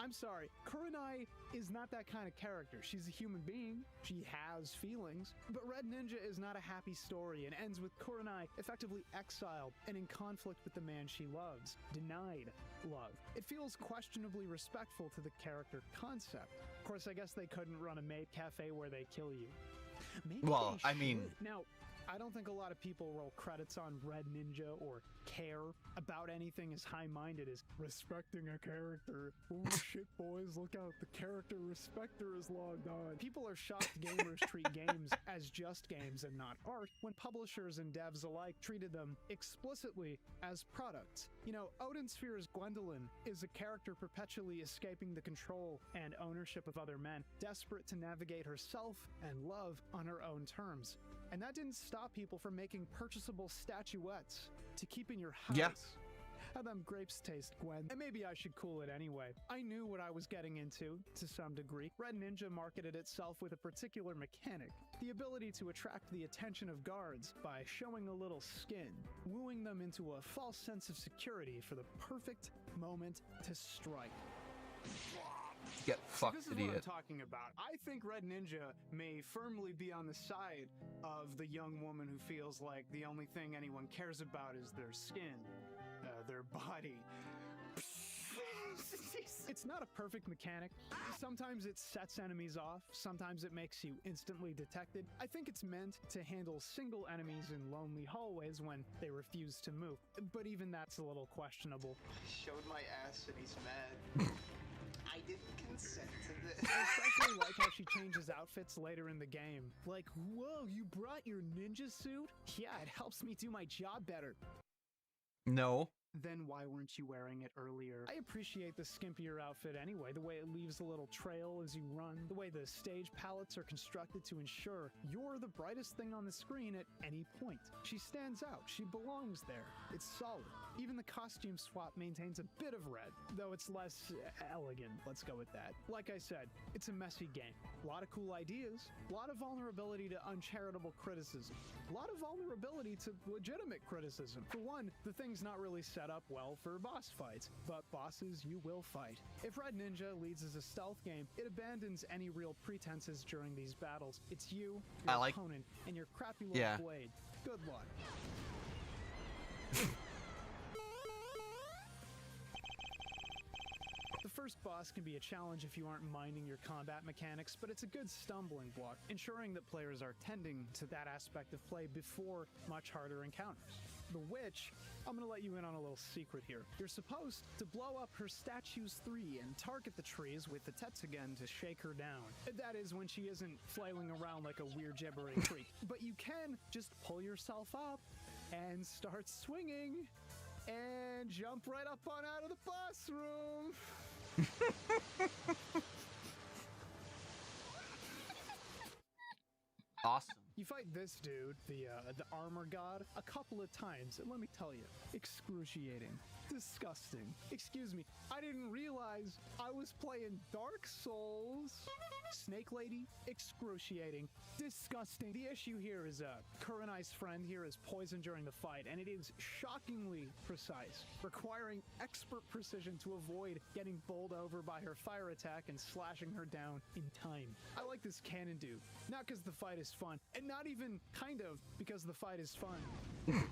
I'm sorry. Kurenai is not that kind of character. She's a human being. She has feelings. But Red Ninja is not a happy story and ends with Kurenai effectively exiled and in conflict with the man she loves. Denied love. It feels questionably respectful to the character concept. Of course, I guess they couldn't run a maid cafe where they kill you. Maybe
well,
they
I mean...
should. Now, I don't think a lot of people roll credits on Red Ninja or care about anything as high-minded as respecting a character. Oh shit, boys, look out, the character respecter is logged on. People are shocked gamers treat games as just games and not art, when publishers and devs alike treated them explicitly as products. You know, Odin Sphere's Gwendolyn is a character perpetually escaping the control and ownership of other men, desperate to navigate herself and love on her own terms. And that didn't stop people from making purchasable statuettes to keep in your house.
Yeah.
How them grapes taste, Gwen? And maybe I should cool it anyway. I knew what I was getting into, to some degree. Red Ninja marketed itself with a particular mechanic, the ability to attract the attention of guards by showing a little skin, wooing them into a false sense of security for the perfect moment to strike.
Get fucked,
this is
idiot.
what I'm talking about. I think Red Ninja may firmly be on the side of the young woman who feels like the only thing anyone cares about is their skin, their body. It's not a perfect mechanic. Sometimes it sets enemies off, sometimes it makes you instantly detected. I think it's meant to handle single enemies in lonely hallways when they refuse to move, but even that's a little questionable.
Showed my ass and he's mad. I didn't consent to this.
I especially like how she changes outfits later in the game. Like, whoa, you brought your ninja suit? Yeah, it helps me do my job better.
No.
Then why weren't you wearing it earlier? I appreciate the skimpier outfit anyway, the way it leaves a little trail as you run, the way the stage palettes are constructed to ensure you're the brightest thing on the screen at any point. She stands out, she belongs there. It's solid. Even the costume swap maintains a bit of red, though it's less elegant, let's go with that. Like I said, it's a messy game. A lot of cool ideas, a lot of vulnerability to uncharitable criticism, a lot of vulnerability to legitimate criticism. For one, the thing's not really set up well for boss fights, but bosses you will fight. If Red Ninja leads as a stealth game, it abandons any real pretenses during these battles. It's you, your opponent, and your crappy little blade. Good luck. The first boss can be a challenge if you aren't minding your combat mechanics, but it's a good stumbling block, ensuring that players are tending to that aspect of play before much harder encounters. The witch, I'm gonna let you in on a little secret here. You're supposed to blow up her statues 3 and target the trees with the Tetsugen to shake her down. That is when she isn't flailing around like a weird gibbering freak. But you can just pull yourself up and start swinging and jump right up on out of the boss room.
Awesome.
You fight this dude, the armor god, a couple of times, and let me tell you, excruciating, disgusting. Excuse me, I didn't realize I was playing Dark Souls. Snake Lady, excruciating, disgusting. The issue here is Kurenai's friend here is poisoned during the fight, and it is shockingly precise, requiring expert precision to avoid getting bowled over by her fire attack and slashing her down in time. I like this cannon dude, not because the fight is fun, and not even kind of because the fight is fun.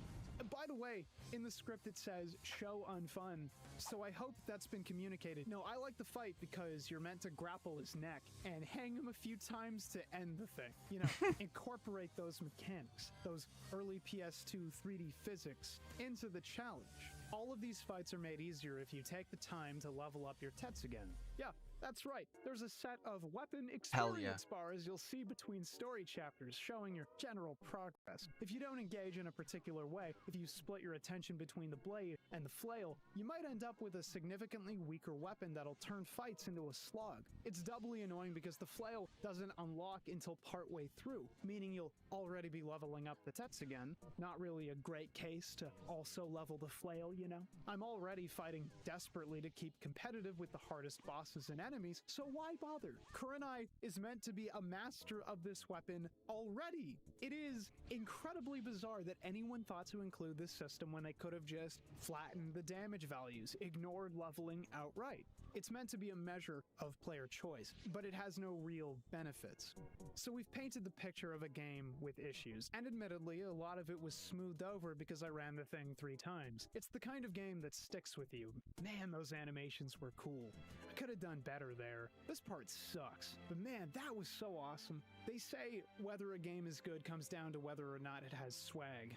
By the way, in the script it says, show unfun, so I hope that's been communicated. No, I like the fight because you're meant to grapple his neck and hang him a few times to end the thing. You know, incorporate those mechanics, those early PS2 3D physics into the challenge. All of these fights are made easier if you take the time to level up your Tetsugen. Yeah, that's right. There's a set of weapon experience bars you'll see between story chapters showing your general progress. If you don't engage in a particular way, if you split your attention between the blade and the flail, you might end up with a significantly weaker weapon that'll turn fights into a slog. It's doubly annoying because the flail doesn't unlock until partway through, meaning you'll already be leveling up the Tetsugen. Not really a great case to also level the flail, you know? I'm already fighting desperately to keep competitive with the hardest bosses and enemies, so why bother? Kurenai is meant to be a master of this weapon already. It is incredibly bizarre that anyone thought to include this system when they could have just flattened the damage values, ignored leveling outright. It's meant to be a measure of player choice, but it has no real benefits. So we've painted the picture of a game with issues, and admittedly, a lot of it was smoothed over because I ran the thing 3 times. It's the kind of game that sticks with you. Man, those animations were cool. I could have done better there. This part sucks, but man, that was so awesome. They say whether a game is good comes down to whether or not it has swag.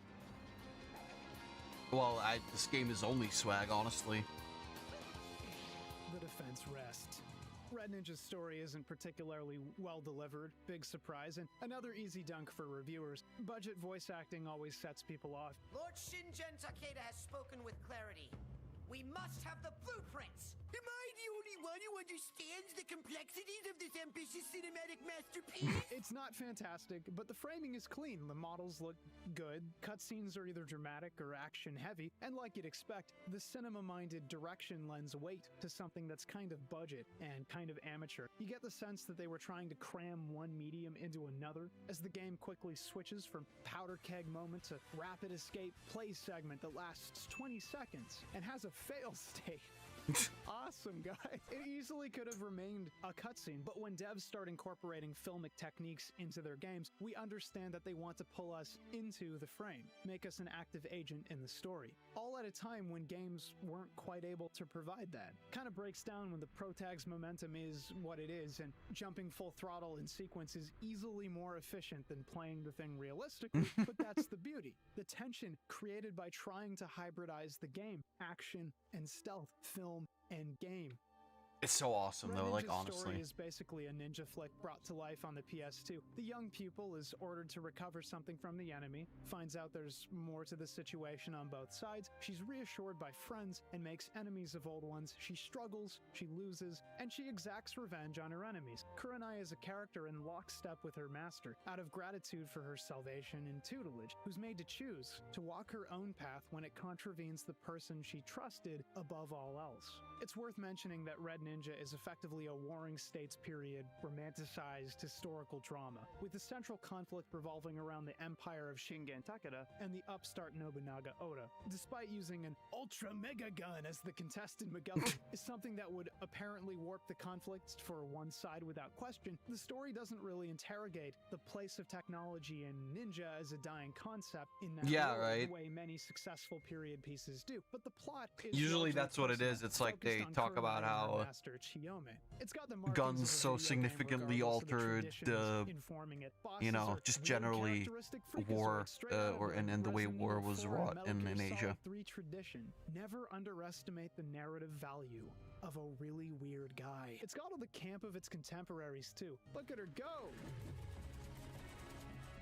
Well, this game is only swag, honestly.
The defense rests. Red Ninja's story isn't particularly well delivered, big surprise, and another easy dunk for reviewers. Budget voice acting always sets people off.
Lord Shingen's Agate has spoken with clarity. We must have the blueprints! Am I the only one who understands the complexities of this ambitious cinematic masterpiece?
It's not fantastic, but the framing is clean. The models look good. Cutscenes are either dramatic or action-heavy, and like you'd expect, the cinema-minded direction lends weight to something that's kind of budget and kind of amateur. You get the sense that they were trying to cram one medium into another, as the game quickly switches from powder keg moment to rapid escape play segment that lasts 20 seconds and has a fail state. Awesome, guys. It easily could have remained a cutscene, but when devs start incorporating filmic techniques into their games, we understand that they want to pull us into the frame, make us an active agent in the story. All at a time when games weren't quite able to provide that. Kind of breaks down when the protag's momentum is what it is, and jumping full throttle in sequence is easily more efficient than playing the thing realistically, but that's the beauty. The tension created by trying to hybridize the game, action and stealth, film and game.
It's so awesome, though, like,
Ninja's
honestly.
story is basically a ninja flick brought to life on the PS2. The young pupil is ordered to recover something from the enemy, finds out there's more to the situation on both sides, she's reassured by friends, and makes enemies of old ones. She struggles, she loses, and she exacts revenge on her enemies. Kurenai is a character in lockstep with her master, out of gratitude for her salvation and tutelage, who's made to choose to walk her own path when it contravenes the person she trusted above all else. It's worth mentioning that Red Ninja is effectively a Warring States period romanticized historical drama, with the central conflict revolving around the empire of Shingen Takeda and the upstart Nobunaga Oda. Despite using an ultra mega gun as the contested MacGuffin is something that would apparently warp the conflict for one side without question, the story doesn't really interrogate the place of technology and ninja as a dying concept in that the way many successful period pieces do. But the plot is
usually that's what it is. It's like they talk about how guns so significantly altered you know, just generally war and the way war was wrought in Asia.
Tradition. Never underestimate the narrative value of a really weird guy. It's got all the camp of its contemporaries too. Look at her go!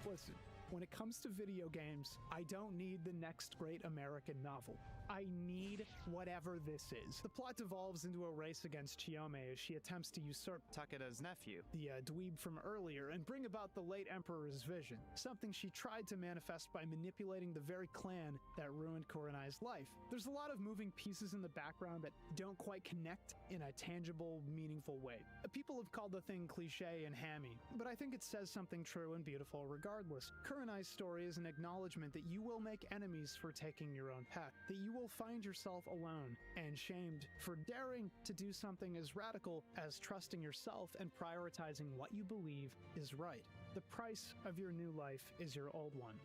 Listen, when it comes to video games, I don't need the next great American novel. I need whatever this is. The plot devolves into a race against Chiyome as she attempts to usurp Takeda's nephew, the dweeb from earlier, and bring about the late emperor's vision, something she tried to manifest by manipulating the very clan that ruined Kurenai's life. There's a lot of moving pieces in the background that don't quite connect in a tangible, meaningful way. People have called the thing cliche and hammy, but I think it says something true and beautiful regardless. Kurenai's story is an acknowledgement that you will make enemies for taking your own path, that you will find yourself alone and shamed for daring to do something as radical as trusting yourself and prioritizing what you believe is right. The price of your new life is your old one.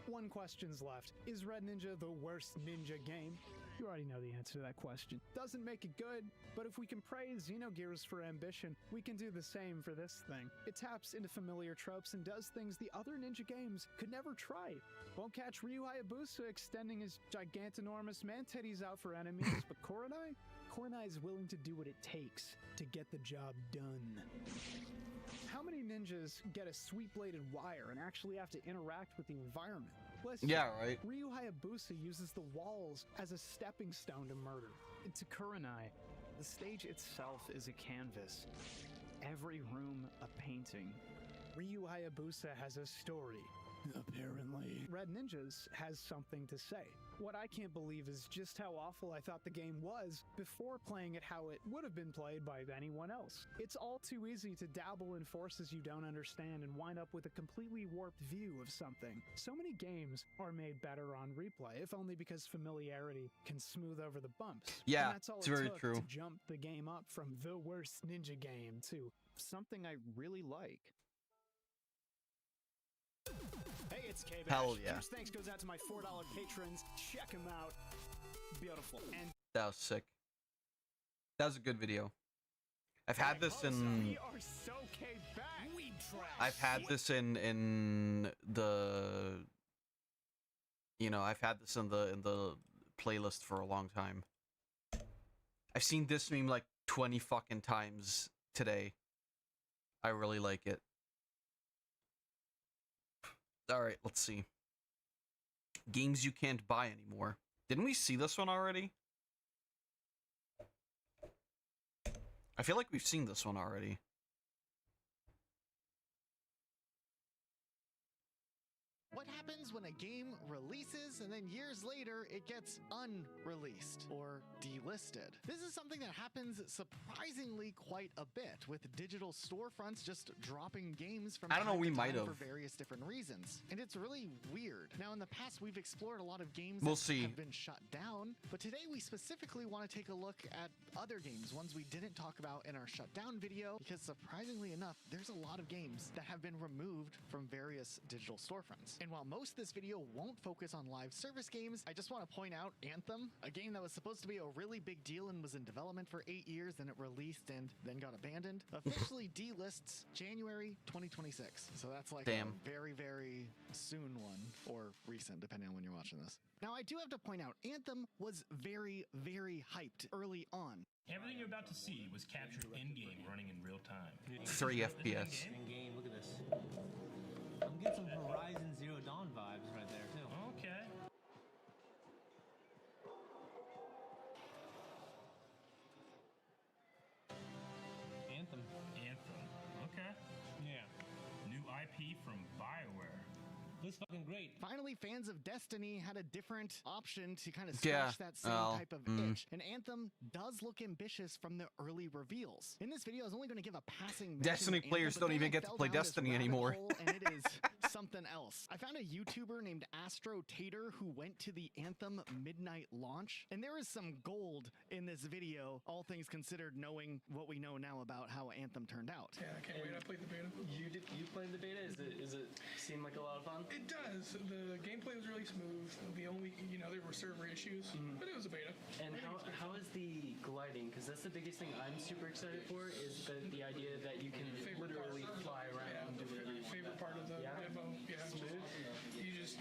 One question's left. Is Red Ninja the worst ninja game? You already know the answer to that question. Doesn't make it good, but if we can praise Xenogears for ambition, we can do the same for this thing. It taps into familiar tropes and does things the other ninja games could never try. Won't catch Ryu Hayabusa extending his gigantinormous man-titties out for enemies, but Kurenai is willing to do what it takes to get the job done. How many ninjas get a sweep-bladed wire and actually have to interact with the environment? Listen,
yeah, right.
Ryu Hayabusa uses the walls as a stepping stone to murder. To Kurenai, the stage itself is a canvas. Every room a painting. Ryu Hayabusa has a story, Apparently. Red Ninjas has something to say. What I can't believe is just how awful I thought the game was before playing it how it would have been played by anyone else. It's all too easy to dabble in forces you don't understand and wind up with a completely warped view of something. So many games are made better on replay, if only because familiarity can smooth over the bumps.
Yeah,
and that's all
it's
it
very
took
true.
to jump the game up from the worst ninja game to something I really like. Hey, it's K-Bash.
Hell yeah.
Huge thanks goes out to my $4 patrons. Check them out. Beautiful. And
That was sick. That was a good video. I've had this in.
we are so K-Bash.
I've had this in the. You know, I've had this in the playlist for a long time. I've seen this meme like 20 fucking times today. I really like it. Alright, let's see. Games you can't buy anymore. Didn't we see this one already? I feel like we've seen this one already.
What happens when a game releases and then years later it gets unreleased or delisted? This is something that happens surprisingly quite a bit, with digital storefronts just dropping games from
I don't know,
time
we
to
might
time
have.
for various different reasons. And it's really weird. Now, in the past, we've explored a lot of games
We'll
that
see.
have been shut down, but today we specifically want to take a look at other games, ones we didn't talk about in our shutdown video, because surprisingly enough, there's a lot of games that have been removed from various digital storefronts. And while most of this video won't focus on live service games, I just want to point out Anthem, a game that was supposed to be a really big deal and was in development for 8 years, then it released and then got abandoned, officially delists January 2026. So that's like
Damn.
a very, very soon one, or recent, depending on when you're watching this. Now, I do have to point out, Anthem was very, very hyped early on.
Everything you're about to see was captured in-game, running in real time.
3 FPS.
In-game, look at this. I'm getting some Horizon Zero Dawn vibes right there, too.
Okay.
Anthem.
Anthem. Okay. Yeah. New IP from BioWare.
Looks fucking great.
Finally, fans of Destiny had a different option to kind of
Yeah,
scratch that same
well,
type of itch. And Anthem does look ambitious from the early reveals. In this video, I was only going to give a passing mention
Destiny
to Anthem,
players
but
don't
then
even
I
get to
fell
play
down this
Destiny
rabbit
anymore.
hole, and it is something else. I found a YouTuber named Astro Tater who went to the Anthem midnight launch, and there is some gold in this video, all things considered, knowing what we know now about how Anthem turned out.
Yeah, I can't wait. I played the beta.
You played the beta? Is it seem like a lot of fun?
It does. The gameplay was really smooth. The only, there were server issues, but it was a beta.
And how is the gliding? Because that's the biggest thing I'm super excited for, is the idea that you can literally fly around and do whatever you want.
Favorite part of the demo. Yeah.
Smooth?
You just,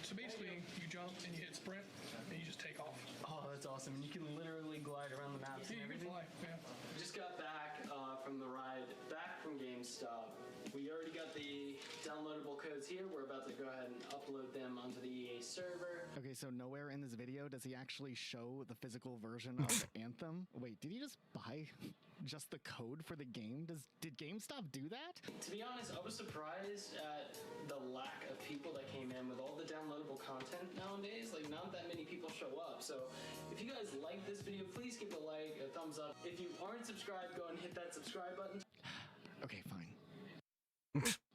so basically you jump and you hit sprint and you just take off.
Oh, that's awesome. And you can literally glide around the maps and
Yeah, you can
everything.
fly. Yeah.
Just got back from the ride back from GameStop. We already got the downloadable codes here. We're about to go ahead and upload them onto the EA server.
Okay, so nowhere in this video does he actually show the physical version of Anthem. Wait, did he just buy just the code for the game? Did GameStop do that?
To be honest, I was surprised at the lack of people that came in with all the downloadable content nowadays. Like, not that many people show up. So if you guys like this video, please give it a like, a thumbs up. If you aren't subscribed, go and hit that subscribe button.
Okay, fine.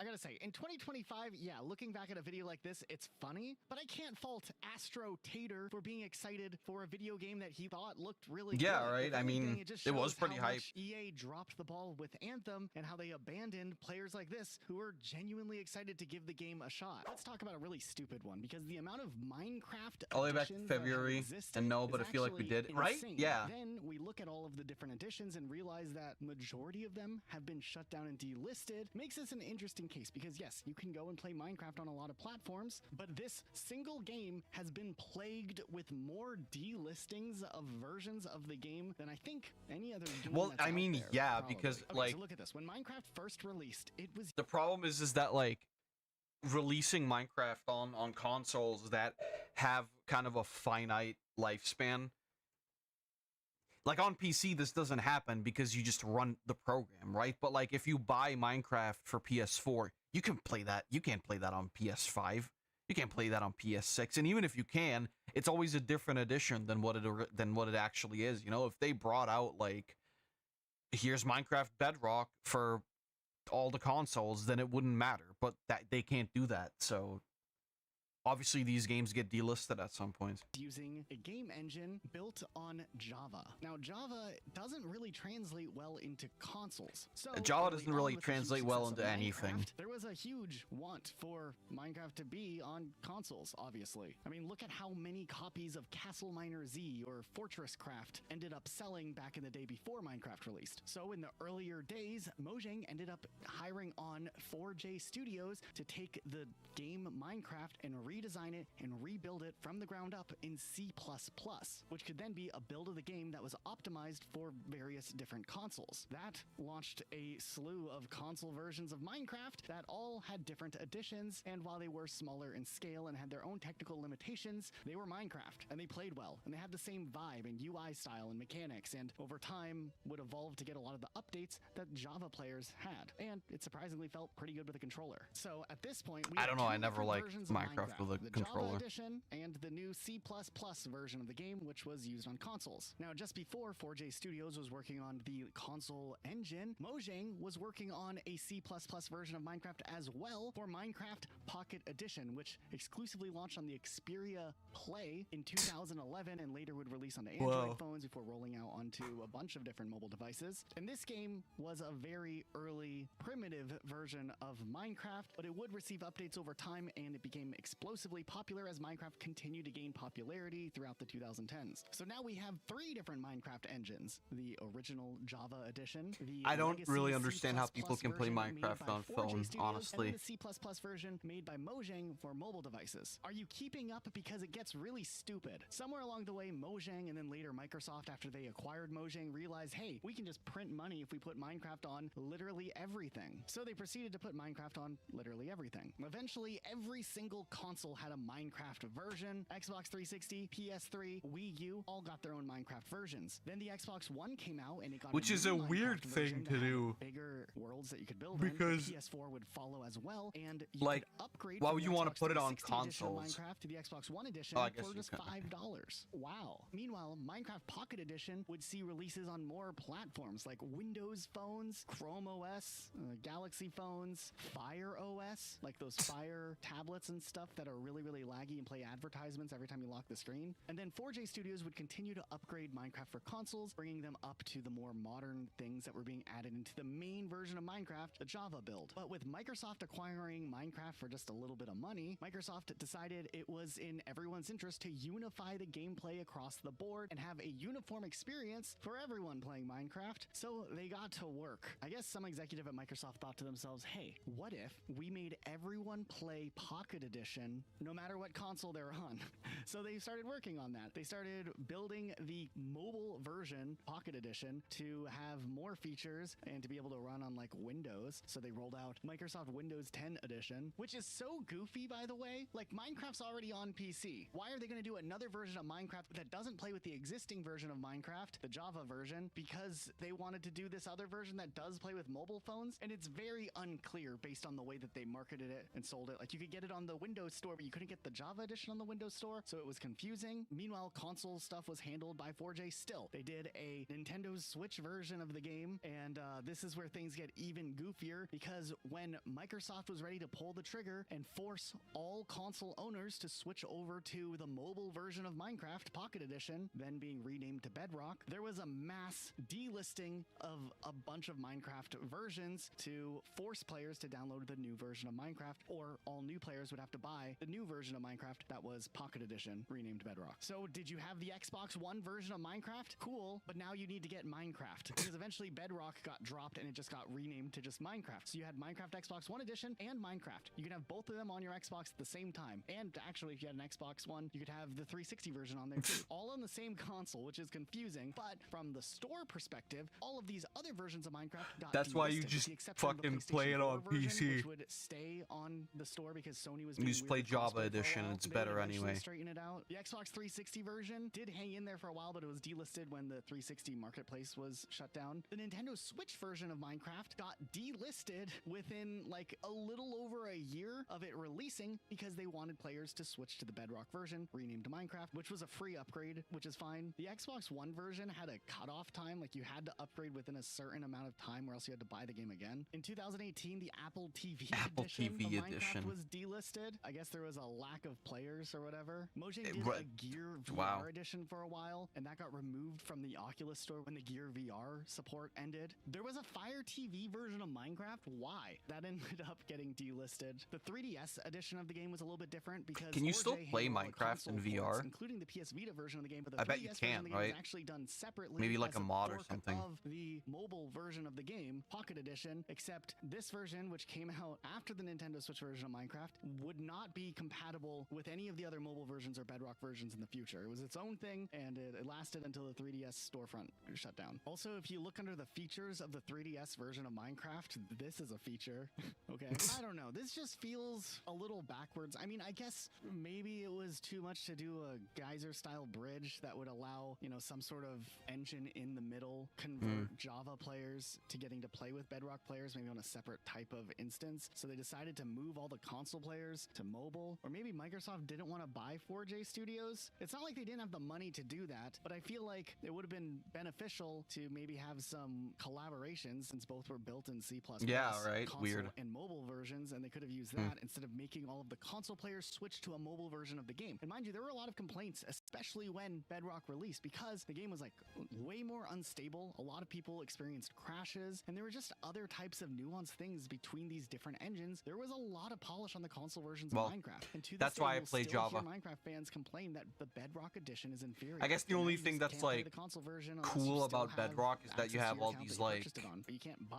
I gotta say, in 2025, yeah, looking back at a video like this, it's funny, but I can't fault Astro Tater for being excited for a video game that he thought looked really good.
Yeah, right.
If
I mean,
anything, just
it was
shows
pretty
how
hype.
much EA dropped the ball with Anthem and how they abandoned players like this who were genuinely excited to give the game a shot. Let's talk about a really stupid one, because the amount of Minecraft
All the way back to
additions that have
February,
existed
and no,
is
but I feel like we
actually
did. Right?
insane.
Yeah.
Then we look at all of the different additions and realize that majority of them have been shut down and delisted. Makes this an interesting case, because yes, you can go and play Minecraft on a lot of platforms, but this single game has been plagued with more delistings of versions of the game than I think any other game
Well,
that's
I
out
mean,
there,
yeah,
probably.
because,
Okay,
like-
so look at this. When Minecraft first released, it was
The problem is that like releasing Minecraft on consoles that have kind of a finite lifespan, like on PC, this doesn't happen because you just run the program, right? But like if you buy Minecraft for PS4, you can play that. You can't play that on PS5. You can't play that on PS6. And even if you can, it's always a different edition than what it actually is. You know, if they brought out like, here's Minecraft Bedrock for all the consoles, then it wouldn't matter. But that they can't do that. So obviously, these games get delisted at some point.
Using a game engine built on Java. Now, Java doesn't really translate well into consoles. So
Java doesn't really translate well into anything.
There was a huge want for Minecraft to be on consoles, obviously. I mean, look at how many copies of Castle Miner Z or Fortress Craft ended up selling back in the day before Minecraft released. So in the earlier days, Mojang ended up hiring on 4J Studios to take the game Minecraft and redesign it and rebuild it from the ground up in C++, which could then be a build of the game that was optimized for various different consoles. That launched a slew of console versions of Minecraft that all had different additions, and while they were smaller in scale and had their own technical limitations, they were Minecraft, and they played well, and they had the same vibe and UI style and mechanics, and over time would evolve to get a lot of the updates that Java players had, and it surprisingly felt pretty good with a controller. So at this point, we
I don't know, I never liked
versions of
Minecraft with a
the
controller.
Java edition and the new C++ version of the game, which was used on consoles. Now, just before 4J Studios was working on the console engine, Mojang was working on a C++ version of Minecraft as well for Minecraft Pocket Edition, which exclusively launched on the Xperia Play in 2011 and later would release on Android phones before rolling out onto a bunch of different mobile devices. And this game was a very early, primitive version of Minecraft, but it would receive updates over time, and it became explosively popular as Minecraft continued to gain popularity throughout the 2010s. So now we have 3 different Minecraft engines: the original Java edition, the
I don't
legacy
really
C++
understand how people can play
version made
Minecraft
by
on
4J
phone,
Studios,
honestly.
and then the C++ version made by Mojang for mobile devices. Are you keeping up? Because it gets really stupid. Somewhere along the way, Mojang and then later Microsoft, after they acquired Mojang, realized, hey, we can just print money if we put Minecraft on literally everything. So they proceeded to put Minecraft on literally everything. Eventually, every single console had a Minecraft version. Xbox 360, PS3, Wii U all got their own Minecraft versions. Then the Xbox One came out and it got
Which is a weird thing to do.
Bigger worlds that you could build
because
in. The PS4 would follow as well, and you
like,
could upgrade
why
from
would
the
you want to
Xbox
put it on
360 edition of
consoles?
Minecraft to the Xbox One edition
I guess
for
you
just
could.
$5. Wow. Meanwhile, Minecraft Pocket Edition would see releases on more platforms like Windows phones, Chrome OS, Galaxy phones, Fire OS, like those Fire tablets and stuff that are really, really laggy and play advertisements every time you lock the screen. And then 4J Studios would continue to upgrade Minecraft for consoles, bringing them up to the more modern things that were being added into the main version of Minecraft, the Java build. But with Microsoft acquiring Minecraft for just a little bit of money, Microsoft decided it was in everyone's interest to unify the gameplay across the board and have a uniform experience for everyone playing Minecraft. So they got to work. I guess some executive at Microsoft thought to themselves, hey, what if we made everyone play Pocket Edition no matter what console they're on? So they started working on that. They started building the mobile version, Pocket Edition, to have more features and to be able to run on like Windows. So they rolled out Microsoft Windows 10 Edition, which is so goofy, by the way. Like, Minecraft's already on PC. Why are they going to do another version of Minecraft that doesn't play with the existing version of Minecraft, the Java version, because they wanted to do this other version that does play with mobile phones? And it's very unclear based on the way that they marketed it and sold it. Like, you could get it on the Windows Store, but you couldn't get the Java edition on the Windows Store, so it was confusing. Meanwhile, console stuff was handled by 4J still. They did a Nintendo Switch version of the game, and this is where things get even goofier, because when Microsoft was ready to pull the trigger and force all console owners to switch over to the mobile version of Minecraft Pocket Edition, then being renamed to Bedrock, there was a mass delisting of a bunch of Minecraft versions to force players to download the new version of Minecraft, or all new players would have to buy the new version of Minecraft that was Pocket Edition, renamed Bedrock. So did you have the Xbox One version of Minecraft? Cool, but now you need to get Minecraft, because eventually Bedrock got dropped and it just got renamed to just Minecraft. So you had Minecraft Xbox One Edition and Minecraft. You can have both of them on your Xbox at the same time. And actually, if you had an Xbox One, you could have the 360 version on there too. All on the same console, which is confusing. But from the store perspective, all of these other versions of Minecraft got
That's why you
delisted,
just
with the exception of the
fucking
PlayStation
play it on
4 version,
PC.
which would stay on the store because Sony was
You
being
just play Java Edition. It's better anyway.
Straighten it out. The Xbox 360 version did hang in there for a while, but it was delisted when the 360 marketplace was shut down. The Nintendo Switch version of Minecraft got delisted within like a little over a year of it releasing because they wanted players to switch to the Bedrock version, renamed Minecraft, which was a free upgrade, which is fine. The Xbox One version had a cutoff time, like you had to upgrade within a certain amount of time or else you had to buy the game again. In 2018, the Apple TV edition of Minecraft was delisted. I guess there was a lack of players or whatever. Mojang did a Gear VR edition for a while, and that got removed from the Oculus store when the Gear VR support ended. There was a Fire TV version of Minecraft. Why? That ended up getting delisted. The 3DS edition of the game was a little bit different because
can you still play Minecraft in VR?
Ports, including the PS Vita version of the game, but the
I bet you can, right?
Was actually done separately.
Maybe like a mod or something.
Of the mobile version of the game, Pocket Edition, except this version, which came out after the Nintendo Switch version of Minecraft, would not be compatible with any of the other mobile versions or Bedrock versions in the future. It was its own thing, and it lasted until the 3DS storefront shut down. Also, if you look under the features of the 3DS version of Minecraft, this is a feature. Okay. I don't know. This just feels a little backwards. I mean, I guess maybe it was too much to do a geyser-style bridge that would allow, you know, some sort of engine in the middle, convert Java players to getting to play with Bedrock players, maybe on a separate type of instance. So they decided to move all the console players to mobile, or maybe Microsoft didn't want to buy 4J Studios. It's not like they didn't have the money to do that, but I feel like it would have been beneficial to maybe have some collaborations since both were built in C++.
Yeah, right.
Console
Weird.
and mobile versions, and they could have used that instead of making all of the console players switch to a mobile version of the game. And mind you, there were a lot of complaints, especially when Bedrock released, because the game was like way more unstable. A lot of people experienced crashes, and there were just other types of nuanced things between these different engines. There was a lot of polish on the console versions of Minecraft. And to
that's why I play Java.
Minecraft fans complain that the Bedrock edition is inferior.
I guess the only thing that's like cool about Bedrock is that you have all these like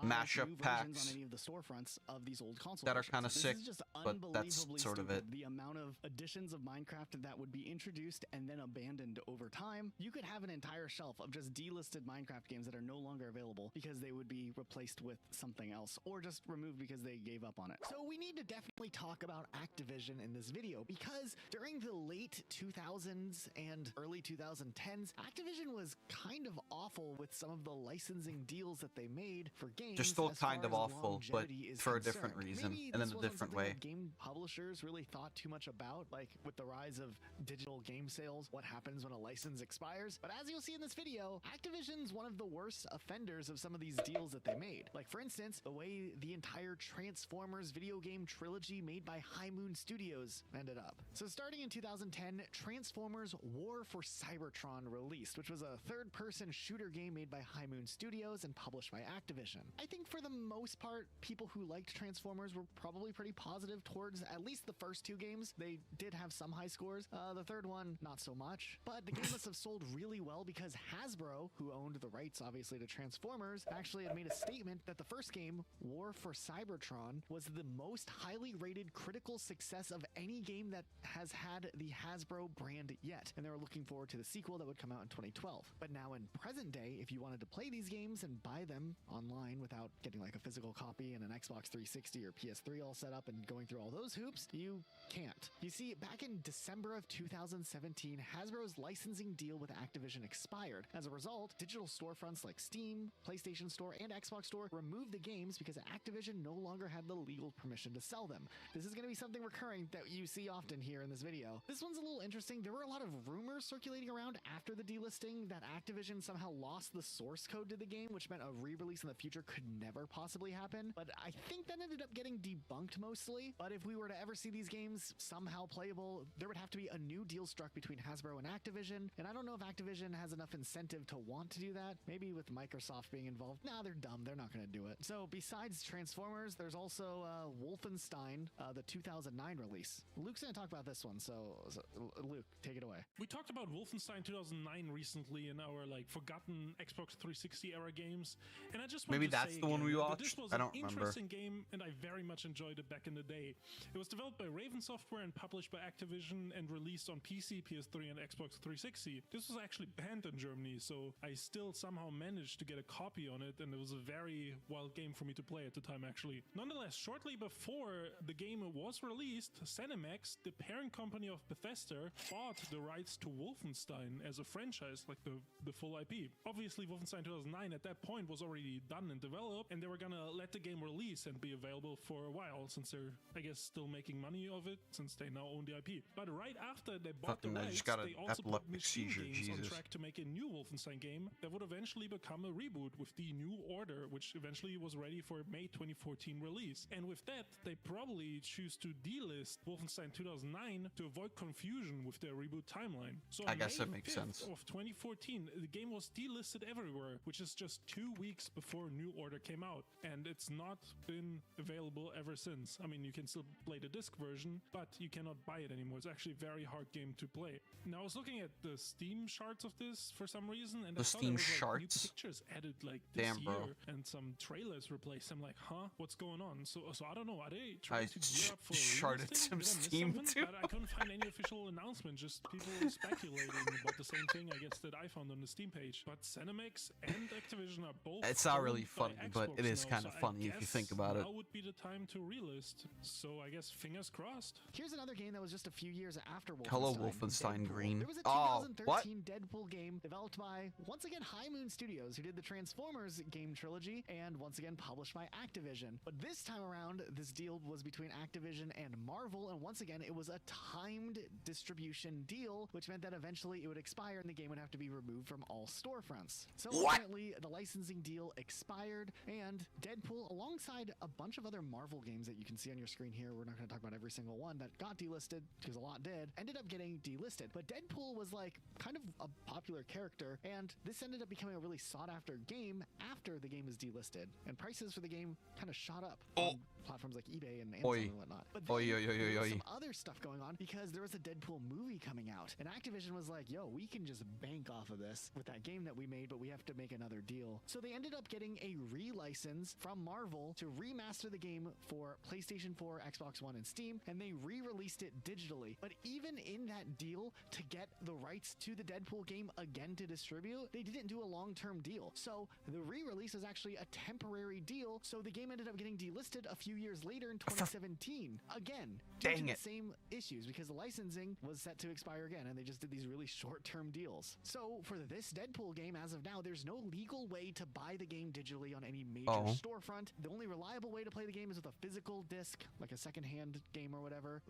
mashup packs
on any of the storefronts of these old consoles
that are kind of sick, but that's sort of it.
The amount of editions of Minecraft that would be introduced and then abandoned over time. You could have an entire shelf of just delisted Minecraft games that are no longer available because they would be replaced with something else or just removed because they gave up on it. So we need to definitely talk about Activision in this video because during the late 2000s and early 2010s, Activision was kind of awful with some of the licensing deals that they made for games.
They're still kind of awful, but for a different reason and in a different way.
Game publishers really thought too much about, like with the rise of digital game sales, what happens when a license expires. But as you'll see in this video, Activision's one of the worst offenders of some of these deals that they made. Like for instance, the way the entire Transformers video game trilogy made by High Moon Studios ended up. So starting in 2010, Transformers War for Cybertron released, which was a third-person shooter game made by High Moon Studios and published by Activision. I think for the most part, people who liked Transformers were probably pretty positive towards at least the first two games. They did have some high scores. The third one, not so much. But the game must have sold really well because Hasbro, who owned the rights obviously to Transformers, actually had made a statement that the first game, War for Cybertron, was the most highly rated critical success of any game that has had the Hasbro brand yet. And they were looking forward to the sequel that would come out in 2012. But now in present day, if you wanted to play these games and buy them online without getting like a physical copy and an Xbox 360 or PS3 all set up and going through all those hoops, you can't. You see, back in December of 2017, Hasbro's licensing deal with Activision expired. As a result, digital storefronts like Steam, PlayStation Store, and Xbox Store removed the games because Activision no longer had the legal permission to sell them. This is going to be something recurring that you see often here in this video. This one's a little interesting. There were a lot of rumors circulating around after the delisting that Activision somehow lost the source code to the game, which meant a re-release in the future could never possibly happen. But I think that ended up getting debunked mostly. But if we were to ever see these games somehow playable, there would have to be a new deal struck between Hasbro and Activision. And I don't know if Activision has enough incentive to want to do that. Maybe with Microsoft being involved. Nah, they're dumb. They're not going to do it. So besides Transformers, there's also Wolfenstein, the 2009 release. Luke's going to talk about this one. So Luke, take it away.
We talked about Wolfenstein 2009 recently in our like forgotten Xbox 360 era games, and I just
maybe that's the one we watched.
This was
I don't
an
remember.
Interesting game, and I very much enjoyed it back in the day. It was developed by Raven Software and published by Activision and released on PC, PS3, and Xbox 360. This was actually banned in Germany, so I still somehow managed to get a copy on it, and it was a very wild game for me to play at the time, actually. Nonetheless, shortly before the game was released, ZeniMax, the parent company of Bethesda, bought the rights to Wolfenstein as a franchise, like the full IP. Obviously, Wolfenstein 2009 at that point was already done and developed, and they were gonna let the game release and be available for a while, since they're, I guess, still making money of it, since they now own the IP. But right after they bought the rights, they also put Machine Games on track to make a new Wolfenstein game that would eventually become a reboot with the New Order, which eventually was ready for May 2014 release. And with that, they probably choose to delist Wolfenstein 2009 to avoid confusion with their reboot timeline. So
I guess that makes sense.
Of 2014, the game was delisted everywhere, which is just 2 weeks before New Order came out, and it's not been available ever since. I mean, you can still play the disc version, but you cannot buy it anymore. It's actually a very hard game to play. Now, I was looking at the Steam charts of this for some reason, and
the
I saw
Steam
there was, like,
charts?
new pictures added like this
Damn,
year,
bro.
and some trailers replaced. I'm like, huh? What's going on? So I don't know. Are they trying to gear up for a
charted
release
some
thing? Did I miss
Steam
something?
too.
But I couldn't find any official announcement. Just people speculating about the same thing, I guess, that I found on the Steam page. But ZeniMax and Activision are both.
It's not
owned
really
by
funny, but it
Xbox
is
now,
kind
so
of
I
funny if you
guess
think about it.
Now would be the time to relist. So I guess fingers crossed.
Here's another game that was just a few years after Wolfenstein.
Hello, Wolfenstein
Deadpool.
Green.
There was a
Oh,
2013
what?
Deadpool game developed by, once again, High Moon Studios, who did the Transformers game trilogy, and once again published by Activision. But this time around, this deal was between Activision and Marvel, and once again, it was a timed distribution deal, which meant that eventually it would expire and the game would have to be removed from all storefronts. So ultimately, the licensing deal expired, and Deadpool, alongside a bunch of other Marvel games that you can see on your screen here, we're not going to talk about every single one that got delisted, because a lot did, ended up getting delisted. But Deadpool was like kind of a popular character, and this ended up becoming a really sought after game after the game was delisted, and prices for the game kind of shot up on platforms like eBay and Amazon and whatnot. But then there was some other stuff going on because there was a Deadpool movie coming out, and Activision was like, yo, we can just bank off of this with that game that we made, but we have to make another deal. So they ended up getting a relicense from Marvel to remaster the game for PlayStation 4, Xbox One, and Steam, and they re-released it digitally. But even in that deal, to get the rights to the Deadpool game again to distribute, they didn't do a long-term deal. So the re-release was actually a temporary deal, so the game ended up getting delisted a few years later in 2017. Again, due to the same issues, because the licensing was set to expire again, and they just did these really short-term deals. So for this Deadpool game, as of now, there's no legal way to buy the game digitally on any major storefront. The only reliable way to play the game is with a physical disc, like a second-hand game or whatever,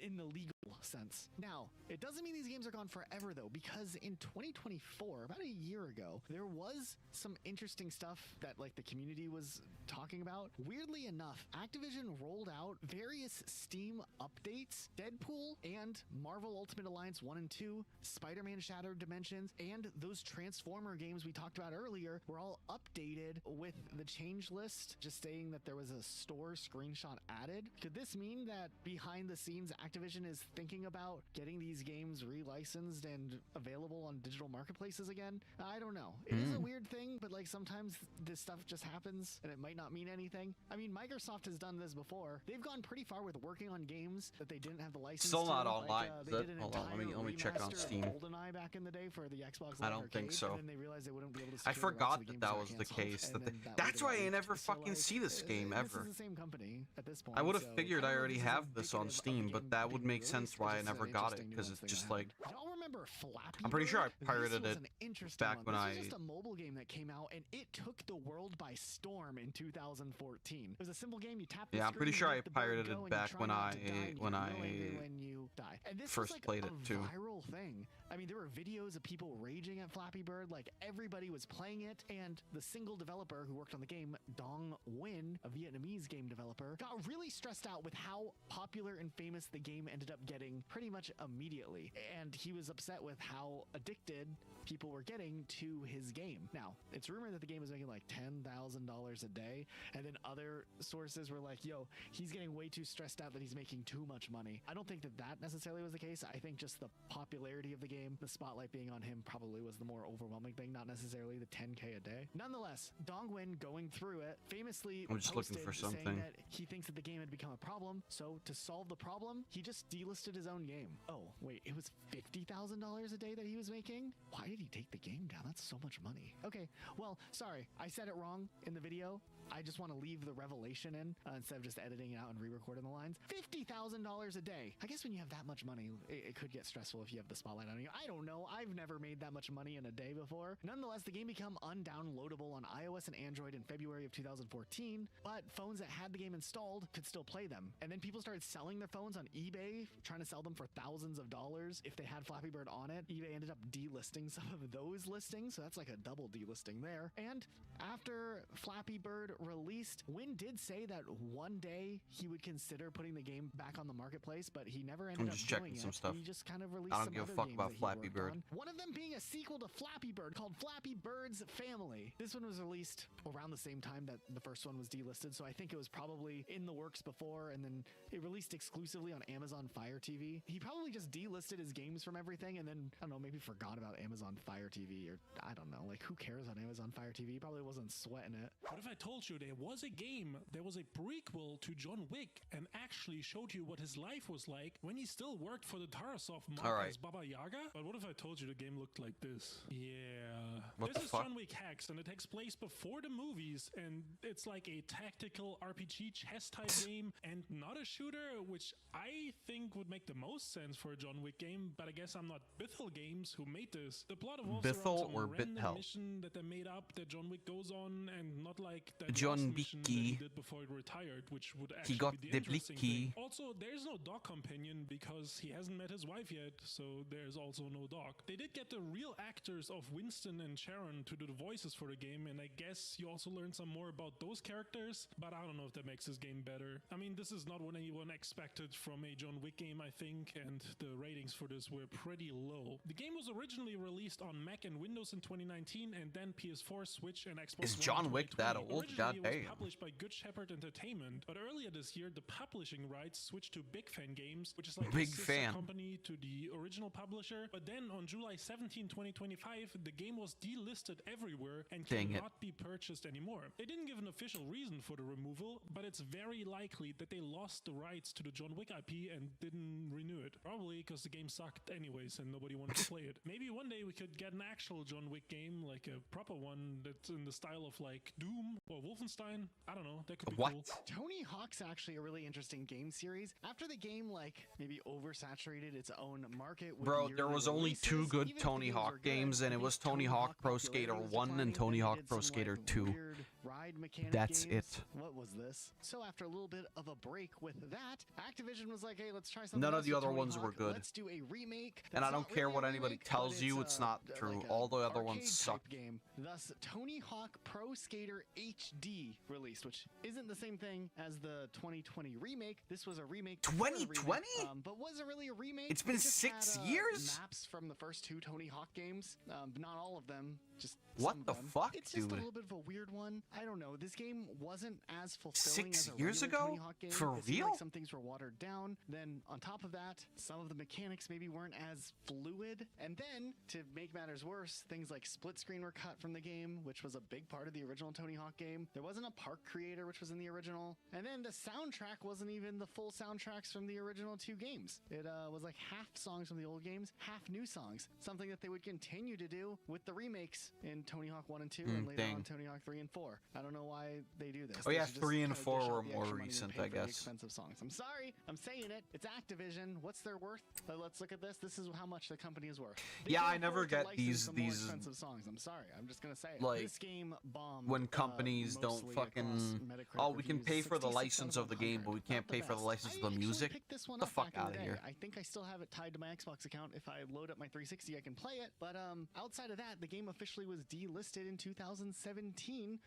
in the legal sense. Now, it doesn't mean these games are gone forever, though, because in 2024, about a year ago, there was some interesting stuff that like the community was talking about. Weirdly enough, Activision rolled out various Steam updates. Deadpool and Marvel Ultimate Alliance 1 and 2, Spider-Man Shattered Dimensions, and those Transformer games we talked about earlier were all updated with the change list, just saying that there was a store screenshot added. Could this mean that behind the scenes Activision is thinking about getting these games relicensed and available on digital marketplaces again? I don't know. It is a weird thing, but like sometimes this stuff just happens and it might not mean anything. I mean, Microsoft has done this before. They've gone pretty far with working on games that they didn't have the license
Still not
to.
online.
They did an
Hold on, let me check on
remaster of
Steam.
GoldenEye back in the day for the Xbox Live
I don't think
Arcade,
so.
and then they realized they wouldn't be able to
I
secure the rights
forgot
to the
that
game,
that
so it
was the
canceled,
case.
and
That
then that
that's
later
why
got
I
leaked.
never
So,
fucking
like,
see this game
this
ever.
is the same company at this point.
I would have
so
figured I
don't know if
already
this is
have
indicative
this on
of the
Steam,
game
but that would
being
make sense
released, or
why I
just
never
an
got it,
interesting
because
nuance
it's
thing
just
that
like
happened. Y'all remember Flappy
I'm pretty sure I
Bird?
pirated
This was
it
an interesting
back
one.
when
This
I
was just a mobile game that came out, and it took the world by storm in 2014. It was a simple game. You tap the
I'm pretty
screen,
sure
you
I
make the bird
pirated
go,
it
and you
back
try
when
not to die, and you
when
get
I
real angry when you die. And this
first
was like
played
a
it too.
viral thing. I mean, there were videos of people raging at Flappy Bird. Like everybody was playing it, and the single developer who worked on the game, Dong Nguyen, a Vietnamese game developer, got really stressed out with how popular and famous the game ended up getting pretty much immediately. And he was upset with how addicted people were getting to his game. Now, it's rumored that the game is making like $10,000 a day, and then other sources were like, yo, he's getting way too stressed out that he's making too much money. I don't think that that necessarily was the case. I think just the popularity of the game, the spotlight being on him, probably was the more overwhelming thing, not necessarily the 10K a day. Nonetheless, Dongwin, going through it, famously
I'm just looking for
saying
something.
that he thinks that the game had become a problem, so to solve the problem, he just delisted his own game. Oh, wait, it was $50,000 a day that he was making? Why did he take the game down? That's so much money. Okay, well, sorry, I said it wrong in the video. I just want to leave the revelation in instead of just editing it out and re-recording the lines. $50,000 a day. I guess when you have that much money, it could get stressful if you have the spotlight on you. I don't know. I've never made that much money in a day before. Nonetheless, the game became undownloadable on iOS and Android in February of 2014, but phones that had the game installed could still play them. And then people started selling their phones on eBay, trying to sell them for thousands of dollars if they had Flappy Bird on it. eBay ended up delisting some of those listings, so that's like a double delisting there. And after Flappy Bird released, Wynn did say that one day he would consider putting the game back on the marketplace, but he never ended up doing it.
Some stuff.
He just kind of released
I don't
some
give
other
a fuck
games
about
that he
Flappy
worked
Bird.
on. One of them being a sequel to Flappy Bird called Flappy Bird's Family. This one was released around the same time that the first one was delisted, so I think it was probably in the works before, and then it released exclusively on Amazon Fire TV. He probably just delisted his games from everything, and then, I don't know, maybe forgot about Amazon Fire TV, or I don't know, like who cares on Amazon Fire TV? He probably wasn't sweating it.
What if I told you there was a game, there was a prequel to John Wick, and actually showed you what his life was like when he still worked for the Tarasoft mark as Baba Yaga? But what if I told you the game looked like this? Yeah.
What
this
the
is
fuck?
John Wick Hex, and it takes place before the movies, and it's like a tactical RPG chess type game, and not a shooter, which I think would make the most sense for a John Wick game, but I guess I'm not Bithell Games who made this. The plot evolves around
Bithell
some
or
random
Bithell?
mission that they made up that John Wick goes on, and not like that
John
last mission that he
Wicky.
did before he retired, which would actually
got
be the
the
interesting
blicky.
thing. Also, there's no dog companion because he hasn't met his wife yet, so there's also no dog. They did get the real actors of Winston and Sharon to do the voices for the game, and I guess you also learn some more about those characters, but I don't know if that makes this game better. I mean, this is not what anyone expected from a John Wick game, I think, and the ratings for this were pretty low. The game was originally released on Mac and Windows in 2019, and then PS4, Switch, and Xbox
Is
One
John
in
Wick that
2020.
old?
Originally, it
Goddamn.
was published by Good Shepherd Entertainment, but earlier this year, the publishing rights switched to Big Fan Games, which is like
Big
a sister
Fan.
company to the original publisher. But then on July 17, 2025, the game was delisted everywhere and
Dang it.
cannot be purchased anymore. They didn't give an official reason for the removal, but it's very likely that they lost the rights to the John Wick IP and didn't renew it. Probably because the game sucked anyways and nobody wanted to play it. Maybe one day we could get an actual John Wick game, like a proper one that's in the style of like Doom or Wolfenstein. I don't know. That could be
What?
cool.
Tony Hawk's actually a really interesting game series. After the game, like, maybe oversaturated its own market with
Bro, there
yearly
was only
releases,
two good
even if
Tony
the games
Hawk
were good,
games, and
I
it
think
was Tony Hawk Pro
popularity
Skater
was
1 and
declining,
Tony
then
Hawk
they did
Pro
some,
Skater
like,
2.
weird ride mechanic
That's
games.
it.
What was this? So after a little bit of a break with that, Activision was like, hey, let's try something
None of
else
the
with
other
Tony
ones
Hawk.
were good.
Let's do a remake.
And I
that's
don't
not
care
really
what
a
anybody
remake,
tells
but
you, it's not true.
like a
All the other ones
arcade
suck.
type game. Thus, Tony Hawk Pro Skater HD released, which isn't the same thing as the 2020 remake. This was a remake. before the remake,
2020?
but wasn't really a remake.
It's been
It just
6
had,
years?
Maps from the first two Tony Hawk games. Not all of them. Just
What
some of
the
them.
fuck,
It's just
dude?
a little bit of a weird one. I don't know. This game wasn't as fulfilling
6
as a
years
regular
ago?
Tony Hawk game.
For
It seemed
real?
like some things were watered down. Then on top of that, some of the mechanics maybe weren't as fluid. And then to make matters worse, things like split screen were cut from the game, which was a big part of the original Tony Hawk game. There wasn't a park creator, which was in the original. And then the soundtrack wasn't even the full soundtracks from the original two games. It was like half songs from the old games, half new songs. Something that they would continue to do with the remakes in Tony Hawk 1 and 2 and later
dang.
on Tony Hawk 3 and 4. I don't know why they do this.
Oh
They
yeah,
should just
3 and
kinda
4
dish out
were
the
more
extra money and
recent,
pay
I
for the
guess.
expensive songs. I'm sorry, I'm saying it. It's Activision. What's their worth? Let's look at this. This is how much the company is worth. They
Yeah,
can't
I never
afford to
get
license
these-
the more
these-
expensive songs. I'm sorry. I'm just gonna say it.
Like,
This game bombed.
When companies don't
mostly
fucking,
across Metacritic
oh, we can
reviews,
pay for the
66 out
license of the game,
100.
but we can't
Not the
pay for the
best.
license of the
I actually
music.
picked this one
The
up
fuck
back in
out
the
of
day.
here.
I think I still have it tied to my Xbox account. If I load up my 360, I can play it. But outside of that, the game officially was delisted in 2017.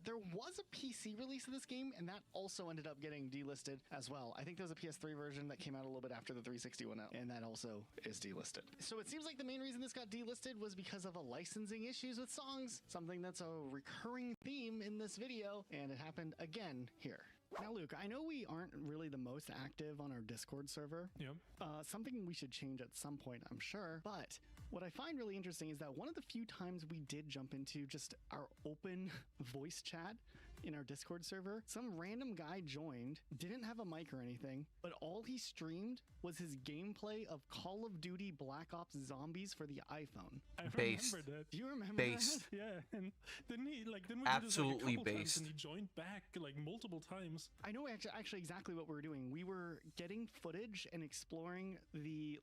There was a PC release of this game, and that also ended up getting delisted as well. I think there was a PS3 version that came out a little bit after the 360 went out, and that also is delisted. So it seems like the main reason this got delisted was because of a licensing issues with songs, something that's a recurring theme in this video, and it happened again here. Now, Luke, I know we aren't really the most active on our Discord server.
Yep.
Something we should change at some point, I'm sure. But what I find really interesting is that one of the few times we did jump into just our open voice chat in our Discord server. Some random guy joined, didn't have a mic or anything, but all he streamed was his gameplay of Call of Duty Black Ops Zombies for the iPhone.
I
Based.
remember that.
Do you remember
Based.
that?
Yeah, and didn't we
Absolutely
do this like a couple times
based.
and he joined back like multiple times.
I know actually exactly what we were doing. We were getting footage and exploring the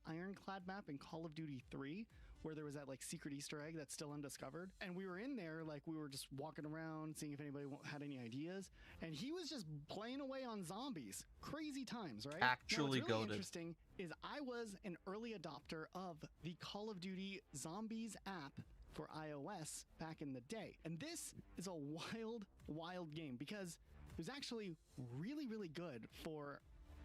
Ironclad map in Call of Duty 3, where there was that like secret Easter egg that's still undiscovered. And we were in there, like we were just walking around, seeing if anybody had any ideas. And he was just playing away on zombies. Crazy times, right?
Actually
now, what's really
goated.
interesting is I was an early adopter of the Call of Duty Zombies app for iOS back in the day. And this is a wild game because it was actually really, really good for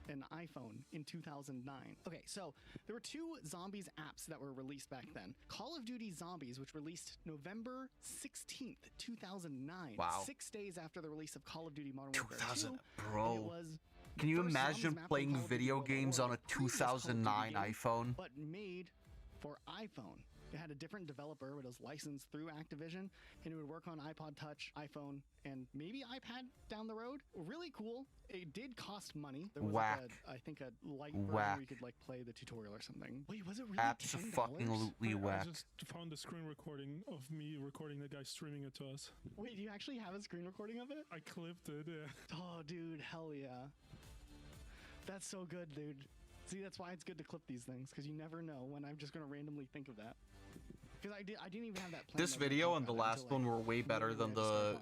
an iPhone in 2009. Okay, so there were two zombies apps that were released back then. Call of Duty Zombies, which released November 16th, 2009.
Wow.
6 days after the release of Call of Duty Modern Warfare
2000,
2.
bro.
And it was
Can you
first
imagine
zombies map in
playing
Call of Duty
video
World at
games
War,
on a
the previous Call of Duty
2009
game,
iPhone?
but made for iPhone. It had a different developer, but it was licensed through Activision, and it would work on iPod Touch, iPhone, and maybe iPad down the road. Really cool. It did cost money. There was
Whack.
like I think a light version
Whack.
where you could like play the tutorial or something. Wait, was it really
Abso-fucking-lutely
$10?
whack.
I just found a screen recording of me recording the guy streaming it to us.
Wait, do you actually have a screen recording of it?
I clipped it, yeah.
Oh, dude, hell yeah. That's so good, dude. See, that's why it's good to clip these things, because you never know when I'm just going to randomly think of that. Because I didn't even have that plan.
This video and the last one were way better than the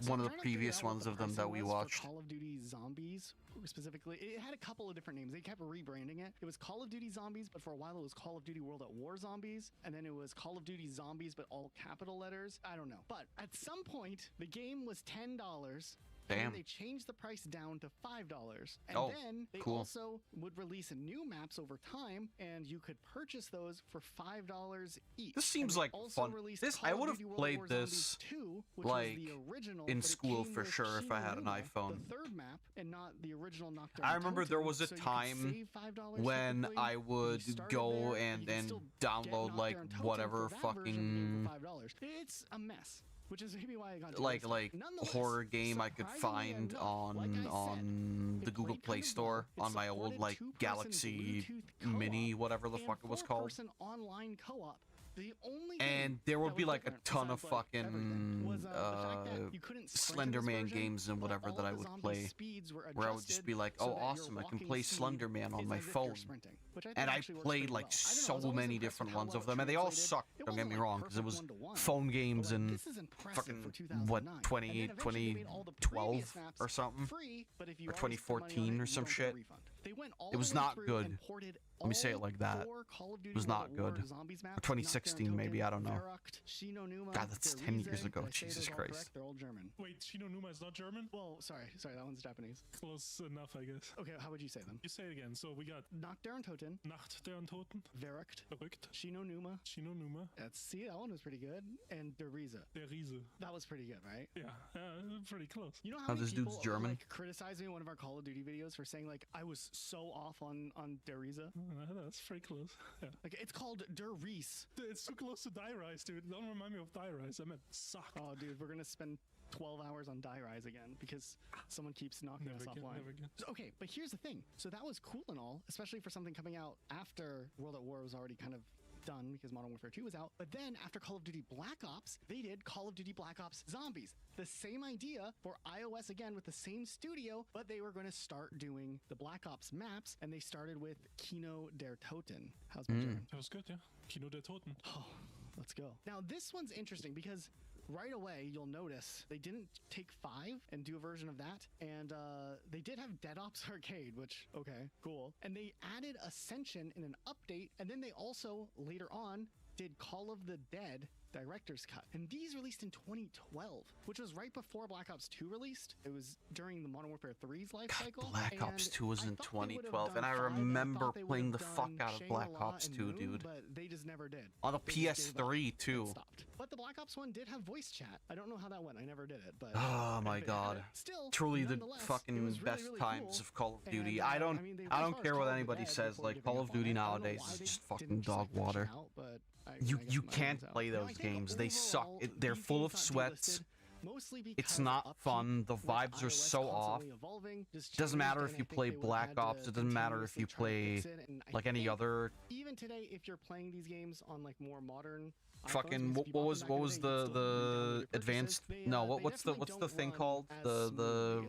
one of the previous ones of them that we watched.
Call of Duty Zombies specifically, it had a couple of different names. They kept rebranding it. It was Call of Duty Zombies, but for a while it was Call of Duty World at War Zombies, and then it was Call of Duty Zombies, but all capital letters. I don't know. But at some point, the game was $10.
Damn.
And they changed the price down to $5. And
Oh,
then they
cool.
also would release new maps over time, and you could purchase those for $5 each.
This seems
And they
like
also
fun.
released
This
Call
I
of
would have
Duty World at
played
War Zombies
this
2, which
like
was the original,
in
but it
school
came
for
with
sure if I had an
Kinonuma,
iPhone.
The third map, and not the original Nocturne.
I remember there
Totem,
was a
so you could
time
save $5
when
typically,
I
and you
would
started
go
there,
and
you could still get
download like
Nocturne Totem
whatever
for that version of the game
fucking
for $5. It's a mess. Which is maybe why I got
like
Nonetheless,
horror game I could
surprisingly
find
enough,
on
like I said,
the Google
played
Play
kind of
Store
well. It
on my old
supported
like
two-person
Galaxy
Bluetooth
Mini,
co-op
whatever the
and
fuck it was called.
four-person online co-op. The only
And
thing
there would
that
be
was
like a
different,
ton of
besides, like, everything,
fucking
was, the fact that you couldn't sprint in
Slender
this
Man
version,
games and
but
whatever
all
that I
the
would
zombie
play,
speeds were
where I would just be like,
adjusted
oh
so that your
awesome, I can
walking
play
speed
Slender Man on
is
my
as if you're
phone.
sprinting, which I think
And I
actually works
played
pretty
like
well. I don't know, I was
so
always
many
impressed
different
with how
ones
well
of
it
them, and they all
translated.
sucked.
It
Don't get
wasn't,
me
like,
wrong, because it
perfect
was
one-to-one,
phone games
but, like,
and
this is impressive
fucking
for
what
2009.
20
And then eventually they made all the
2012
previous maps
or something,
free, but if you
or
already spend money on
2014
it,
or
you
some
don't get a
shit.
refund. They went all
It was
the way
not
through
good.
and ported
Let me say it
all
like that.
4 Call of Duty
It was
World
not
at War
good.
Zombies
Or
maps,
2016
Nocturne
maybe, I don't know.
Verrucht, Shinonuma,
God, that's 10 years ago.
Did I say
Jesus
those all
Christ.
correct? They're all German.
Wait, Shinonuma is not German?
Well, sorry, that one's Japanese.
Close enough, I guess.
Okay, how would you say them?
You say it again. So we got
Nocturne Toten,
Nacht der Untoten,
Verrucht, Shinonuma. See, that one was pretty good. And Der Riese.
Der Riese.
That was pretty good, right?
Yeah, pretty close.
You know
Oh,
how many
this dude's
people
German?
like criticize me in one of our Call of Duty videos for saying like I was so off on Der Riese?
That's pretty close. Yeah.
Like it's called Der Ries.
It's too close to Die Rise, dude. Don't remind me of Die Rise. I meant suck.
Oh, dude, we're gonna spend 12 hours on Die Rise again because someone keeps knocking us offline.
Never again.
Okay, but here's the thing. So that was cool and all, especially for something coming out after World at War was already kind of done because Modern Warfare 2 was out. But then after Call of Duty Black Ops, they did Call of Duty Black Ops Zombies. The same idea for iOS again with the same studio, but they were going to start doing the Black Ops maps, and they started with Kino der Toten. How's my German?
That was good, yeah. Kino der Toten.
Oh, let's go. Now this one's interesting because right away you'll notice they didn't take 5 and do a version of that, and they did have Dead Ops Arcade, which okay, cool, and they added Ascension in an update, and then they also later on did Call of the Dead Director's Cut, and these released in 2012, which was right before Black Ops 2 released. It was during the Modern Warfare 3's life cycle.
Black Ops 2 was
I
in
thought they would have
2012, and
done
I
5,
remember
thought they would
playing
have
the fuck
done
out of Black
Shangri-La
Ops
and
2,
Moon,
dude.
But they just never did.
On the
They just gave up
PS3
and
too.
stopped. But the Black Ops one did have voice chat. I don't know how that went. I never did it, but
Oh my
they had
god.
it. Still,
Truly the
nonetheless, it
fucking
was
best
really
times
cool.
of Call of
And,
Duty. I
I
don't
mean, they
I
went
don't
as
care
far
what
as
anybody
Dead
says,
before
like
giving
Call
up
of
on
Duty
it. I don't know
nowadays
why
is
they
just
didn't
fucking
just,
dog
like, branch
water.
out, but I
You
guess my
can't
hands out.
play
No, I
those
think
games. They suck.
overall,
They're
these
full
games
of
got
sweats.
delisted mostly because
it's not
upkeep
fun. The
with
vibes are
iOS
so off.
constantly evolving just
Doesn't
changed,
matter
and
if
I
you
think
play
they would've
Black
had to
Ops. It doesn't matter if
continuously
you
try to
play
fix it, and I
like any
think
other
even today, if you're playing these games on like more modern
fucking
iPhones,
what was the advanced what's the thing called the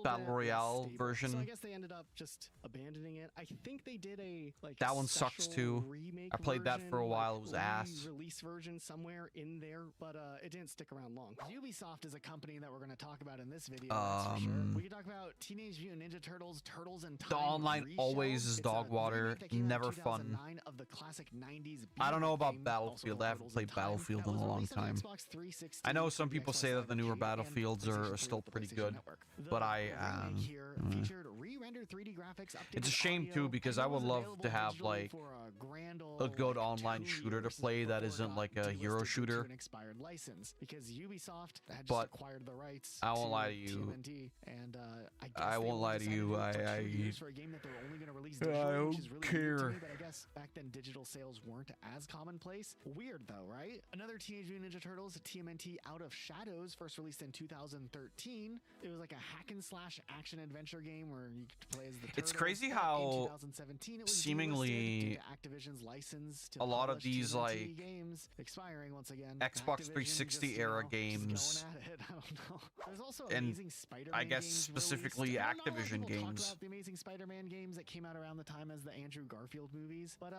battle royale version?
So I guess they ended up just abandoning it. I think they did a like
that one sucks too.
remake
I played that for a
version,
while.
like,
It was ass.
Release version somewhere in there, but it didn't stick around long. Ubisoft is a company that we're going to talk about in this video. That's for sure. We can talk about Teenage Mutant Ninja Turtles, Turtles in Time.
The online always is dog water, never fun.
Of the classic 90s
I don't know about Battlefield. I haven't played Battlefield in a long time. I know some people say that the newer Battlefields are still pretty good, but it's a shame too, because I would love to have like a good online shooter to play that isn't like a hero shooter. But I won't lie to you. I won't lie to you. I don't care.
But I guess back then digital sales weren't as commonplace. Weird though, right? Another Teenage Mutant Ninja Turtles, TMNT Out of Shadows, first released in 2013. It was like a hack and slash action adventure game where you could play as the Turtles.
It's crazy how seemingly
Activision's license to
a lot of these like
games expiring once again.
Xbox 360 era games,
There's also
and
Amazing Spider-Man
I guess
games
specifically
released. I don't know a lot of
Activision
people talk
games.
about the Amazing Spider-Man games that came out around the time as the Andrew Garfield movies, but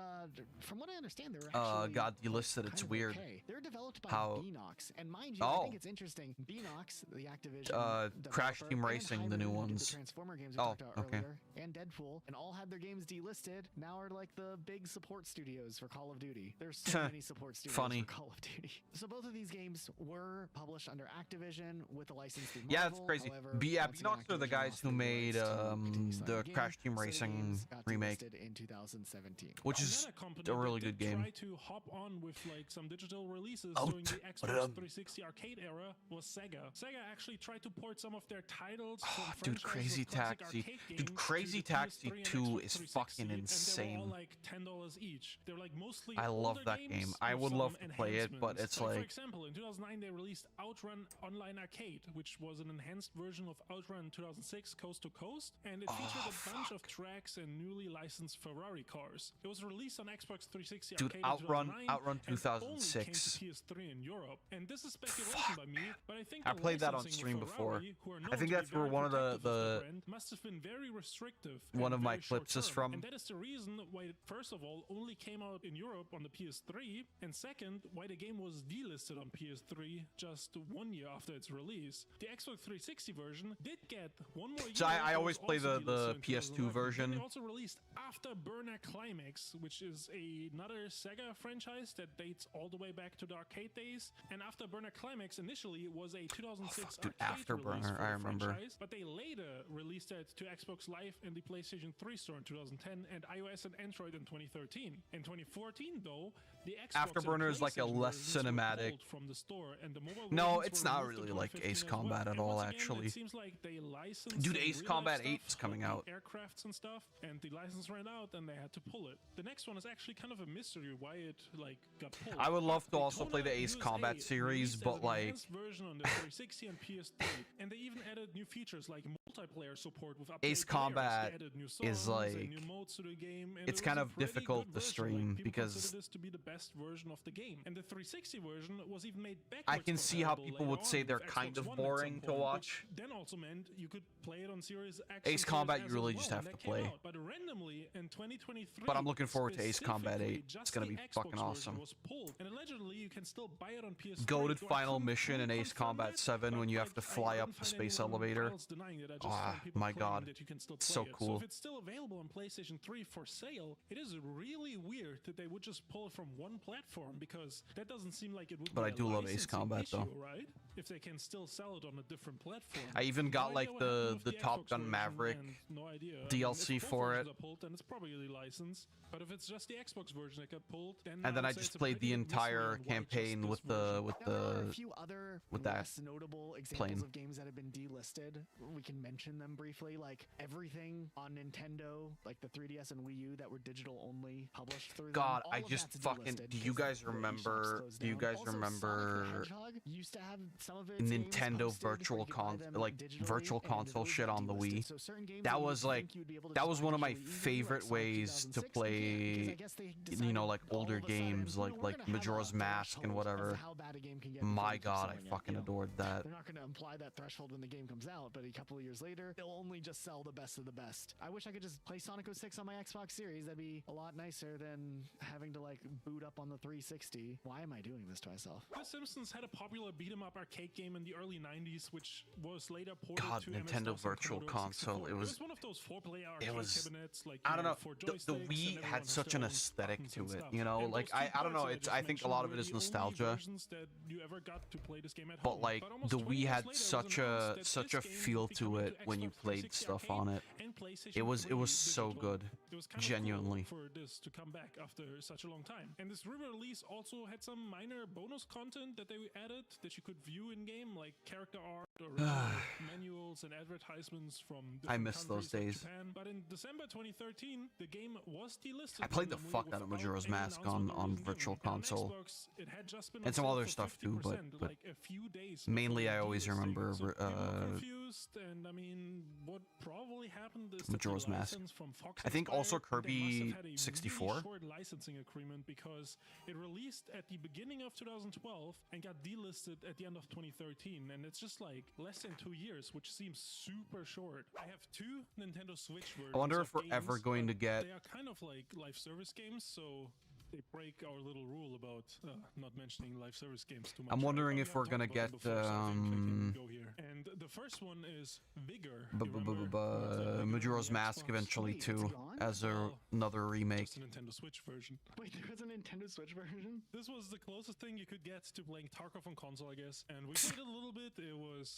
from what I understand, they were actually
got delisted. It's weird.
Okay. They're developed by
How?
Beanox, and mind you, I think it's interesting. Beanox, the Activision
Crash
developer,
Team
and
Racing, the new
Hybrid,
ones.
the Transformer games we talked about earlier, and Deadpool, and all had their games delisted. Now are like the big support studios for Call of Duty. There's so many support studios for Call of Duty. So both of these games were published under Activision with a license through Marvel.
Yeah, it's crazy.
However,
Beanox are the guys who made the Crash Team Racing remake,
in 2017.
which is a really good game.
Try to hop on with like some digital releases during the Xbox 360 arcade era was Sega. Sega actually tried to port some of their titles from
Dude, Crazy Taxi. Dude, Crazy Taxi 2 is fucking insane.
And they were all like $10 each. They're like mostly
I love
older
that
games
game. I
with
would
some
love to play it, but it's
for
like
example, in 2009 they released Outrun Online Arcade, which was an enhanced version of Outrun 2006 Coast to Coast, and it featured a bunch of tracks and newly licensed Ferrari cars. It was released on Xbox 360
Dude,
Arcade in
Outrun
2009 and
2006.
only came to PS3 in Europe. And this is speculation by me, but I think
I
the
played that on
licensing
stream
with
before.
Ferrari, who are
I
known
think
to be
that's where
very
one of
protective
the
brand, must have been very restrictive.
one
and
of my
very
clips is
short-term.
from.
And that is the reason why it, first of all, only came out in Europe on the PS3, and second, why the game was delisted on PS3 just 1 year after its release. The Xbox 360 version did get one more year.
So I
but
always
was
play
also
the
delisted in
PS2
2011.
version.
Then they also released Afterburner Climax, which is another Sega franchise that dates all the way back to the arcade days. And Afterburner Climax initially was a 2006
Dude,
arcade release
Afterburner,
for
I
the
remember.
franchise, but they later released it to Xbox Live and the PlayStation 3 store in 2010 and iOS and Android in 2013. In 2014, though, the Xbox
Afterburner is like a less cinematic.
from the store, and the mobile
No,
versions
it's
were
not
removed in
really like
2015
Ace
as well.
Combat at
And
all,
once again,
actually.
it seems like they licensed
Dude,
some
Ace
real-life
Combat
stuff,
8 is coming
like
out.
aircrafts and stuff, and the license ran out, and they had to pull it. The next one is actually kind of a mystery why it like got pulled.
I would love to also
Daytona
play the Ace
USA
Combat series,
released
but
as an
like
enhanced version on the 360 and PS3, and they even added new features like multiplayer support with
Ace
updated players.
Combat
They added new
is
songs
like
and new modes to the game, and
it's
it was
kind
a
of
pretty
difficult
good
to
version.
stream
Like, people
because
consider this to be the best version of the game, and the 360 version was even made backwards
I can see how
compatible
people
later
would say
on
they're
with
kind
Xbox
of
One at
boring
some
to
point,
watch.
which then also meant you could play it on Series X.
Ace
and
Combat,
Series
you
S
really
as
just
well,
have
and
to
that came
play.
out. But randomly in 2023,
But I'm looking forward to Ace Combat 8.
specifically,
It's
just
gonna
the
be
Xbox
fucking
version
awesome.
was pulled, and allegedly you can still buy it on PS3.
Goated
So I
final
couldn't
mission in
fully
Ace
confirm
Combat
that,
7 when you have to
I
fly up
couldn't
the
find
space
anyone
elevator.
else denying it. I just
Ah,
found people
my
claiming
god.
that you can still
So
play it.
cool.
So if it's still available on PlayStation 3 for sale, it is really weird that they would just pull it from one platform, because that doesn't seem like it would
But
be
I
a
do love Ace
licensing
Combat,
issue,
though.
right? If they can still sell it on a different platform.
I even
No
got
idea
like
what happened
the
with
Top
Xbox
Gun
version,
Maverick
and no idea. I mean,
DLC
if both
for
versions
it.
are pulled, then it's probably licensed. But if it's just the Xbox version that got pulled, then
And then I
would say
just
it's a
played
pretty
the
big mystery
entire
on why just
campaign
this
with
version.
There are a few other
with that
less notable examples
plane.
of games that have been delisted. We can mention them briefly, like everything on Nintendo, like the 3DS and Wii U that were digital only published through
God,
them. All
I
of
just
that's
fucking
listed
do you
'cause
guys
the eShops
remember?
closed
Do you
down.
guys
Also, Sonic the
remember
Hedgehog used to have some of its games
Nintendo
posted where
Virtual
you could buy them digitally,
Virtual
and
console
those
shit
got
on the
delisted.
Wii?
So certain games
That
that you
was
would
like
think you would be able to
that
just
was
buy
one of my
digitally easily, like
favorite
Sonic
ways to
2006, you can't, because
play,
I guess they
you know,
decided
like
all
older
of a sudden,
games
you know,
like
we're gonna have
Majora's
a
Mask and
threshold as to
whatever.
how bad a game can get before
My
we keep
God, I
selling it,
fucking
you know?
adored that.
They're not going to imply that threshold when the game comes out, but a couple of years later, they'll only just sell the best of the best. I wish I could just play Sonic 06 on my Xbox Series. That'd be a lot nicer than having to like boot up on the 360. Why am I doing this to myself?
The Simpsons had a popular beat-em-up arcade game in the early 90s, which was later ported
God,
to
Nintendo
MS-DOS and
Virtual
Commodore
Console.
64.
It was
one of those four-player
it
arcade
was
cabinets, like,
I don't know.
for
The
joysticks, and
Wii
everyone
had
has
such
their
an
own
aesthetic
buttons
to
and
it,
stuff.
you know.
And
Like
those two
I don't know.
parts that
It's
just
I think a
mentioned
lot of
were
it is
the only
nostalgia.
versions that you ever got to play this game at
But
home.
like
almost
the
20
Wii
years
had
later, it was
such
announced
a
that
such
this
a
game
feel
would be
to
coming
it when you
Xbox
played
360
stuff
Arcade
on it.
and PlayStation
It was
3
so
digital.
good.
It was kind of
Genuinely.
cool for this to come back after such a long time. And this re-release also had some minor bonus content that they added that you could view in game, like character art, original manuals, and advertisements from
I
different
miss those
countries like
days.
Japan. But in December 2013, the game was delisted.
I played the
randomly
fuck out of
without
Majora's
any
Mask
announcement or
on
reason
Virtual
given. And on
Console.
Xbox, it had just been
And
on
some
sale
other
for
stuff too, but
50%, like a few days
mainly
before
I
the
always
delisting.
remember
So people were confused, and I mean, what probably happened is that
Majora's
the
Mask.
license from Fox
I think also
expired, and they must
Kirby
have had a
64.
really short licensing agreement because it released at the beginning of 2012 and got delisted at the end of 2013, and it's just like less than 2 years, which seems super short. I have two Nintendo Switch versions.
I wonder
of
if we're ever
games,
going to
but
get.
They are kind of like live service games, so they break our little rule about not mentioning live service games too much.
I'm wondering
But
if
we
we're
have
gonna
talked about
get
them before, so I think I can go here. And the first one is Vigor. You remember?
Majora's Mask
Xbox.
eventually
Wait,
too,
it's gone?
as
Well,
another remake.
Just a Nintendo Switch version.
Wait, there was a Nintendo Switch version?
This was the closest thing you could get to playing Tarkov on console, I guess. And we played it a little bit. It was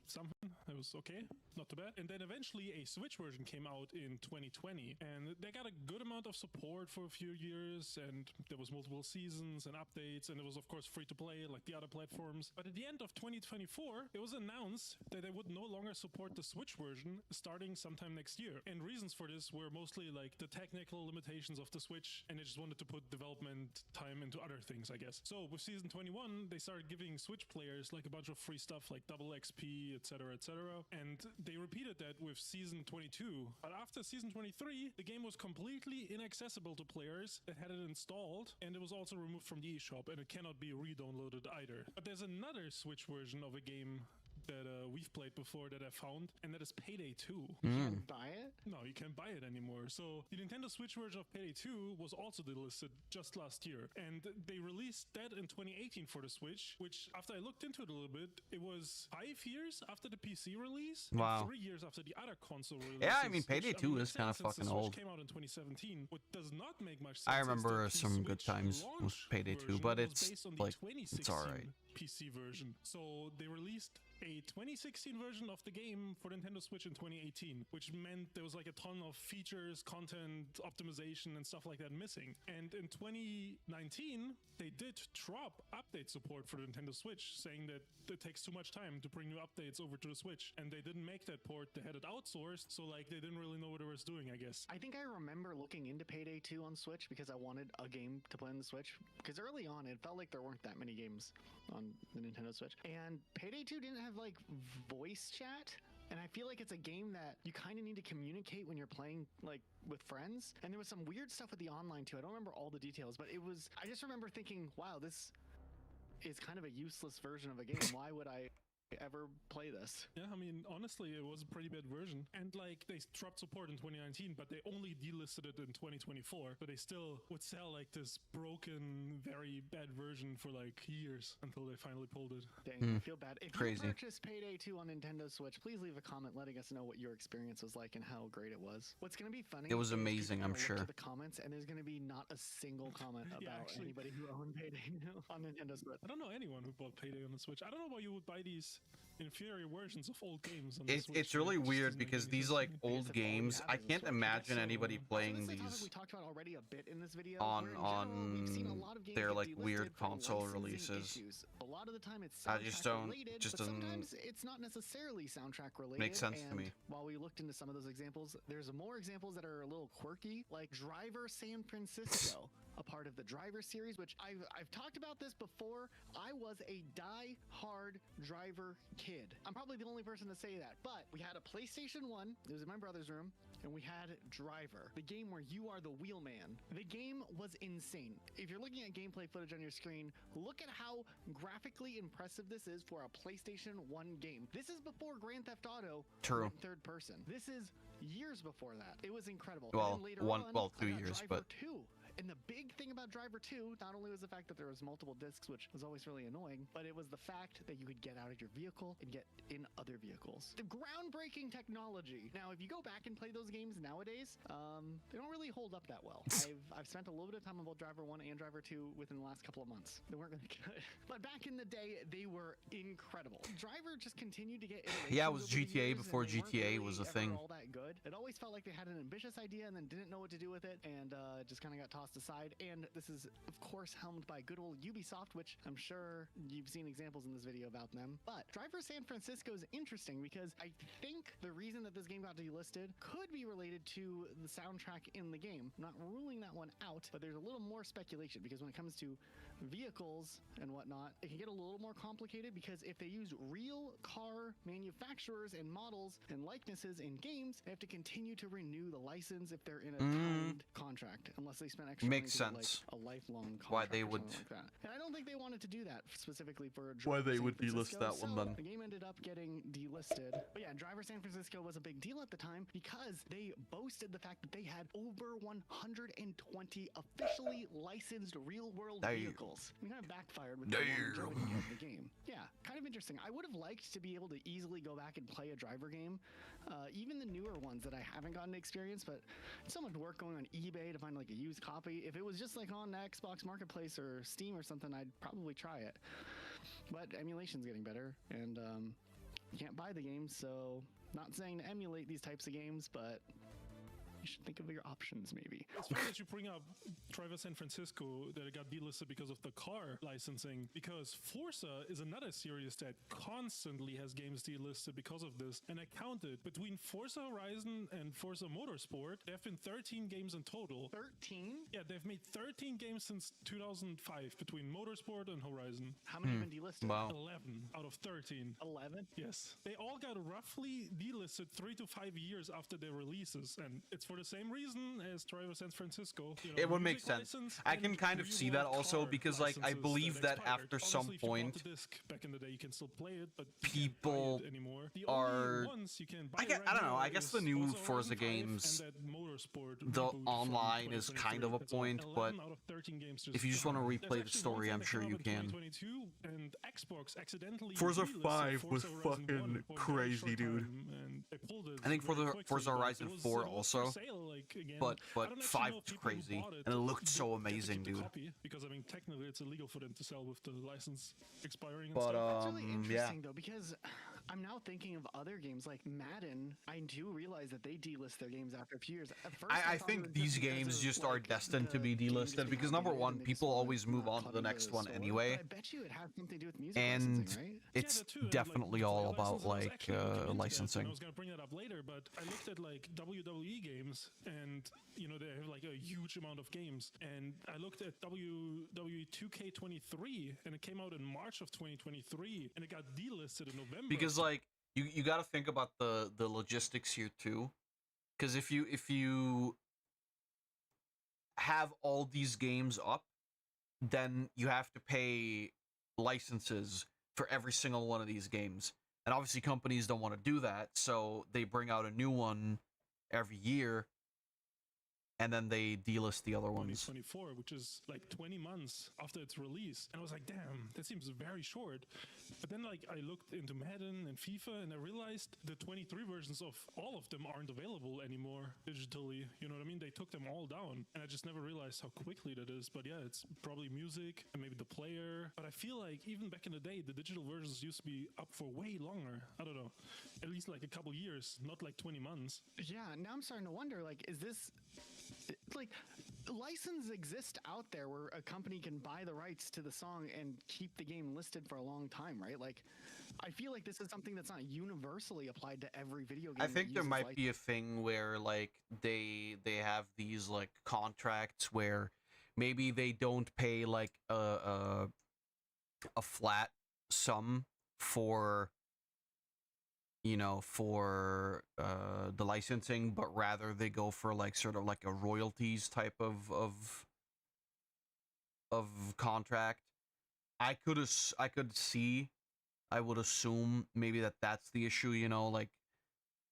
something. It was okay, not too bad. And then eventually a Switch version came out in 2020, and they got a good amount of support for a few years, and there was multiple seasons and updates, and it was of course free to play like the other platforms. But at the end of 2024, it was announced that they would no longer support the Switch version starting sometime next year. And reasons for this were mostly like the technical limitations of the Switch, and they just wanted to put development time into other things, I guess. So with season 21, they started giving Switch players like a bunch of free stuff like double XP, etc., etc. And they repeated that with season 22. But after season 23, the game was completely inaccessible to players that had it installed, and it was also removed from the eShop, and it cannot be re-downloaded either. But there's another Switch version of a game that we've played before that I found, and that is Payday 2.
You can't buy it?
No, you can't buy it anymore. So the Nintendo Switch version of Payday 2 was also delisted just last year, and they released that in 2018 for the Switch, which after I looked into it a little bit, it was 5 years after the PC release,
Wow.
and 3 years after the other console release.
Yeah, I mean, Payday 2 is kind of fucking old.
Came out in 2017, what does not make much sense.
I
is
remember
that the
some good
Switch
times with
launch
Payday 2,
version
but
was
it's
based on the
like
2016
it's alright.
PC version. So they released a 2016 version of the game for Nintendo Switch in 2018, which meant there was like a ton of features, content, optimization, and stuff like that missing. And in 2019, they did drop update support for the Nintendo Switch, saying that it takes too much time to bring new updates over to the Switch. And they didn't make that port, they had it outsourced, so like they didn't really know what it was doing, I guess.
I think I remember looking into Payday 2 on Switch because I wanted a game to play on the Switch. Because early on, it felt like there weren't that many games on the Nintendo Switch. And Payday 2 didn't have like voice chat. And I feel like it's a game that you kind of need to communicate when you're playing like with friends. And there was some weird stuff with the online too. I don't remember all the details, but I just remember thinking, wow, this is kind of a useless version of a game. Why would I ever play this?
Yeah, I mean, honestly, it was a pretty bad version. And like, they dropped support in 2019, but they only delisted it in 2024. But they still would sell like this broken, very bad version for like years until they finally pulled it.
Dang, I feel bad. If
Crazy.
you purchased Payday 2 on Nintendo Switch, please leave a comment letting us know what your experience was like and how great it was. What's going to be funny?
It was
is
amazing,
people
I'm
are gonna look
sure.
to the comments, and there's going to be not a single comment about
actually.
anybody who owned Payday on Nintendo Switch.
I don't know anyone who bought Payday on the Switch. I don't know why you would buy these inferior versions of old games. On the Switch,
It's really
which doesn't
weird
make
because
any
these
sense to
like
me.
old games, I can't imagine anybody playing
This is a topic
these
we talked about already a bit in this video.
on
where in general, we've seen a lot of games
their
get
like weird
delisted for
console
licensing
releases.
issues. A lot of the time it's
I just
soundtrack
don't
related,
just
but
doesn't
sometimes it's not necessarily soundtrack related.
make sense to
and
me.
While we looked into some of those examples, there's more examples that are a little quirky, like Driver San Francisco. A part of the Driver series, which I've talked about this before. I was a die-hard Driver kid. I'm probably the only person to say that, but we had a PlayStation 1, it was in my brother's room, and we had Driver, the game where you are the wheelman. The game was insane. If you're looking at gameplay footage on your screen, look at how graphically impressive this is for a PlayStation 1 game. This is before Grand Theft Auto
True.
went third person. This is years before that. It was incredible.
Well,
And then later on,
2
I got
years,
Driver
but
2. And the big thing about Driver 2, not only was the fact that there was multiple discs, which was always really annoying, but it was the fact that you could get out of your vehicle and get in other vehicles. The groundbreaking technology. Now, if you go back and play those games nowadays, they don't really hold up that well. I've spent a little bit of time on both Driver 1 and Driver 2 within the last couple of months. They weren't really good. But back in the day, they were incredible. Driver just continued to get iterations.
yeah, it was
over the
GTA
years,
before
and they weren't
GTA
really
was a
ever
thing.
all that good. It always felt like they had an ambitious idea and then didn't know what to do with it, and just kind of got tossed aside. And this is, of course, helmed by good old Ubisoft, which I'm sure you've seen examples in this video about them. But Driver San Francisco is interesting because I think the reason that this game got delisted could be related to the soundtrack in the game. I'm not ruling that one out, but there's a little more speculation because when it comes to vehicles and whatnot, it can get a little more complicated because if they use real car manufacturers and models and likenesses in games, they have to continue to renew the license if they're in a timed contract, unless they spend extra
Makes
money to get,
sense.
like, a lifelong contract
Why they
or
would
something like that. And I don't think they wanted to do that specifically for
Why they
San
would delist
Francisco,
that one
so
then.
the game ended up getting delisted. But yeah, Driver San Francisco was a big deal at the time because they boasted the fact that they had over 120 officially licensed real-world vehicles. It kind of backfired with the longevity of the game. Yeah, kind of interesting. I would have liked to be able to easily go back and play a Driver game, even the newer ones that I haven't gotten to experience, but it's so much work going on eBay to find like a used copy. If it was just like on Xbox Marketplace or Steam or something, I'd probably try it. But emulation's getting better, and you can't buy the game, so not saying to emulate these types of games, but you should think of your options maybe.
It's funny that you bring up Driver San Francisco, that it got delisted because of the car licensing, because Forza is another series that constantly has games delisted because of this. And I counted between Forza Horizon and Forza Motorsport, there have been 13 games in total.
13?
Yeah, they've made 13 games since 2005 between Motorsport and Horizon.
How many have been delisted?
Wow.
11 out of 13.
11?
Yes. They all got roughly delisted 3 to 5 years after their releases, and it's for the same reason as Driver San Francisco. You know,
It would make
music
sense.
license
I can
and
kind of see that
real-world
also
car
because, like, I
licenses
believe that
expired.
after some
Obviously, if you bought
point,
the disc back in the day, you can still play it, but
people
anymore. The
are.
only ones you can buy
I
right
don't know.
now
I guess
is
the new
Forza
Forza
Horizon 5
games,
and that Motorsport
the
reboot from
online is kind of a
2023.
point,
That's all.
but
11 out of 13 games
if you just want to
gone.
replay
There's
the
actually
story,
one
I'm
that
sure
came
you
out in
can.
2022, and Xbox accidentally
Forza
delisted
5 was
Forza Horizon 1
fucking
for a very
crazy,
short
dude.
time, and they pulled it
I think
very quickly,
Forza
but
Horizon
it was
4
for
also,
sale, like, again.
but
I don't actually
5
know
was
if people who
crazy,
bought
and it looked so
get to
amazing,
keep the
dude.
copy, because I mean technically it's illegal for them to sell with the license expiring and
But,
stuff.
That's really
yeah.
interesting though, because I'm now thinking of other games like Madden. I do realize that they delist their games after a few years. At first,
I
thought it
think
was
these
because
games
of,
just are
like,
destined to
the
be
game just
delisted
being
because number
outdated
one,
and they
people
just wanna
always move
not
on to
plug
the
into
next
the
one
store.
anyway.
But I bet you it has something to do with music
And
licensing, right?
it's
that too, and,
definitely
like,
all
for
about
licenses, I was
like
actually looking into that, and
licensing.
I was gonna bring that up later, but I looked at like WWE games, and you know they have like a huge amount of games, and I looked at WWE 2K23, and it came out in March of 2023, and it got delisted in November.
Because like you got to think about the logistics here too, because if you have all these games up, then you have to pay licenses for every single one of these games, and obviously companies don't want to do that, so they bring out a new one every year, and then they delist the other ones.
2024, which is like 20 months after its release. And I was like, damn, that seems very short. But then like I looked into Madden and FIFA and I realized the 23 versions of all of them aren't available anymore digitally. You know what I mean? They took them all down. And I just never realized how quickly that is. But yeah, it's probably music and maybe the player. But I feel like even back in the day, the digital versions used to be up for way longer. I don't know. At least like a couple years, not like 20 months.
Yeah, now I'm starting to wonder, like, is this... Like, licenses exist out there where a company can buy the rights to the song and keep the game listed for a long time, right? Like, I feel like this is something that's not universally applied to every video game.
I think there might be a thing where like they have these like contracts where maybe they don't pay like a flat sum for, you know, for the licensing, but rather they go for like sort of like a royalties type of contract. I would assume maybe that's the issue, you know, like,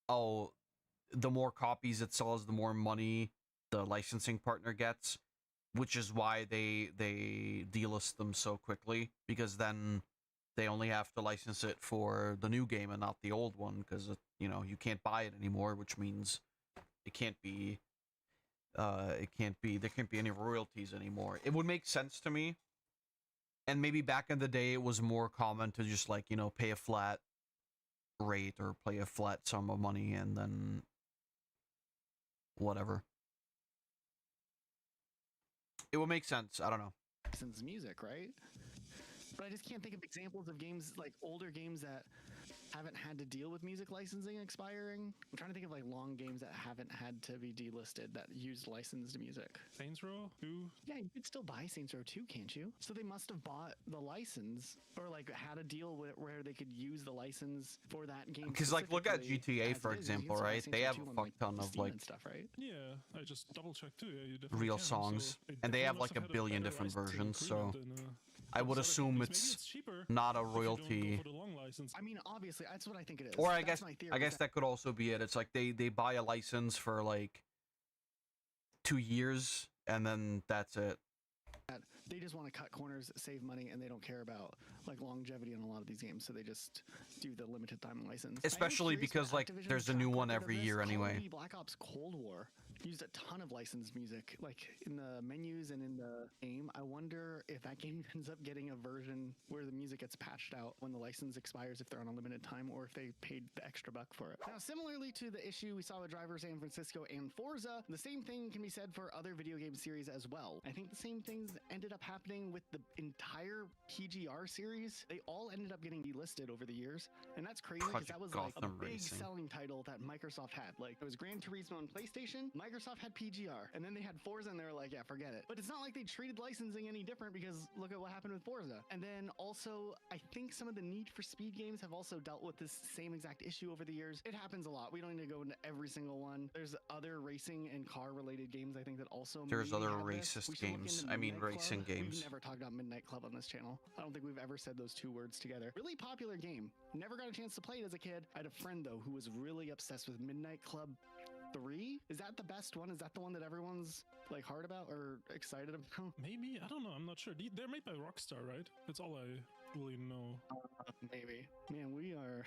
oh, the more copies it sells, the more money the licensing partner gets, which is why they delist them so quickly, because then they only have to license it for the new game and not the old one, because, you know, you can't buy it anymore, which means there can't be any royalties anymore. It would make sense to me. And maybe back in the day, it was more common to just, like, you know, pay a flat rate or pay a flat sum of money and then whatever. It would make sense. I don't know.
Since music, right? But I just can't think of examples of games, like older games that haven't had to deal with music licensing expiring. I'm trying to think of like long games that haven't had to be delisted that used licensed music.
Saints Row 2?
Yeah, you could still buy Saints Row 2, can't you? So they must have bought the license or like had a deal with where they could use the license for that game.
Because like look at GTA for example, right? They have a fuck ton of like
stuff, right?
Yeah, I just double checked too. Yeah, you definitely
real
can.
songs,
So
and they
definitely
have
must
like a
had
billion
better
different
licensing
versions. So
agreement than,
I would
other
assume
companies. Maybe
it's
cheaper
not a
if you don't go
royalty.
for the long license.
I mean, obviously, that's what I think it is.
Or I
That's
guess
my theory,
I
is
guess that could also be it. It's like they buy a license for like 2 years and then that's it.
They just want to cut corners, save money, and they don't care about like longevity on a lot of these games, so they just do the limited time license.
Especially because like there's a new one every year anyway.
Call of Duty Black Ops Cold War used a ton of licensed music, like in the menus and in the game. I wonder if that game ends up getting a version where the music gets patched out when the license expires if they're on a limited time, or if they paid the extra buck for it. Now, similarly to the issue we saw with Driver San Francisco and Forza, the same thing can be said for other video game series as well. I think the same things ended up happening with the entire PGR series. They all ended up getting delisted over the years, and that's crazy because that was like a big selling title that Microsoft had. Like, it was Gran Turismo on PlayStation, Microsoft had PGR, and then they had Forza, and they were like, yeah, forget it. But it's not like they treated licensing any different, because look at what happened with Forza. And then also, I think some of the Need for Speed games have also dealt with this same exact issue over the years. It happens a lot. We don't need to go into every single one. There's other racing and car related games, I think, that also
There's
maybe
other
have this.
racist
We should look
games.
into
I mean
Midnight
racing
Club.
games.
We've never talked about Midnight Club on this channel. I don't think we've ever said those two words together. Really popular game. Never got a chance to play it as a kid. I had a friend though who was really obsessed with Midnight Club 3. Is that the best one? Is that the one that everyone's like hard about or excited about?
Maybe, I don't know. I'm not sure. They're made by Rockstar, right? That's all I really know.
Maybe. Man, we are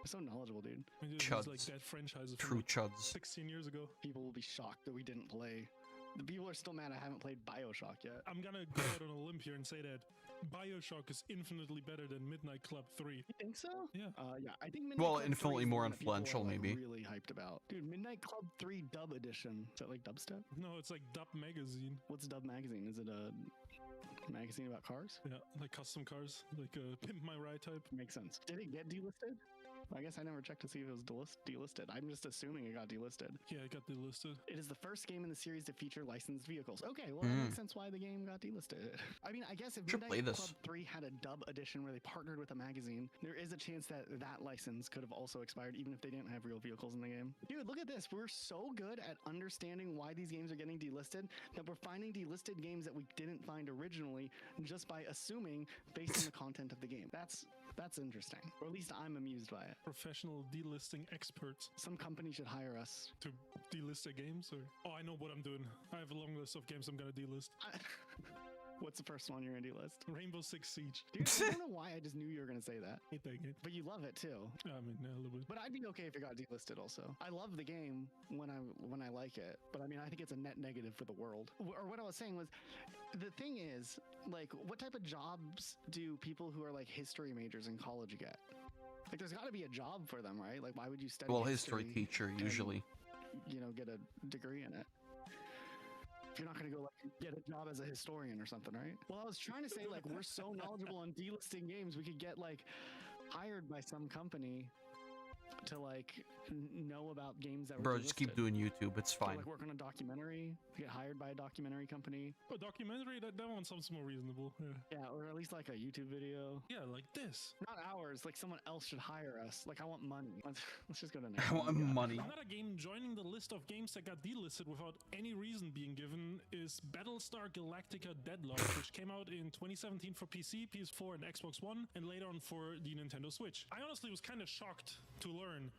so knowledgeable, dude.
I mean, it was like that franchise
True
from like
chuds.
16 years ago.
People will be shocked that we didn't play. The people are still mad I haven't played BioShock yet.
I'm gonna go out on a limb here and say that BioShock is infinitely better than Midnight Club 3.
You think so?
Yeah.
Yeah, I think Midnight
Well,
Club 3
infinitely
is the
more
one that people
influential,
are, like,
maybe.
really hyped about. Dude, Midnight Club 3 Dub Edition. Is that like dubstep?
No, it's like Dub Magazine.
What's Dub Magazine? Is it a magazine about cars?
Yeah, like custom cars, like a Pimp My Ride type.
Makes sense. Did it get delisted? I guess I never checked to see if it was delisted. I'm just assuming it got delisted.
Yeah, it got delisted.
It is the first game in the series to feature licensed vehicles. Okay, well, that makes sense why the game got delisted. I mean, I guess if
Should play
Midnight
this.
Club 3 had a dub edition where they partnered with a magazine, there is a chance that that license could have also expired, even if they didn't have real vehicles in the game. Dude, look at this. We're so good at understanding why these games are getting delisted that we're finding delisted games that we didn't find originally just by assuming based on the content of the game. That's That's interesting. Or at least I'm amused by it.
Professional delisting experts
Some company should hire us.
to delist their games. Or I know what I'm doing. I have a long list of games I'm gonna delist.
What's the first one you're gonna delist?
Rainbow Six Siege.
Dude, I don't know why I just knew you were gonna say that.
Hate that game.
But you love it too.
I mean, yeah, a little bit.
But I'd be okay if it got delisted also. I love the game when I like it, but I mean I think it's a net negative for the world. Or what I was saying was, the thing is, like, what type of jobs do people who are like history majors in college get? Like, there's got to be a job for them, right? Like, why would you study?
Well, history teacher
and,
usually.
you know, get a degree in it. If you're not going to go like get a job as a historian or something, right? Well, I was trying to say, like, we're so knowledgeable on delisting games, we could get like hired by some company to like know about games that were
Bro, just keep
delisted.
doing YouTube. It's
Or,
fine.
like work on a documentary, get hired by a documentary company.
A documentary, that one sounds more reasonable. Yeah.
Yeah, or at least like a YouTube video.
Yeah, like this.
Not ours. Like someone else should hire us. Like I want money. Let's just go to
I want money.
Another game joining the list of games that got delisted without any reason being given is Battlestar Galactica Deadlock, which came out in 2017 for PC, PS4, and Xbox One, and later on for the Nintendo Switch. I honestly was kind of shocked to learn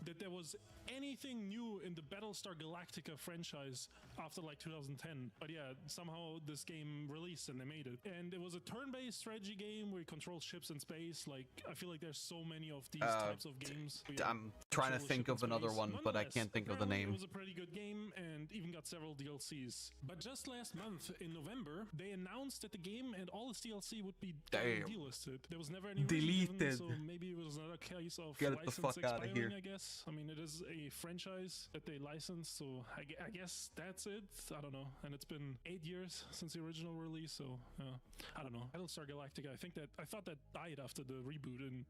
that there was anything new in the Battlestar Galactica franchise after like 2010. But yeah, somehow this game released and they made it. And it was a turn-based strategy game where you control ships in space. Like, I feel like there's so many of these types of games.
I'm trying to think of another one, but I can't think of the name.
It was a pretty good game and even got several DLCs. But just last month in November, they announced that the game and all its DLC would be delisted. There was never any reason given, so maybe it was another case of
Get it the
license
fuck out of
expiring,
here.
I guess. I mean, it is a franchise that they licensed, so I guess that's it. I don't know. And it's been 8 years since the original release, so I don't know. Battlestar Galactica, I thought that died after the reboot and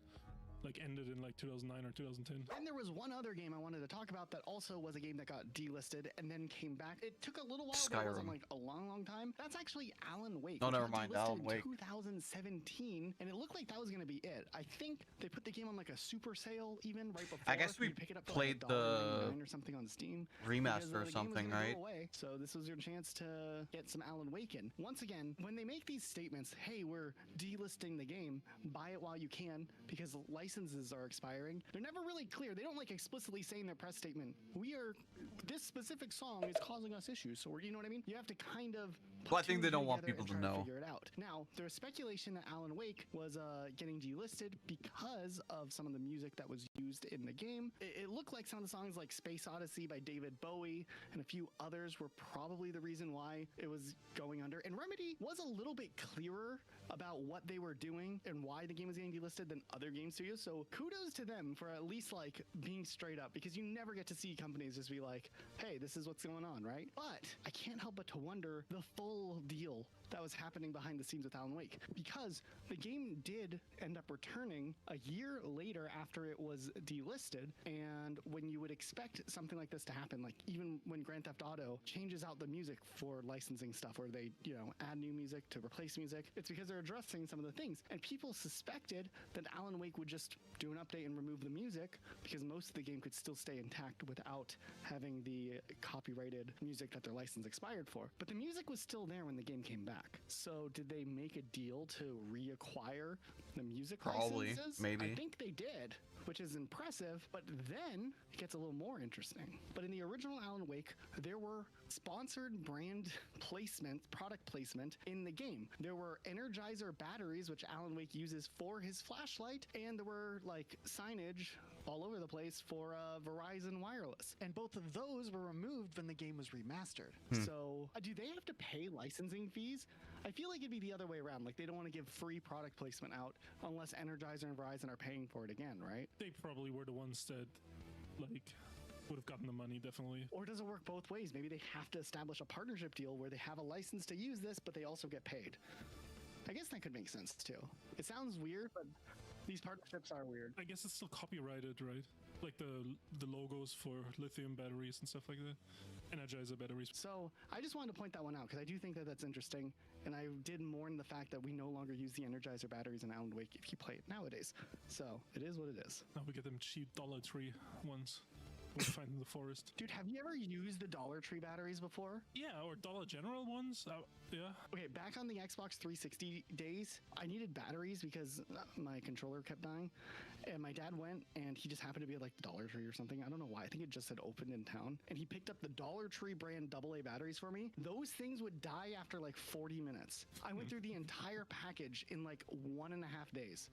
like ended in like 2009 or 2010.
And there was one other game I wanted to talk about that also was a game that got delisted and then came back. It took a little while, but it wasn't like a long time. That's actually Alan Wake.
Oh,
which
never
got
mind,
delisted
Alan
in
Wake.
2017, and it looked like that was going to be it. I think they put the game on like a super sale even right before.
I guess we
You pick it up for
played
like
the
$1.99 or something on Steam.
remaster
because,
or
the game was
something,
gonna go
right?
away. So this was your chance to get some Alan Wake in. Once again, when they make these statements, hey, we're delisting the game, buy it while you can because licenses are expiring. They're never really clear. They don't like explicitly say in their press statement, this specific song is causing us issues. So you know what I mean? You have to kind of
Well, I think they don't want people to know.
Figure it out. Now, there's speculation that Alan Wake was getting delisted because of some of the music that was used in the game. It looked like some of the songs like Space Odyssey by David Bowie and a few others were probably the reason why it was going under. And Remedy was a little bit clearer about what they were doing and why the game was getting delisted than other game studios. So kudos to them for at least like being straight up, because you never get to see companies just be like, hey, this is what's going on, right? But I can't help but to wonder the full deal that was happening behind the scenes with Alan Wake, because the game did end up returning a year later after it was delisted. And when you would expect something like this to happen, like even when Grand Theft Auto changes out the music for licensing stuff, or they, add new music to replace music, it's because they're addressing some of the things. And people suspected that Alan Wake would just do an update and remove the music, because most of the game could still stay intact without having the copyrighted music that their license expired for. But the music was still there when the game came back. So did they make a deal to reacquire the music
Probably,
licenses?
maybe.
I think they did, which is impressive, but then it gets a little more interesting. But in the original Alan Wake, there were sponsored brand placement, product placement in the game. There were Energizer batteries, which Alan Wake uses for his flashlight, and there were like signage all over the place for Verizon Wireless. And both of those were removed when the game was remastered. So do they have to pay licensing fees? I feel like it'd be the other way around. Like, they don't want to give free product placement out unless Energizer and Verizon are paying for it again, right?
They probably were the ones that, like, would have gotten the money, definitely.
Or does it work both ways? Maybe they have to establish a partnership deal where they have a license to use this, but they also get paid. I guess that could make sense, too. It sounds weird, but these partnerships are weird.
I guess it's still copyrighted, right? Like the logos for lithium batteries and stuff like that. Energizer batteries.
So I just wanted to point that one out because I do think that that's interesting. And I did mourn the fact that we no longer use the Energizer batteries in Alan Wake if you play it nowadays. So it is what it is.
Now we get them cheap Dollar Tree ones. would find in the forest.
Dude, have you ever used the Dollar Tree batteries before?
Yeah, or Dollar General ones. Yeah.
Okay, back on the Xbox 360 days, I needed batteries because my controller kept dying. And my dad went, and he just happened to be at like the Dollar Tree or something. I don't know why. I think it just had opened in town. And he picked up the Dollar Tree brand AA batteries for me. Those things would die after like 40 minutes. I went through the entire package in like 1.5 days.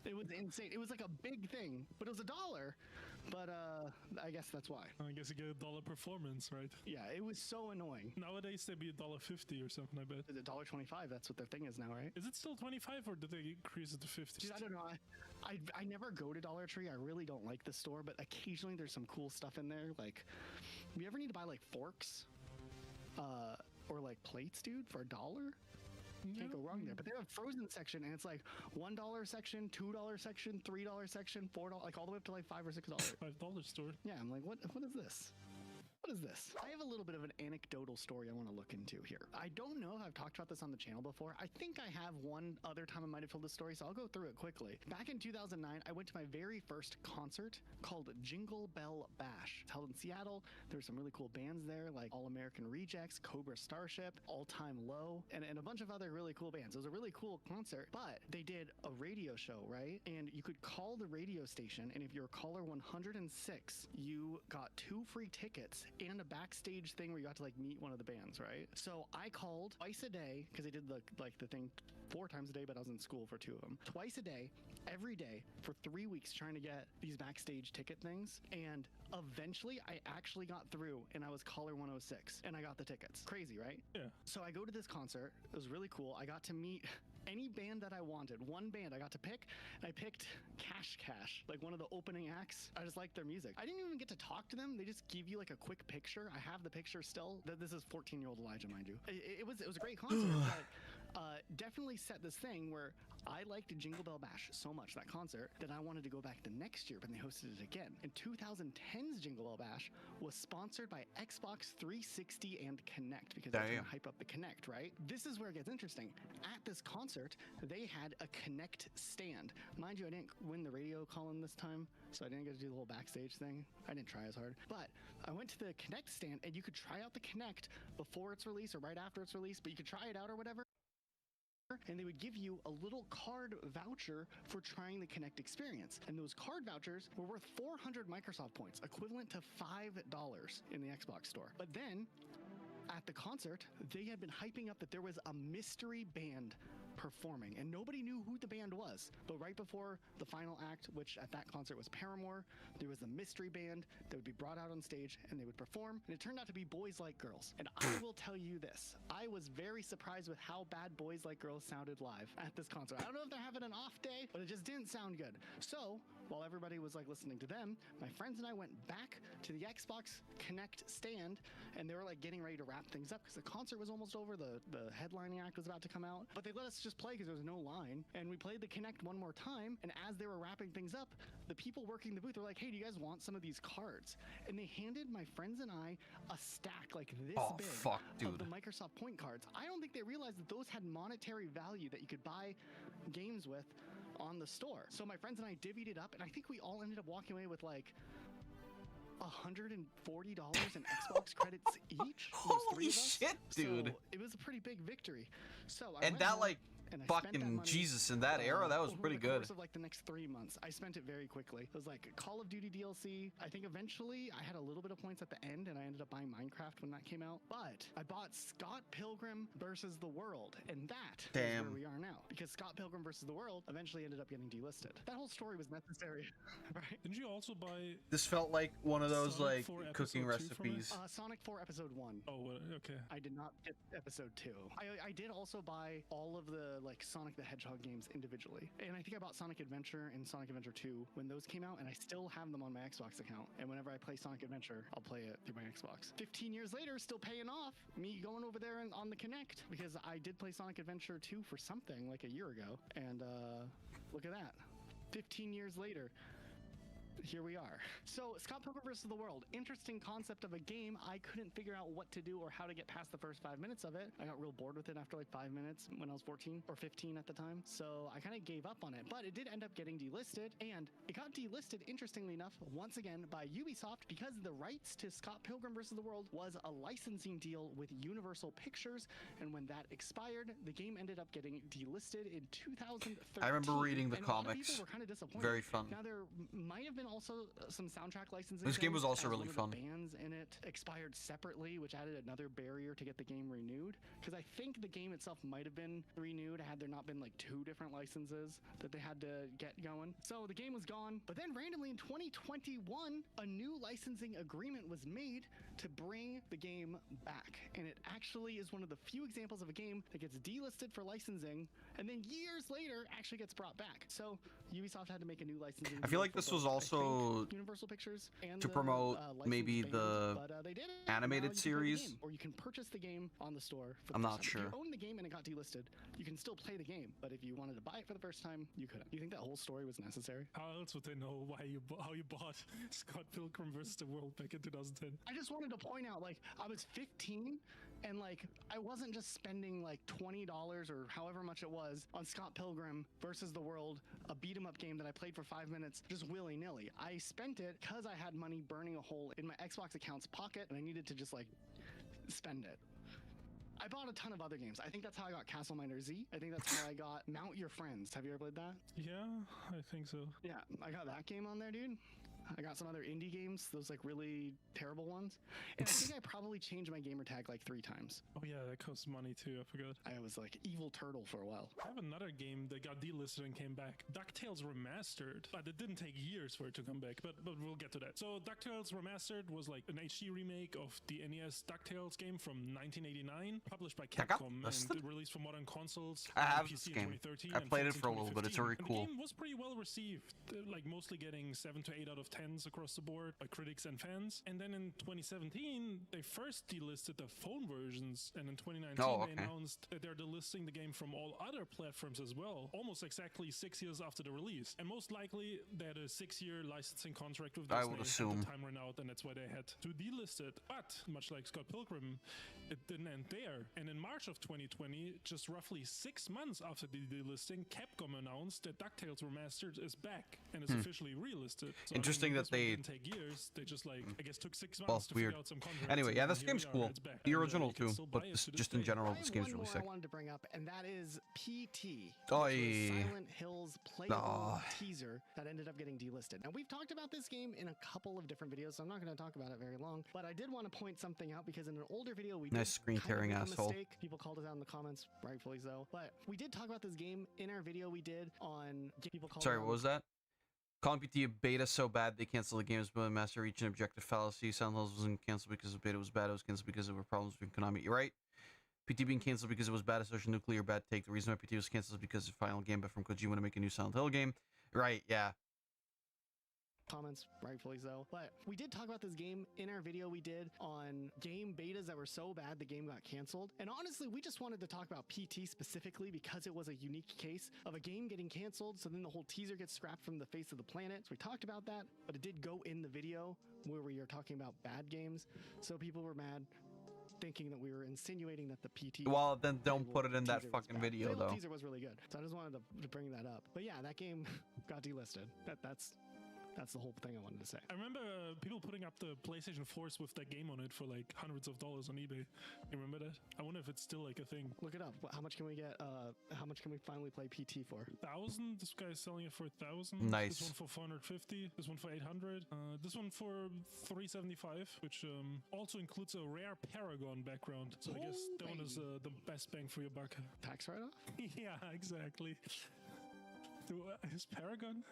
It was insane. It was like a big thing, but it was $1. But I guess that's why.
I guess you get $1 performance, right?
Yeah, it was so annoying.
Nowadays they'd be $1.50 or something, I bet.
Is it $1.25? That's what their thing is now, right?
Is it still 25 or did they increase it to 50?
Dude, I don't know. I never go to Dollar Tree. I really don't like the store, but occasionally there's some cool stuff in there. Like, if you ever need to buy like forks or like plates, dude, for $1, can't go wrong there. But they have a frozen section, and it's like $1 section, $2 section, $3 section, $4, like all the way up to like $5 or $6.
$5 store.
Yeah, I'm like, what is this? What is this? I have a little bit of an anecdotal story I want to look into here. I don't know if I've talked about this on the channel before. I think I have one other time I might have told this story, so I'll go through it quickly. Back in 2009, I went to my very first concert called Jingle Bell Bash. It's held in Seattle. There were some really cool bands there, like All American Rejects, Cobra Starship, All Time Low, and a bunch of other really cool bands. It was a really cool concert, but they did a radio show, right? And you could call the radio station, and if you're caller 106, you got 2 free tickets and a backstage thing where you got to like meet one of the bands, right? So I called twice a day because they did the thing 4 times a day, but I was in school for 2 of them. Twice a day, every day for 3 weeks trying to get these backstage ticket things, and eventually I actually got through and I was caller 106 and I got the tickets. Crazy, right?
Yeah.
So I go to this concert. It was really cool. I got to meet any band that I wanted. One band I got to pick, and I picked Cash, like one of the opening acts. I just liked their music. I didn't even get to talk to them. They just give you like a quick picture. I have the picture still. This is 14-year-old Elijah, mind you. It was a great concert, but definitely set this thing where I liked Jingle Bell Bash so much, that concert, that I wanted to go back the next year, but they hosted it again. And 2010's Jingle Bell Bash was sponsored by Xbox 360 and Kinect, because they're trying to hype up the Kinect, right? This is where it gets interesting. At this concert, they had a Kinect stand. Mind you, I didn't win the radio call-in this time, so I didn't get to do the whole backstage thing. I didn't try as hard. But I went to the Kinect stand, and you could try out the Kinect before it's released or right after it's released, but you could try it out or whatever. And they would give you a little card voucher for trying the Kinect experience. And those card vouchers were worth 400 Microsoft points, equivalent to $5 in the Xbox store. But then, at the concert, they had been hyping up that there was a mystery band performing, and nobody knew who the band was. But right before the final act, which at that concert was Paramore, there was a mystery band that would be brought out on stage and they would perform, and it turned out to be Boys Like Girls. And I will tell you this, I was very surprised with how bad Boys Like Girls sounded live at this concert. I don't know if they're having an off day, but it just didn't sound good. So while everybody was like listening to them, my friends and I went back to the Xbox Kinect stand, and they were like getting ready to wrap things up because the concert was almost over. The headlining act was about to come out, but they let us just play because there was no line, and we played the Kinect one more time. And as they were wrapping things up, the people working the booth were like, hey, do you guys want some of these cards? And they handed my friends and I a stack like this big of the Microsoft point cards. I don't think they realized that those had monetary value that you could buy games with on the store. So my friends and I divvied it up, and I think we all ended up walking away with like $140 in Xbox credits each.
Holy shit, dude.
So it was a pretty big victory. So I
fucking Jesus, in that era, that was pretty
over the
good.
course of like the next 3 months, I spent it very quickly. It was like Call of Duty DLC. I think eventually I had a little bit of points at the end, and I ended up buying Minecraft when that came out. But I bought Scott Pilgrim versus the World, and that is where we are now. Because Scott Pilgrim versus the World eventually ended up getting delisted. That whole story was necessary, right?
Didn't you also buy?
This felt like one of those
Sonic
like
4
cooking
Episode 2 from
recipes.
Sonic 4 Episode 1.
Oh, okay.
I did not get Episode 2. I did also buy all of the like Sonic the Hedgehog games individually. And I think I bought Sonic Adventure and Sonic Adventure 2 when those came out, and I still have them on my Xbox account. And whenever I play Sonic Adventure, I'll play it through my Xbox. 15 years later, still paying off me going over there and on the Kinect, because I did play Sonic Adventure 2 for something like a year ago. And look at that. 15 years later. here we are. So Scott Pilgrim vs. the World, interesting concept of a game. I couldn't figure out what to do or how to get past the first 5 minutes of it. I got real bored with it after like 5 minutes when I was 14 or 15 at the time. So I kind of gave up on it, but it did end up getting delisted, and it got delisted, interestingly enough, once again by Ubisoft, because the rights to Scott Pilgrim vs. the World was a licensing deal with Universal Pictures, and when that expired, the game ended up getting delisted in 2013.
I remember reading the
and a lot of
comics.
people were kind of disappointed.
Very fun.
Now there might have been also some soundtrack licensing.
This game was
things,
also
as
really
one of
fun.
The bands in it expired separately, which added another barrier to get the game renewed. Because I think the game itself might have been renewed had there not been like 2 different licenses that they had to get going. So the game was gone. But then randomly in 2021, a new licensing agreement was made to bring the game back. And it actually is one of the few examples of a game that gets delisted for licensing and then years later actually gets brought back. So Ubisoft had to make a new licensing.
I feel like
deal
this
for
was
both, I
also
think, Universal Pictures and
to
the,
promote
licensed
maybe
band,
the
but, they did it.
animated
Now you can play the
series.
game, or you can purchase the game on the store. For the
I'm
first
not
time.
sure.
If you own the game and it got delisted, you can still play the game. But if you wanted to buy it for the first time, you couldn't. You think that whole story was necessary?
How else would they know how you bought Scott Pilgrim vs. the World back in 2010?
I just wanted to point out, like, I was 15 and like I wasn't just spending like $20 or however much it was on Scott Pilgrim versus the World, a beat 'em up game that I played for 5 minutes just willy-nilly. I spent it because I had money burning a hole in my Xbox account's pocket and I needed to just like spend it. I bought a ton of other games. I think that's how I got Castle Miner Z. I think that's how I got Mount Your Friends. Have you ever played that?
Yeah, I think so.
Yeah, I got that game on there, dude. I got some other indie games, those like really terrible ones. And I think I probably changed my gamer tag like 3 times.
Oh yeah, that costs money too, I forgot.
I was like Evil Turtle for a while.
I have another game that got delisted and came back. DuckTales Remastered. But it didn't take years for it to come back, but we'll get to that. So DuckTales Remastered was like an HD remake of the NES DuckTales game from 1989, published by Capcom and released for modern consoles.
I have
PC
this
in
game.
2013
I
and
played it
phones in
for a little bit. It's
2015.
very
And
cool.
the game was pretty well received, like mostly getting 7 to 8 out of 10s across the board by critics and fans. And then in 2017, they first delisted the phone versions, and in 2019 they announced that they're delisting the game from all other platforms as well, almost exactly 6 years after the release. And most likely they had a 6-year licensing contract with Disney
I would assume.
at the time ran out, and that's why they had to delist it. But much like Scott Pilgrim, it didn't end there. And in March of 2020, just roughly 6 months after the delisting, Capcom announced that DuckTales Remastered is back and is officially relisted. So,
Interesting that they
didn't take years. They just like I guess took 6 months
well,
to
weird.
figure out some contracts.
Anyway, yeah,
and
this
here
game's
we are,
cool.
it's back.
The
And,
original
you can
too,
still
but
buy it
this,
to this
just in
day.
general,
I
this
have
game's
one
really
more
sick.
I wanted to bring up, and that is PT.
Oh,
which was
yeah.
Silent Hill's playable
Oh.
teaser that ended up getting delisted. Now, we've talked about this game in a couple of different videos, so I'm not going to talk about it very long, but I did want to point something out because in an older video, we
Nice
did
screen
kind of
tearing
make a
asshole.
mistake. People called us out in the comments, rightfully so, but we did talk about this game in our video we did on people called
Sorry,
it
what
on
was that? Calling PT a beta so bad they canceled the game's master reach an objective fallacy. Silent Hills wasn't canceled because the beta was bad. It was canceled because there were problems with Konami. You're right. PT being canceled because it was bad social nuclear bad take. The reason why PT was canceled is because the final game from Kojima to make a new Silent Hill game. Right, yeah.
comments, rightfully so. But we did talk about this game in our video we did on game betas that were so bad the game got canceled. And honestly, we just wanted to talk about PT specifically because it was a unique case of a game getting canceled, so then the whole teaser gets scrapped from the face of the planet. So we talked about that, but it did go in the video where we are talking about bad games. So people were mad, thinking that we were insinuating that the PT...
Well, then don't put it in that fucking video,
The
though.
teaser was really good, so I just wanted to bring that up. But yeah, that game got delisted. That's the whole thing I wanted to say.
I remember people putting up the PlayStation Force with that game on it for like hundreds of dollars on eBay. You remember that? I wonder if it's still like a thing.
Look it up. How much can we get? How much can we finally play PT for?
1,000. This guy's selling it for 1,000.
Nice.
This one for 450. This one for 800. This one for 375, which also includes a rare Paragon background. So I guess that one is the best bang for your buck.
Tax write-off?
Yeah, exactly. Is Paragon?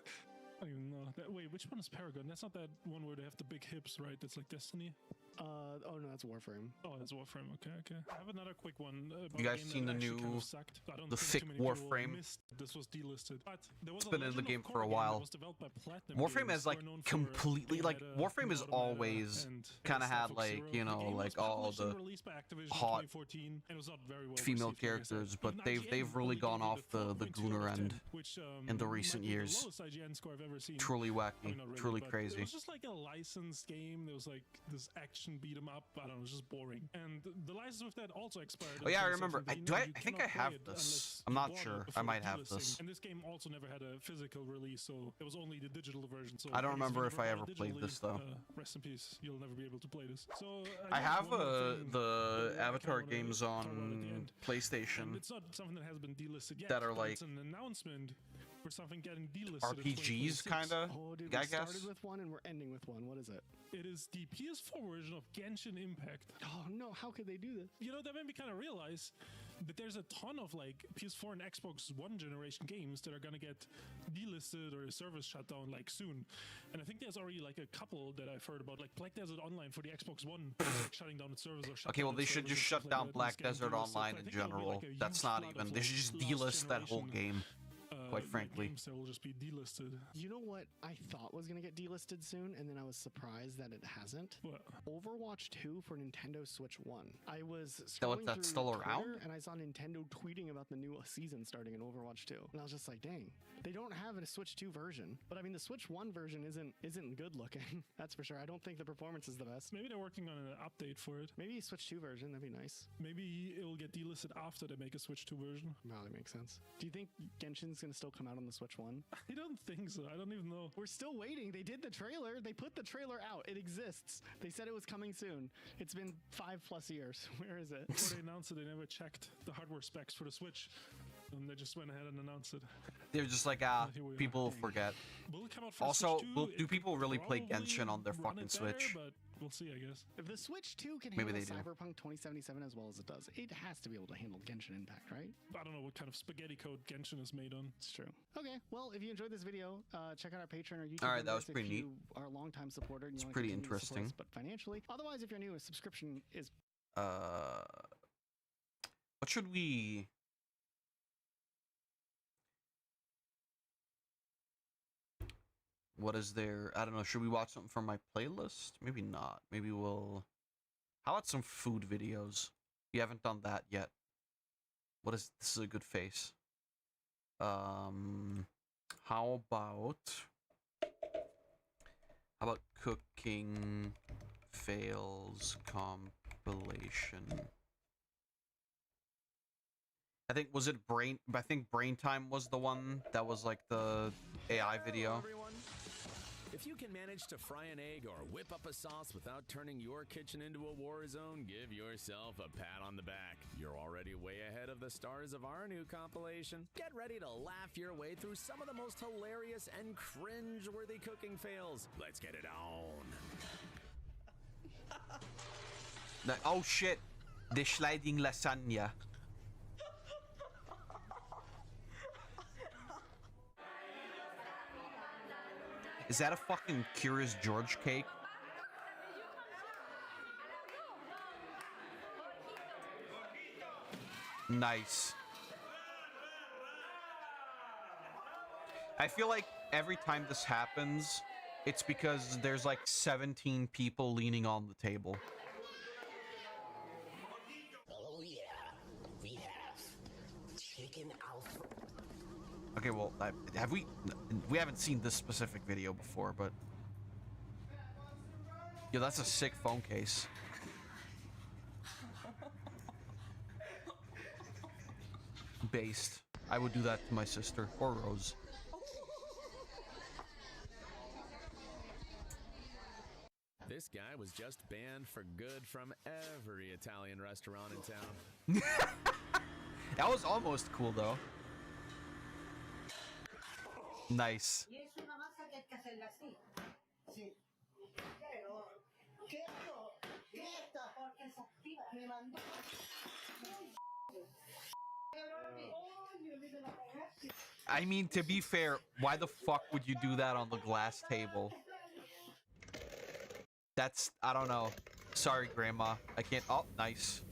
I don't even know. Wait, which one is Paragon? That's not that one where they have the big hips, right? That's like Destiny.
Oh no, that's Warframe.
Oh, that's Warframe. Okay, okay. I have another quick one. About
You guys
a game
seen
that
the
actually kind
new-
of sucked. I don't
the
think
thick
too many people
Warframe?
missed this was delisted. But there was
It's
a
been in the
Legend of
game for
Korra
a
game that
while.
was developed by Platinum
Warframe
Games,
has like
who are known for
completely like
Bayonetta,
Warframe
New
is
Automata,
always
and
kind of
Star
had
Fox
like,
Zero.
you
The
know,
game was
like all
published and
the
released by Activision in
hot
2014, and was not very well
female
received, like I said.
characters, but
Even
they've
IGN
really
only
gone
gave it
off
a
the
4.2
Gooner
out of 10,
end
which,
in the
might
recent
be the
years.
lowest IGN score I've ever seen.
Truly wacky,
I mean, not really,
truly
but
crazy.
It was just like a licensed game. There was like this action beat 'em up. I don't know, it was just boring. And the license with that also expired.
Oh yeah, I
in
remember.
2017,
I think I have this. I'm not sure. I might have this.
And this game also never had a physical release, so it was only the digital version. So
I don't
guess
remember
if
if
you
I
never
ever
bought it
played this, though.
rest in peace. You'll never be able to play this. So
I
guess
have
one more thing
the
that I
Avatar
kinda wanna
games
talk about at the
on
end. And
PlayStation
it's not something that has been delisted yet.
that are
but
like
it's an announcement for something getting delisted.
RPGs, kind of.
Oh, dude,
I
we started
guess.
with one and we're ending with one. What is it?
It is the PS4 version of Genshin Impact.
Oh no, how could they do this?
You know, that made me kind of realize that there's a ton of like PS4 and Xbox One generation games that are gonna get delisted or a service shut down like soon. And I think there's already like a couple that I've heard about, like Black Desert Online for the Xbox One shutting down its service or shut
Okay,
down
well, they
its
should
service
just
and stuff
shut
like
down
that.
Black
This game
Desert
delisted.
Online
I
in
think there'll be,
general.
like, a
That's
huge
not
flood
even.
of,
They
like,
should just
last
delist that whole
generation,
game. Quite frankly.
games that will just be delisted.
You know what I thought was going to get delisted soon, and then I was surprised that it hasn't?
What?
Overwatch 2 for Nintendo Switch 1. I was
That what-
scrolling
that's
through
still
Twitter,
around?
and I saw Nintendo tweeting about the new season starting in Overwatch 2. And I was just like, dang, they don't have a Switch 2 version. But I mean, the Switch 1 version isn't good looking. That's for sure. I don't think the performance is the best.
Maybe they're working on an update for it.
Maybe a Switch 2 version, that'd be nice.
Maybe it will get delisted after they make a Switch 2 version.
Wow, that makes sense. Do you think Genshin's going to still come out on the Switch 1?
I don't think so. I don't even know.
We're still waiting. They did the trailer. They put the trailer out. It exists. They said it was coming soon. It's been 5+ years. Where is it?
Before they announced it, they never checked the hardware specs for the Switch. And they just went ahead and announced it.
They're just like,
Here we are.
people forget.
Will it come out for
Also,
Switch 2?
do
It
people
could
really play
probably
Genshin on their
run
fucking
it better,
Switch?
but we'll see, I guess.
If the Switch 2 can
Maybe
handle
they do.
Cyberpunk 2077 as well as it does, it has to be able to handle Genshin Impact, right?
I don't know what kind of spaghetti code Genshin is made on.
It's true. Okay, well, if you enjoyed this video, check out our Patreon or YouTube.
All right, that
members
was pretty
if
neat.
you are a longtime supporter. And you
It's
wanna
pretty
continue to support us,
interesting.
but financially. Otherwise, if you're new, a subscription is.
What should we? What is there? I don't know. Should we watch something from my playlist? Maybe not. Maybe we'll. How about some food videos? We haven't done that yet. What is this? Is a good face. How about cooking fails compilation? I think Brain Time was the one that was like the AI video.
Everyone, if you can manage to fry an egg or whip up a sauce without turning your kitchen into a war zone, give yourself a pat on the back. You're already way ahead of the stars of our new compilation. Get ready to laugh your way through some of the most hilarious and cringe-worthy cooking fails. Let's get it on.
Oh shit! The sliding lasagna. Is that a fucking Curious George cake? Nice. I feel like every time this happens, it's because there's like 17 people leaning on the table.
Oh yeah, we have chicken Alfredo.
Okay, well, we haven't seen this specific video before, but yo, that's a sick phone case. Based. I would do that to my sister or Rose.
This guy was just banned for good from every Italian restaurant in town.
That was almost cool, though. Nice.
Y es una masa que hay que hacerla así. Sí. Pero, ¿qué hago? Esta. Porque se activa. Me mandó.
I mean, to be fair, why the fuck would you do that on the glass table? That's, I don't know. Sorry, Grandma. I can't. Oh, nice.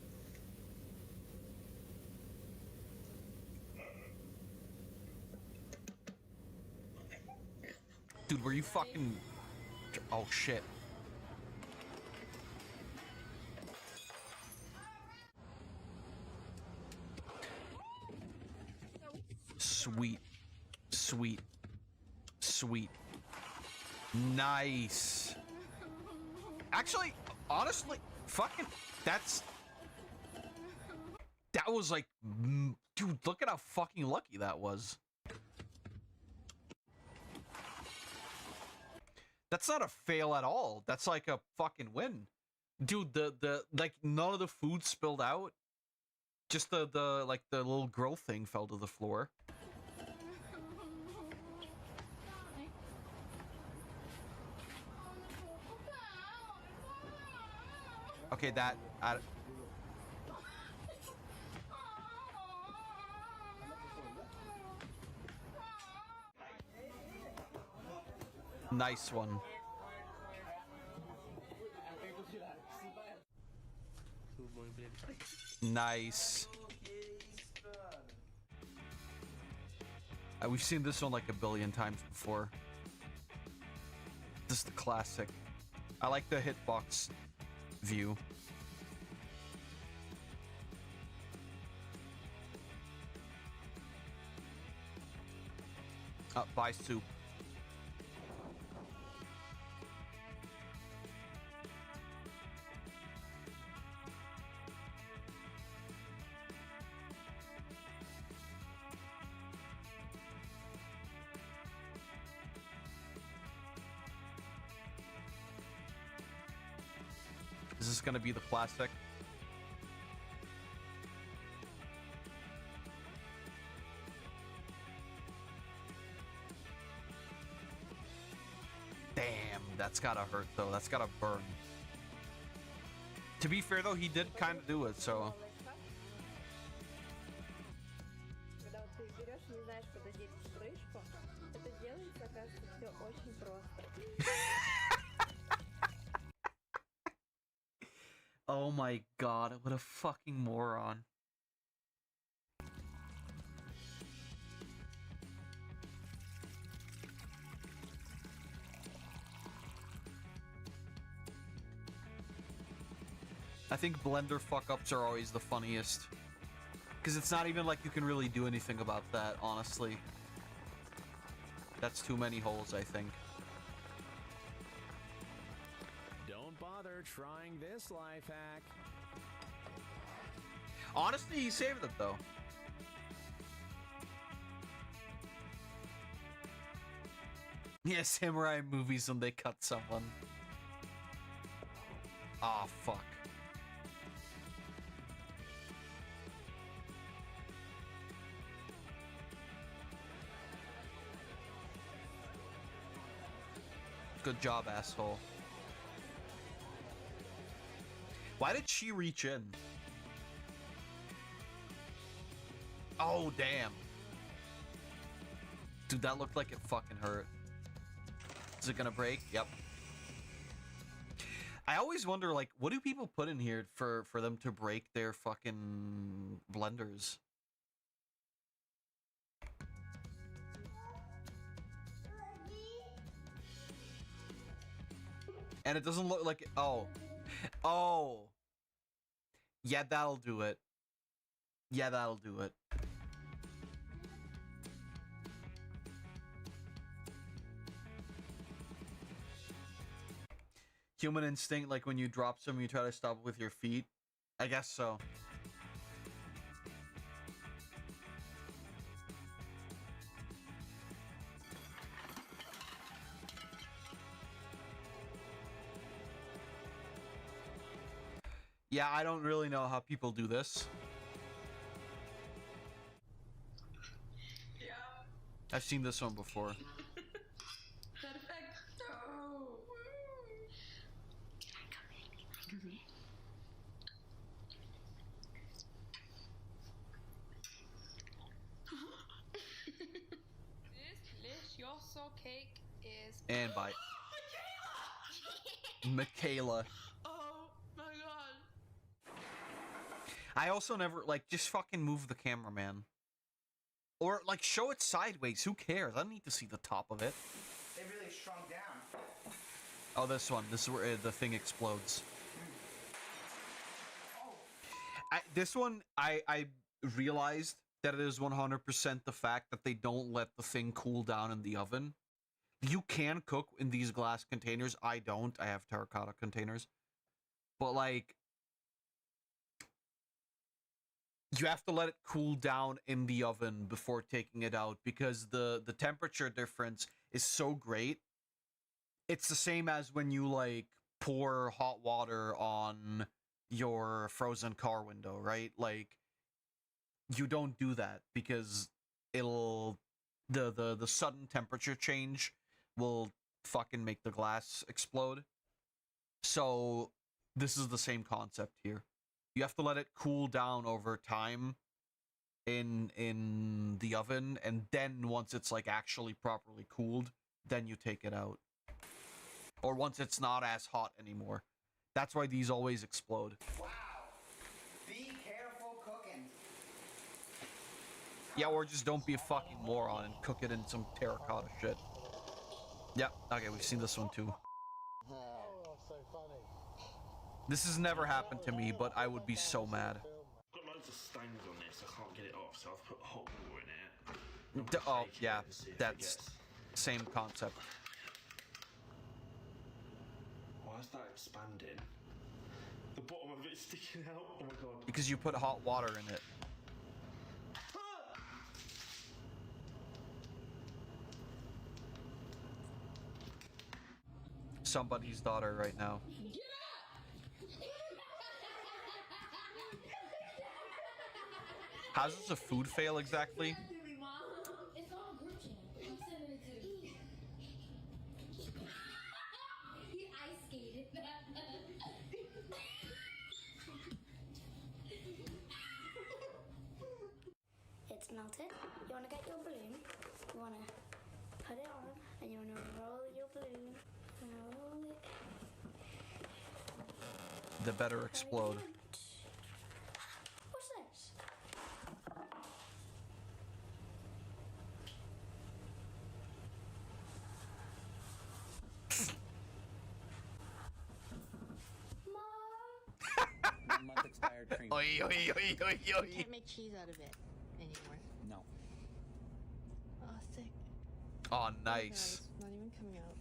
Dude, were you fucking... Oh, shit. Sweet. Sweet. Sweet. Nice. Actually, honestly, fucking... That was like... Dude, look at how fucking lucky that was. That's not a fail at all. That's like a fucking win. Dude, the like none of the food spilled out. Just the little grill thing fell to the floor. Okay, that nice one. Nice. We've seen this one like a billion times before. This is the classic. I like the hitbox view. Buy soup. Is this gonna be the classic? Damn, that's gotta hurt though. That's gotta burn. To be fair though, he did kind of do it, so. Oh my god, what a fucking moron. I think blender fuck-ups are always the funniest. Because it's not even like you can really do anything about that, honestly. That's too many holes, I think.
Don't bother trying this life hack.
Honestly, he saved it, though. Yeah, samurai movies when they cut someone. Ah, fuck. Good job, asshole. Why did she reach in? Oh, damn. Dude, that looked like it fucking hurt. Is it gonna break? Yep. I always wonder, like, what do people put in here for them to break their fucking blenders? And it doesn't look like it. Oh. Oh. Yeah, that'll do it. Yeah, that'll do it. Human instinct, like when you drop some, you try to stop it with your feet? I guess so. Yeah, I don't really know how people do this.
Yeah.
I've seen this one before.
Perfecto. Can I come in? This delicioso cake is.
And bye. Michaela.
Oh my
I also never, like, just fucking move the camera, man. Or, like, show it sideways. Who cares? I don't need to see the top of it.
They really shrunk down.
Oh, this one. This is where the thing explodes. This one, I realized that it is 100% the fact that they don't let the thing cool down in the oven. You can cook in these glass containers. I don't. I have terracotta containers. But, like, you have to let it cool down in the oven before taking it out because the temperature difference is so great. It's the same as when you, like, pour hot water on your frozen car window, right? Like, you don't do that because it'll the sudden temperature change will fucking make the glass explode. So this is the same concept here. You have to let it cool down over time in the oven, and then once it's like actually properly cooled, then you take it out. Or once it's not as hot anymore. That's why these always explode.
Wow. Be careful cooking.
Yeah, or just don't be a fucking moron and cook it in some terracotta shit. Yeah, okay, we've seen this one too.
Oh, so funny.
This has never happened to me, but I would be so mad.
Got loads of stains on this, I can't get it off, so I've put hot water in it.
Oh, yeah, that's same concept.
Why is that expanding? The bottom of it's sticking out. Oh my god.
Because you put hot water in it. Somebody's daughter right now. How's this a food fail exactly?
It's all group chat. I'm sending it to you. He ice skated.
It's melted. You want to get your balloon. You want to put it on, and you want to roll your balloon. Roll it.
The better explode.
What's this?
Month expired cream.
Oi, oi, oi, oi, oi.
Can't make cheese out of it anymore.
No.
Oh, sick.
Oh,
Oh,
nice.
God, it's not even coming out.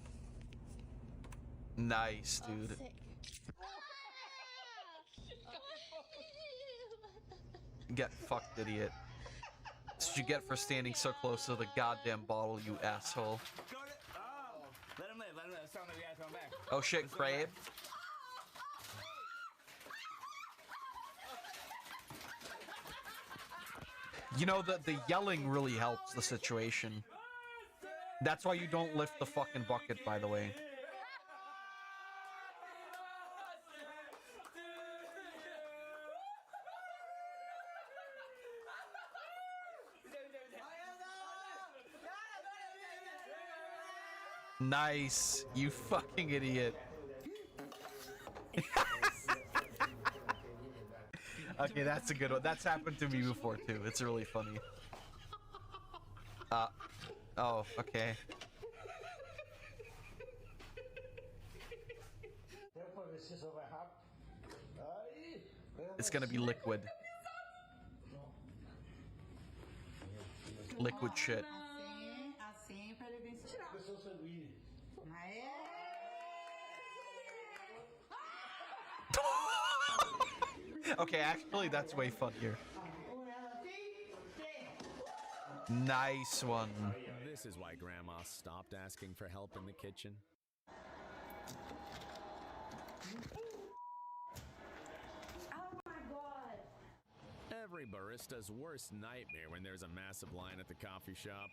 Nice,
Oh,
dude.
sick.
Get fucked, idiot. That's what you get for standing so close to the goddamn bottle, you asshole.
Let him live, let him live. Sound like we gotta come back.
Oh shit, Crave. You know, the yelling really helps the situation. That's why you don't lift the fucking bucket, by the way. Nice, you fucking idiot. Okay, that's a good one. That's happened to me before too. It's really funny. Oh, okay. It's gonna be liquid. Liquid shit.
Assim, pra ele vir se tirar. Aê!
Okay, actually, that's way funnier. Nice one.
This is why Grandma stopped asking for help in the kitchen.
Oh my god!
Every barista's worst nightmare when there's a massive line at the coffee shop.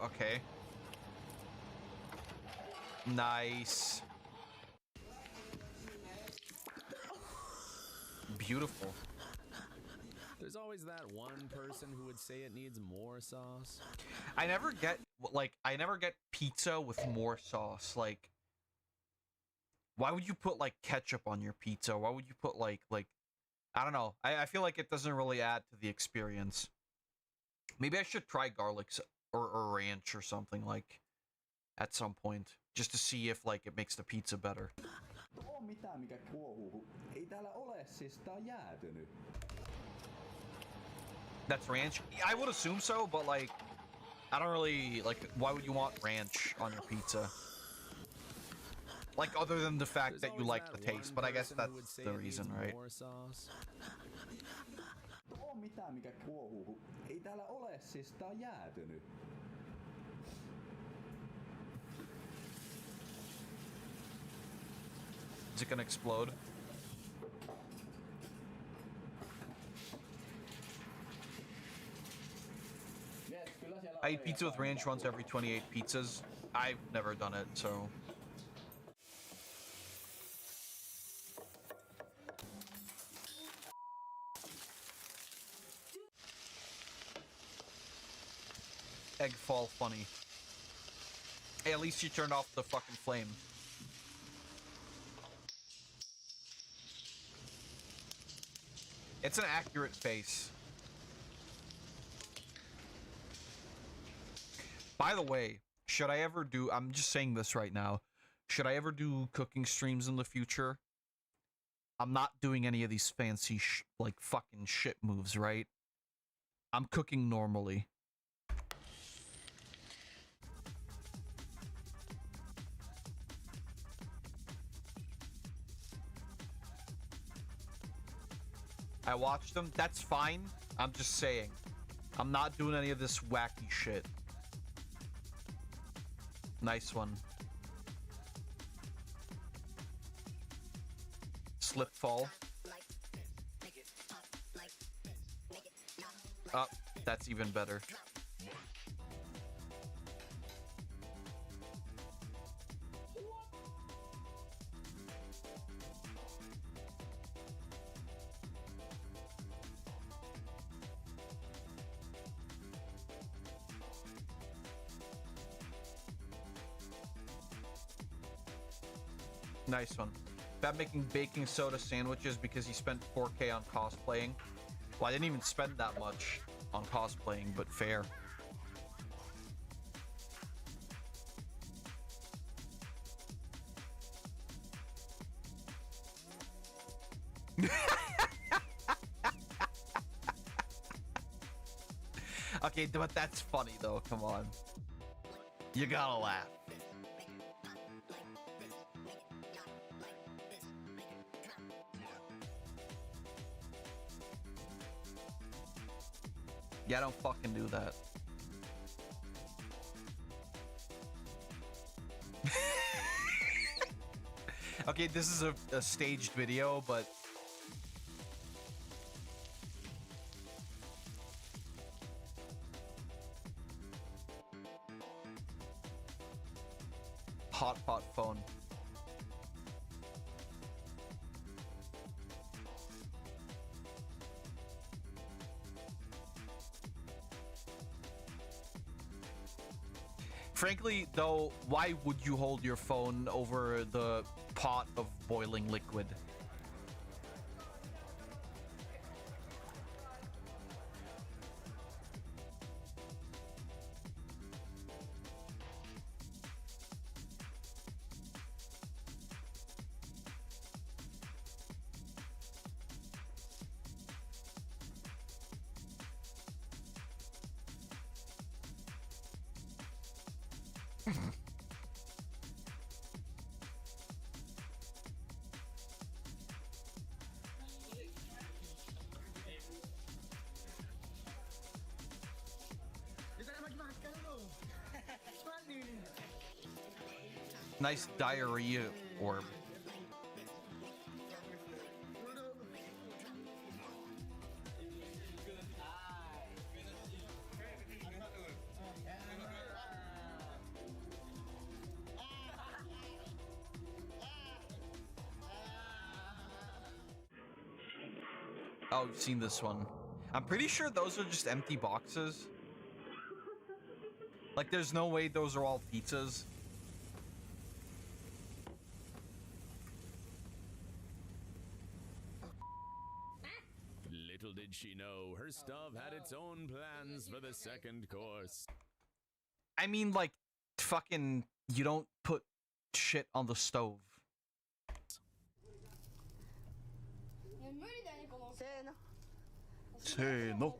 Okay. Nice. Beautiful.
There's always that one person who would say it needs more sauce.
I never get pizza with more sauce. Like, why would you put like ketchup on your pizza? Why would you put like I don't know. I feel like it doesn't really add to the experience. Maybe I should try garlic or ranch or something like at some point, just to see if like it makes the pizza better. That's ranch? I would assume so, but like, I don't really, like, why would you want ranch on your pizza? Like, other than the fact that you like the taste, but I guess that's the reason, right? Is it gonna explode? I eat pizza with ranch once every 28 pizzas. I've never done it, so... Egg fall funny. Hey, at least you turned off the fucking flame. It's an accurate face. By the way, should I ever do... I'm just saying this right now. Should I ever do cooking streams in the future? I'm not doing any of these fancy, like, fucking shit moves, right? I'm cooking normally. I watched them. That's fine. I'm just saying. I'm not doing any of this wacky shit. Nice one. Slip fall. Oh, that's even better. Nice one. About making baking soda sandwiches because he spent 4K on cosplaying. Well, I didn't even spend that much on cosplaying, but fair. Okay, but that's funny though, come on. You gotta laugh. Yeah, don't fucking do that. Okay, this is a staged video, but... Hot pot phone. Frankly, though, why would you hold your phone over the pot of boiling liquid? Nice diarrhea orb. Oh, you've seen this one. I'm pretty sure those are just empty boxes. Like, there's no way those are all pizzas.
Little did she know, her stove had its own plans for the second course.
I mean, like, fucking, you don't put shit on the stove. Say no.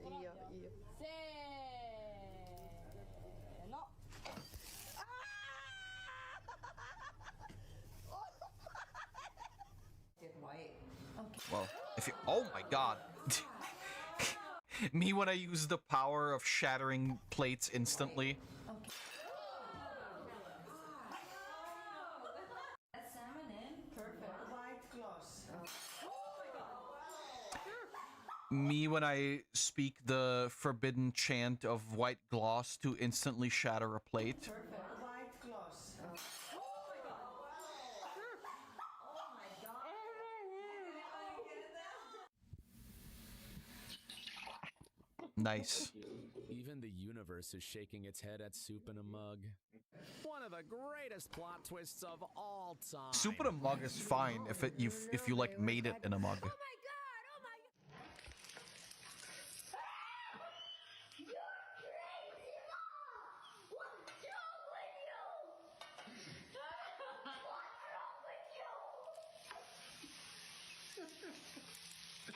Well, if you, oh my god. Me when I use the power of shattering plates instantly. Me when I speak the forbidden chant of white gloss to instantly shatter a plate. Nice.
Even the universe is shaking its head at Soup in a Mug. One of the greatest plot twists of all time.
Soup in a mug is fine if you like made it in a mug.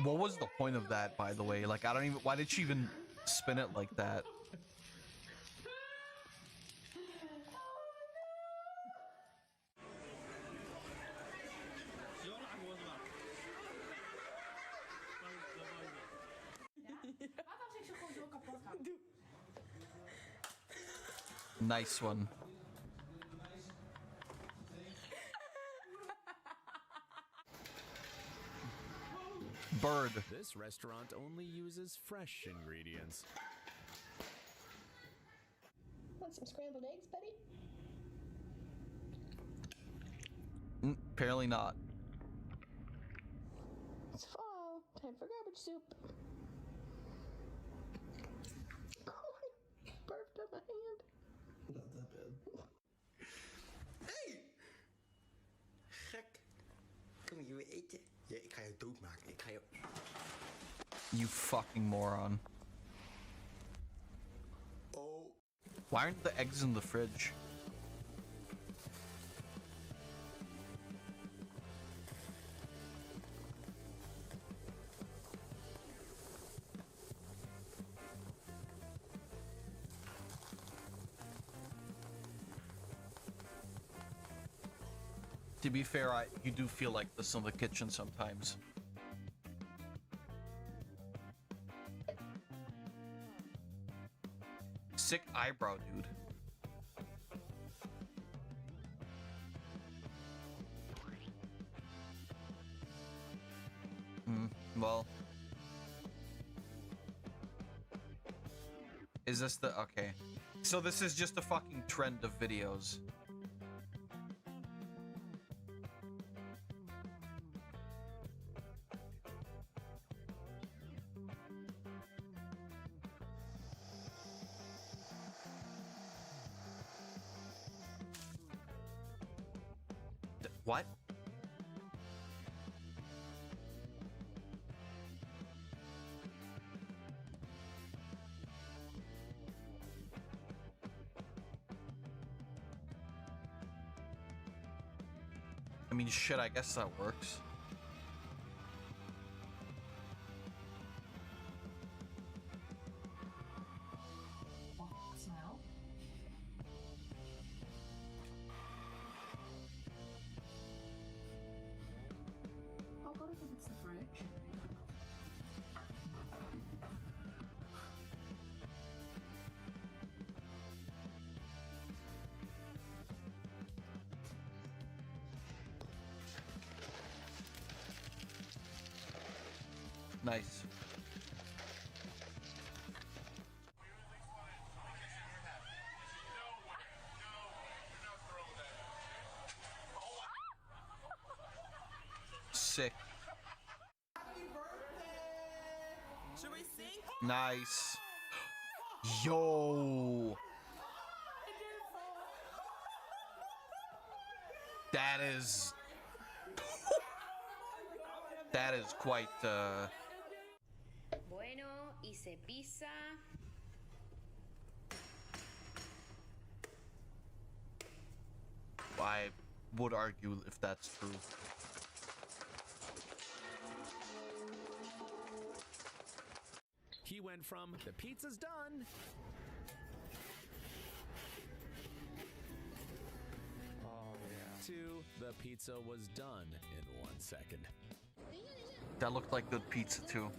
What was the point of that, by the way? Like, I don't even... Why did she even spin it like that? Nice one. Bird.
This restaurant only uses fresh ingredients.
Want some scrambled eggs, buddy?
Apparently not.
It's fall. Time for garbage soup. Oh, I burped on my hand.
Not that bad. Hey! Gek. Kom je weer eten? Ja, ik ga je doodmaken. Ik ga je...
You fucking moron.
Oh.
Why aren't the eggs in the fridge? To be fair, you do feel like this in the kitchen sometimes. Sick eyebrow, dude. Well. Is this the... Okay. So this is just a fucking trend of videos. What? I mean, shit, I guess that works.
Smell? I'll go to think it's the fridge.
Nice. Sick. Nice. Yo. That is quite
Bueno, y se pisa.
I would argue if that's true.
He went from the pizza's done to the pizza was done in 1 second.
That looked like good pizza too.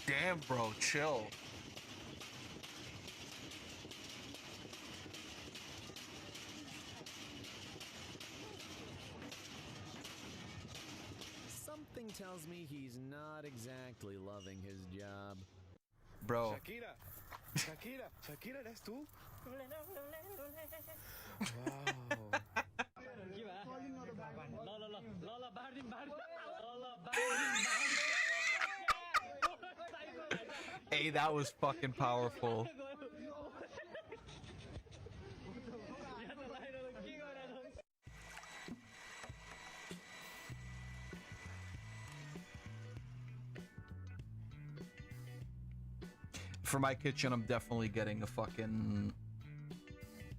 Damn, bro, chill.
Something tells me he's not exactly loving his job.
Bro.
Shakira, ¿eres tú?
Hey, that was fucking powerful. For my kitchen, I'm definitely getting a fucking,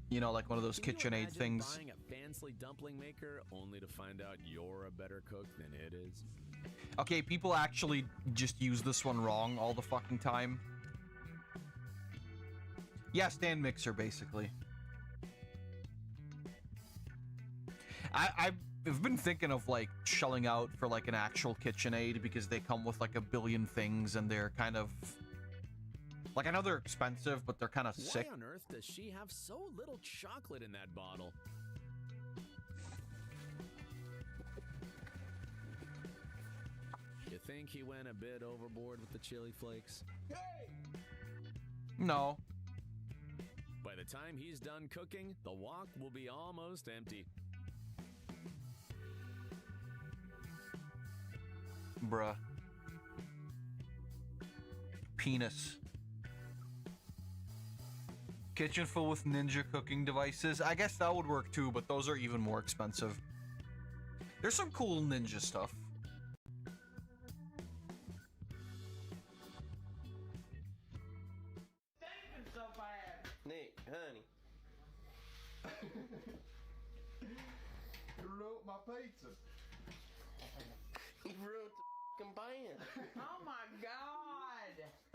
you know, like one of those KitchenAid things.
Buying a fancy dumpling maker only to find out you're a better cook than it is.
Okay, people actually just use this one wrong all the fucking time. Yeah, stand mixer, basically. I've been thinking of, like, shelling out for, like, an actual KitchenAid because they come with, like, a billion things and they're kind of... Like, I know they're expensive, but they're kind of sick.
Why on earth does she have so little chocolate in that bottle? You think he went a bit overboard with the chili flakes?
No.
By the time he's done cooking, the wok will be almost empty.
Bruh. Penis. Kitchen full with ninja cooking devices. I guess that would work too, but those are even more expensive. There's some cool ninja stuff.
Nick, honey.
You wrote my pizza.
He wrote the f***ing pan.
Oh my god!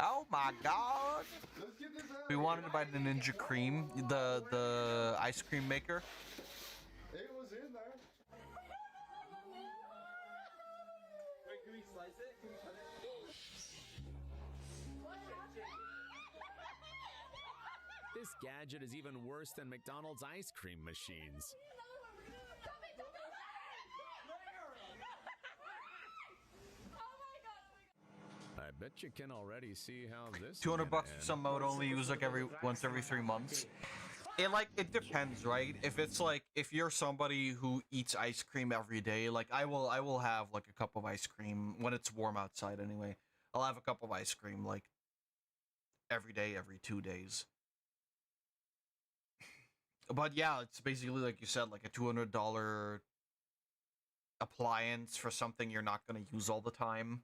Oh my god!
Let's get this out.
We wanted to buy the Ninja Cream, the ice cream maker.
It was in there.
Wait, can we slice it? Can we cut it?
This gadget is even worse than McDonald's ice cream machines. I bet you can already see how this.
$200 for some I would only use like once every 3 months. It depends, right? If it's like if you're somebody who eats ice cream every day, like I will have like a cup of ice cream when it's warm outside anyway. I'll have a cup of ice cream like every day, every 2 days. But yeah, it's basically like you said, like a $200 appliance for something you're not going to use all the time.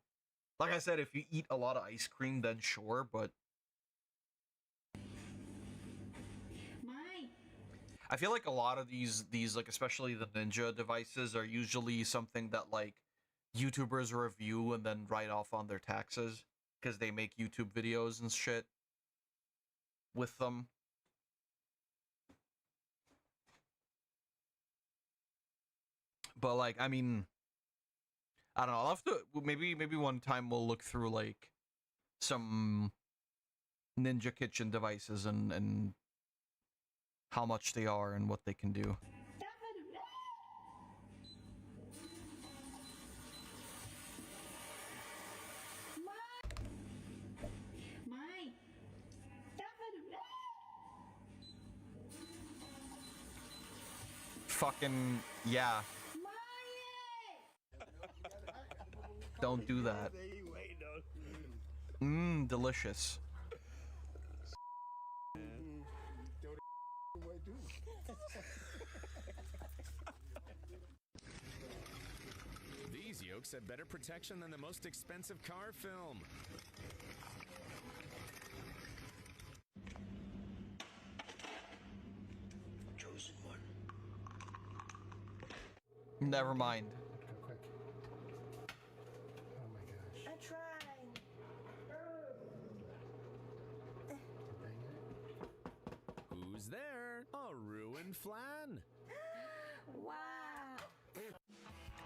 Like I said, if you eat a lot of ice cream, then sure, but... I feel like a lot of these like, especially the Ninja devices, are usually something that, like, YouTubers review and then write off on their taxes, because they make YouTube videos and shit with them. But, like, I mean... I don't know, I'll have to, maybe one time we'll look through, like, some Ninja Kitchen devices and how much they are and what they can do. Fucking, yeah. Don't do that. Mmm, delicious.
These yokes have better protection than the most expensive car film.
Chosen one.
Never mind.
Quick. Oh my gosh.
I tried.
Who's there? A ruined flan.
Wow.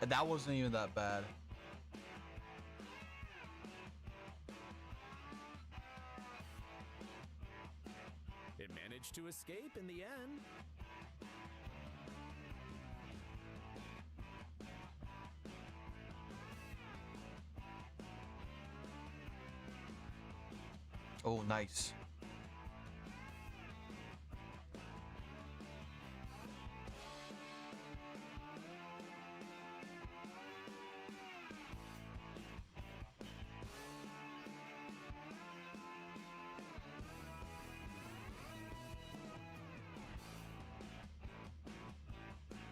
That wasn't even that bad.
It managed to escape in the end.
Oh, nice.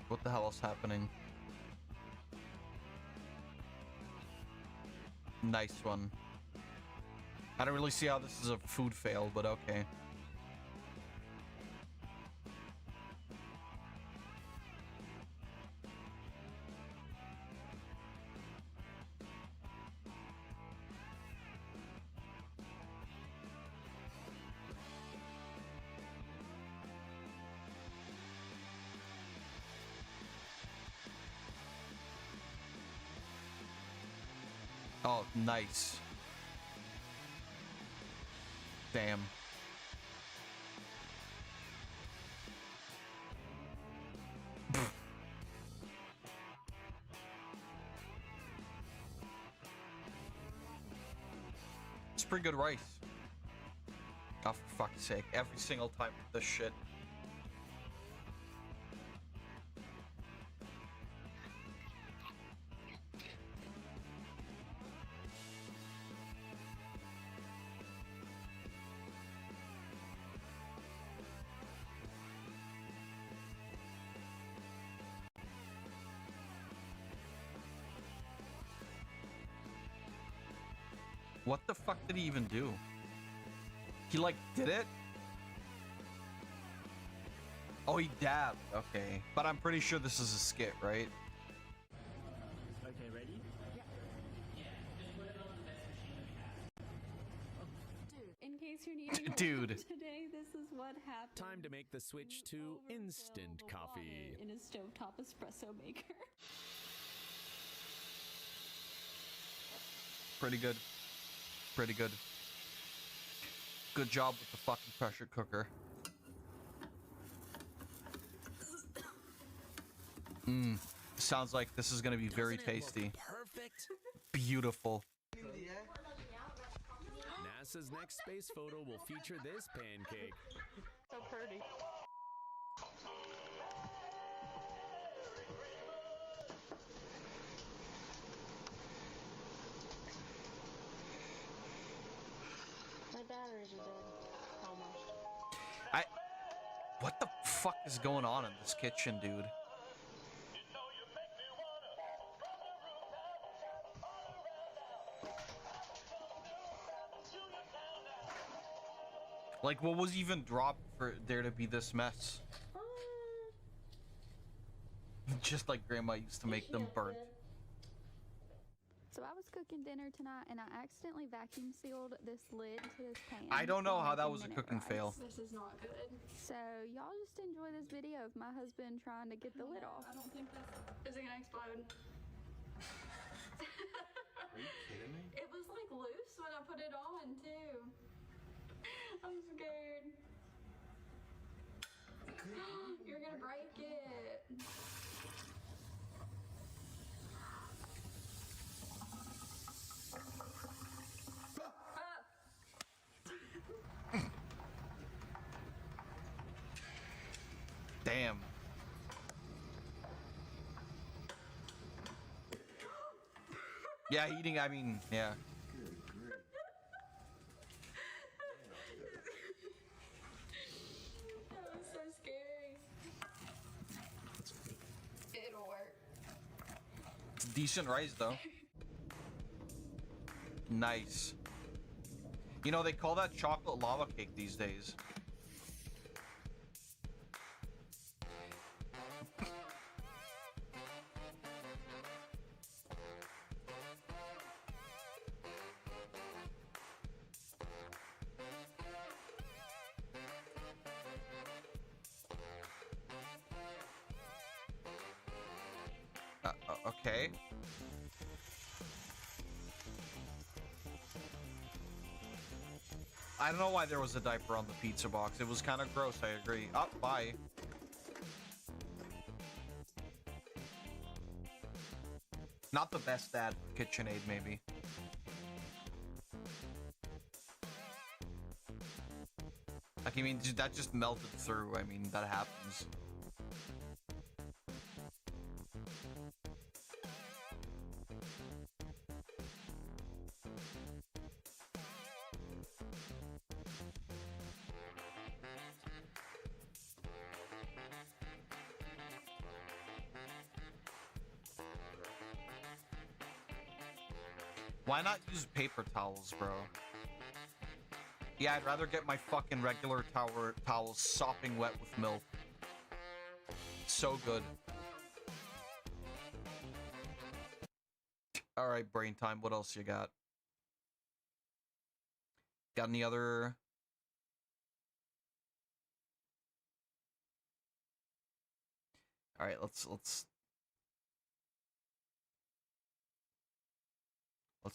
What the hell is happening? Nice one. I don't really see how this is a food fail, but okay. Oh, nice. Damn. It's pretty good rice. Oh, for fuck's sake. Every single time with this shit. What the fuck did he even do? He like did it? Oh, he dabbed. Okay. But I'm pretty sure this is a skit, right?
Okay, ready?
In case you're needing a
Dude.
laugh today, this is what happened.
Time to make the switch to instant coffee.
In a stovetop espresso maker.
Pretty good. Pretty good. Good job with the fucking pressure cooker. Mmm. Sounds like this is gonna be very tasty.
Perfect.
Beautiful.
NASA's next space photo will feature this pancake.
So pretty.
My batteries are dead. Almost.
What the fuck is going on in this kitchen, dude? Like, what was even dropped for there to be this mess? Just like Grandma used to make them burnt.
So I was cooking dinner tonight and I accidentally vacuum sealed this lid to this pan.
I don't know how that
while
was a
making
cooking
minute
fail.
rice. This is not good. So y'all just enjoy this video of my husband trying to get the lid off. I don't think this is it gonna explode.
Are you kidding me?
It was like loose when I put it on too. I'm scared. You're gonna break it.
Damn. Yeah, eating, I mean, yeah.
That was so scary. It'll work.
Decent rice, though. Nice. You know, they call that chocolate lava cake these days. Okay. I don't know why there was a diaper on the pizza box. It was kind of gross, I agree. Oh, bye. Not the best at KitchenAid, maybe. Like, I mean, that just melted through. I mean, that happens. Why not use paper towels, bro? Yeah, I'd rather get my fucking regular towels sopping wet with milk. So good. Alright, brain time. What else you got? Got any other... Alright, let's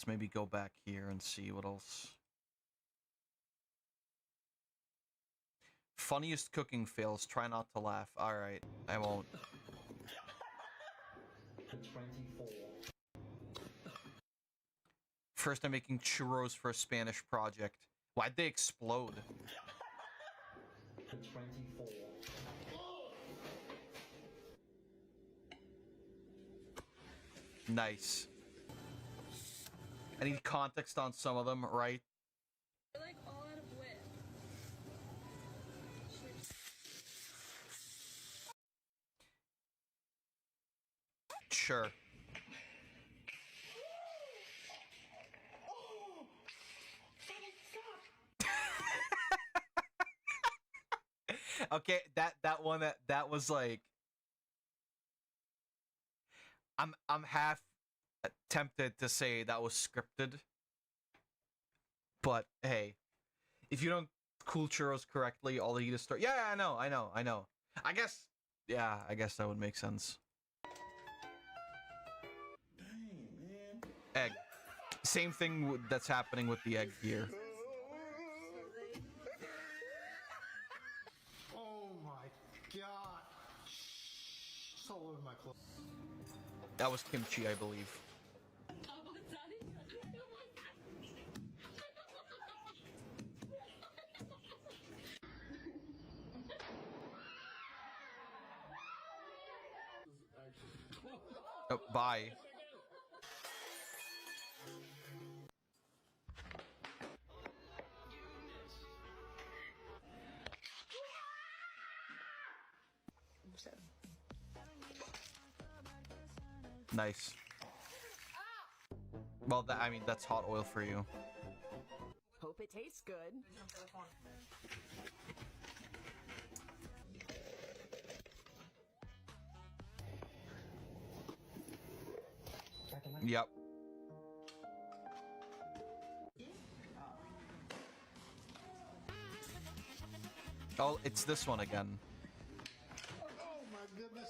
maybe go back here and see what else. Funniest cooking fails. Try not to laugh. Alright, I won't.
24.
First, I'm making churros for a Spanish project. Why'd they explode?
24.
Nice. I need context on some of them, right?
We're like all out of wit.
Sure. Okay, that one that was like I'm half tempted to say that was scripted. But hey, if you don't cool churros correctly, all you need to start. Yeah, I know. I guess that would make sense.
Dang, man.
Egg. Same thing that's happening with the egg here.
Oh my god. It's all over my clothes.
That was kimchi, I believe. Oh, bye. Nice. Well, I mean, that's hot oil for you.
Hope it tastes good.
Yep. Oh, it's this one again.
Oh my goodness.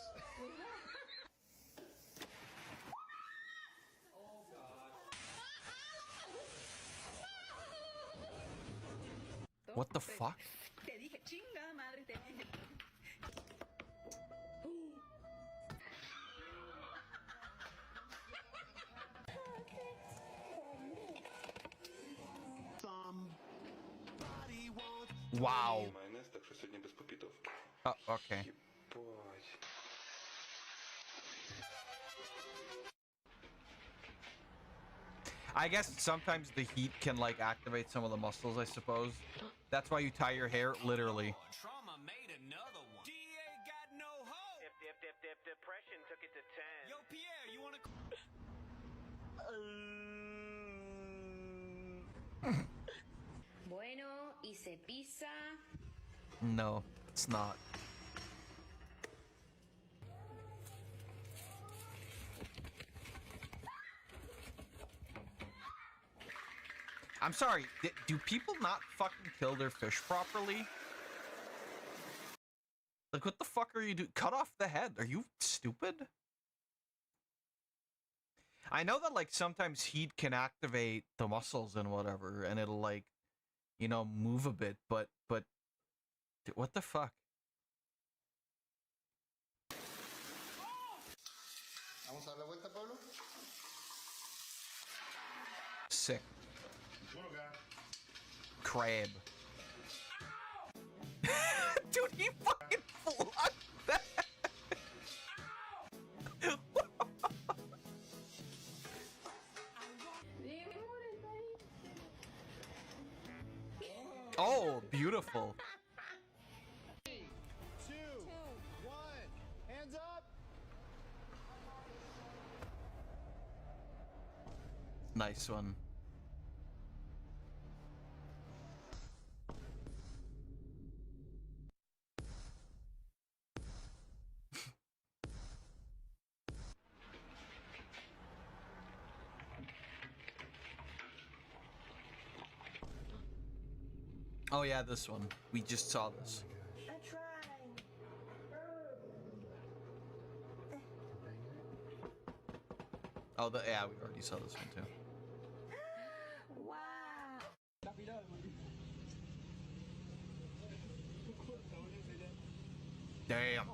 What the fuck? Wow. Oh, okay. I guess sometimes the heat can like activate some of the muscles, I suppose. That's why you tie your hair, literally.
Trauma made another one. DA got no hope. Depression took it to 10. Yo, Pierre, you wanna...
Bueno, y se pisa.
No, it's not. I'm sorry, do people not fucking kill their fish properly? Like, what the fuck are you doing? Cut off the head. Are you stupid? I know that, like, sometimes heat can activate the muscles and whatever, and it'll, like, you know, move a bit, but what the fuck?
Vamos a dar la vuelta, Pablo.
Sick. Crab. Dude, he fucking blocked that. Oh, beautiful.
3, 2, 1, hands up.
Nice one. Oh yeah, this one. We just saw this.
I tried.
Oh, yeah, we already saw this one too.
Wow.
Damn.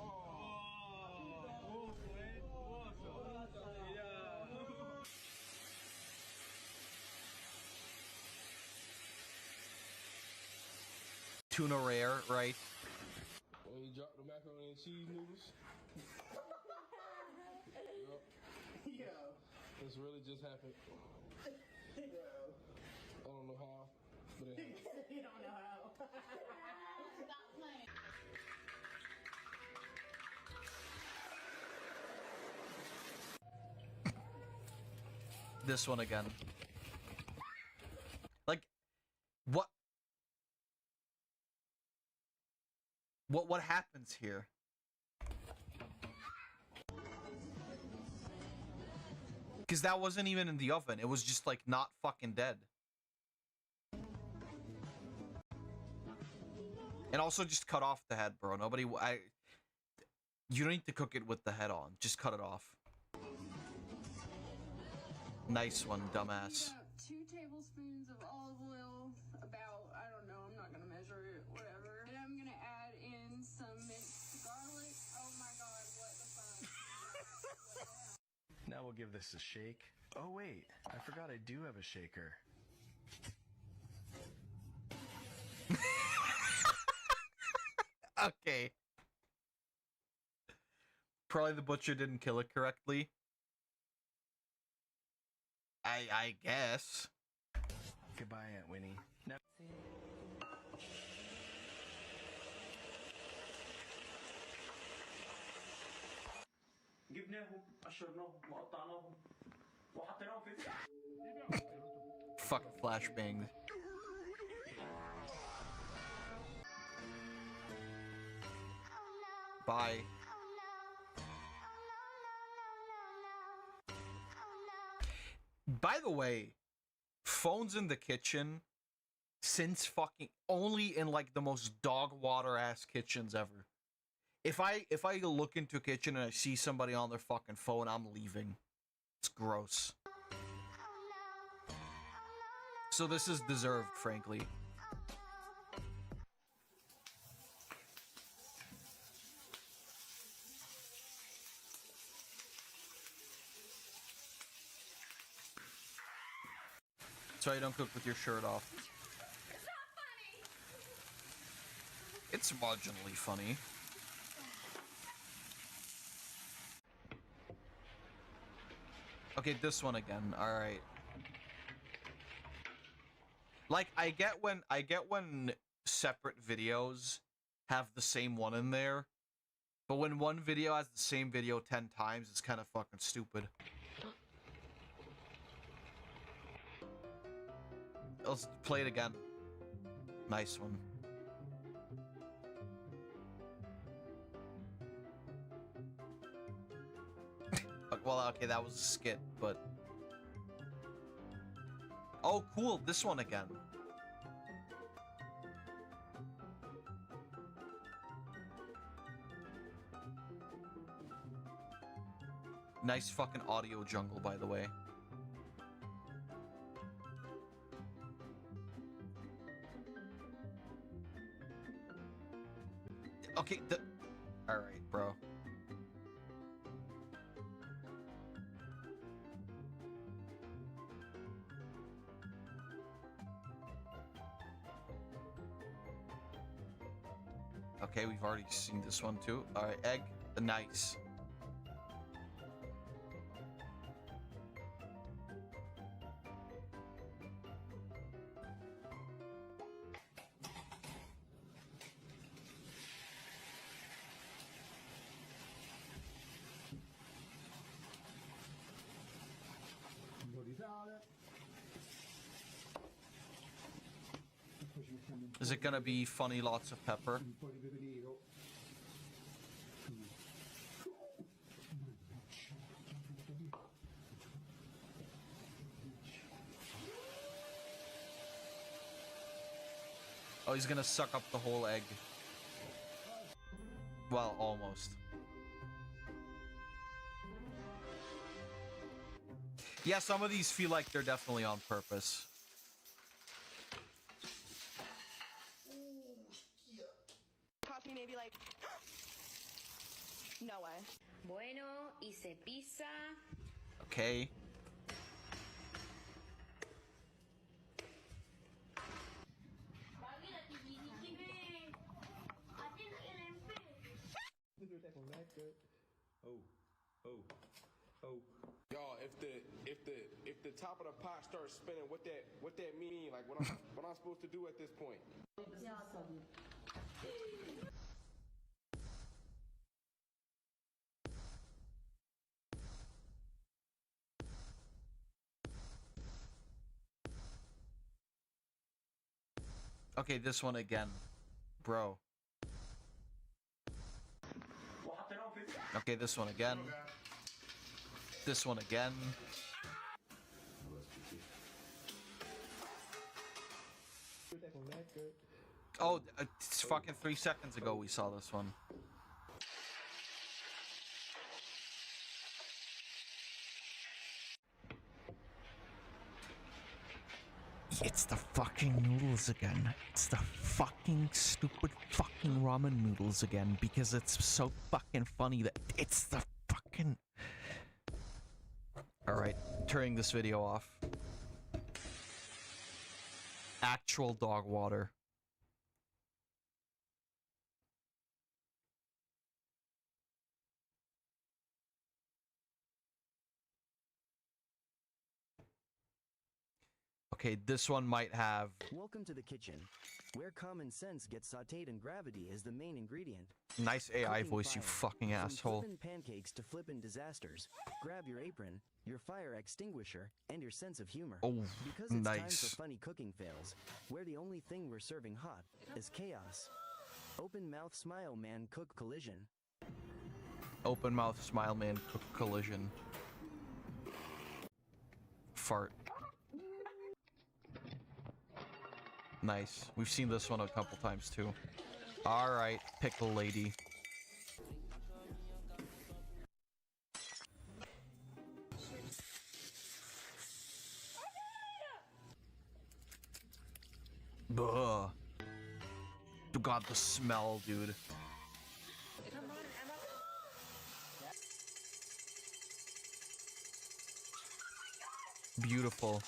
Tuna rare, right?
When you drop the macaroni and cheese noodles.
Yo.
This really just happened.
Yo.
I don't know how, but it happened.
You don't know how. Stop playing.
This one again. Like, what? What happens here? Because that wasn't even in the oven. It was just like not fucking dead. And also just cut off the head, bro. Nobody... you don't need to cook it with the head on. Just cut it off. Nice one, dumbass.
2 tablespoons of olive oil, about, I don't know, I'm not gonna measure it, whatever. And I'm gonna add in some minced garlic. Oh my god, what the fuck?
Now we'll give this a shake. Oh wait, I forgot I do have a shaker.
Okay. Probably the butcher didn't kill it correctly. I guess.
Goodbye, Aunt Winnie. No.
Fucking flashbang. Bye. By the way, phones in the kitchen since fucking only in like the most dog water ass kitchens ever. If I look into a kitchen and I see somebody on their fucking phone, I'm leaving. It's gross. So this is deserved, frankly. So you don't cook with your shirt off. It's marginally funny. Okay, this one again. Alright. Like, I get when separate videos have the same one in there, but when one video has the same video 10 times, it's kind of fucking stupid. Let's play it again. Nice one. Well, okay, that was a skit, but... Oh, cool, this one again. Nice fucking audio jungle, by the way. Okay, alright, bro. Okay, we've already seen this one too. Alright, egg. Nice. Is it gonna be funny, lots of pepper? Oh, he's gonna suck up the whole egg. Well, almost. Yeah, some of these feel like they're definitely on purpose.
Coffee maybe like... No way.
Bueno, y se pisa.
Okay.
Y'all, if the top of the pot starts spinning, what that mean? Like what I'm supposed to do at this point?
Okay, this one again, bro. Okay, this one again. This one again. Oh, it's fucking 3 seconds ago we saw this one. It's the fucking noodles again. It's the fucking stupid fucking ramen noodles again because it's so fucking funny that it's the fucking... Alright, turning this video off. Actual dog water. Okay, this one might have...
Welcome to the kitchen, where common sense gets sautéed and gravity is the main ingredient.
Nice AI
Cooking
voice, you
fire.
fucking asshole.
From flippin' pancakes to flippin' disasters, grab your apron, your fire extinguisher, and your sense of humor.
Oh,
because it's time
nice.
for funny cooking fails, where the only thing we're serving hot is chaos. Open mouth smile man cook collision.
Open mouth smile man cook collision. Fart. Nice. We've seen this one a couple times too. Alright, pickle lady. Ugh. God, the smell, dude. Beautiful.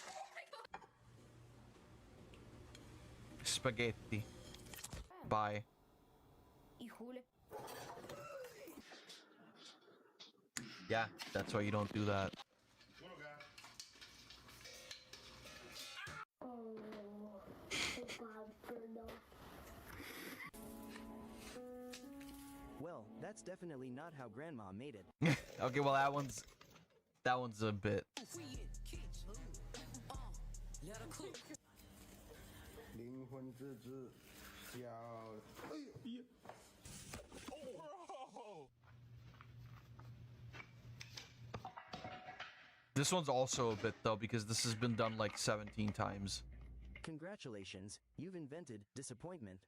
Spaghetti. Bye. Yeah, that's why you don't do that.
That's definitely not how Grandma made it.
Okay, well that one's a bit. This one's also a bit though because this has been done like 17 times.
Congratulations, you've invented disappointment.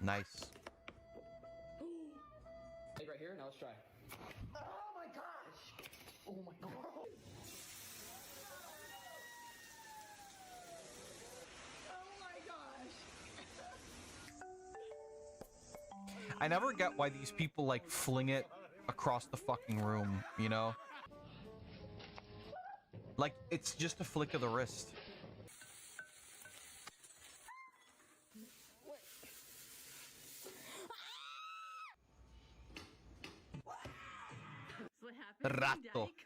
Nice.
Leg right here, now let's try.
Oh my gosh! Oh my god! Oh my gosh!
I never get why these people like fling it across the fucking room, you know? Like, it's just a flick of the wrist.
That's what happens when
Rato.
Daddy cooks.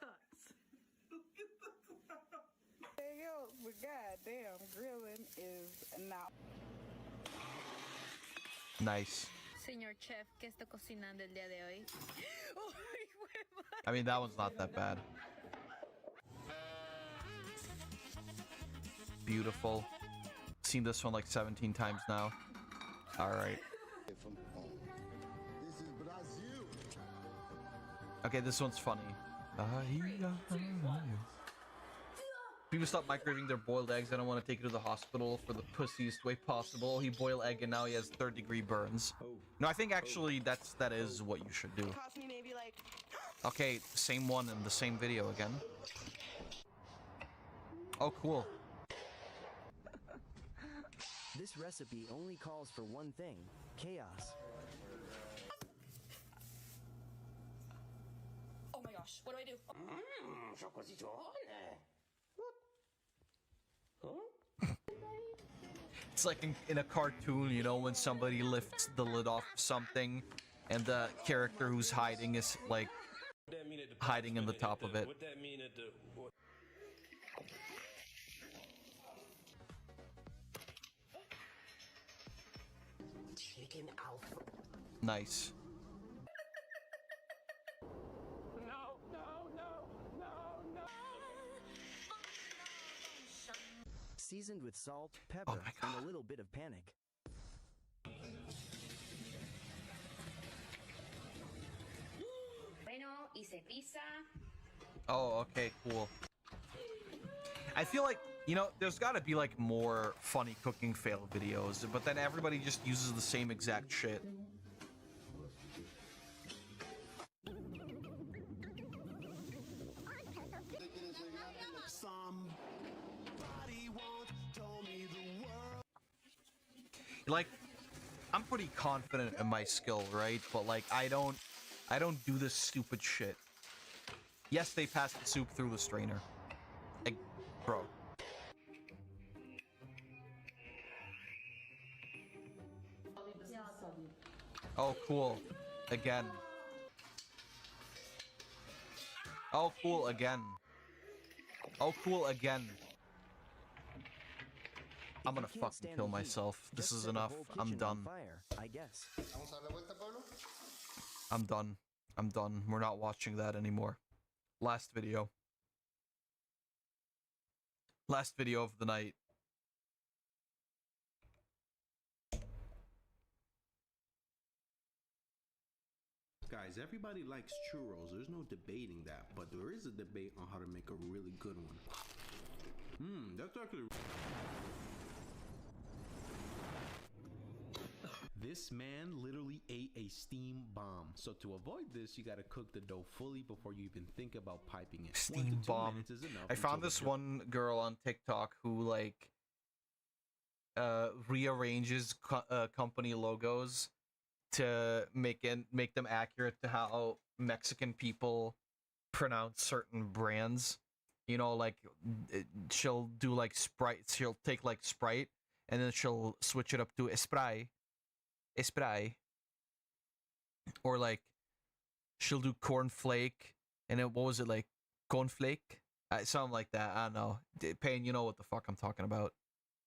Anything else, but goddamn, grilling is not.
Nice.
Señor Chef, ¿qué está cocinando el día de hoy?
I mean, that one's not that bad. Beautiful. Seen this one like 17 times now. Alright. Okay, this one's funny. People stop microwaving their boiled eggs. I don't want to take it to the hospital for the pussiest way possible. He boiled egg and now he has 3rd-degree burns. No, I think actually that is what you should do.
Cost me maybe like.
Okay, same one in the same video again. Oh, cool.
This recipe only calls for one thing: chaos.
Oh my gosh, what do I do?
It's like in a cartoon, you know, when somebody lifts the lid off something and the character who's hiding is like hiding in the top of it.
What that mean at the
Chicken alpha.
Nice.
Seasoned with salt, pepper, and a little bit of panic.
Bueno, y se pisa.
Oh, okay, cool. I feel like, you know, there's got to be like more funny cooking fail videos, but then everybody just uses the same exact shit. Like, I'm pretty confident in my skill, right? But like, I don't do this stupid shit. Yes, they passed the soup through the strainer. Like, bro. Oh, cool. Again. Oh, cool. Again. Oh, cool. Again. I'm gonna fucking kill myself. This is enough. I'm done.
I guess.
I'm done. I'm done. We're not watching that anymore. Last video. Last video of the night.
Guys, everybody likes churros. There's no debating that, but there is a debate on how to make a really good one. That's actually... This man literally ate a steam bomb. So to avoid this, you gotta cook the dough fully before you even think about piping it.
Steam bomb. I found this one girl on TikTok who like rearranges company logos to make them accurate to how Mexican people pronounce certain brands. You know, like she'll do like Sprite. She'll take like Sprite and then she'll switch it up to Espray. Or like she'll do cornflake and then what was it, like cornflake? Something like that. I don't know. Payne, you know what the fuck I'm talking about.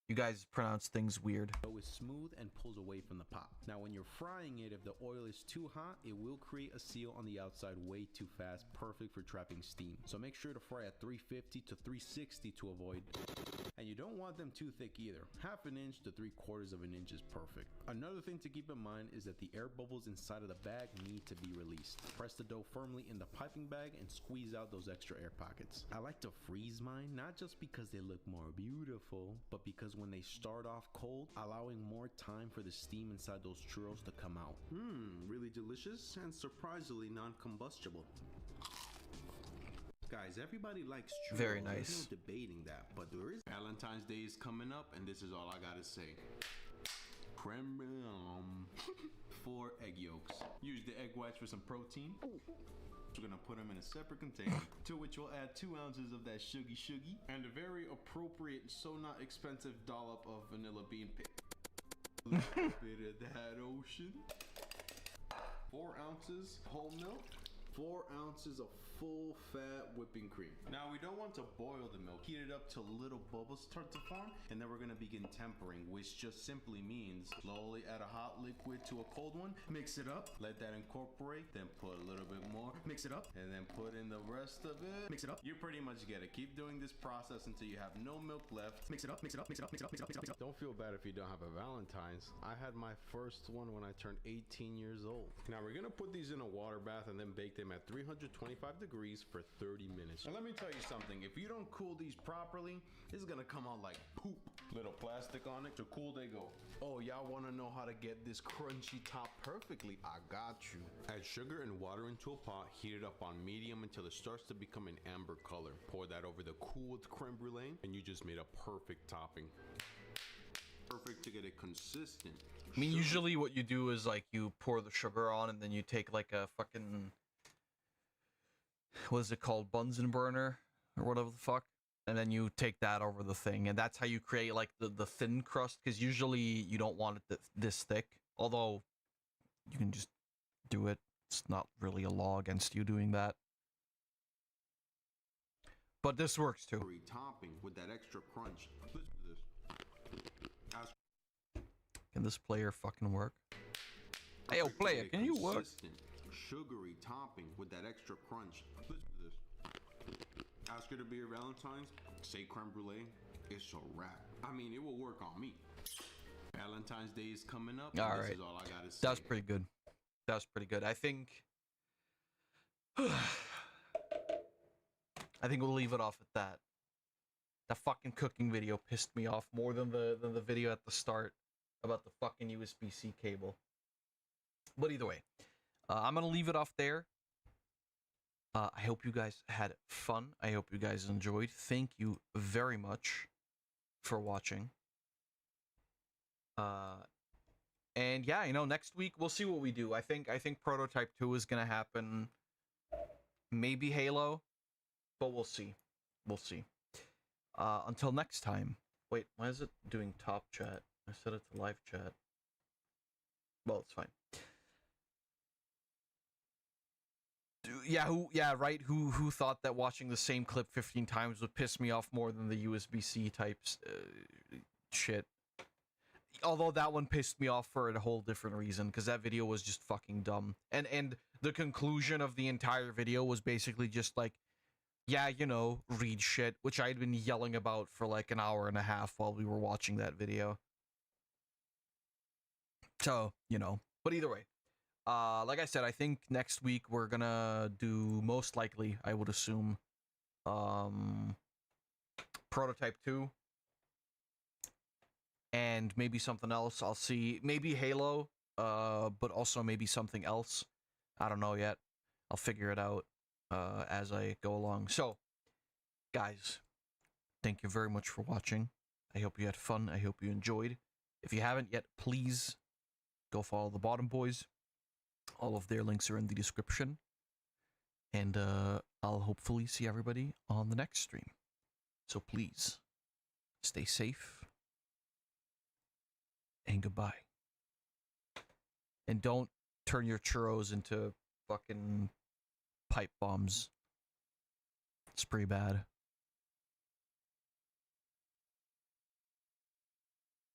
You guys pronounce things weird.
Dough is smooth and pulls away from the pot. Now when you're frying it, if the oil is too hot, it will create a seal on the outside way too fast, perfect for trapping steam. So make sure to fry at 350 to 360 to avoid. And you don't want them too thick either. Half an inch to 3/4 of an inch is perfect. Another thing to keep in mind is that the air bubbles inside of the bag need to be released. Press the dough firmly in the piping bag and squeeze out those extra air pockets. I like to freeze mine, not just because they look more beautiful, but because when they start off cold, allowing more time for the steam inside those churros to come out. Really delicious and surprisingly non-combustible. Guys, everybody likes churros.
Very nice.
There's no debating that, but there is. Valentine's Day is coming up, and this is all I gotta say. Creme brulee. 4 egg yolks. Use the egg whites for some protein. We're gonna put them in a separate container, to which we'll add 2 ounces of that sugary and a very appropriate, so not expensive dollop of vanilla bean paste. A little bit of that ocean. 4 ounces whole milk. 4 ounces of full fat whipping cream. Now we don't want to boil the milk. Heat it up till little bubbles start to form, and then we're gonna begin tempering, which just simply means slowly add a hot liquid to a cold one, mix it up, let that incorporate, then put a little bit more, mix it up, and then put in the rest of it, mix it up. You pretty much get it. Keep doing this process until you have no milk left. Mix it up, mix it up, mix it up, mix it up, mix it up, mix it up. Don't feel bad if you don't have a Valentine's. I had my first one when I turned 18 years old. Now we're gonna put these in a water bath and then bake them at 325 degrees for 30 minutes. And let me tell you something, if you don't cool these properly, it's gonna come out like poop. Little plastic on it, so cool they go. Oh, y'all wanna know how to get this crunchy top perfectly? I got you. Add sugar and water into a pot, heat it up on medium until it starts to become an amber color. Pour that over the cooled creme brulee, and you just made a perfect topping. Perfect to get it consistent.
I mean, usually what you do is like you pour the sugar on and then you take like a fucking, what is it called, Bunsen burner or whatever the fuck, and then you take that over the thing, and that's how you create like the thin crust, because usually you don't want it this thick, although you can just do it. It's not really a law against you doing that, but this works too.
Topping with that extra crunch. Listen to this.
Can this player fucking work? Hey, yo, player, can you work?
Sugary topping with that extra crunch. Listen to this. Ask her to be your Valentine's, say creme brulee, it's a wrap. I mean, it will work on me. Valentine's Day is coming up.
All right.
This is all I gotta say.
That's pretty good. That's pretty good. I think we'll leave it off at that. That fucking cooking video pissed me off more than the video at the start about the fucking USB-C cable. But either way, I'm gonna leave it off there. I hope you guys had fun. I hope you guys enjoyed. Thank you very much for watching. And yeah, you know, next week we'll see what we do. I think Prototype 2 is gonna happen. Maybe Halo, but we'll see. We'll see. Until next time. Wait, why is it doing top chat? I set it to live chat. Well, it's fine. Yeah, right. Who thought that watching the same clip 15 times would piss me off more than the USB-C types shit? Although that one pissed me off for a whole different reason, because that video was just fucking dumb. And the conclusion of the entire video was basically just like, yeah, you know, read shit, which I'd been yelling about for like an hour and a half while we were watching that video. So, you know, but either way, like I said, I think next week we're gonna do, most likely, I would assume, Prototype 2. And maybe something else. I'll see. Maybe Halo, but also maybe something else. I don't know yet. I'll figure it out as I go along. So, guys, thank you very much for watching. I hope you had fun. I hope you enjoyed. If you haven't yet, please go follow the Bottom Boys. All of their links are in the description. And I'll hopefully see everybody on the next stream. So please, stay safe. And goodbye. And don't turn your churros into fucking pipe bombs. It's pretty bad.